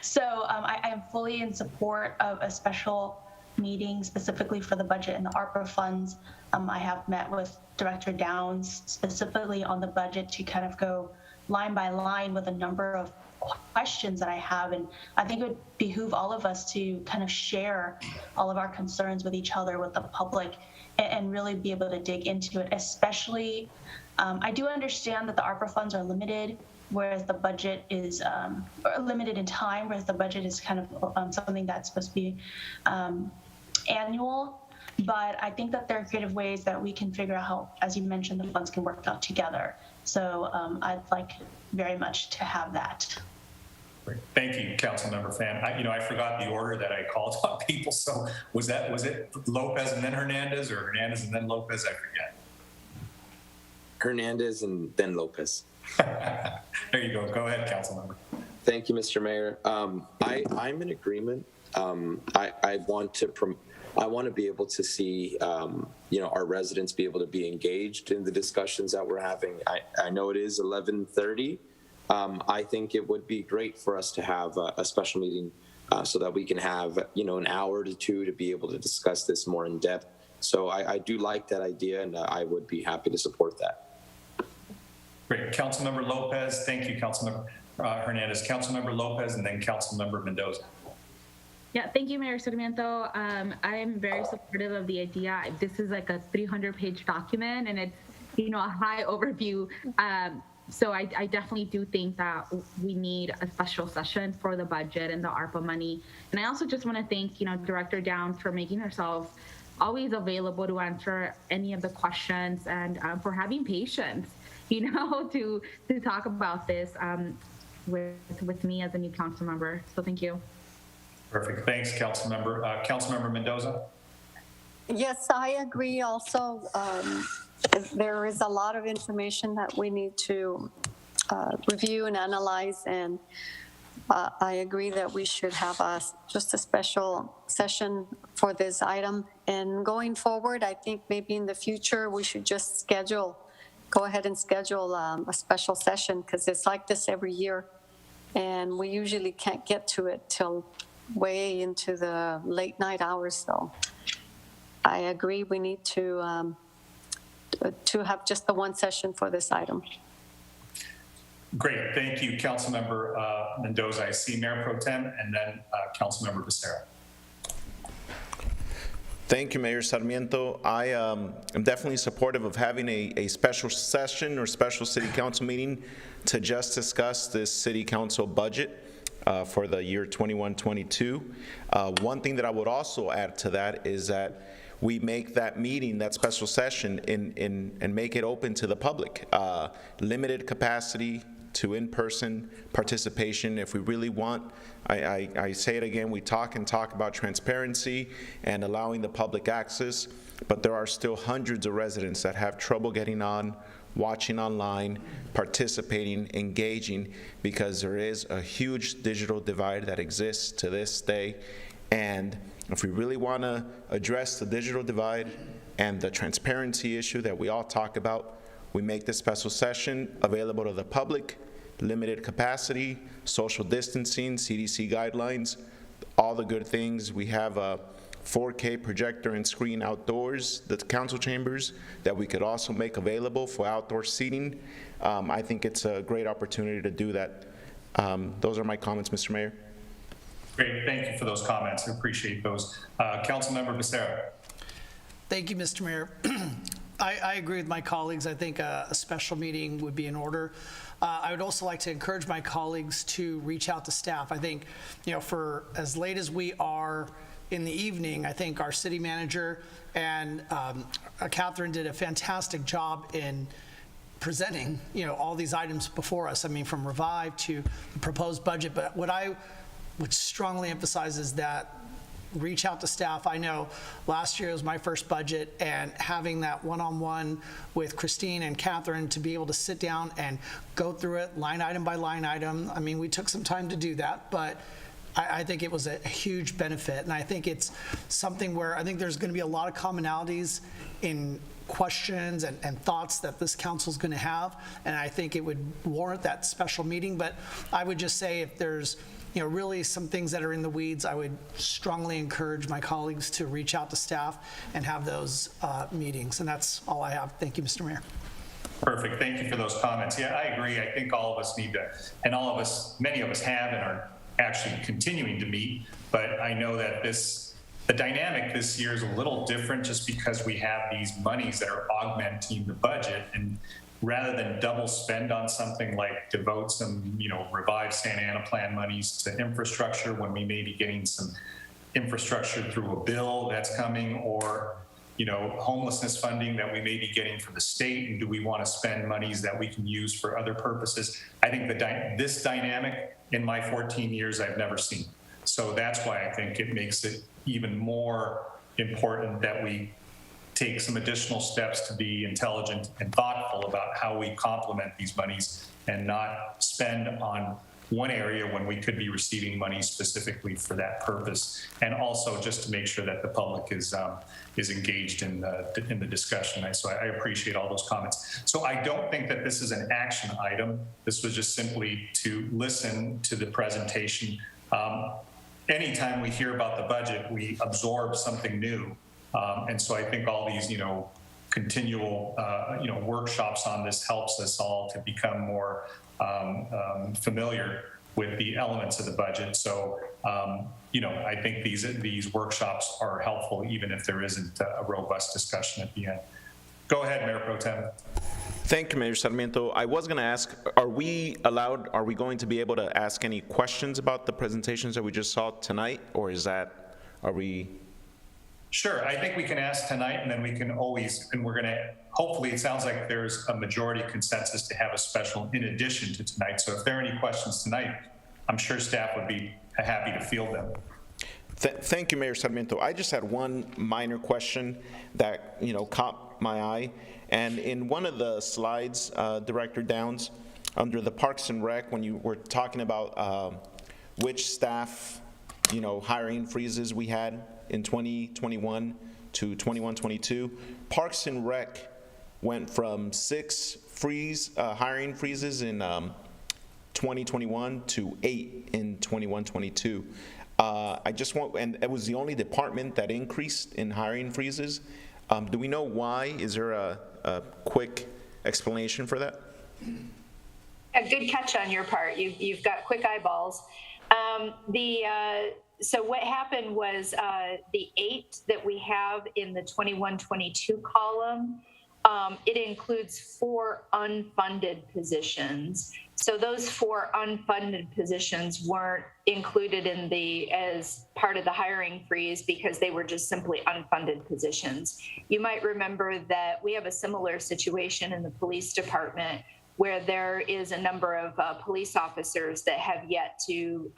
So I am fully in support of a special meeting specifically for the budget and the ARPA funds. I have met with Director Downs specifically on the budget to kind of go line by line with a number of questions that I have, and I think it would behoove all of us to kind of share all of our concerns with each other, with the public, and really be able to dig into it. Especially, I do understand that the ARPA funds are limited, whereas the budget is limited in time, whereas the budget is kind of something that's supposed to be annual. But I think that there are creative ways that we can figure out how, as you mentioned, the funds can work out together. So I'd like very much to have that. Great. Thank you, Councilmember Fan. I forgot the order that I called on people. So was it Lopez and then Hernandez, or Hernandez and then Lopez? I forget. Hernandez and then Lopez. There you go. Go ahead, Councilmember. Thank you, Mr. Mayor. I'm in agreement. I want to be able to see, our residents be able to be engaged in the discussions that we're having. I know it is 11:30. I think it would be great for us to have a special meeting so that we can have, an hour to two to be able to discuss this more in depth. So I do like that idea, and I would be happy to support that. Great. Councilmember Lopez. Thank you, Councilmember Hernandez. Councilmember Lopez, and then Councilmember Mendoza. Yeah, thank you, Mayor Sarmiento. I'm very supportive of the idea. This is like a 300-page document, and it's, a high overview. So I definitely do think that we need a special session for the budget and the ARPA money. And I also just want to thank, Director Downs for making herself always available to answer any of the questions, and for having patience, to talk about this with me as a new council member. So thank you. Perfect. Thanks, Councilmember. Councilmember Mendoza. Yes, I agree also. There is a lot of information that we need to review and analyze, and I agree that we should have just a special session for this item. And going forward, I think maybe in the future we should just go ahead and schedule a special session, because it's like this every year, and we usually can't get to it till way into the late night hours. So I agree we need to have just the one session for this item. Great. Thank you, Councilmember Mendoza. I see Mayor Pro Tem, and then Councilmember Becerra. Thank you, Mayor Sarmiento. I am definitely supportive of having a special session or special city council meeting to just discuss this city council budget for the year 21-22. One thing that I would also add to that is that we make that meeting, that special session, and make it open to the public. Limited capacity to in-person participation. If we really want, I say it again, we talk about transparency and allowing the public access, but there are still hundreds of residents that have trouble getting on, watching online, participating, engaging, because there is a huge digital divide that exists to this day. And if we really want to address the digital divide and the transparency issue that we all talk about, we make this special session available to the public, limited capacity, social distancing, CDC guidelines, all the good things. We have a 4K projector and screen outdoors, the council chambers, that we could also make available for outdoor seating. I think it's a great opportunity to do that. Those are my comments, Mr. Mayor. Great. Thank you for those comments. I appreciate those. Councilmember Becerra. Thank you, Mr. Mayor. I agree with my colleagues. I think a special meeting would be in order. I would also like to encourage my colleagues to reach out to staff. I think, for as late as we are in the evening, I think our city manager and Catherine did a fantastic job in presenting, all these items before us. I mean, from Revive to the proposed budget. But what I would strongly emphasize is that reach out to staff. I know last year was my first budget, and having that one-on-one with Christine and Catherine to be able to sit down and go through it line item by line item. I mean, we took some time to do that, but I think it was a huge benefit, and I think it's something where I think there's going to be a lot of commonalities in questions and thoughts that this council's going to have, and I think it would warrant that special meeting. But I would just say if there's really some things that are in the weeds, I would strongly encourage my colleagues to reach out to staff and have those meetings. And that's all I have. Thank you, Mr. Mayor. Perfect. Thank you for those comments. Yeah, I agree. I think all of us need to, and all of us, many of us have and are actually continuing to meet. But I know that the dynamic this year is a little different just because we have these monies that are augmenting the budget. And rather than double spend on something like devote some, revive Santa Ana plan monies to infrastructure when we may be getting some infrastructure through a bill that's coming, or homelessness funding that we may be getting from the state, and do we want to spend monies that we can use for other purposes? I think this dynamic in my 14 years I've never seen. So that's why I think it makes it even more important that we take some additional steps to be intelligent and thoughtful about how we complement these monies and not spend on one area when we could be receiving money specifically for that purpose. And also just to make sure that the public is engaged in the discussion. So I appreciate all those comments. So I don't think that this is an action item. This was just simply to listen to the presentation. Anytime we hear about the budget, we absorb something new. And so I think all these, continual, workshops on this helps us all to become more familiar with the elements of the budget. So, I think these workshops are helpful, even if there isn't a robust discussion at the end. Go ahead, Mayor Pro Tem. Thank you, Mayor Sarmiento. I was going to ask, are we going to be able to ask any questions about the presentations that we just saw tonight, or are we? Sure, I think we can ask tonight, and then we can always, and we're going to, hopefully it sounds like there's a majority consensus to have a special in addition to tonight. So if there are any questions tonight, I'm sure staff would be happy to field them. Thank you, Mayor Sarmiento. I just had one minor question that, caught my eye. And in one of the slides, Director Downs, under the Parks and Rec, when you were talking about which staff, hiring freezes we had in 2021 to 21-22, Parks and Rec went from 6 hiring freezes in 2021 to 8 in 21-22. And it was the only department that increased in hiring freezes. Do we know why? Is there a quick explanation for that? A good catch on your part. You've got quick eyeballs. So what happened was the 8 that we have in the 21-22 column, it includes 4 unfunded positions. So those 4 unfunded positions weren't included as part of the hiring freeze because they were just simply unfunded positions. You might remember that we have a similar situation in the police department where there is a number of police officers that have yet to,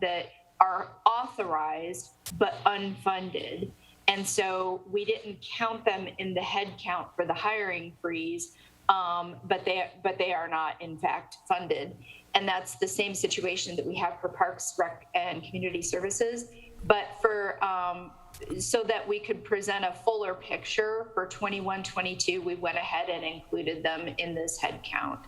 that are authorized but unfunded. And so we didn't count them in the head count for the hiring freeze, but they are not in fact funded. And that's the same situation that we have for Parks, Rec, and Community Services. But for so that we could present a fuller picture for 21-22, we went ahead and included them in this head count.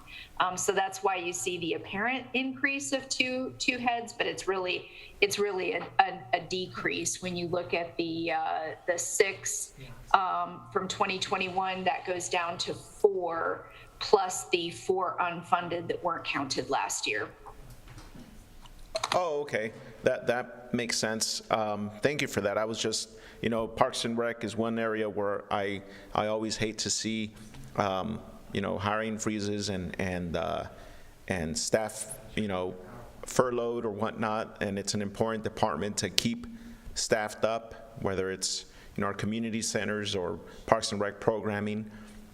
So that's why you see the apparent increase of two heads, but it's really a decrease when you look at the 6 from 2021 that goes down to 4, plus the 4 unfunded that weren't counted last year. Oh, okay. That makes sense. Thank you for that. I was just, Parks and Rec is one area where I always hate to see, hiring freezes and staff, furloughed or whatnot. And it's an important department to keep staffed up, whether it's our community centers or Parks and Rec programming.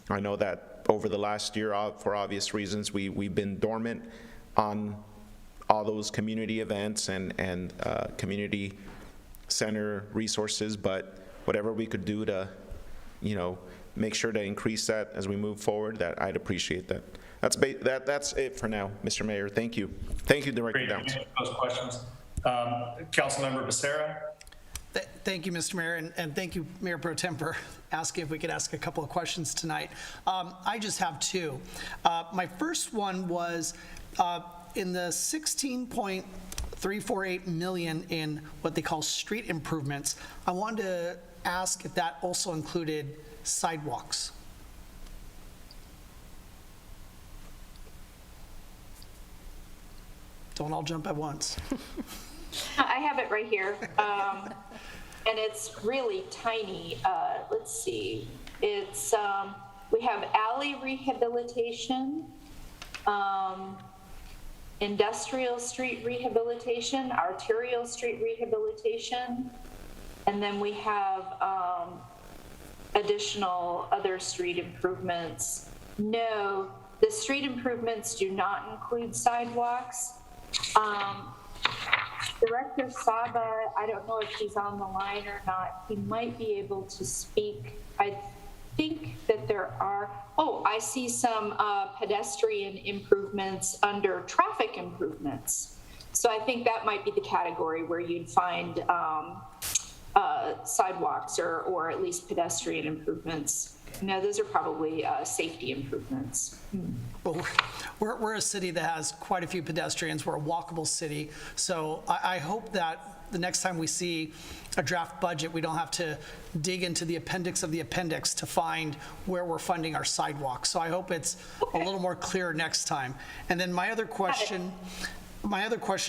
I know that over the last year, for obvious reasons, we've been dormant on all those community events and community center resources, but whatever we could do to, make sure to increase that as we move forward, that I'd appreciate that. That's it for now, Mr. Mayor. Thank you. Thank you, Director Downs. Those questions. Councilmember Becerra. Thank you, Mr. Mayor, and thank you, Mayor Pro Tem, for asking if we could ask a couple of questions tonight. I just have two. My first one was in the 16.348 million in what they call street improvements. I wanted to ask if that also included sidewalks. Don't all jump at once. I have it right here. And it's really tiny. Let's see. It's, we have alley rehabilitation, industrial street rehabilitation, arterial street rehabilitation, and then we have additional other street improvements. No, the street improvements do not include sidewalks. Director Saba, I don't know if he's on the line or not. He might be able to speak. I think that there are, I see some pedestrian improvements under traffic improvements. So I think that might be the category where you'd find sidewalks or at least pedestrian improvements. No, those are probably safety improvements. Well, we're a city that has quite a few pedestrians. We're a walkable city. So I hope that the next time we see a draft budget, we don't have to dig into the appendix of the appendix to find where we're funding our sidewalks. So I hope it's a little more clear next time. And then my other question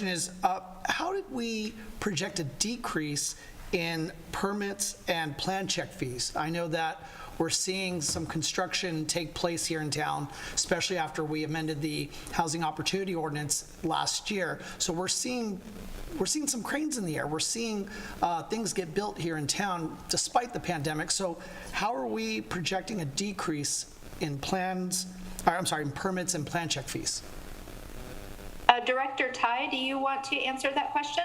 is, how did we project a decrease in permits and plan check fees? I know that we're seeing some construction take place here in town, especially after we amended the housing opportunity ordinance last year. So we're seeing some cranes in the air. We're seeing things get built here in town despite the pandemic. So how are we projecting a decrease in permits and plan check fees? Director Tai, do you want to answer that question?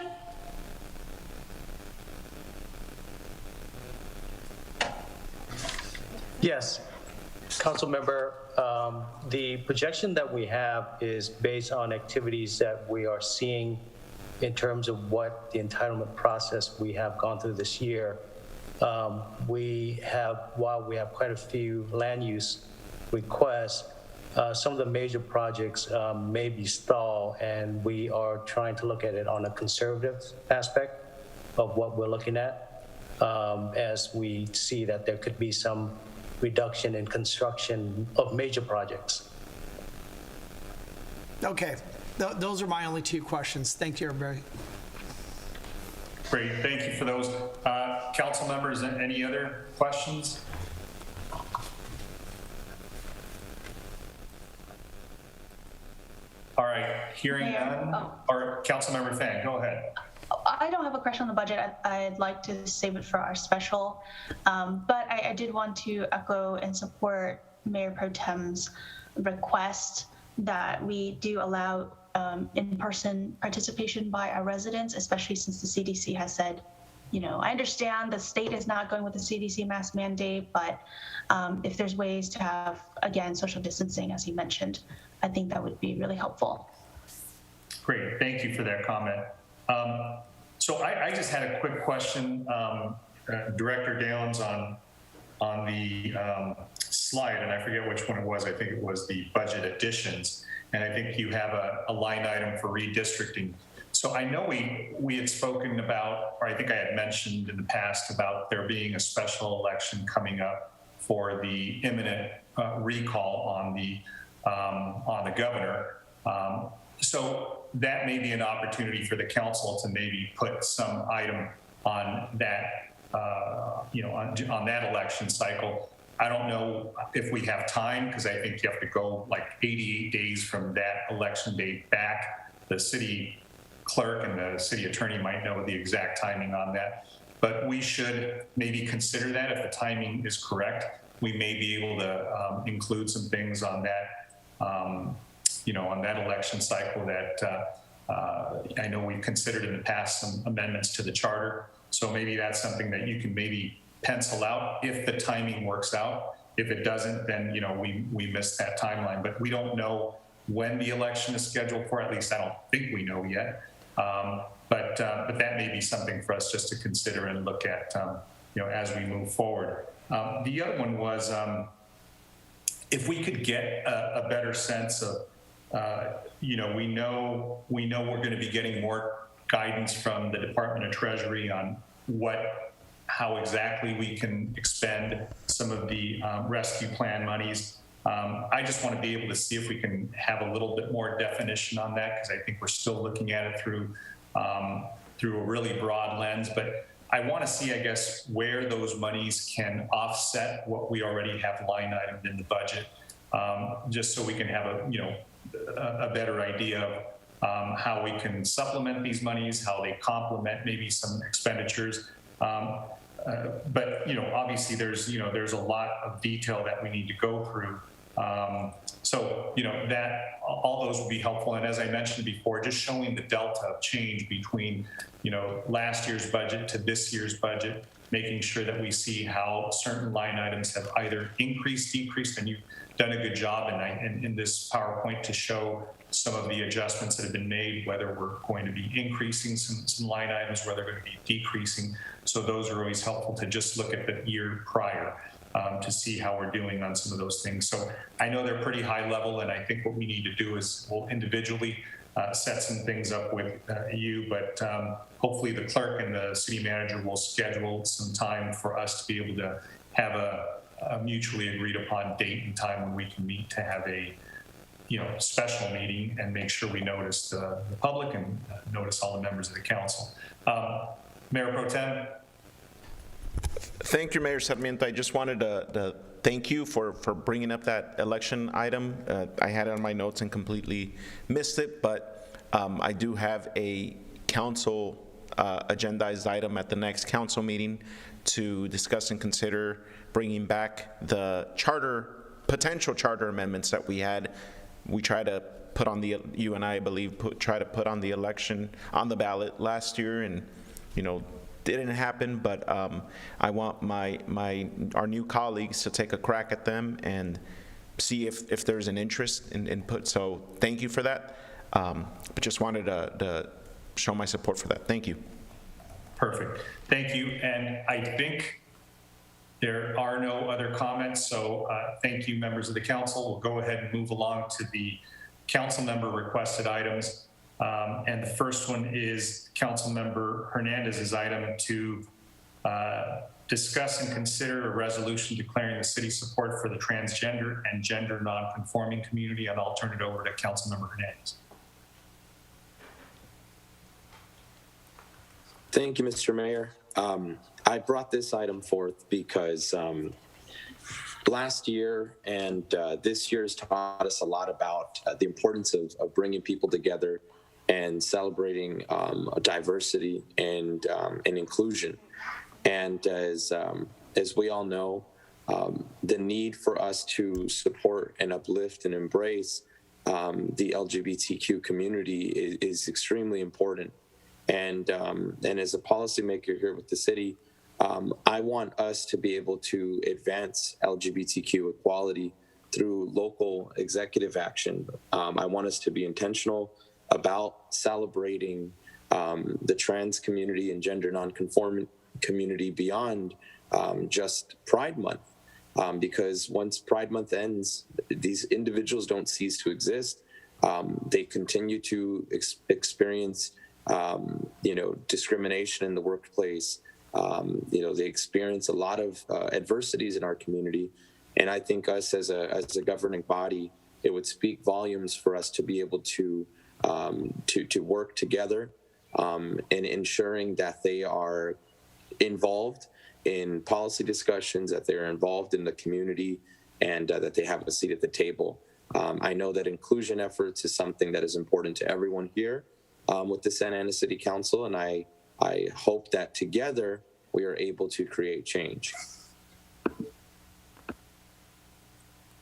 Yes, Council Member, the projection that we have is based on activities that we are seeing in terms of what the entitlement process we have gone through this year. While we have quite a few land use requests, some of the major projects may be stalled, and we are trying to look at it on a conservative aspect of what we're looking at, as we see that there could be some reduction in construction of major projects. Okay, those are my only two questions. Thank you, everybody. Great, thank you for those. Council members, any other questions? All right, hearing none, or Councilmember Fang, go ahead. I don't have a question on the budget. I'd like to save it for our special. But I did want to echo and support Mayor Pro Tem's request that we do allow in-person participation by our residents, especially since the CDC has said, I understand the state is not going with the CDC mask mandate, but if there's ways to have, again, social distancing, as he mentioned, I think that would be really helpful. Great, thank you for that comment. So I just had a quick question, Director Dalens, on the slide, and I forget which one it was. I think it was the budget additions, and I think you have a line item for redistricting. So I know we had spoken about, or I think I had mentioned in the past about there being a special election coming up for the imminent recall on the governor. So that may be an opportunity for the council to maybe put some item on that, on that election cycle. I don't know if we have time, because I think you have to go like 88 days from that election date back. The city clerk and the city attorney might know the exact timing on that, but we should maybe consider that if the timing is correct. We may be able to include some things on that, on that election cycle that I know we've considered in the past some amendments to the charter. So maybe that's something that you can maybe pencil out if the timing works out. If it doesn't, then we miss that timeline. But we don't know when the election is scheduled for. At least I don't think we know yet. But that may be something for us just to consider and look at, as we move forward. The other one was if we could get a better sense of, we know we're going to be getting more guidance from the Department of Treasury on how exactly we can expend some of the rescue plan monies. I just want to be able to see if we can have a little bit more definition on that, because I think we're still looking at it through a really broad lens. But I want to see, I guess, where those monies can offset what we already have line itemed in the budget, just so we can have a better idea of how we can supplement these monies, how they complement maybe some expenditures. But obviously there's a lot of detail that we need to go through. So that all those would be helpful. And as I mentioned before, just showing the delta of change between last year's budget to this year's budget, making sure that we see how certain line items have either increased, decreased, and you've done a good job in this PowerPoint to show some of the adjustments that have been made, whether we're going to be increasing some line items, whether they're going to be decreasing. So those are always helpful to just look at the year prior to see how we're doing on some of those things. So I know they're pretty high level, and I think what we need to do is we'll individually set some things up with you, but hopefully the clerk and the city manager will schedule some time for us to be able to have a mutually agreed upon date and time when we can meet to have a special meeting and make sure we notice the public and notice all the members of the council. Mayor Pro Tem. Thank you, Mayor Sarmiento. I just wanted to thank you for bringing up that election item. I had it on my notes and completely missed it, but I do have a council agendized item at the next council meeting to discuss and consider bringing back the potential charter amendments that we had. We tried to put on you and I believe, try to put on the election on the ballot last year, and didn't happen, but I want our new colleagues to take a crack at them and see if there's an interest in input. So thank you for that. But just wanted to show my support for that. Thank you. Perfect. Thank you. And I think there are no other comments. So thank you, members of the council. We'll go ahead and move along to the council member requested items. And the first one is Councilmember Hernandez's item to discuss and consider a resolution declaring the city's support for the transgender and gender non-conforming community. And I'll turn it over to Councilmember Hernandez. Thank you, Mr. Mayor. I brought this item forth because last year and this year has taught us a lot about the importance of bringing people together and celebrating diversity and inclusion. And as we all know, the need for us to support and uplift and embrace the LGBTQ community is extremely important. And as a policymaker here with the city, I want us to be able to advance LGBTQ equality through local executive action. I want us to be intentional about celebrating the trans community and gender nonconforming community beyond just Pride Month. Because once Pride Month ends, these individuals don't cease to exist. They continue to experience discrimination in the workplace. They experience a lot of adversities in our community. And I think us as a governing body, it would speak volumes for us to be able to work together in ensuring that they are involved in policy discussions, that they're involved in the community, and that they have a seat at the table. I know that inclusion efforts is something that is important to everyone here with the Santa Ana City Council, and I hope that together we are able to create change.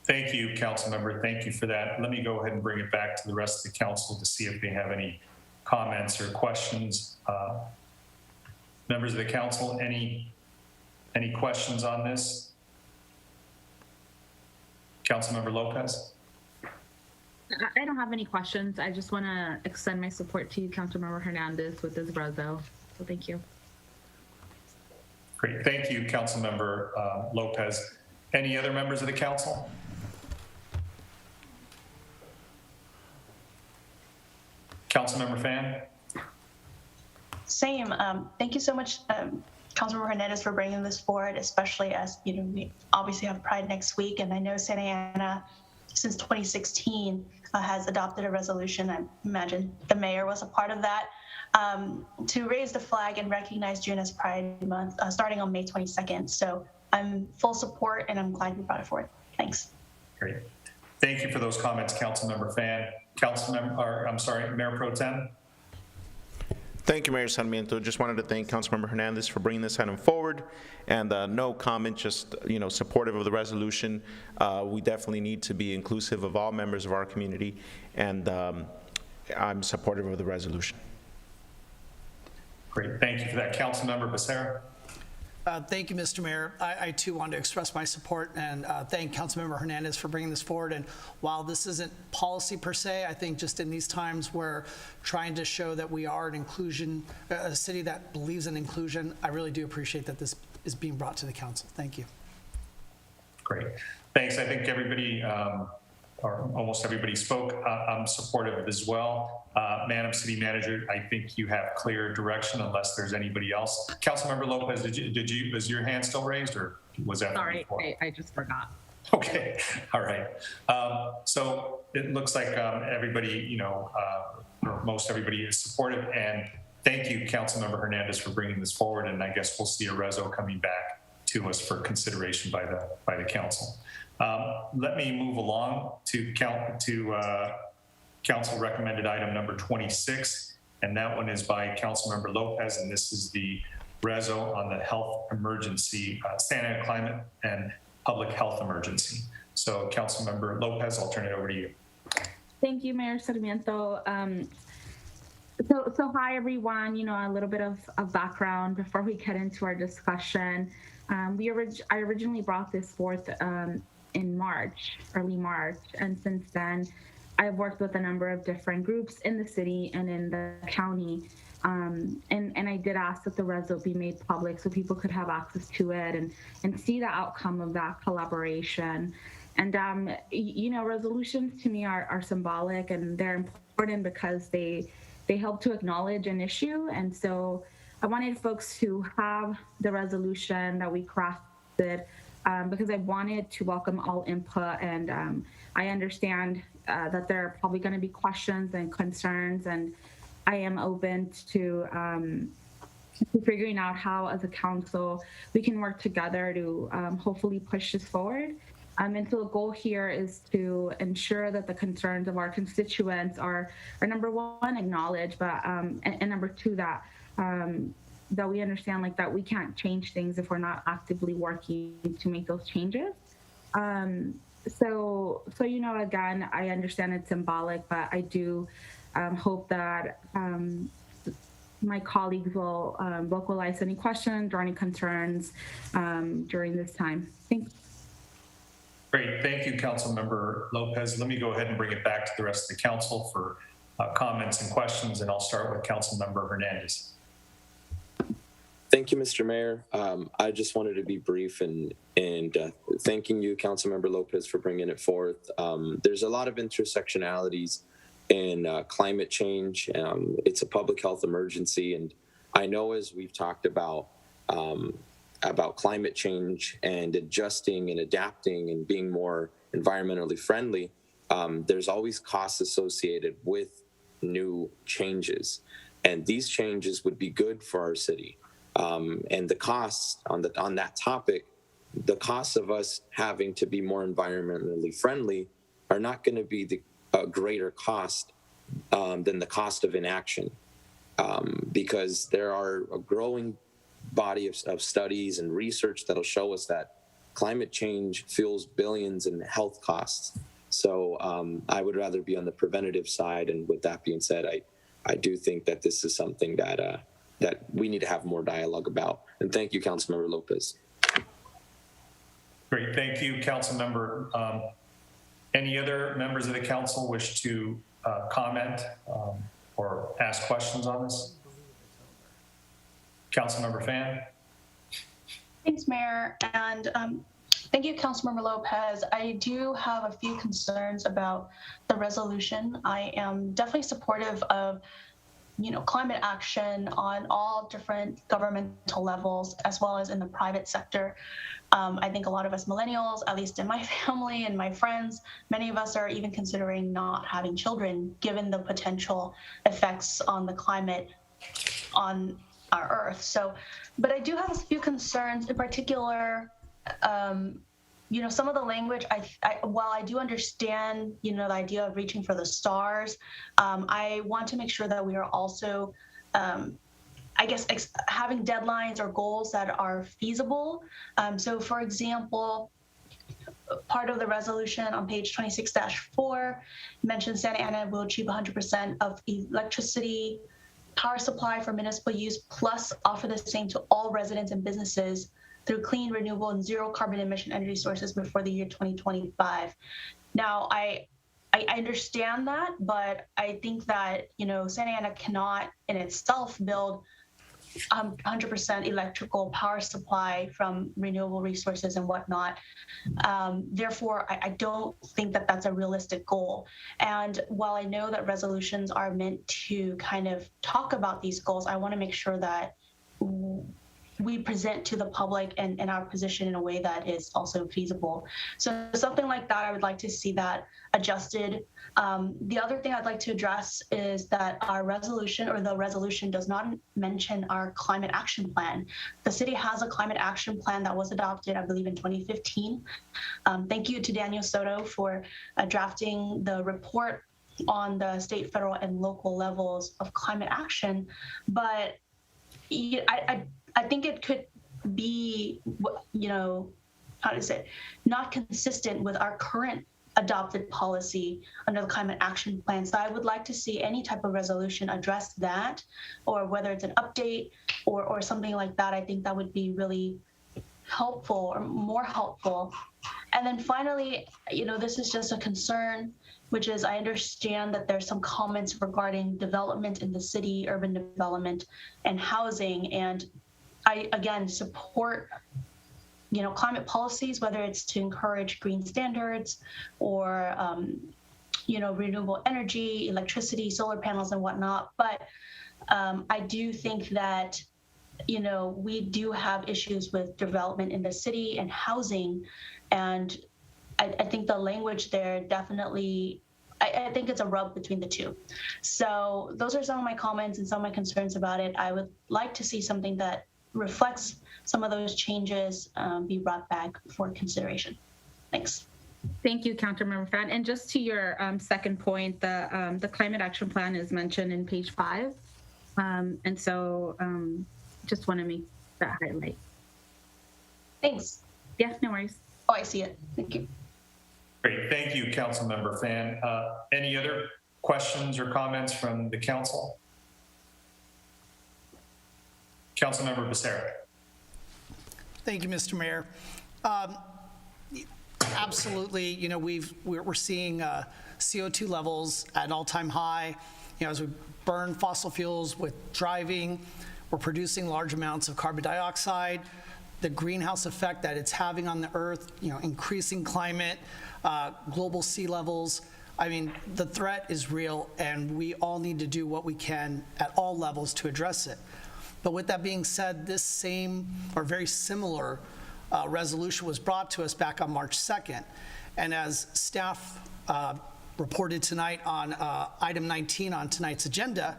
Thank you, council member. Thank you for that. Let me go ahead and bring it back to the rest of the council to see if they have any comments or questions. Members of the council, any questions on this? Councilmember Lopez? I don't have any questions. I just want to extend my support to you, Councilmember Hernandez, with this reso. So thank you. Great. Thank you, Councilmember Lopez. Any other members of the council? Councilmember Fan? Same. Thank you so much, Councilmember Hernandez, for bringing this forward, especially as, you know, we obviously have Pride next week, and I know Santa Ana, since 2016, has adopted a resolution. I imagine the mayor was a part of that, to raise the flag and recognize June as Pride Month, starting on May 22nd. So I'm full support, and I'm glad you brought it forward. Thanks. Great. Thank you for those comments, Councilmember Fan. Mayor Pro Tem. Thank you, Mayor Sarmiento. Just wanted to thank Councilmember Hernandez for bringing this item forward. And no comment, just supportive of the resolution. We definitely need to be inclusive of all members of our community, and I'm supportive of the resolution. Great, thank you for that. Councilmember Becerra. Thank you, Mr. Mayor. I too want to express my support and thank Councilmember Hernandez for bringing this forward. And while this isn't policy per se, I think just in these times we're trying to show that we are an inclusion, a city that believes in inclusion. I really do appreciate that this is being brought to the council. Thank you. Great, thanks. I think everybody, or almost everybody spoke. I'm supportive as well. Madam City Manager, I think you have clear direction unless there's anybody else. Councilmember Lopez, was your hand still raised, or was that? Sorry, I just forgot. Okay, all right. So it looks like everybody, or most everybody is supportive, and thank you, Councilmember Hernandez, for bringing this forward. And I guess we'll see a reso coming back to us for consideration by the council. Let me move along to council recommended item number 26, and that one is by Councilmember Lopez, and this is the reso on the health emergency, Santa Ana climate and public health emergency. So Councilmember Lopez, I'll turn it over to you. Thank you, Mayor Sarmiento. So hi, everyone. A little bit of background before we get into our discussion. I originally brought this forth in March, early March, and since then, I've worked with a number of different groups in the city and in the county, and I did ask that the reso be made public so people could have access to it and see the outcome of that collaboration. And resolutions to me are symbolic, and they're important because they help to acknowledge an issue. And so I wanted folks to have the resolution that we crafted because I wanted to welcome all input, and I understand that there are probably going to be questions and concerns, and I am open to figuring out how, as a council, we can work together to hopefully push this forward. And so the goal here is to ensure that the concerns of our constituents are number one, acknowledged, but and number two, that we understand that we can't change things if we're not actively working to make those changes. So again, I understand it's symbolic, but I do hope that my colleagues will vocalize any questions or any concerns during this time. Thanks. Great, thank you, Councilmember Lopez. Let me go ahead and bring it back to the rest of the council for comments and questions, and I'll start with Councilmember Hernandez. Thank you, Mr. Mayor. I just wanted to be brief and thanking you, Councilmember Lopez, for bringing it forth. There's a lot of intersectionalities in climate change. It's a public health emergency, and I know as we've talked about climate change and adjusting and adapting and being more environmentally friendly, there's always costs associated with new changes, and these changes would be good for our city. And the costs on that topic, the costs of us having to be more environmentally friendly are not going to be a greater cost than the cost of inaction, because there are a growing body of studies and research that'll show us that climate change fuels billions in health costs. So I would rather be on the preventative side. And with that being said, I do think that this is something that we need to have more dialogue about. And thank you, Councilmember Lopez. Great, thank you, Councilmember Any other members of the council wish to comment or ask questions on this? Councilmember Fan. Thanks, Mayor, and thank you, Councilmember Lopez. I do have a few concerns about the resolution. I am definitely supportive of climate action on all different governmental levels, as well as in the private sector. I think a lot of us millennials, at least in my family and my friends, many of us are even considering not having children, given the potential effects on the climate on our Earth. So, but I do have a few concerns, in particular, some of the language, while I do understand, the idea of reaching for the stars, I want to make sure that we are also, having deadlines or goals that are feasible. So for example, part of the resolution on page 26-4 mentions Santa Ana will achieve 100% of electricity power supply for municipal use, plus offer the same to all residents and businesses through clean, renewable, and zero carbon emission energy sources before the year 2025. Now, I understand that, but I think that, Santa Ana cannot in itself build 100% electrical power supply from renewable resources and whatnot. Therefore, I don't think that that's a realistic goal. And while I know that resolutions are meant to kind of talk about these goals, I want to make sure that we present to the public and our position in a way that is also feasible. So something like that, I would like to see that adjusted. The other thing I'd like to address is that our resolution, or the resolution, does not mention our climate action plan. The city has a climate action plan that was adopted, I believe, in 2015. Thank you to Daniel Soto for drafting the report on the state, federal, and local levels of climate action. But I think it could be, not consistent with our current adopted policy under the climate action plan. So I would like to see any type of resolution address that, or whether it's an update or something like that. I think that would be really helpful, or more helpful. And then finally, this is just a concern, which is I understand that there's some comments regarding development in the city, urban development and housing. And I, again, support, climate policies, whether it's to encourage green standards or, renewable energy, electricity, solar panels and whatnot. But I do think that, we do have issues with development in the city and housing. And I think the language there definitely, I think it's a rub between the two. So those are some of my comments and some of my concerns about it. I would like to see something that reflects some of those changes be brought back for consideration. Thanks. Thank you, Councilmember Fan. And just to your second point, the climate action plan is mentioned in page 5. And so just want to make that highlight. Thanks. Yeah, no worries. Oh, I see it. Thank you. Great. Thank you, Councilmember Fan. Any other questions or comments from the council? Councilmember Becerra. Thank you, Mr. Mayor. Absolutely, we're seeing CO2 levels at an all-time high. As we burn fossil fuels with driving, we're producing large amounts of carbon dioxide. The greenhouse effect that it's having on the earth, increasing climate, global sea levels. I mean, the threat is real, and we all need to do what we can at all levels to address it. But with that being said, this same or very similar resolution was brought to us back on March 2nd. And as staff reported tonight on item 19 on tonight's agenda,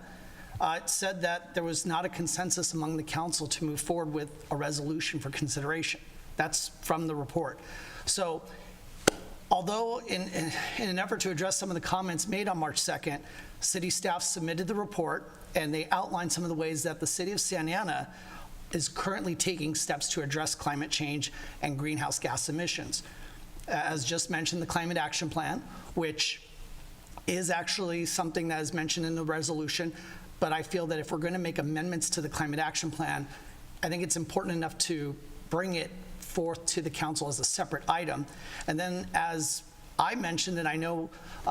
it said that there was not a consensus among the council to move forward with a resolution for consideration. That's from the report. So although in an effort to address some of the comments made on March 2nd, city staff submitted the report, and they outlined some of the ways that the city of Santa Ana is currently taking steps to address climate change and greenhouse gas emissions. As just mentioned, the Climate Action Plan, which is actually something that is mentioned in the resolution, but I feel that if we're going to make amendments to the Climate Action Plan, I think it's important enough to bring it forth to the council as a separate item. And then, as I mentioned, and I know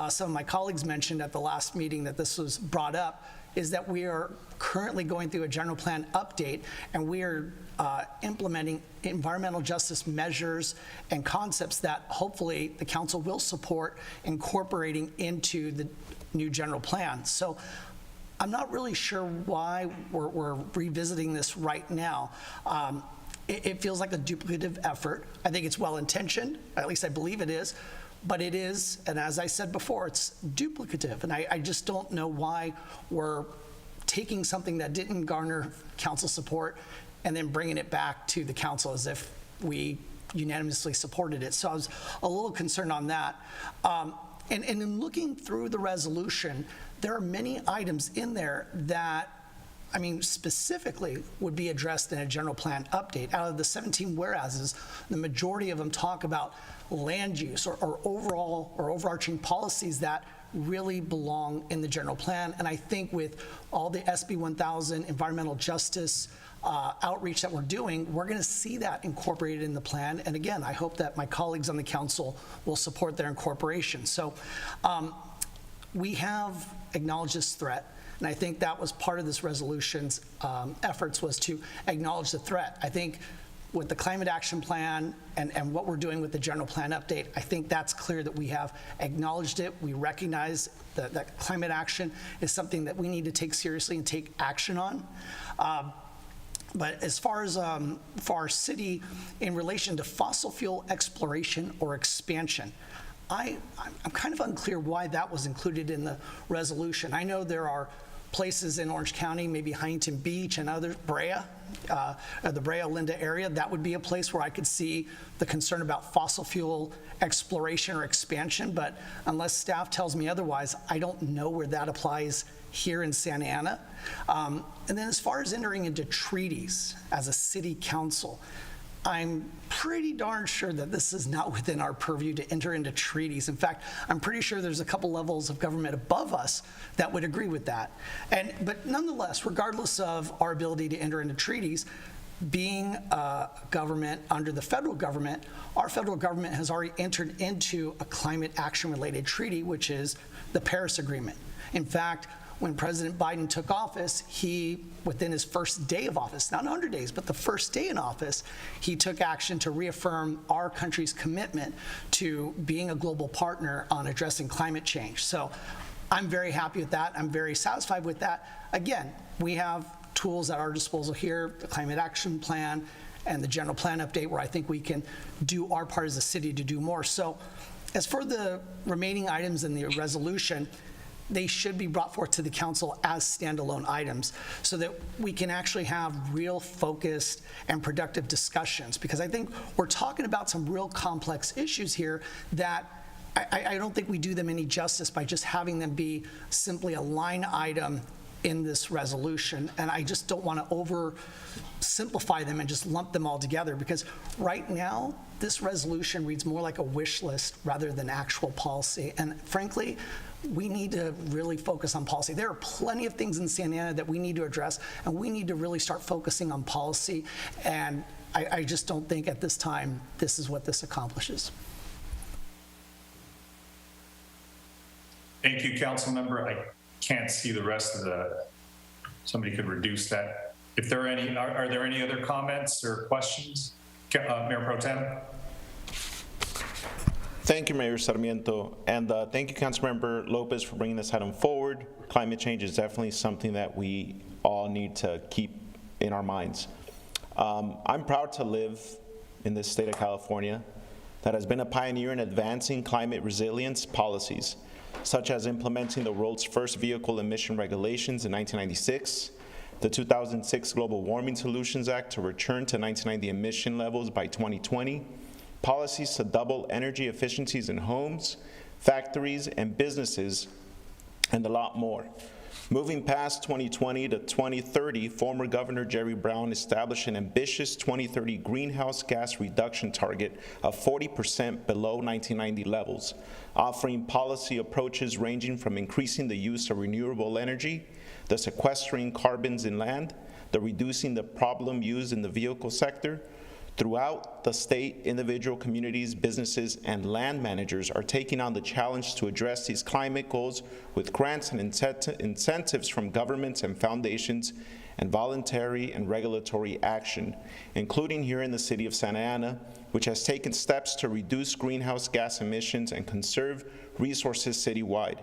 some of my colleagues mentioned at the last meeting that this was brought up, is that we are currently going through a general plan update, and we are implementing environmental justice measures and concepts that hopefully the council will support incorporating into the new general plan. So I'm not really sure why we're revisiting this right now. It feels like a duplicative effort. I think it's well-intentioned, at least I believe it is, but it is, and as I said before, it's duplicative. And I just don't know why we're taking something that didn't garner council support and then bringing it back to the council as if we unanimously supported it. So I was a little concerned on that. And in looking through the resolution, there are many items in there that, I mean, specifically would be addressed in a general plan update. Out of the 17 whereases, the majority of them talk about land use or overall or overarching policies that really belong in the general plan. And I think with all the SB 1000 environmental justice outreach that we're doing, we're going to see that incorporated in the plan. And again, I hope that my colleagues on the council will support their incorporation. So we have acknowledged this threat. And I think that was part of this resolution's efforts, was to acknowledge the threat. I think with the climate action plan and what we're doing with the general plan update, I think that's clear that we have acknowledged it. We recognize that climate action is something that we need to take seriously and take action on. But as far as for our city in relation to fossil fuel exploration or expansion, I'm kind of unclear why that was included in the resolution. I know there are places in Orange County, maybe Huntington Beach and others, Brea, the Brea-Linda area, that would be a place where I could see the concern about fossil fuel exploration or expansion, but unless staff tells me otherwise, I don't know where that applies here in Santa Ana. And then as far as entering into treaties as a city council, I'm pretty darn sure that this is not within our purview to enter into treaties. In fact, I'm pretty sure there's a couple levels of government above us that would agree with that. But nonetheless, regardless of our ability to enter into treaties, being a government under the federal government, our federal government has already entered into a climate action-related treaty, which is the Paris Agreement. In fact, when President Biden took office, he, within his first day of office, not 100 days, but the first day in office, he took action to reaffirm our country's commitment to being a global partner on addressing climate change. So I'm very happy with that. I'm very satisfied with that. Again, we have tools at our disposal here, the climate action plan and the general plan update, where I think we can do our part as a city to do more. So as for the remaining items in the resolution, they should be brought forth to the council as standalone items so that we can actually have real focused and productive discussions, because I think we're talking about some real complex issues here that I don't think we do them any justice by just having them be simply a line item in this resolution. And I just don't want to oversimplify them and just lump them all together, because right now this resolution reads more like a wish list rather than actual policy. And frankly, we need to really focus on policy. There are plenty of things in Santa Ana that we need to address, and we need to really start focusing on policy. And I just don't think at this time this is what this accomplishes. Thank you, council member. I can't see the rest of the, somebody could reduce that. If there are any, are there any other comments or questions? Mayor Pro Tem. Thank you, Mayor Sarmiento, and thank you, Councilmember Lopez, for bringing this item forward. Climate change is definitely something that we all need to keep in our minds. I'm proud to live in this state of California that has been a pioneer in advancing climate resilience policies, such as implementing the world's first vehicle emission regulations in 1996, the 2006 Global Warming Solutions Act to return to 1990 emission levels by 2020, policies to double energy efficiencies in homes, factories, and businesses, and a lot more. Moving past 2020 to 2030, former Governor Jerry Brown established an ambitious 2030 greenhouse gas reduction target of 40% below 1990 levels, offering policy approaches ranging from increasing the use of renewable energy, the sequestering carbons in land, the reducing the problem used in the vehicle sector, Throughout the state, individual communities, businesses, and land managers are taking on the challenge to address these climate goals with grants and incentives from governments and foundations and voluntary and regulatory action, including here in the city of Santa Ana, which has taken steps to reduce greenhouse gas emissions and conserve resources citywide.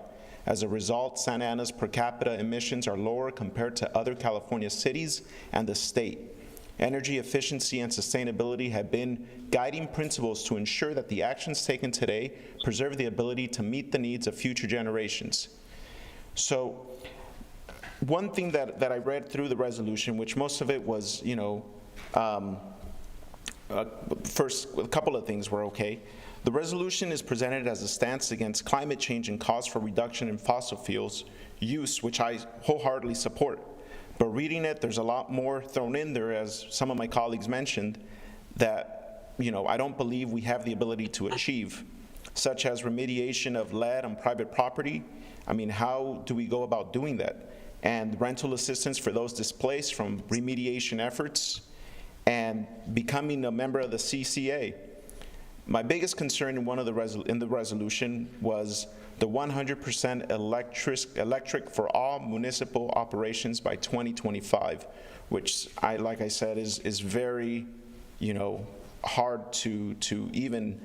As a result, Santa Ana's per capita emissions are lower compared to other California cities and the state. Energy efficiency and sustainability have been guiding principles to ensure that the actions taken today preserve the ability to meet the needs of future generations. So, one thing that I read through the resolution, which most of it was, first, a couple of things were okay. The resolution is presented as a stance against climate change and calls for reduction in fossil fuels use, which I wholeheartedly support. But reading it, there's a lot more thrown in there, as some of my colleagues mentioned, that I don't believe we have the ability to achieve, such as remediation of lead on private property. I mean, how do we go about doing that? And rental assistance for those displaced from remediation efforts, and becoming a member of the CCA. My biggest concern in the resolution was the 100% electric for all municipal operations by 2025, which like I said, is very, hard to even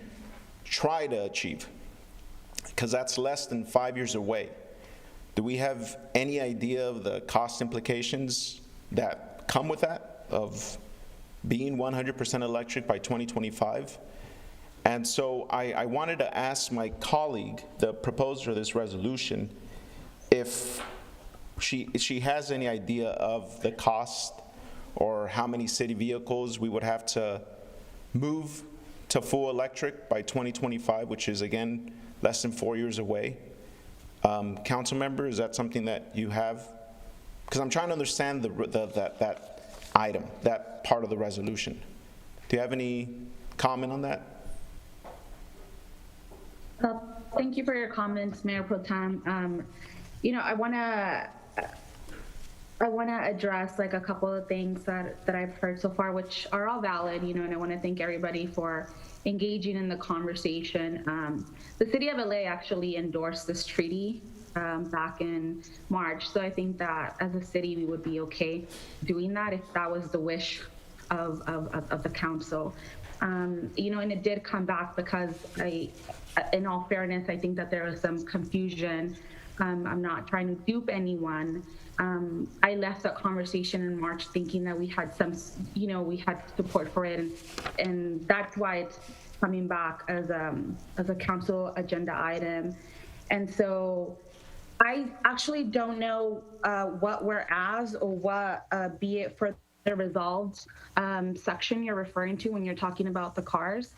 try to achieve, because that's less than 5 years away. Do we have any idea of the cost implications that come with that, of being 100% electric by 2025? And so I wanted to ask my colleague, the proposer of this resolution, if she has any idea of the cost or how many city vehicles we would have to move to full electric by 2025, which is, again, less than 4 years away. Council member, is that something that you have? Because I'm trying to understand that item, that part of the resolution. Do you have any comment on that? Thank you for your comments, Mayor Pro Tem. I want to address like a couple of things that I've heard so far, which are all valid, and I want to thank everybody for engaging in the conversation. The city of LA actually endorsed this treaty back in March, so I think that as a city we would be okay doing that if that was the wish of the council. And it did come back because in all fairness, I think that there was some confusion. I'm not trying to dupe anyone. I left that conversation in March thinking that we had we had support for it, and that's why it's coming back as a council agenda item. And so I actually don't know what whereas or what be it for the resolved section you're referring to when you're talking about the cars.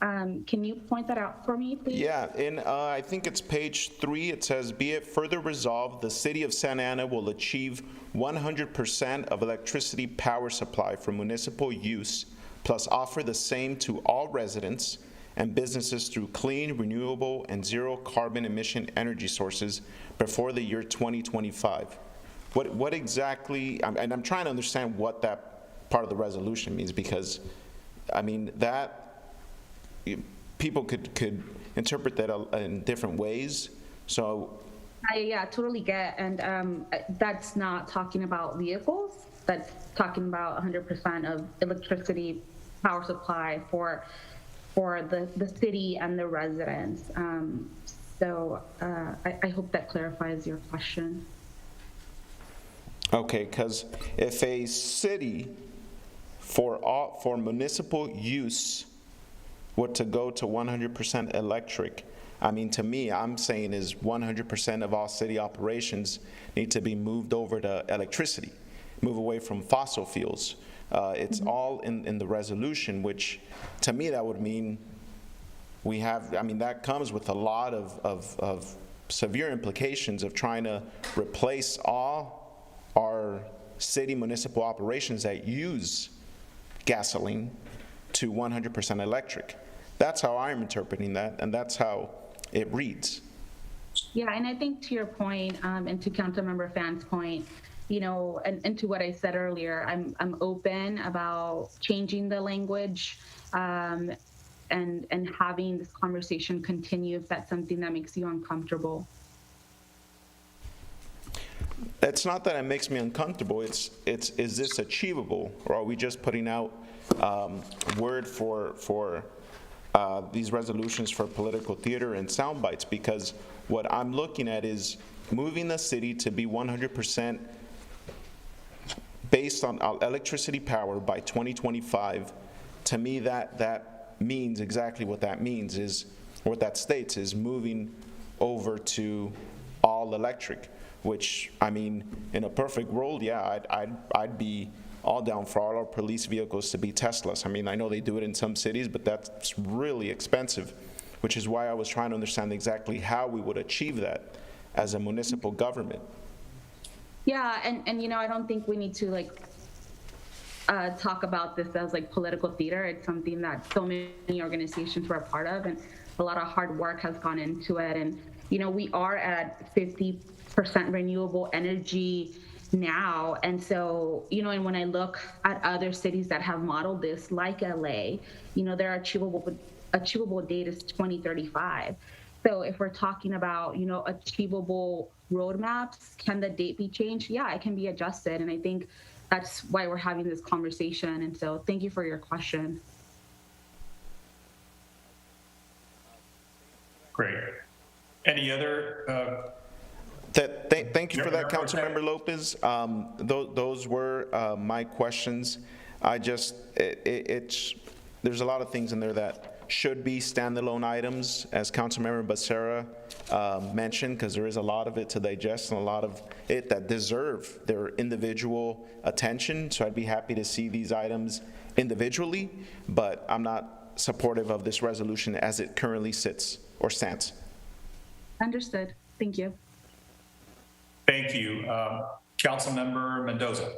Can you point that out for me, please? Yeah, I think it's page 3. It says, be it further resolved, the city of Santa Ana will achieve 100% of electricity power supply for municipal use, plus offer the same to all residents and businesses through clean, renewable, and zero carbon emission energy sources before the year 2025. What exactly, and I'm trying to understand what that part of the resolution means, because, I mean, that, people could interpret that in different ways. So I totally get, and that's not talking about vehicles. That's talking about 100% of electricity power supply for the city and the residents. So I hope that clarifies your question. Okay, because if a city for municipal use were to go to 100% electric, I mean, to me, I'm saying is 100% of all city operations need to be moved over to electricity, move away from fossil fuels. It's all in the resolution, which to me that would mean we have, I mean, that comes with a lot of severe implications of trying to replace all our city municipal operations that use gasoline to 100% electric. That's how I'm interpreting that, and that's how it reads. Yeah, and I think to your point, and to Councilmember Phan's point, and to what I said earlier, I'm open about changing the language and having this conversation continue if that's something that makes you uncomfortable. It's not that it makes me uncomfortable. Is this achievable, or are we just putting out word for these resolutions for political theater and sound bites? Because what I'm looking at is moving the city to be 100% based on electricity power by 2025. To me, that means exactly what that means is, what that states is moving over to all electric. Which, I mean, in a perfect world, yeah, I'd be all down for all our police vehicles to be Teslas. I mean, I know they do it in some cities, but that's really expensive, which is why I was trying to understand exactly how we would achieve that as a municipal government. Yeah, and I don't think we need to talk about this as political theater. It's something that so many organizations were a part of, and a lot of hard work has gone into it. And we are at 50% renewable energy now, and so and when I look at other cities that have modeled this, like LA, their achievable date is 2035. So if we're talking about achievable roadmaps, can the date be changed? Yeah, it can be adjusted, and I think that's why we're having this conversation. And so thank you for your question. Great. Any other Thank you for that, Councilmember Lopez. Those were my questions. There's a lot of things in there that should be standalone items, as Councilmember Becerra mentioned, because there is a lot of it to digest and a lot of it that deserve their individual attention. So I'd be happy to see these items individually, but I'm not supportive of this resolution as it currently sits or stands. Understood. Thank you. Thank you. Councilmember Mendoza.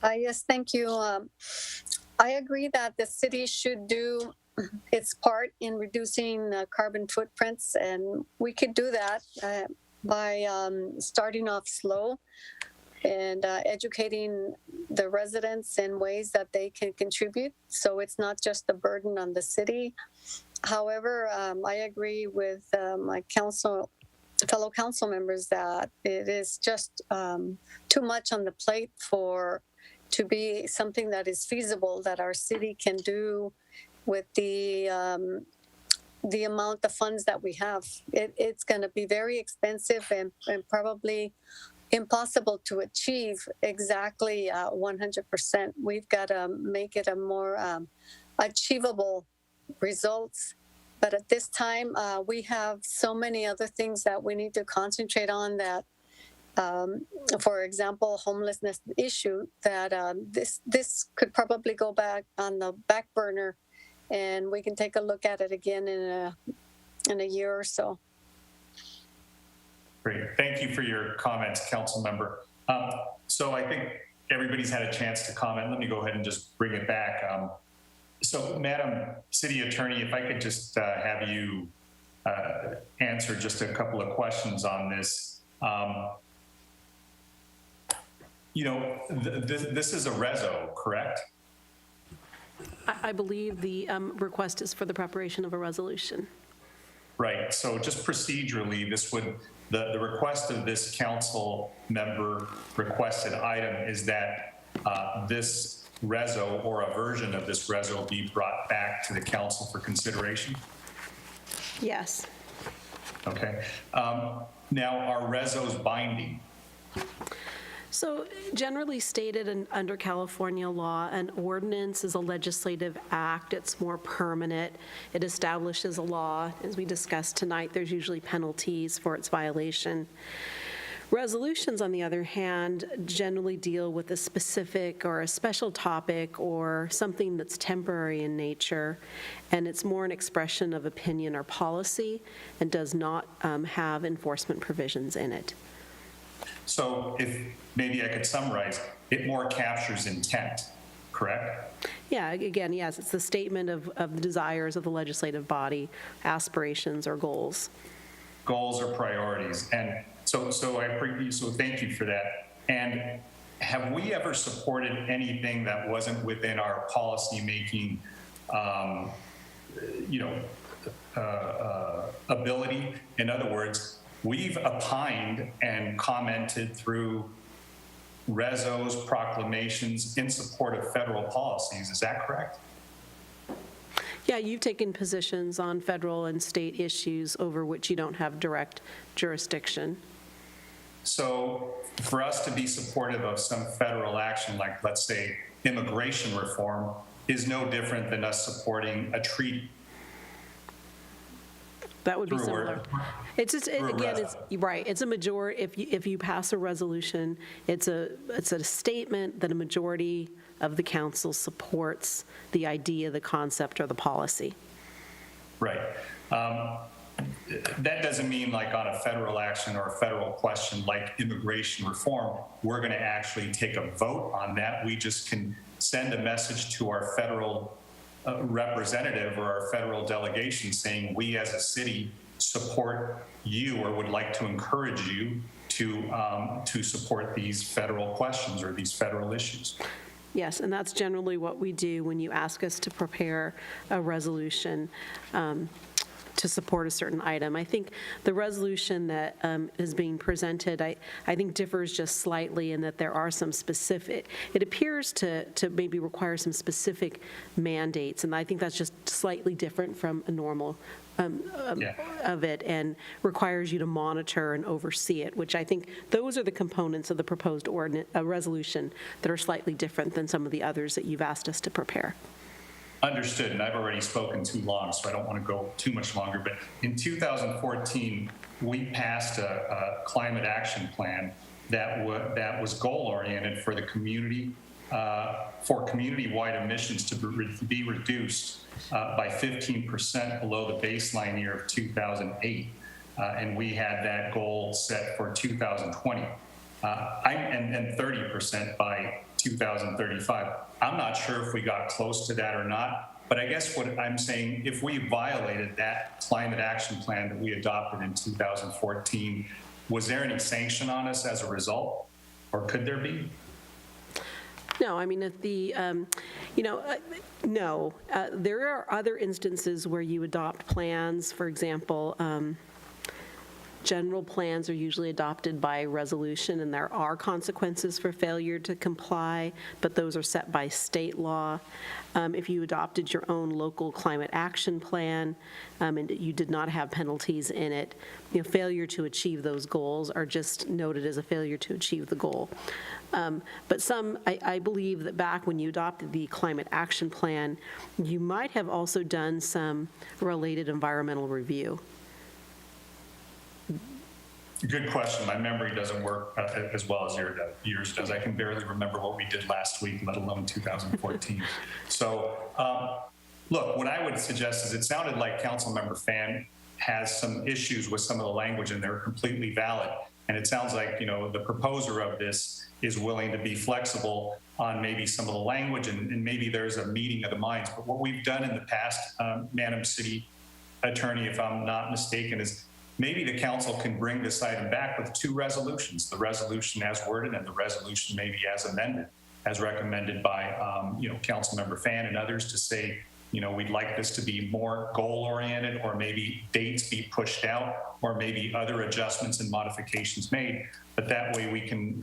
Yes, thank you. I agree that the city should do its part in reducing carbon footprints, and we could do that by starting off slow and educating the residents in ways that they can contribute, so it's not just a burden on the city. However, I agree with my fellow council members that it is just too much on the plate to be something that is feasible, that our city can do with the amount of funds that we have. It's going to be very expensive and probably impossible to achieve exactly 100%. We've got to make it a more achievable results. But at this time, we have so many other things that we need to concentrate on that, for example, homelessness issue, that this could probably go back on the back burner, and we can take a look at it again in a year or so. Great. Thank you for your comments, Council Member. So I think everybody's had a chance to comment. Let me go ahead and just bring it back. So, Madam City Attorney, if I could just have you answer just a couple of questions on this. This is a reso, correct? I believe the request is for the preparation of a resolution. Right. So just procedurally, the request of this council member requested item is that this reso or a version of this reso be brought back to the council for consideration? Yes. Okay. Now, are resos binding? So generally stated under California law, an ordinance is a legislative act. It's more permanent. It establishes a law. As we discussed tonight, there's usually penalties for its violation. Resolutions, on the other hand, generally deal with a specific or a special topic or something that's temporary in nature, and it's more an expression of opinion or policy and does not have enforcement provisions in it. So if maybe I could summarize, it more captures intent, correct? Yeah, again, yes, it's the statement of the desires of the legislative body, aspirations or goals. Goals or priorities. And so thank you for that. And have we ever supported anything that wasn't within our policy-making, ability? In other words, we've opined and commented through rezos, proclamations in support of federal policies. Is that correct? Yeah, you've taken positions on federal and state issues over which you don't have direct jurisdiction. So for us to be supportive of some federal action, like let's say immigration reform, is no different than us supporting a treaty. That would be similar. It's just, again, it's right. It's a majority. If you pass a resolution, it's a statement that a majority of the council supports the idea, the concept, or the policy. Right. That doesn't mean like on a federal action or a federal question like immigration reform, we're going to actually take a vote on that. We just can send a message to our federal representative or our federal delegation saying we as a city support you or would like to encourage you to support these federal questions or these federal issues. Yes, and that's generally what we do when you ask us to prepare a resolution to support a certain item. I think the resolution that is being presented, I think differs just slightly in that there are some specific, it appears to maybe require some specific mandates, and I think that's just slightly different from a normal of it, and requires you to monitor and oversee it, which I think those are the components of the proposed resolution that are slightly different than some of the others that you've asked us to prepare. Understood, and I've already spoken too long, so I don't want to go too much longer, but in 2014, we passed a climate action plan that was goal-oriented for the community, for community-wide emissions to be reduced by 15% below the baseline year of 2008, and we had that goal set for 2020, and 30% by 2035. I'm not sure if we got close to that or not, but I guess what I'm saying, if we violated that climate action plan that we adopted in 2014, was there any sanction on us as a result, or could there be? No, I mean, if the, no. There are other instances where you adopt plans, for example, general plans are usually adopted by resolution, and there are consequences for failure to comply, but those are set by state law. If you adopted your own local climate action plan and you did not have penalties in it, failure to achieve those goals are just noted as a failure to achieve the goal. But I believe that back when you adopted the climate action plan, you might have also done some related environmental review. Good question. My memory doesn't work as well as yours does. I can barely remember what we did last week, let alone 2014. So, look, what I would suggest is it sounded like Councilmember Fan has some issues with some of the language, and they're completely valid. And it sounds like, the proposer of this is willing to be flexible on maybe some of the language, and maybe there's a meeting of the minds. But what we've done in the past, Madam City Attorney, if I'm not mistaken, is maybe the council can bring this item back with two resolutions, the resolution as worded and the resolution maybe as amended, as recommended by, Councilmember Fan and others, to say, we'd like this to be more goal-oriented, or maybe dates be pushed out, or maybe other adjustments and modifications made. But that way we can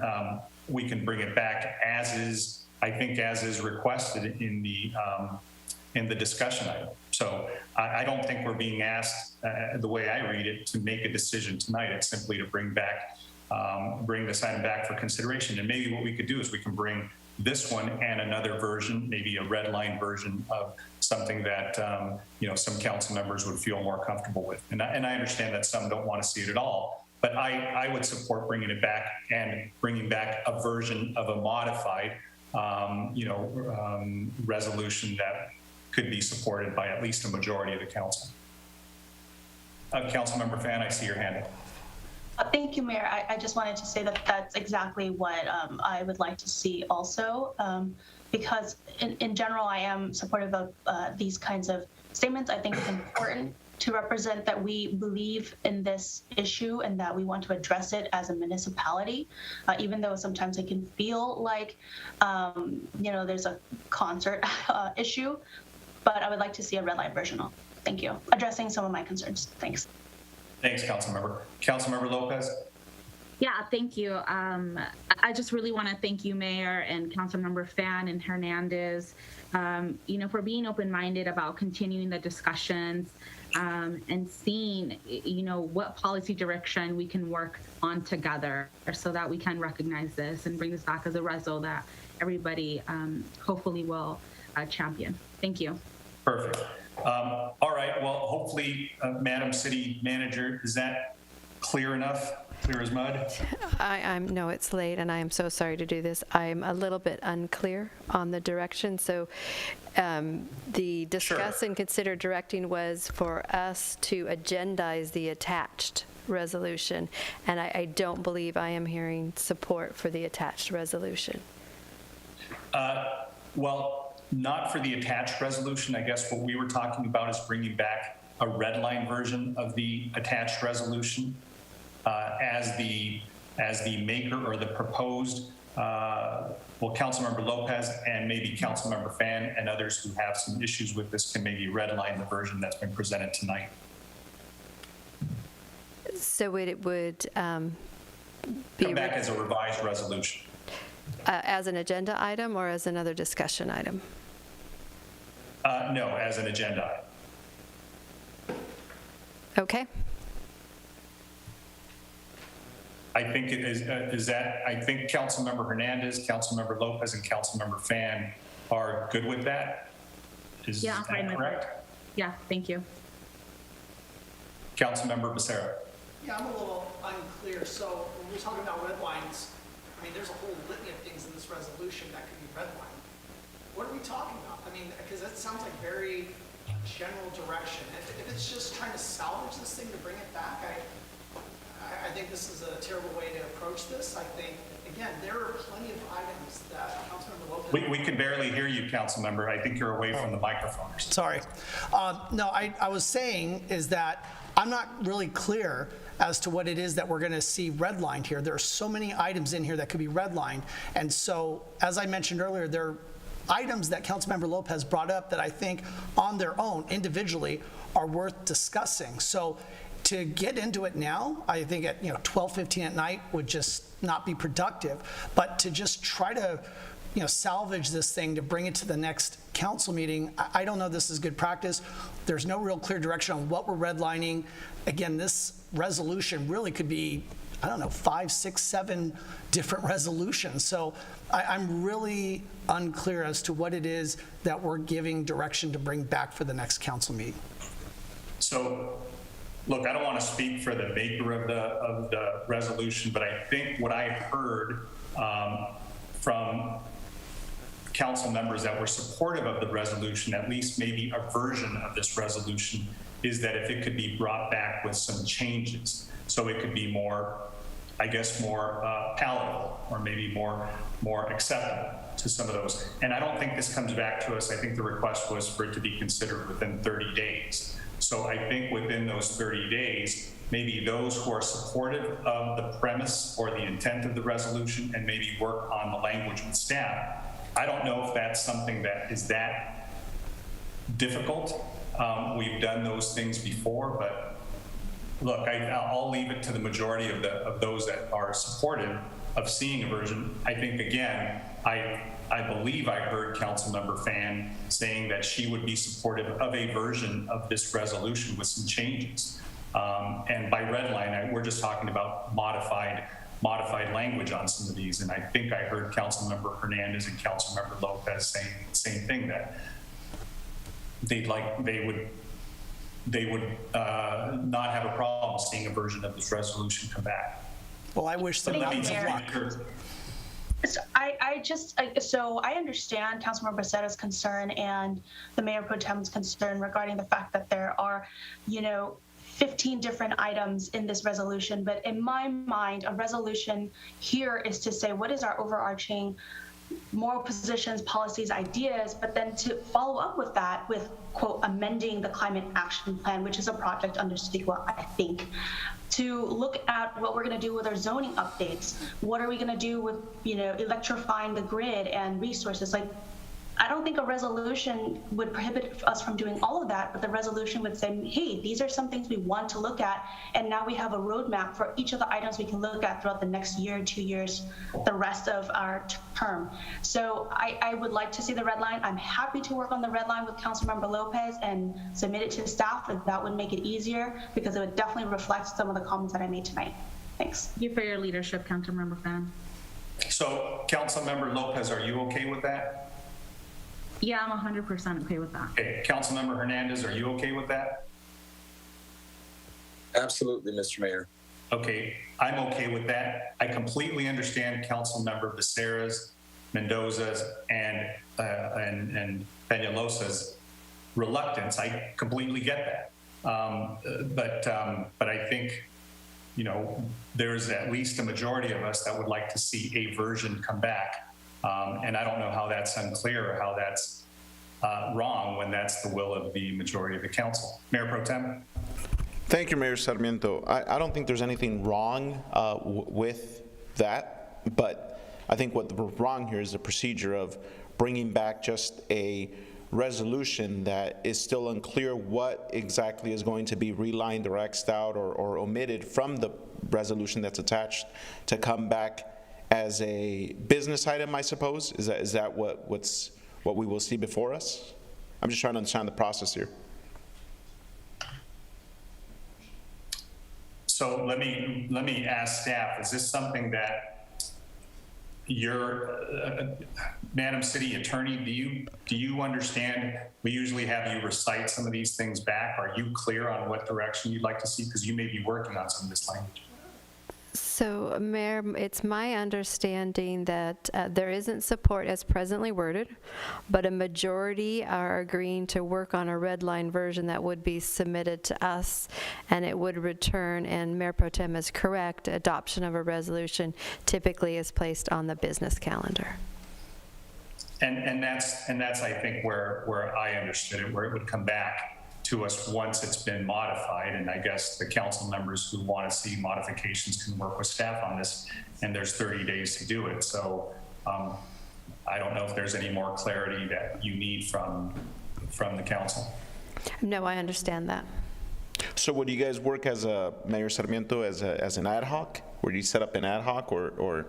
bring it back as is, I think, as is requested in the discussion item. So I don't think we're being asked, the way I read it, to make a decision tonight. It's simply to bring this item back for consideration. And maybe what we could do is we can bring this one and another version, maybe a red line version of something that some council members would feel more comfortable with. And I understand that some don't want to see it at all, but I would support bringing it back and bringing back a version of a modified resolution that could be supported by at least a majority of the council. Councilmember Fan, I see your hand up. Thank you, Mayor. I just wanted to say that that's exactly what I would like to see also, because in general, I am supportive of these kinds of statements. I think it's important to represent that we believe in this issue and that we want to address it as a municipality, even though sometimes it can feel like, there's a concert issue. But I would like to see a red line version of. Thank you. Addressing some of my concerns. Thanks. Thanks, Councilmember. Councilmember Lopez? Yeah, thank you. I just really want to thank you, Mayor, and Councilmember Fan and Hernandez, for being open-minded about continuing the discussions and seeing, what policy direction we can work on together so that we can recognize this and bring this back as a reso that everybody hopefully will champion. Thank you. Perfect. All right. Well, hopefully, Madam City Manager, is that clear enough? Clear as mud? No, it's late, and I am so sorry to do this. I'm a little bit unclear on the direction. So the discuss and consider directing was for us to agendize the attached resolution, and I don't believe I am hearing support for the attached resolution. Well, not for the attached resolution. I guess what we were talking about is bringing back a red line version of the attached resolution as the maker or the proposed. Councilmember Lopez and maybe Councilmember Fan and others who have some issues with this can maybe redline the version that's been presented tonight. So it would be come back as a revised resolution. As an agenda item or as another discussion item? No, as an agenda item. Okay. I think it is that I think Councilmember Hernandez, Councilmember Lopez, and Councilmember Fan are good with that. Is that correct? Yeah, thank you. Councilmember Becerra. Yeah, I'm a little unclear. So when we're talking about red lines, I mean, there's a whole litany of things in this resolution that could be redlined. What are we talking about? I mean, because that sounds like very general direction. If it's just trying to salvage this thing to bring it back, I think this is a terrible way to approach this. I think, again, there are plenty of items that Councilmember Lopez... We can barely hear you, Councilmember. I think you're away from the microphone. Sorry. No, I was saying is that I'm not really clear as to what it is that we're going to see redlined here. There are so many items in here that could be redlined. And so, as I mentioned earlier, there are items that Councilmember Lopez brought up that I think on their own, individually, are worth discussing. So to get into it now, I think at 12:15 at night would just not be productive. But to just try to salvage this thing to bring it to the next council meeting, I don't know this is good practice. There's no real clear direction on what we're redlining. Again, this resolution really could be, 5, 6, 7 different resolutions. So I'm really unclear as to what it is that we're giving direction to bring back for the next council meeting. So, look, I don't want to speak for the maker of the resolution, but I think what I heard from council members that were supportive of the resolution, at least maybe a version of this resolution, is that if it could be brought back with some changes, so it could be more, more palatable, or maybe more acceptable to some of those. And I don't think this comes back to us. I think the request was for it to be considered within 30 days. So I think within those 30 days, maybe those who are supportive of the premise or the intent of the resolution and maybe work on the language with staff. I don't know if that's something that is that difficult. We've done those things before, but look, I'll leave it to the majority of those that are supportive of seeing a version. I think, again, I believe I heard Councilmember Fan saying that she would be supportive of a version of this resolution with some changes. And by red line, we're just talking about modified language on some of these. And I think I heard Councilmember Hernandez and Councilmember Lopez saying the same thing, that they would not have a problem seeing a version of this resolution come back. Well, I wish them lots of luck. So I understand Councilmember Becerra's concern and the Mayor Pro Tem's concern regarding the fact that there are, 15 different items in this resolution. But in my mind, a resolution here is to say, what is our overarching more positions, policies, ideas, but then to follow up with that with, quote, amending the climate action plan, which is a project under CEQA, I think, to look at what we're going to do with our zoning updates. What are we going to do with, electrifying the grid and resources? Like, I don't think a resolution would prohibit us from doing all of that, but the resolution would say, hey, these are some things we want to look at, and now we have a roadmap for each of the items we can look at throughout the next year, 2 years, the rest of our term. So I would like to see the red line. I'm happy to work on the red line with Councilmember Lopez and submit it to staff, if that would make it easier, because it would definitely reflect some of the comments that I made tonight. Thanks. Thank you for your leadership, Councilmember Fan. So, Councilmember Lopez, are you okay with that? Yeah, I'm 100% okay with that. Okay, Councilmember Hernandez, are you okay with that? Absolutely, Mr. Mayor. Okay, I'm okay with that. I completely understand Councilmember Becerra's, Mendoza's, and Peñalosa's reluctance. I completely get that. But I think, there's at least a majority of us that would like to see a version come back. And I don't know how that's unclear or how that's wrong when that's the will of the majority of the council. Mayor Pro Tem? Thank you, Mayor Sarmiento. I don't think there's anything wrong with that, but I think what's wrong here is the procedure of bringing back just a resolution that is still unclear what exactly is going to be relined or X'd out or omitted from the resolution that's attached to come back as a business item, I suppose. Is that what we will see before us? I'm just trying to understand the process here. So let me ask staff, is this something that your Madam City Attorney, do you understand? We usually have you recite some of these things back. Are you clear on what direction you'd like to see? Because you may be working on some of this language. So, Mayor, it's my understanding that there isn't support as presently worded, but a majority are agreeing to work on a red line version that would be submitted to us, and it would return, and Mayor Pro Tem is correct, adoption of a resolution typically is placed on the business calendar. And that's I think where I understood it, where it would come back to us once it's been modified, and I guess the council members who want to see modifications can work with staff on this, and there's 30 days to do it. So I don't know if there's any more clarity that you need from the council. No, I understand that. So would you guys work as a, Mayor Sarmiento, as an ad hoc? Would you set up an ad hoc, or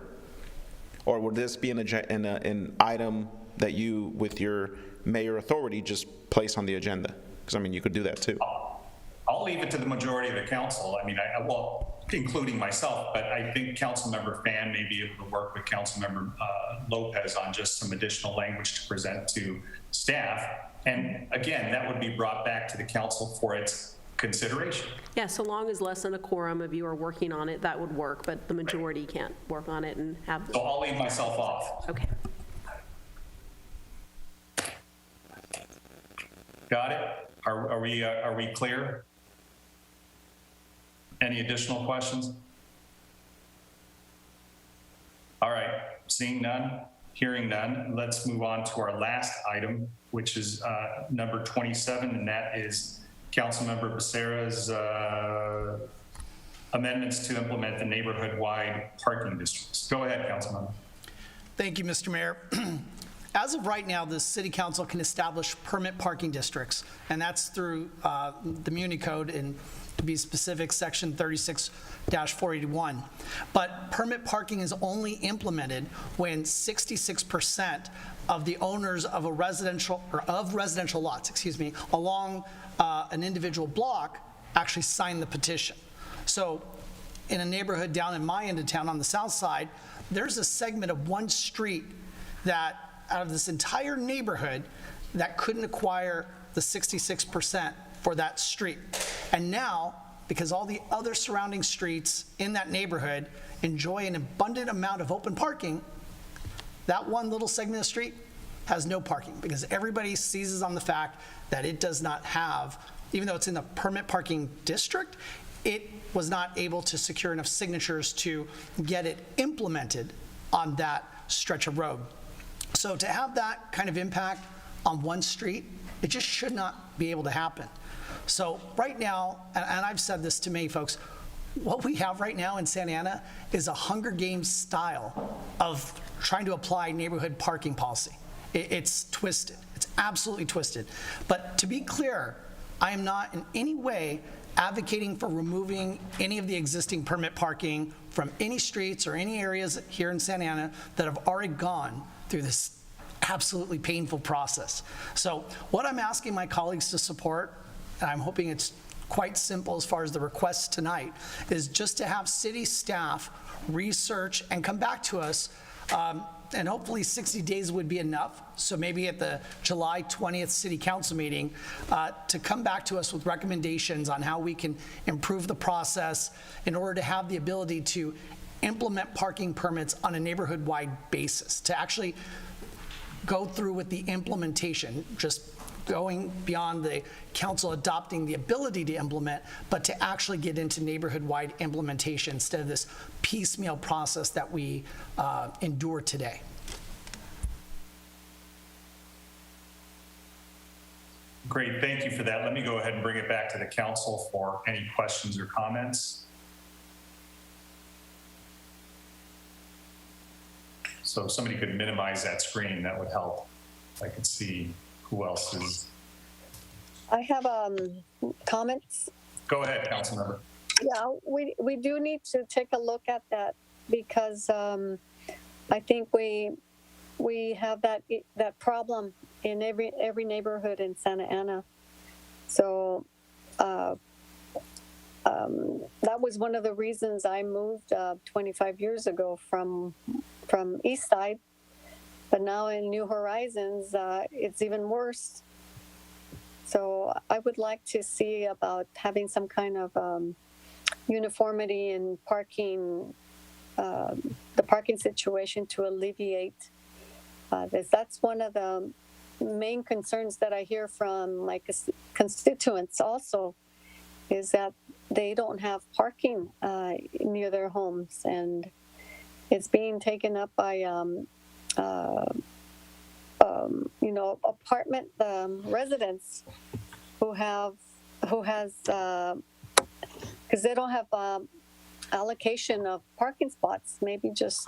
would this be an item that you, with your mayor authority, just place on the agenda? Because, I mean, you could do that too. I'll leave it to the majority of the council. I mean, well, including myself, but I think Councilmember Fan may be able to work with Councilmember Lopez on just some additional language to present to staff. And again, that would be brought back to the council for its consideration. Yeah, so long as less than a quorum of you are working on it, that would work, but the majority can't work on it and have. So I'll leave myself off. Okay. Got it? Are we clear? Any additional questions? All right, seeing none, hearing none, let's move on to our last item, which is number 27, and that is Councilmember Becerra's amendments to implement the neighborhood-wide parking districts. Go ahead, Councilmember. Thank you, Mr. Mayor. As of right now, the City Council can establish permit parking districts, and that's through the Muni Code, and to be specific, Section 36-481. But permit parking is only implemented when 66% of the owners of residential lots, along an individual block actually sign the petition. So in a neighborhood down in my end of town on the south side, there's a segment of one street that out of this entire neighborhood that couldn't acquire the 66% for that street. And now, because all the other surrounding streets in that neighborhood enjoy an abundant amount of open parking, that one little segment of street has no parking because everybody seizes on the fact that it does not have, even though it's in the permit parking district, it was not able to secure enough signatures to get it implemented on that stretch of road. So to have that kind of impact on one street, it just should not be able to happen. So right now, and I've said this to many folks, what we have right now in Santa Ana is a Hunger Games style of trying to apply neighborhood parking policy. It's twisted. It's absolutely twisted. But to be clear, I am not in any way advocating for removing any of the existing permit parking from any streets or any areas here in Santa Ana that have already gone through this absolutely painful process. So what I'm asking my colleagues to support, and I'm hoping it's quite simple as far as the request tonight, is just to have city staff research and come back to us, and hopefully 60 days would be enough. So maybe at the July 20th city council meeting, to come back to us with recommendations on how we can improve the process in order to have the ability to implement parking permits on a neighborhood-wide basis, to actually go through with the implementation, just going beyond the council adopting the ability to implement, but to actually get into neighborhood-wide implementation instead of this piecemeal process that we endure today. Great, thank you for that. Let me go ahead and bring it back to the council for any questions or comments. So if somebody could minimize that screen, that would help. I could see who else is. I have comments. Go ahead, council member. Yeah, we do need to take a look at that because I think we have that problem in every neighborhood in Santa Ana. So that was one of the reasons I moved 25 years ago from East Side, but now in New Horizons, it's even worse. So I would like to see about having some kind of uniformity in parking, the parking situation to alleviate this. That's one of the main concerns that I hear from my constituents also, is that they don't have parking near their homes, and it's being taken up by apartment residents who has because they don't have allocation of parking spots, maybe just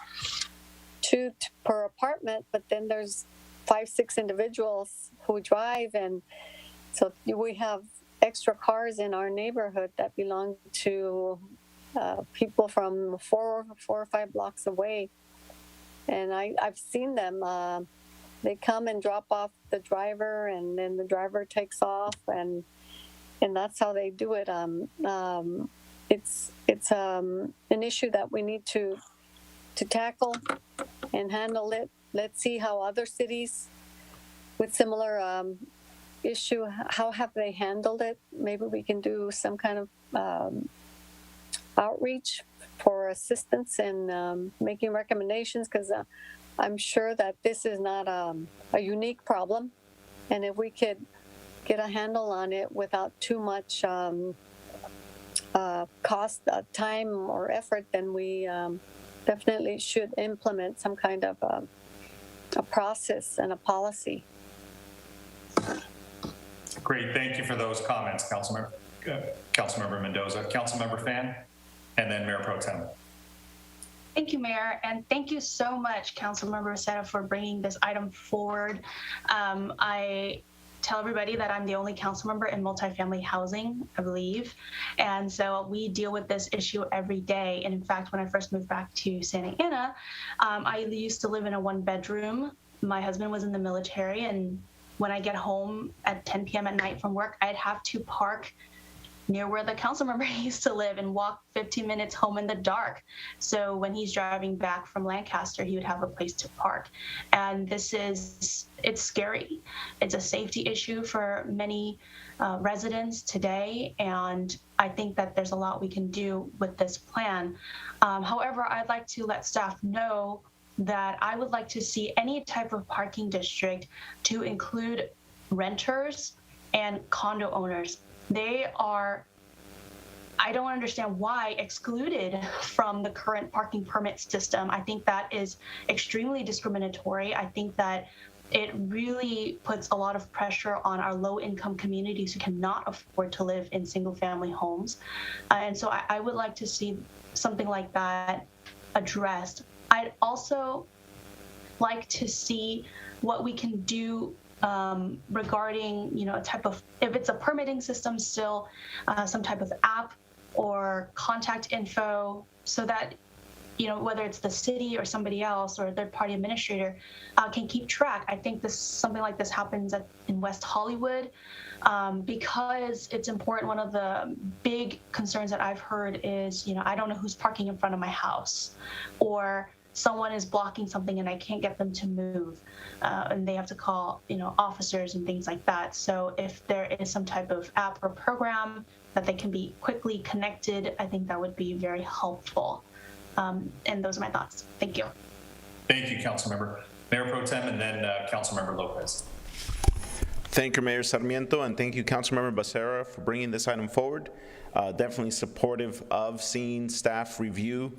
2 per apartment, but then there's 5-6 individuals who drive, and so we have extra cars in our neighborhood that belong to people from 4 or 5 blocks away. And I've seen them. They come and drop off the driver, and then the driver takes off, and that's how they do it. It's an issue that we need to tackle and handle it. Let's see how other cities with similar issue, how have they handled it? Maybe we can do some kind of outreach for assistance in making recommendations, because I'm sure that this is not a unique problem, and if we could get a handle on it without too much cost, time, or effort, then we definitely should implement some kind of a process and a policy. Great, thank you for those comments, Councilmember Mendoza. Councilmember Fan, and then Mayor Pro Tem. Thank you, Mayor, and thank you so much, Councilmember Rosetta, for bringing this item forward. I tell everybody that I'm the only council member in multifamily housing, I believe, and so we deal with this issue every day. And in fact, when I first moved back to Santa Ana, I used to live in a 1-bedroom. My husband was in the military, and when I get home at 10 p.m. at night from work, I'd have to park near where the council member used to live and walk 15 minutes home in the dark. So when he's driving back from Lancaster, he would have a place to park. And it's scary. It's a safety issue for many residents today. And I think that there's a lot we can do with this plan. However, I'd like to let staff know that I would like to see any type of parking district to include renters and condo owners. I I don't understand why excluded from the current parking permit system. I think that is extremely discriminatory. I think that it really puts a lot of pressure on our low-income communities who cannot afford to live in single-family homes. And so I would like to see something like that addressed. I'd also like to see what we can do regarding, a type of, if it's a permitting system still, some type of app or contact info so that, whether it's the city or somebody else or a third-party administrator can keep track. I think something like this happens in West Hollywood because it's important. One of the big concerns that I've heard is, I don't know who's parking in front of my house, or someone is blocking something and I can't get them to move, and they have to call, officers and things like that. So if there is some type of app or program that they can be quickly connected, I think that would be very helpful. And those are my thoughts. Thank you. Thank you, Councilmember. Mayor Pro Tem, and then Councilmember Lopez. Thank you, Mayor Sarmiento, and thank you, Councilmember Becerra, for bringing this item forward. Definitely supportive of seeing staff review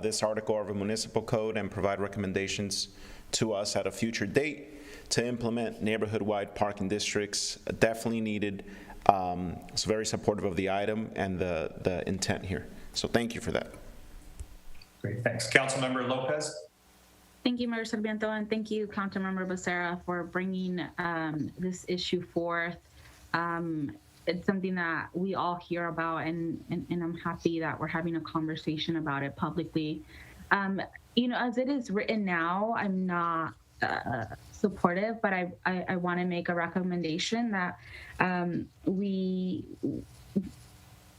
this article of the municipal code and provide recommendations to us at a future date to implement neighborhood-wide parking districts. Definitely needed. It's very supportive of the item and the intent here. So thank you for that. Great, thanks. Councilmember Lopez. Thank you, Mayor Sarmiento, and thank you, Councilmember Becerra, for bringing this issue forth. It's something that we all hear about, and I'm happy that we're having a conversation about it publicly. As it is written now, I'm not supportive, but I want to make a recommendation that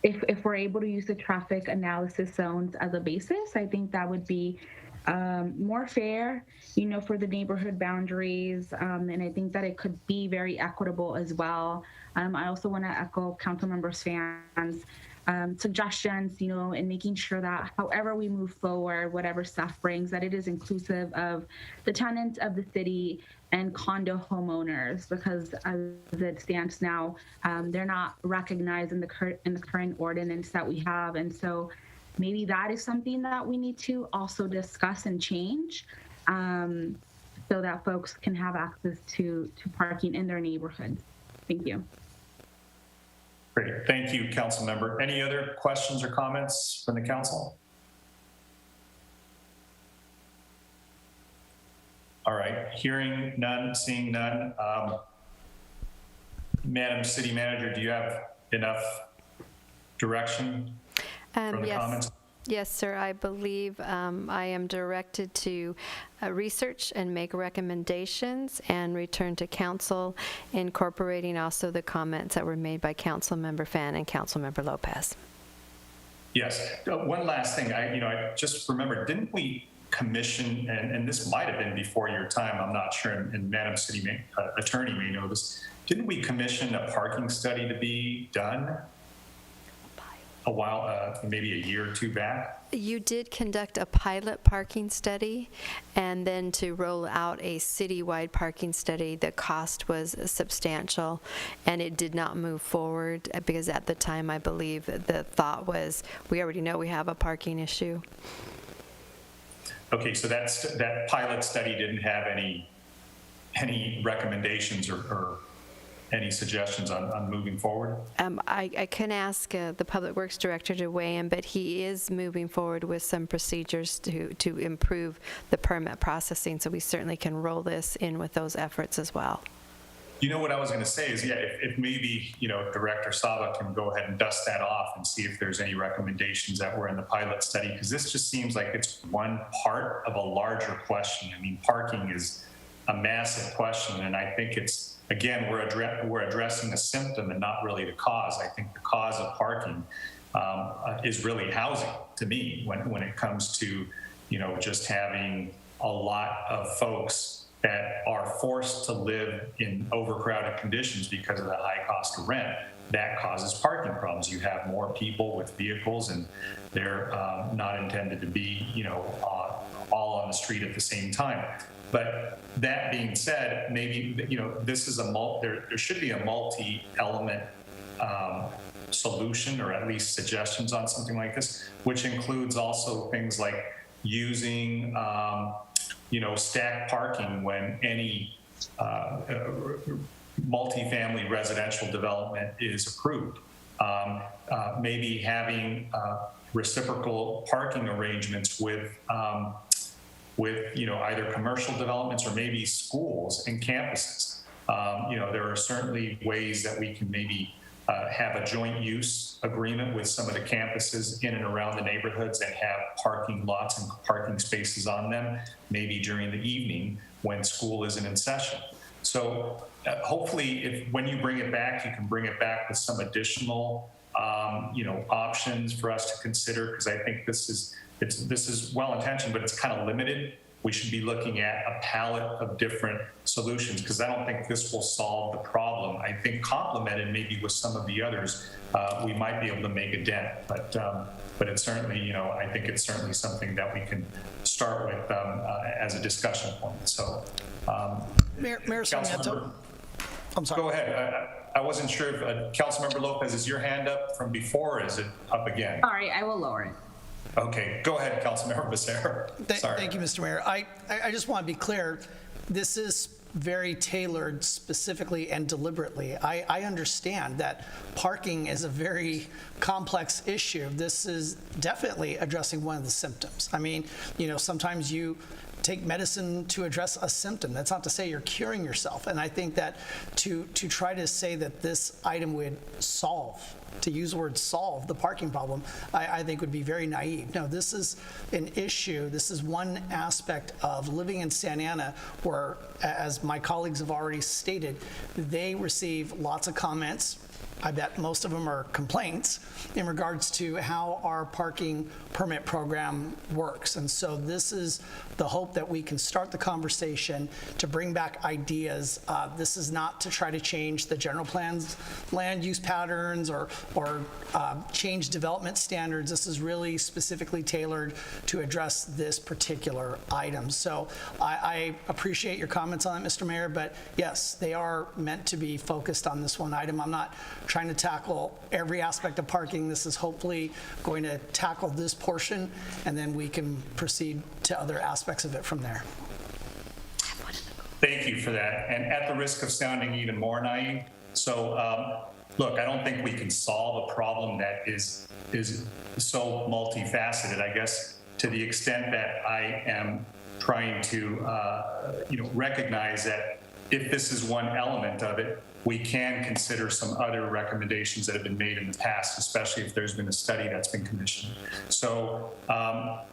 if we're able to use the traffic analysis zones as a basis, I think that would be more fair, for the neighborhood boundaries, and I think that it could be very equitable as well. I also want to echo Councilmember Svan's suggestions, in making sure that however we move forward, whatever staff brings, that it is inclusive of the tenants of the city and condo homeowners, because as it stands now, they're not recognized in the current ordinance that we have, and so maybe that is something that we need to also discuss and change, so that folks can have access to parking in their neighborhoods. Thank you. Great, thank you, Councilmember. Any other questions or comments from the council? All right, hearing none, seeing none. Madam City Manager, do you have enough direction from the comments? Yes, sir. I believe I am directed to research and make recommendations and return to council, incorporating also the comments that were made by Councilmember Fan and Councilmember Lopez. Yes. One last thing. I just remembered, didn't we commission, and this might have been before your time, I'm not sure, and Madam City Attorney may know this, didn't we commission a parking study to be done a while, maybe a year or two back? You did conduct a pilot parking study, and then to roll out a citywide parking study, the cost was substantial, and it did not move forward because at the time, I believe the thought was, we already know we have a parking issue. Okay, so that pilot study didn't have any recommendations or any suggestions on moving forward? I can ask the Public Works Director to weigh in, but he is moving forward with some procedures to improve the permit processing, so we certainly can roll this in with those efforts as well. You know what I was going to say is, if maybe, Director Saba can go ahead and dust that off and see if there's any recommendations that were in the pilot study, because this just seems like it's one part of a larger question. I mean, parking is a massive question, and I think it's, again, we're addressing a symptom and not really the cause. I think the cause of parking is really housing to me when it comes to, just having a lot of folks that are forced to live in overcrowded conditions because of the high cost of rent. That causes parking problems. You have more people with vehicles, and they're not intended to be, all on the street at the same time. But that being said, maybe, this is there should be a multi-element solution or at least suggestions on something like this, which includes also things like using, stacked parking when any multifamily residential development is approved. Maybe having reciprocal parking arrangements with either commercial developments or maybe schools and campuses. There are certainly ways that we can maybe have a joint use agreement with some of the campuses in and around the neighborhoods and have parking lots and parking spaces on them, maybe during the evening when school isn't in session. So hopefully, when you bring it back, you can bring it back with some additional, options for us to consider, because I think this is well-intentioned, but it's kind of limited. We should be looking at a palette of different solutions, because I don't think this will solve the problem. I think complemented maybe with some of the others, we might be able to make a dent. But it's certainly, I think it's certainly something that we can start with as a discussion point. So, Mayor Sarmiento. I'm sorry. Go ahead. I wasn't sure if Councilmember Lopez, is your hand up from before, or is it up again? Sorry, I will lower it. Okay, go ahead, Councilmember Becerra. Sorry. Thank you, Mr. Mayor. I just want to be clear. This is very tailored specifically and deliberately. I understand that parking is a very complex issue. This is definitely addressing one of the symptoms. I mean, sometimes you take medicine to address a symptom. That's not to say you're curing yourself. And I think that to try to say that this item would solve, to use the word solve, the parking problem, I think would be very naive. No, this is an issue. This is one aspect of living in Santa Ana where, as my colleagues have already stated, they receive lots of comments. I bet most of them are complaints in regards to how our parking permit program works. And so this is the hope that we can start the conversation to bring back ideas. This is not to try to change the general plan's land use patterns or change development standards. This is really specifically tailored to address this particular item. So I appreciate your comments on it, Mr. Mayor, but yes, they are meant to be focused on this one item. I'm not trying to tackle every aspect of parking. This is hopefully going to tackle this portion, and then we can proceed to other aspects of it from there. Thank you for that. And at the risk of sounding even more naive, so look, I don't think we can solve a problem that is so multifaceted. I guess to the extent that I am trying to recognize that if this is one element of it, we can consider some other recommendations that have been made in the past, especially if there's been a study that's been commissioned. So,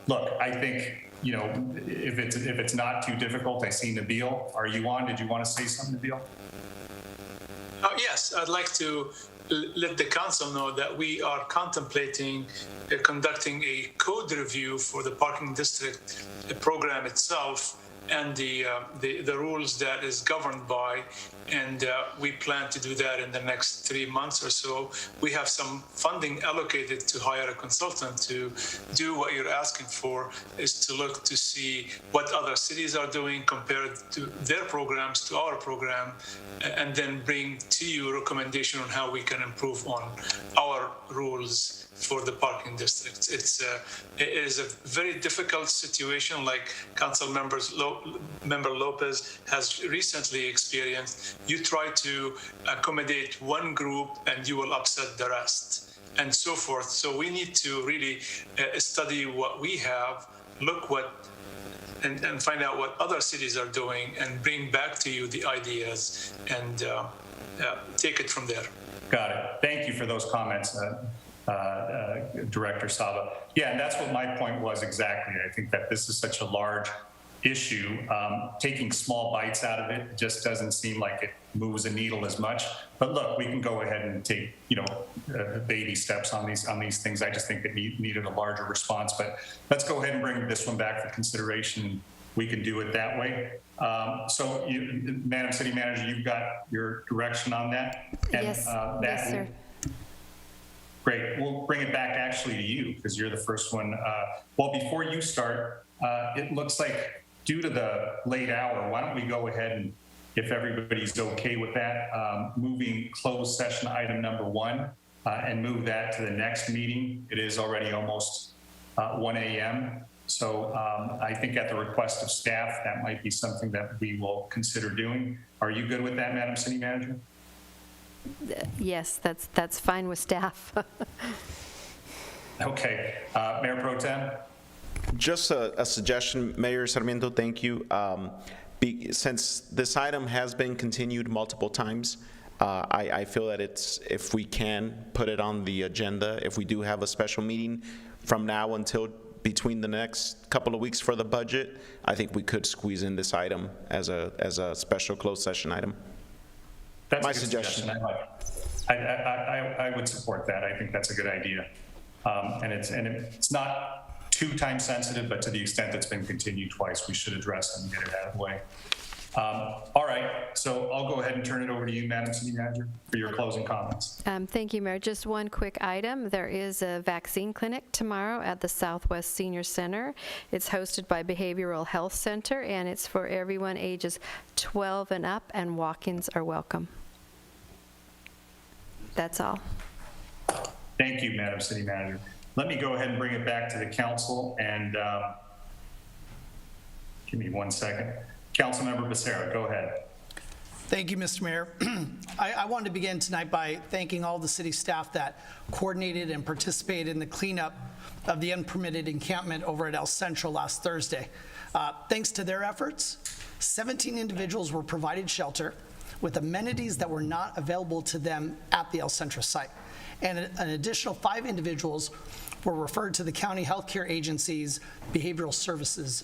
look, I think, if it's not too difficult, I see Nabil. Are you on? Did you want to say something, Nabil? Yes, I'd like to let the council know that we are contemplating conducting a code review for the parking district program itself and the rules that is governed by, and we plan to do that in the next 3 months or so. We have some funding allocated to hire a consultant to do what you're asking for, is to look to see what other cities are doing compared to their programs to our program, and then bring to you a recommendation on how we can improve on our rules for the parking districts. It is a very difficult situation, like Member Lopez has recently experienced. You try to accommodate one group and you will upset the rest, and so forth. So we need to really study what we have, look and find out what other cities are doing, and bring back to you the ideas and take it from there. Got it. Thank you for those comments, Director Saba. Yeah, and that's what my point was exactly. I think that this is such a large issue. Taking small bites out of it just doesn't seem like it moves a needle as much. But look, we can go ahead and take baby steps on these things. I just think it needed a larger response. But let's go ahead and bring this one back for consideration. We can do it that way. So, Madam City Manager, you've got your direction on that? And, yes, yes, sir. Great. We'll bring it back actually to you because you're the first one. Well, before you start, it looks like due to the late hour, why don't we go ahead and, if everybody's okay with that, moving closed session item number 1 and move that to the next meeting. It is already almost 1 a.m. So I think at the request of staff, that might be something that we will consider doing. Are you good with that, Madam City Manager? Yes, that's fine with staff. Okay. Mayor Pro Tem? Just a suggestion, Mayor Sarmiento, thank you. Since this item has been continued multiple times, I feel that if we can put it on the agenda, if we do have a special meeting from now until between the next couple of weeks for the budget, I think we could squeeze in this item as a special closed session item. That's my a good suggestion. I like it. I would support that. I think that's a good idea. And it's not too time sensitive, but to the extent it's been continued twice, we should address it and get it out of the way. All right, so I'll go ahead and turn it over to you, Madam City Manager, for your closing comments. Thank you, Mayor. Just one quick item. There is a vaccine clinic tomorrow at the Southwest Senior Center. It's hosted by Behavioral Health Center, and it's for everyone ages 12 and up, and walk-ins are welcome. That's all. Thank you, Madam City Manager. Let me go ahead and bring it back to the council, and give me 1 second. Councilmember Becerra, go ahead. Thank you, Mr. Mayor. I wanted to begin tonight by thanking all the city staff that coordinated and participated in the cleanup of the unpermitted encampment over at El Centro last Thursday. Thanks to their efforts, 17 individuals were provided shelter with amenities that were not available to them at the El Centro site. And an additional 5 individuals were referred to the county healthcare agency's behavioral services.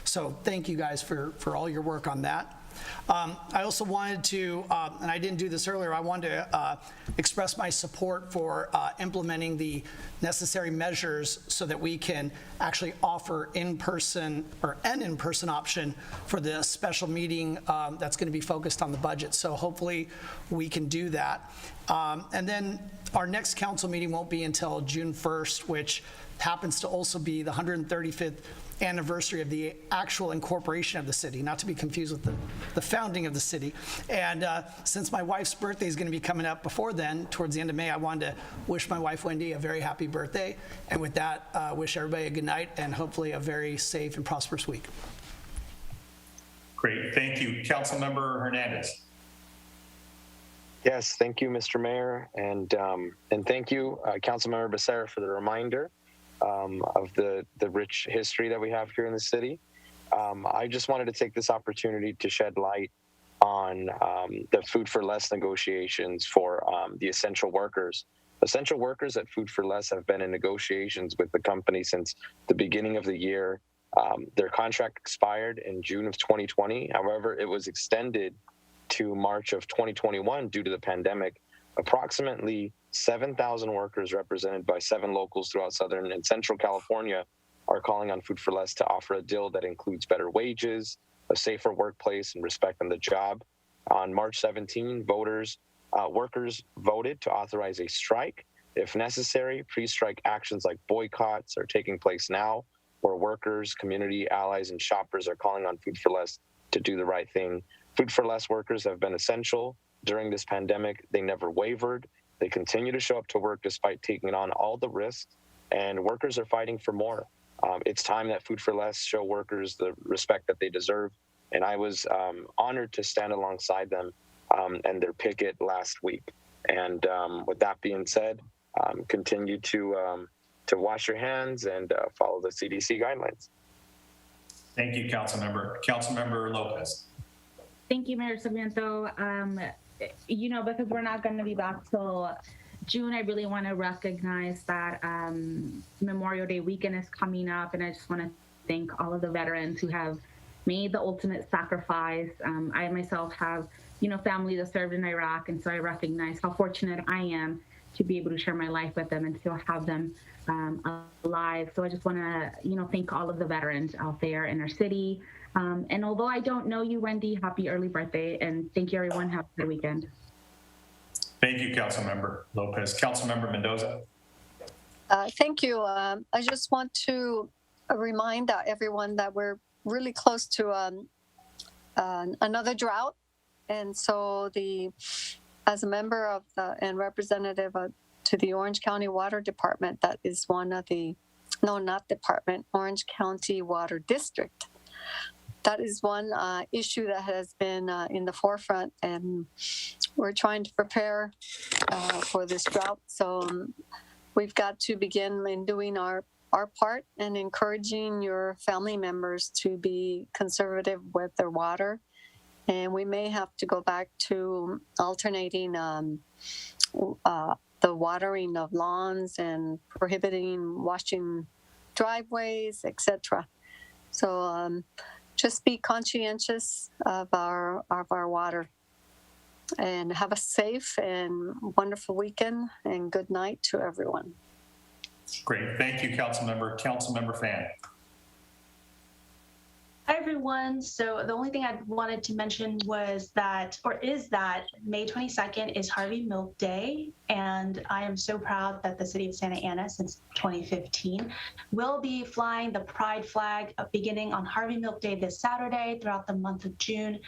So thank you guys for all your work on that. I also wanted to, and I didn't do this earlier, I wanted to express my support for implementing the necessary measures so that we can actually offer in-person or an in-person option for the special meeting that's going to be focused on the budget. So hopefully we can do that. And then our next council meeting won't be until June 1st, which happens to also be the 135th anniversary of the actual incorporation of the city, not to be confused with the founding of the city. And since my wife's birthday is going to be coming up before then, towards the end of May, I wanted to wish my wife Wendy a very happy birthday. And with that, wish everybody a good night and hopefully a very safe and prosperous week. Great, thank you. Councilmember Hernandez. Yes, thank you, Mr. Mayor, and thank you, Councilmember Becerra, for the reminder of the rich history that we have here in the city. I just wanted to take this opportunity to shed light on the Food for Less negotiations for the essential workers. Essential workers at Food for Less have been in negotiations with the company since the beginning of the year. Their contract expired in June of 2020. However, it was extended to March of 2021 due to the pandemic. Approximately 7,000 workers represented by 7 locals throughout Southern and Central California are calling on Food for Less to offer a deal that includes better wages, a safer workplace, and respect on the job. On March 17, workers voted to authorize a strike. If necessary, pre-strike actions like boycotts are taking place now, where workers, community allies, and shoppers are calling on Food for Less to do the right thing. Food for Less workers have been essential during this pandemic. They never wavered. They continue to show up to work despite taking on all the risks, and workers are fighting for more. It's time that Food for Less show workers the respect that they deserve, and I was honored to stand alongside them and their picket last week. And with that being said, continue to wash your hands and follow the CDC guidelines. Thank you, Councilmember. Councilmember Lopez. Thank you, Mayor Sarmiento. Because we're not going to be back till June, I really want to recognize that Memorial Day weekend is coming up, and I just want to thank all of the veterans who have made the ultimate sacrifice. I myself have, family that served in Iraq, and so I recognize how fortunate I am to be able to share my life with them and still have them alive. So I just want to, thank all of the veterans out there in our city. And although I don't know you, Wendy, happy early birthday, and thank you, everyone. Have a good weekend. Thank you, Councilmember Lopez. Councilmember Mendoza. Thank you. I just want to remind everyone that we're really close to another drought. And so as a member of and representative of to the Orange County Water Department. That is one of the, no, not department, Orange County Water District. That is one issue that has been in the forefront, and we're trying to prepare for this drought. So we've got to begin in doing our part and encouraging your family members to be conservative with their water. And we may have to go back to alternating the watering of lawns and prohibiting washing driveways, etc. So just be conscientious of our water, and have a safe and wonderful weekend, and good night to everyone. Great. Thank you, Councilmember. Councilmember Fan. Hi, everyone. So the only thing I wanted to mention was that, or is that, May 22nd is Harvey Milk Day. And I am so proud that the city of Santa Ana, since 2015, will be flying the Pride flag beginning on Harvey Milk Day this Saturday throughout the month of June.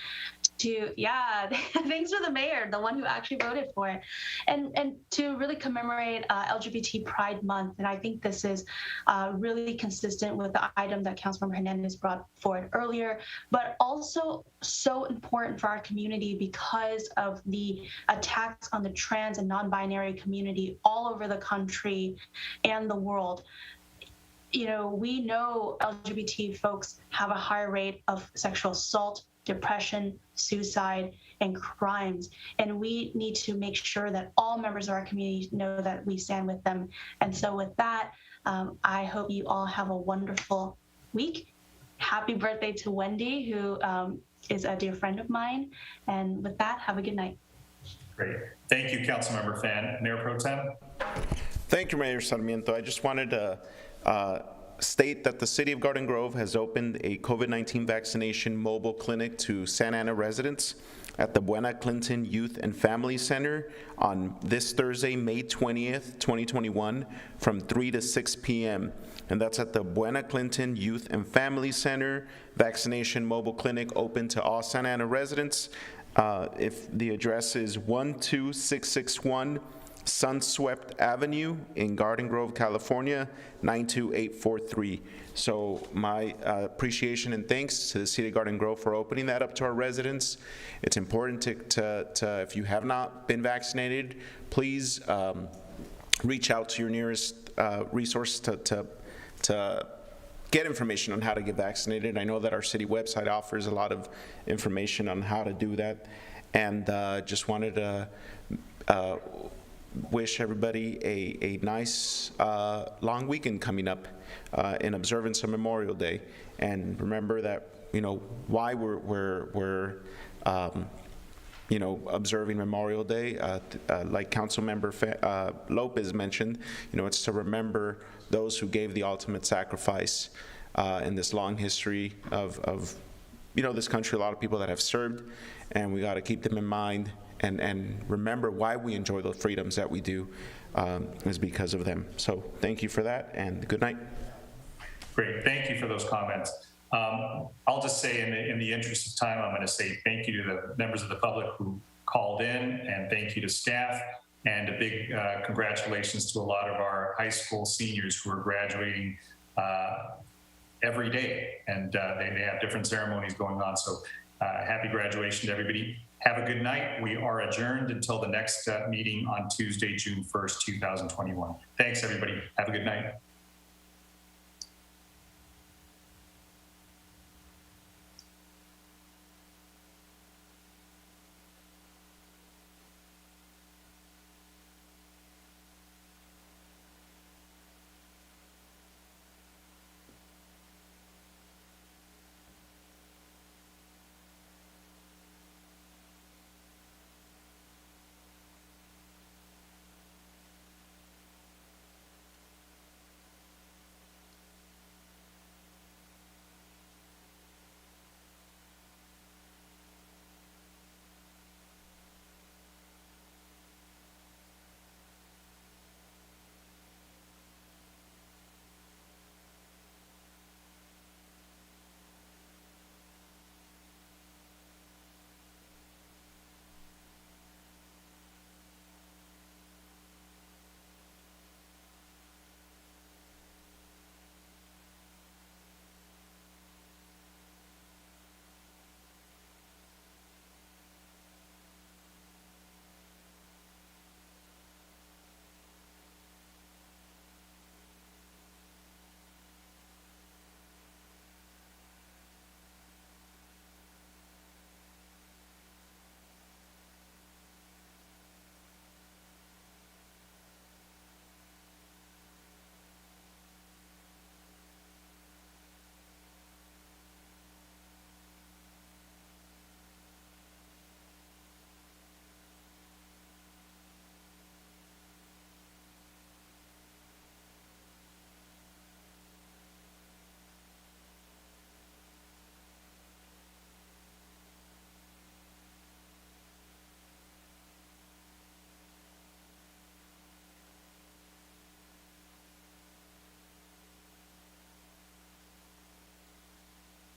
Thanks to the mayor, the one who actually voted for it, and to really commemorate LGBT Pride Month. And I think this is really consistent with the item that Councilmember Hernandez brought forward earlier, but also so important for our community because of the attacks on the trans and non-binary community all over the country and the world. You know, we know LGBT folks have a higher rate of sexual assault, depression, suicide, and crimes. And we need to make sure that all members of our community know that we stand with them. And so with that, I hope you all have a wonderful week. Happy birthday to Wendy, who is a dear friend of mine. And with that, have a good night. Great. Thank you, Councilmember Fan. Mayor Pro Tem. Thank you, Mayor Sarmiento. I just wanted to state that the City of Garden Grove has opened a COVID-19 vaccination mobile clinic to Santa Ana residents at the Buena Clinton Youth and Family Center on this Thursday, May 20th, 2021, from 3 to 6 p.m. And that's at the Buena Clinton Youth and Family Center vaccination mobile clinic, open to all Santa Ana residents. If the address is 12661 Sunswept Avenue in Garden Grove, California, 92843. So my appreciation and thanks to the City of Garden Grove for opening that up to our residents. It's important to if you have not been vaccinated, please reach out to your nearest resource to get information on how to get vaccinated. I know that our city website offers a lot of information on how to do that, and just wanted to wish everybody a nice long weekend coming up in observance of Memorial Day. And remember that, you know, why we're you know, observing Memorial Day, like Councilmember Lopez mentioned, you know, it's to remember those who gave the ultimate sacrifice in this long history of you know, this country. A lot of people that have served, and we got to keep them in mind and remember why we enjoy the freedoms that we do is because of them. So thank you for that, and good night. Great, thank you for those comments. I'll just say in the interest of time, I'm going to say thank you to the members of the public who called in, and thank you to staff, and a big congratulations to a lot of our high school seniors who are graduating every day, and they have different ceremonies going on. So happy graduation to everybody. Have a good night. We are adjourned until the next meeting on Tuesday, June 1st, 2021. Thanks, everybody. Have a good night.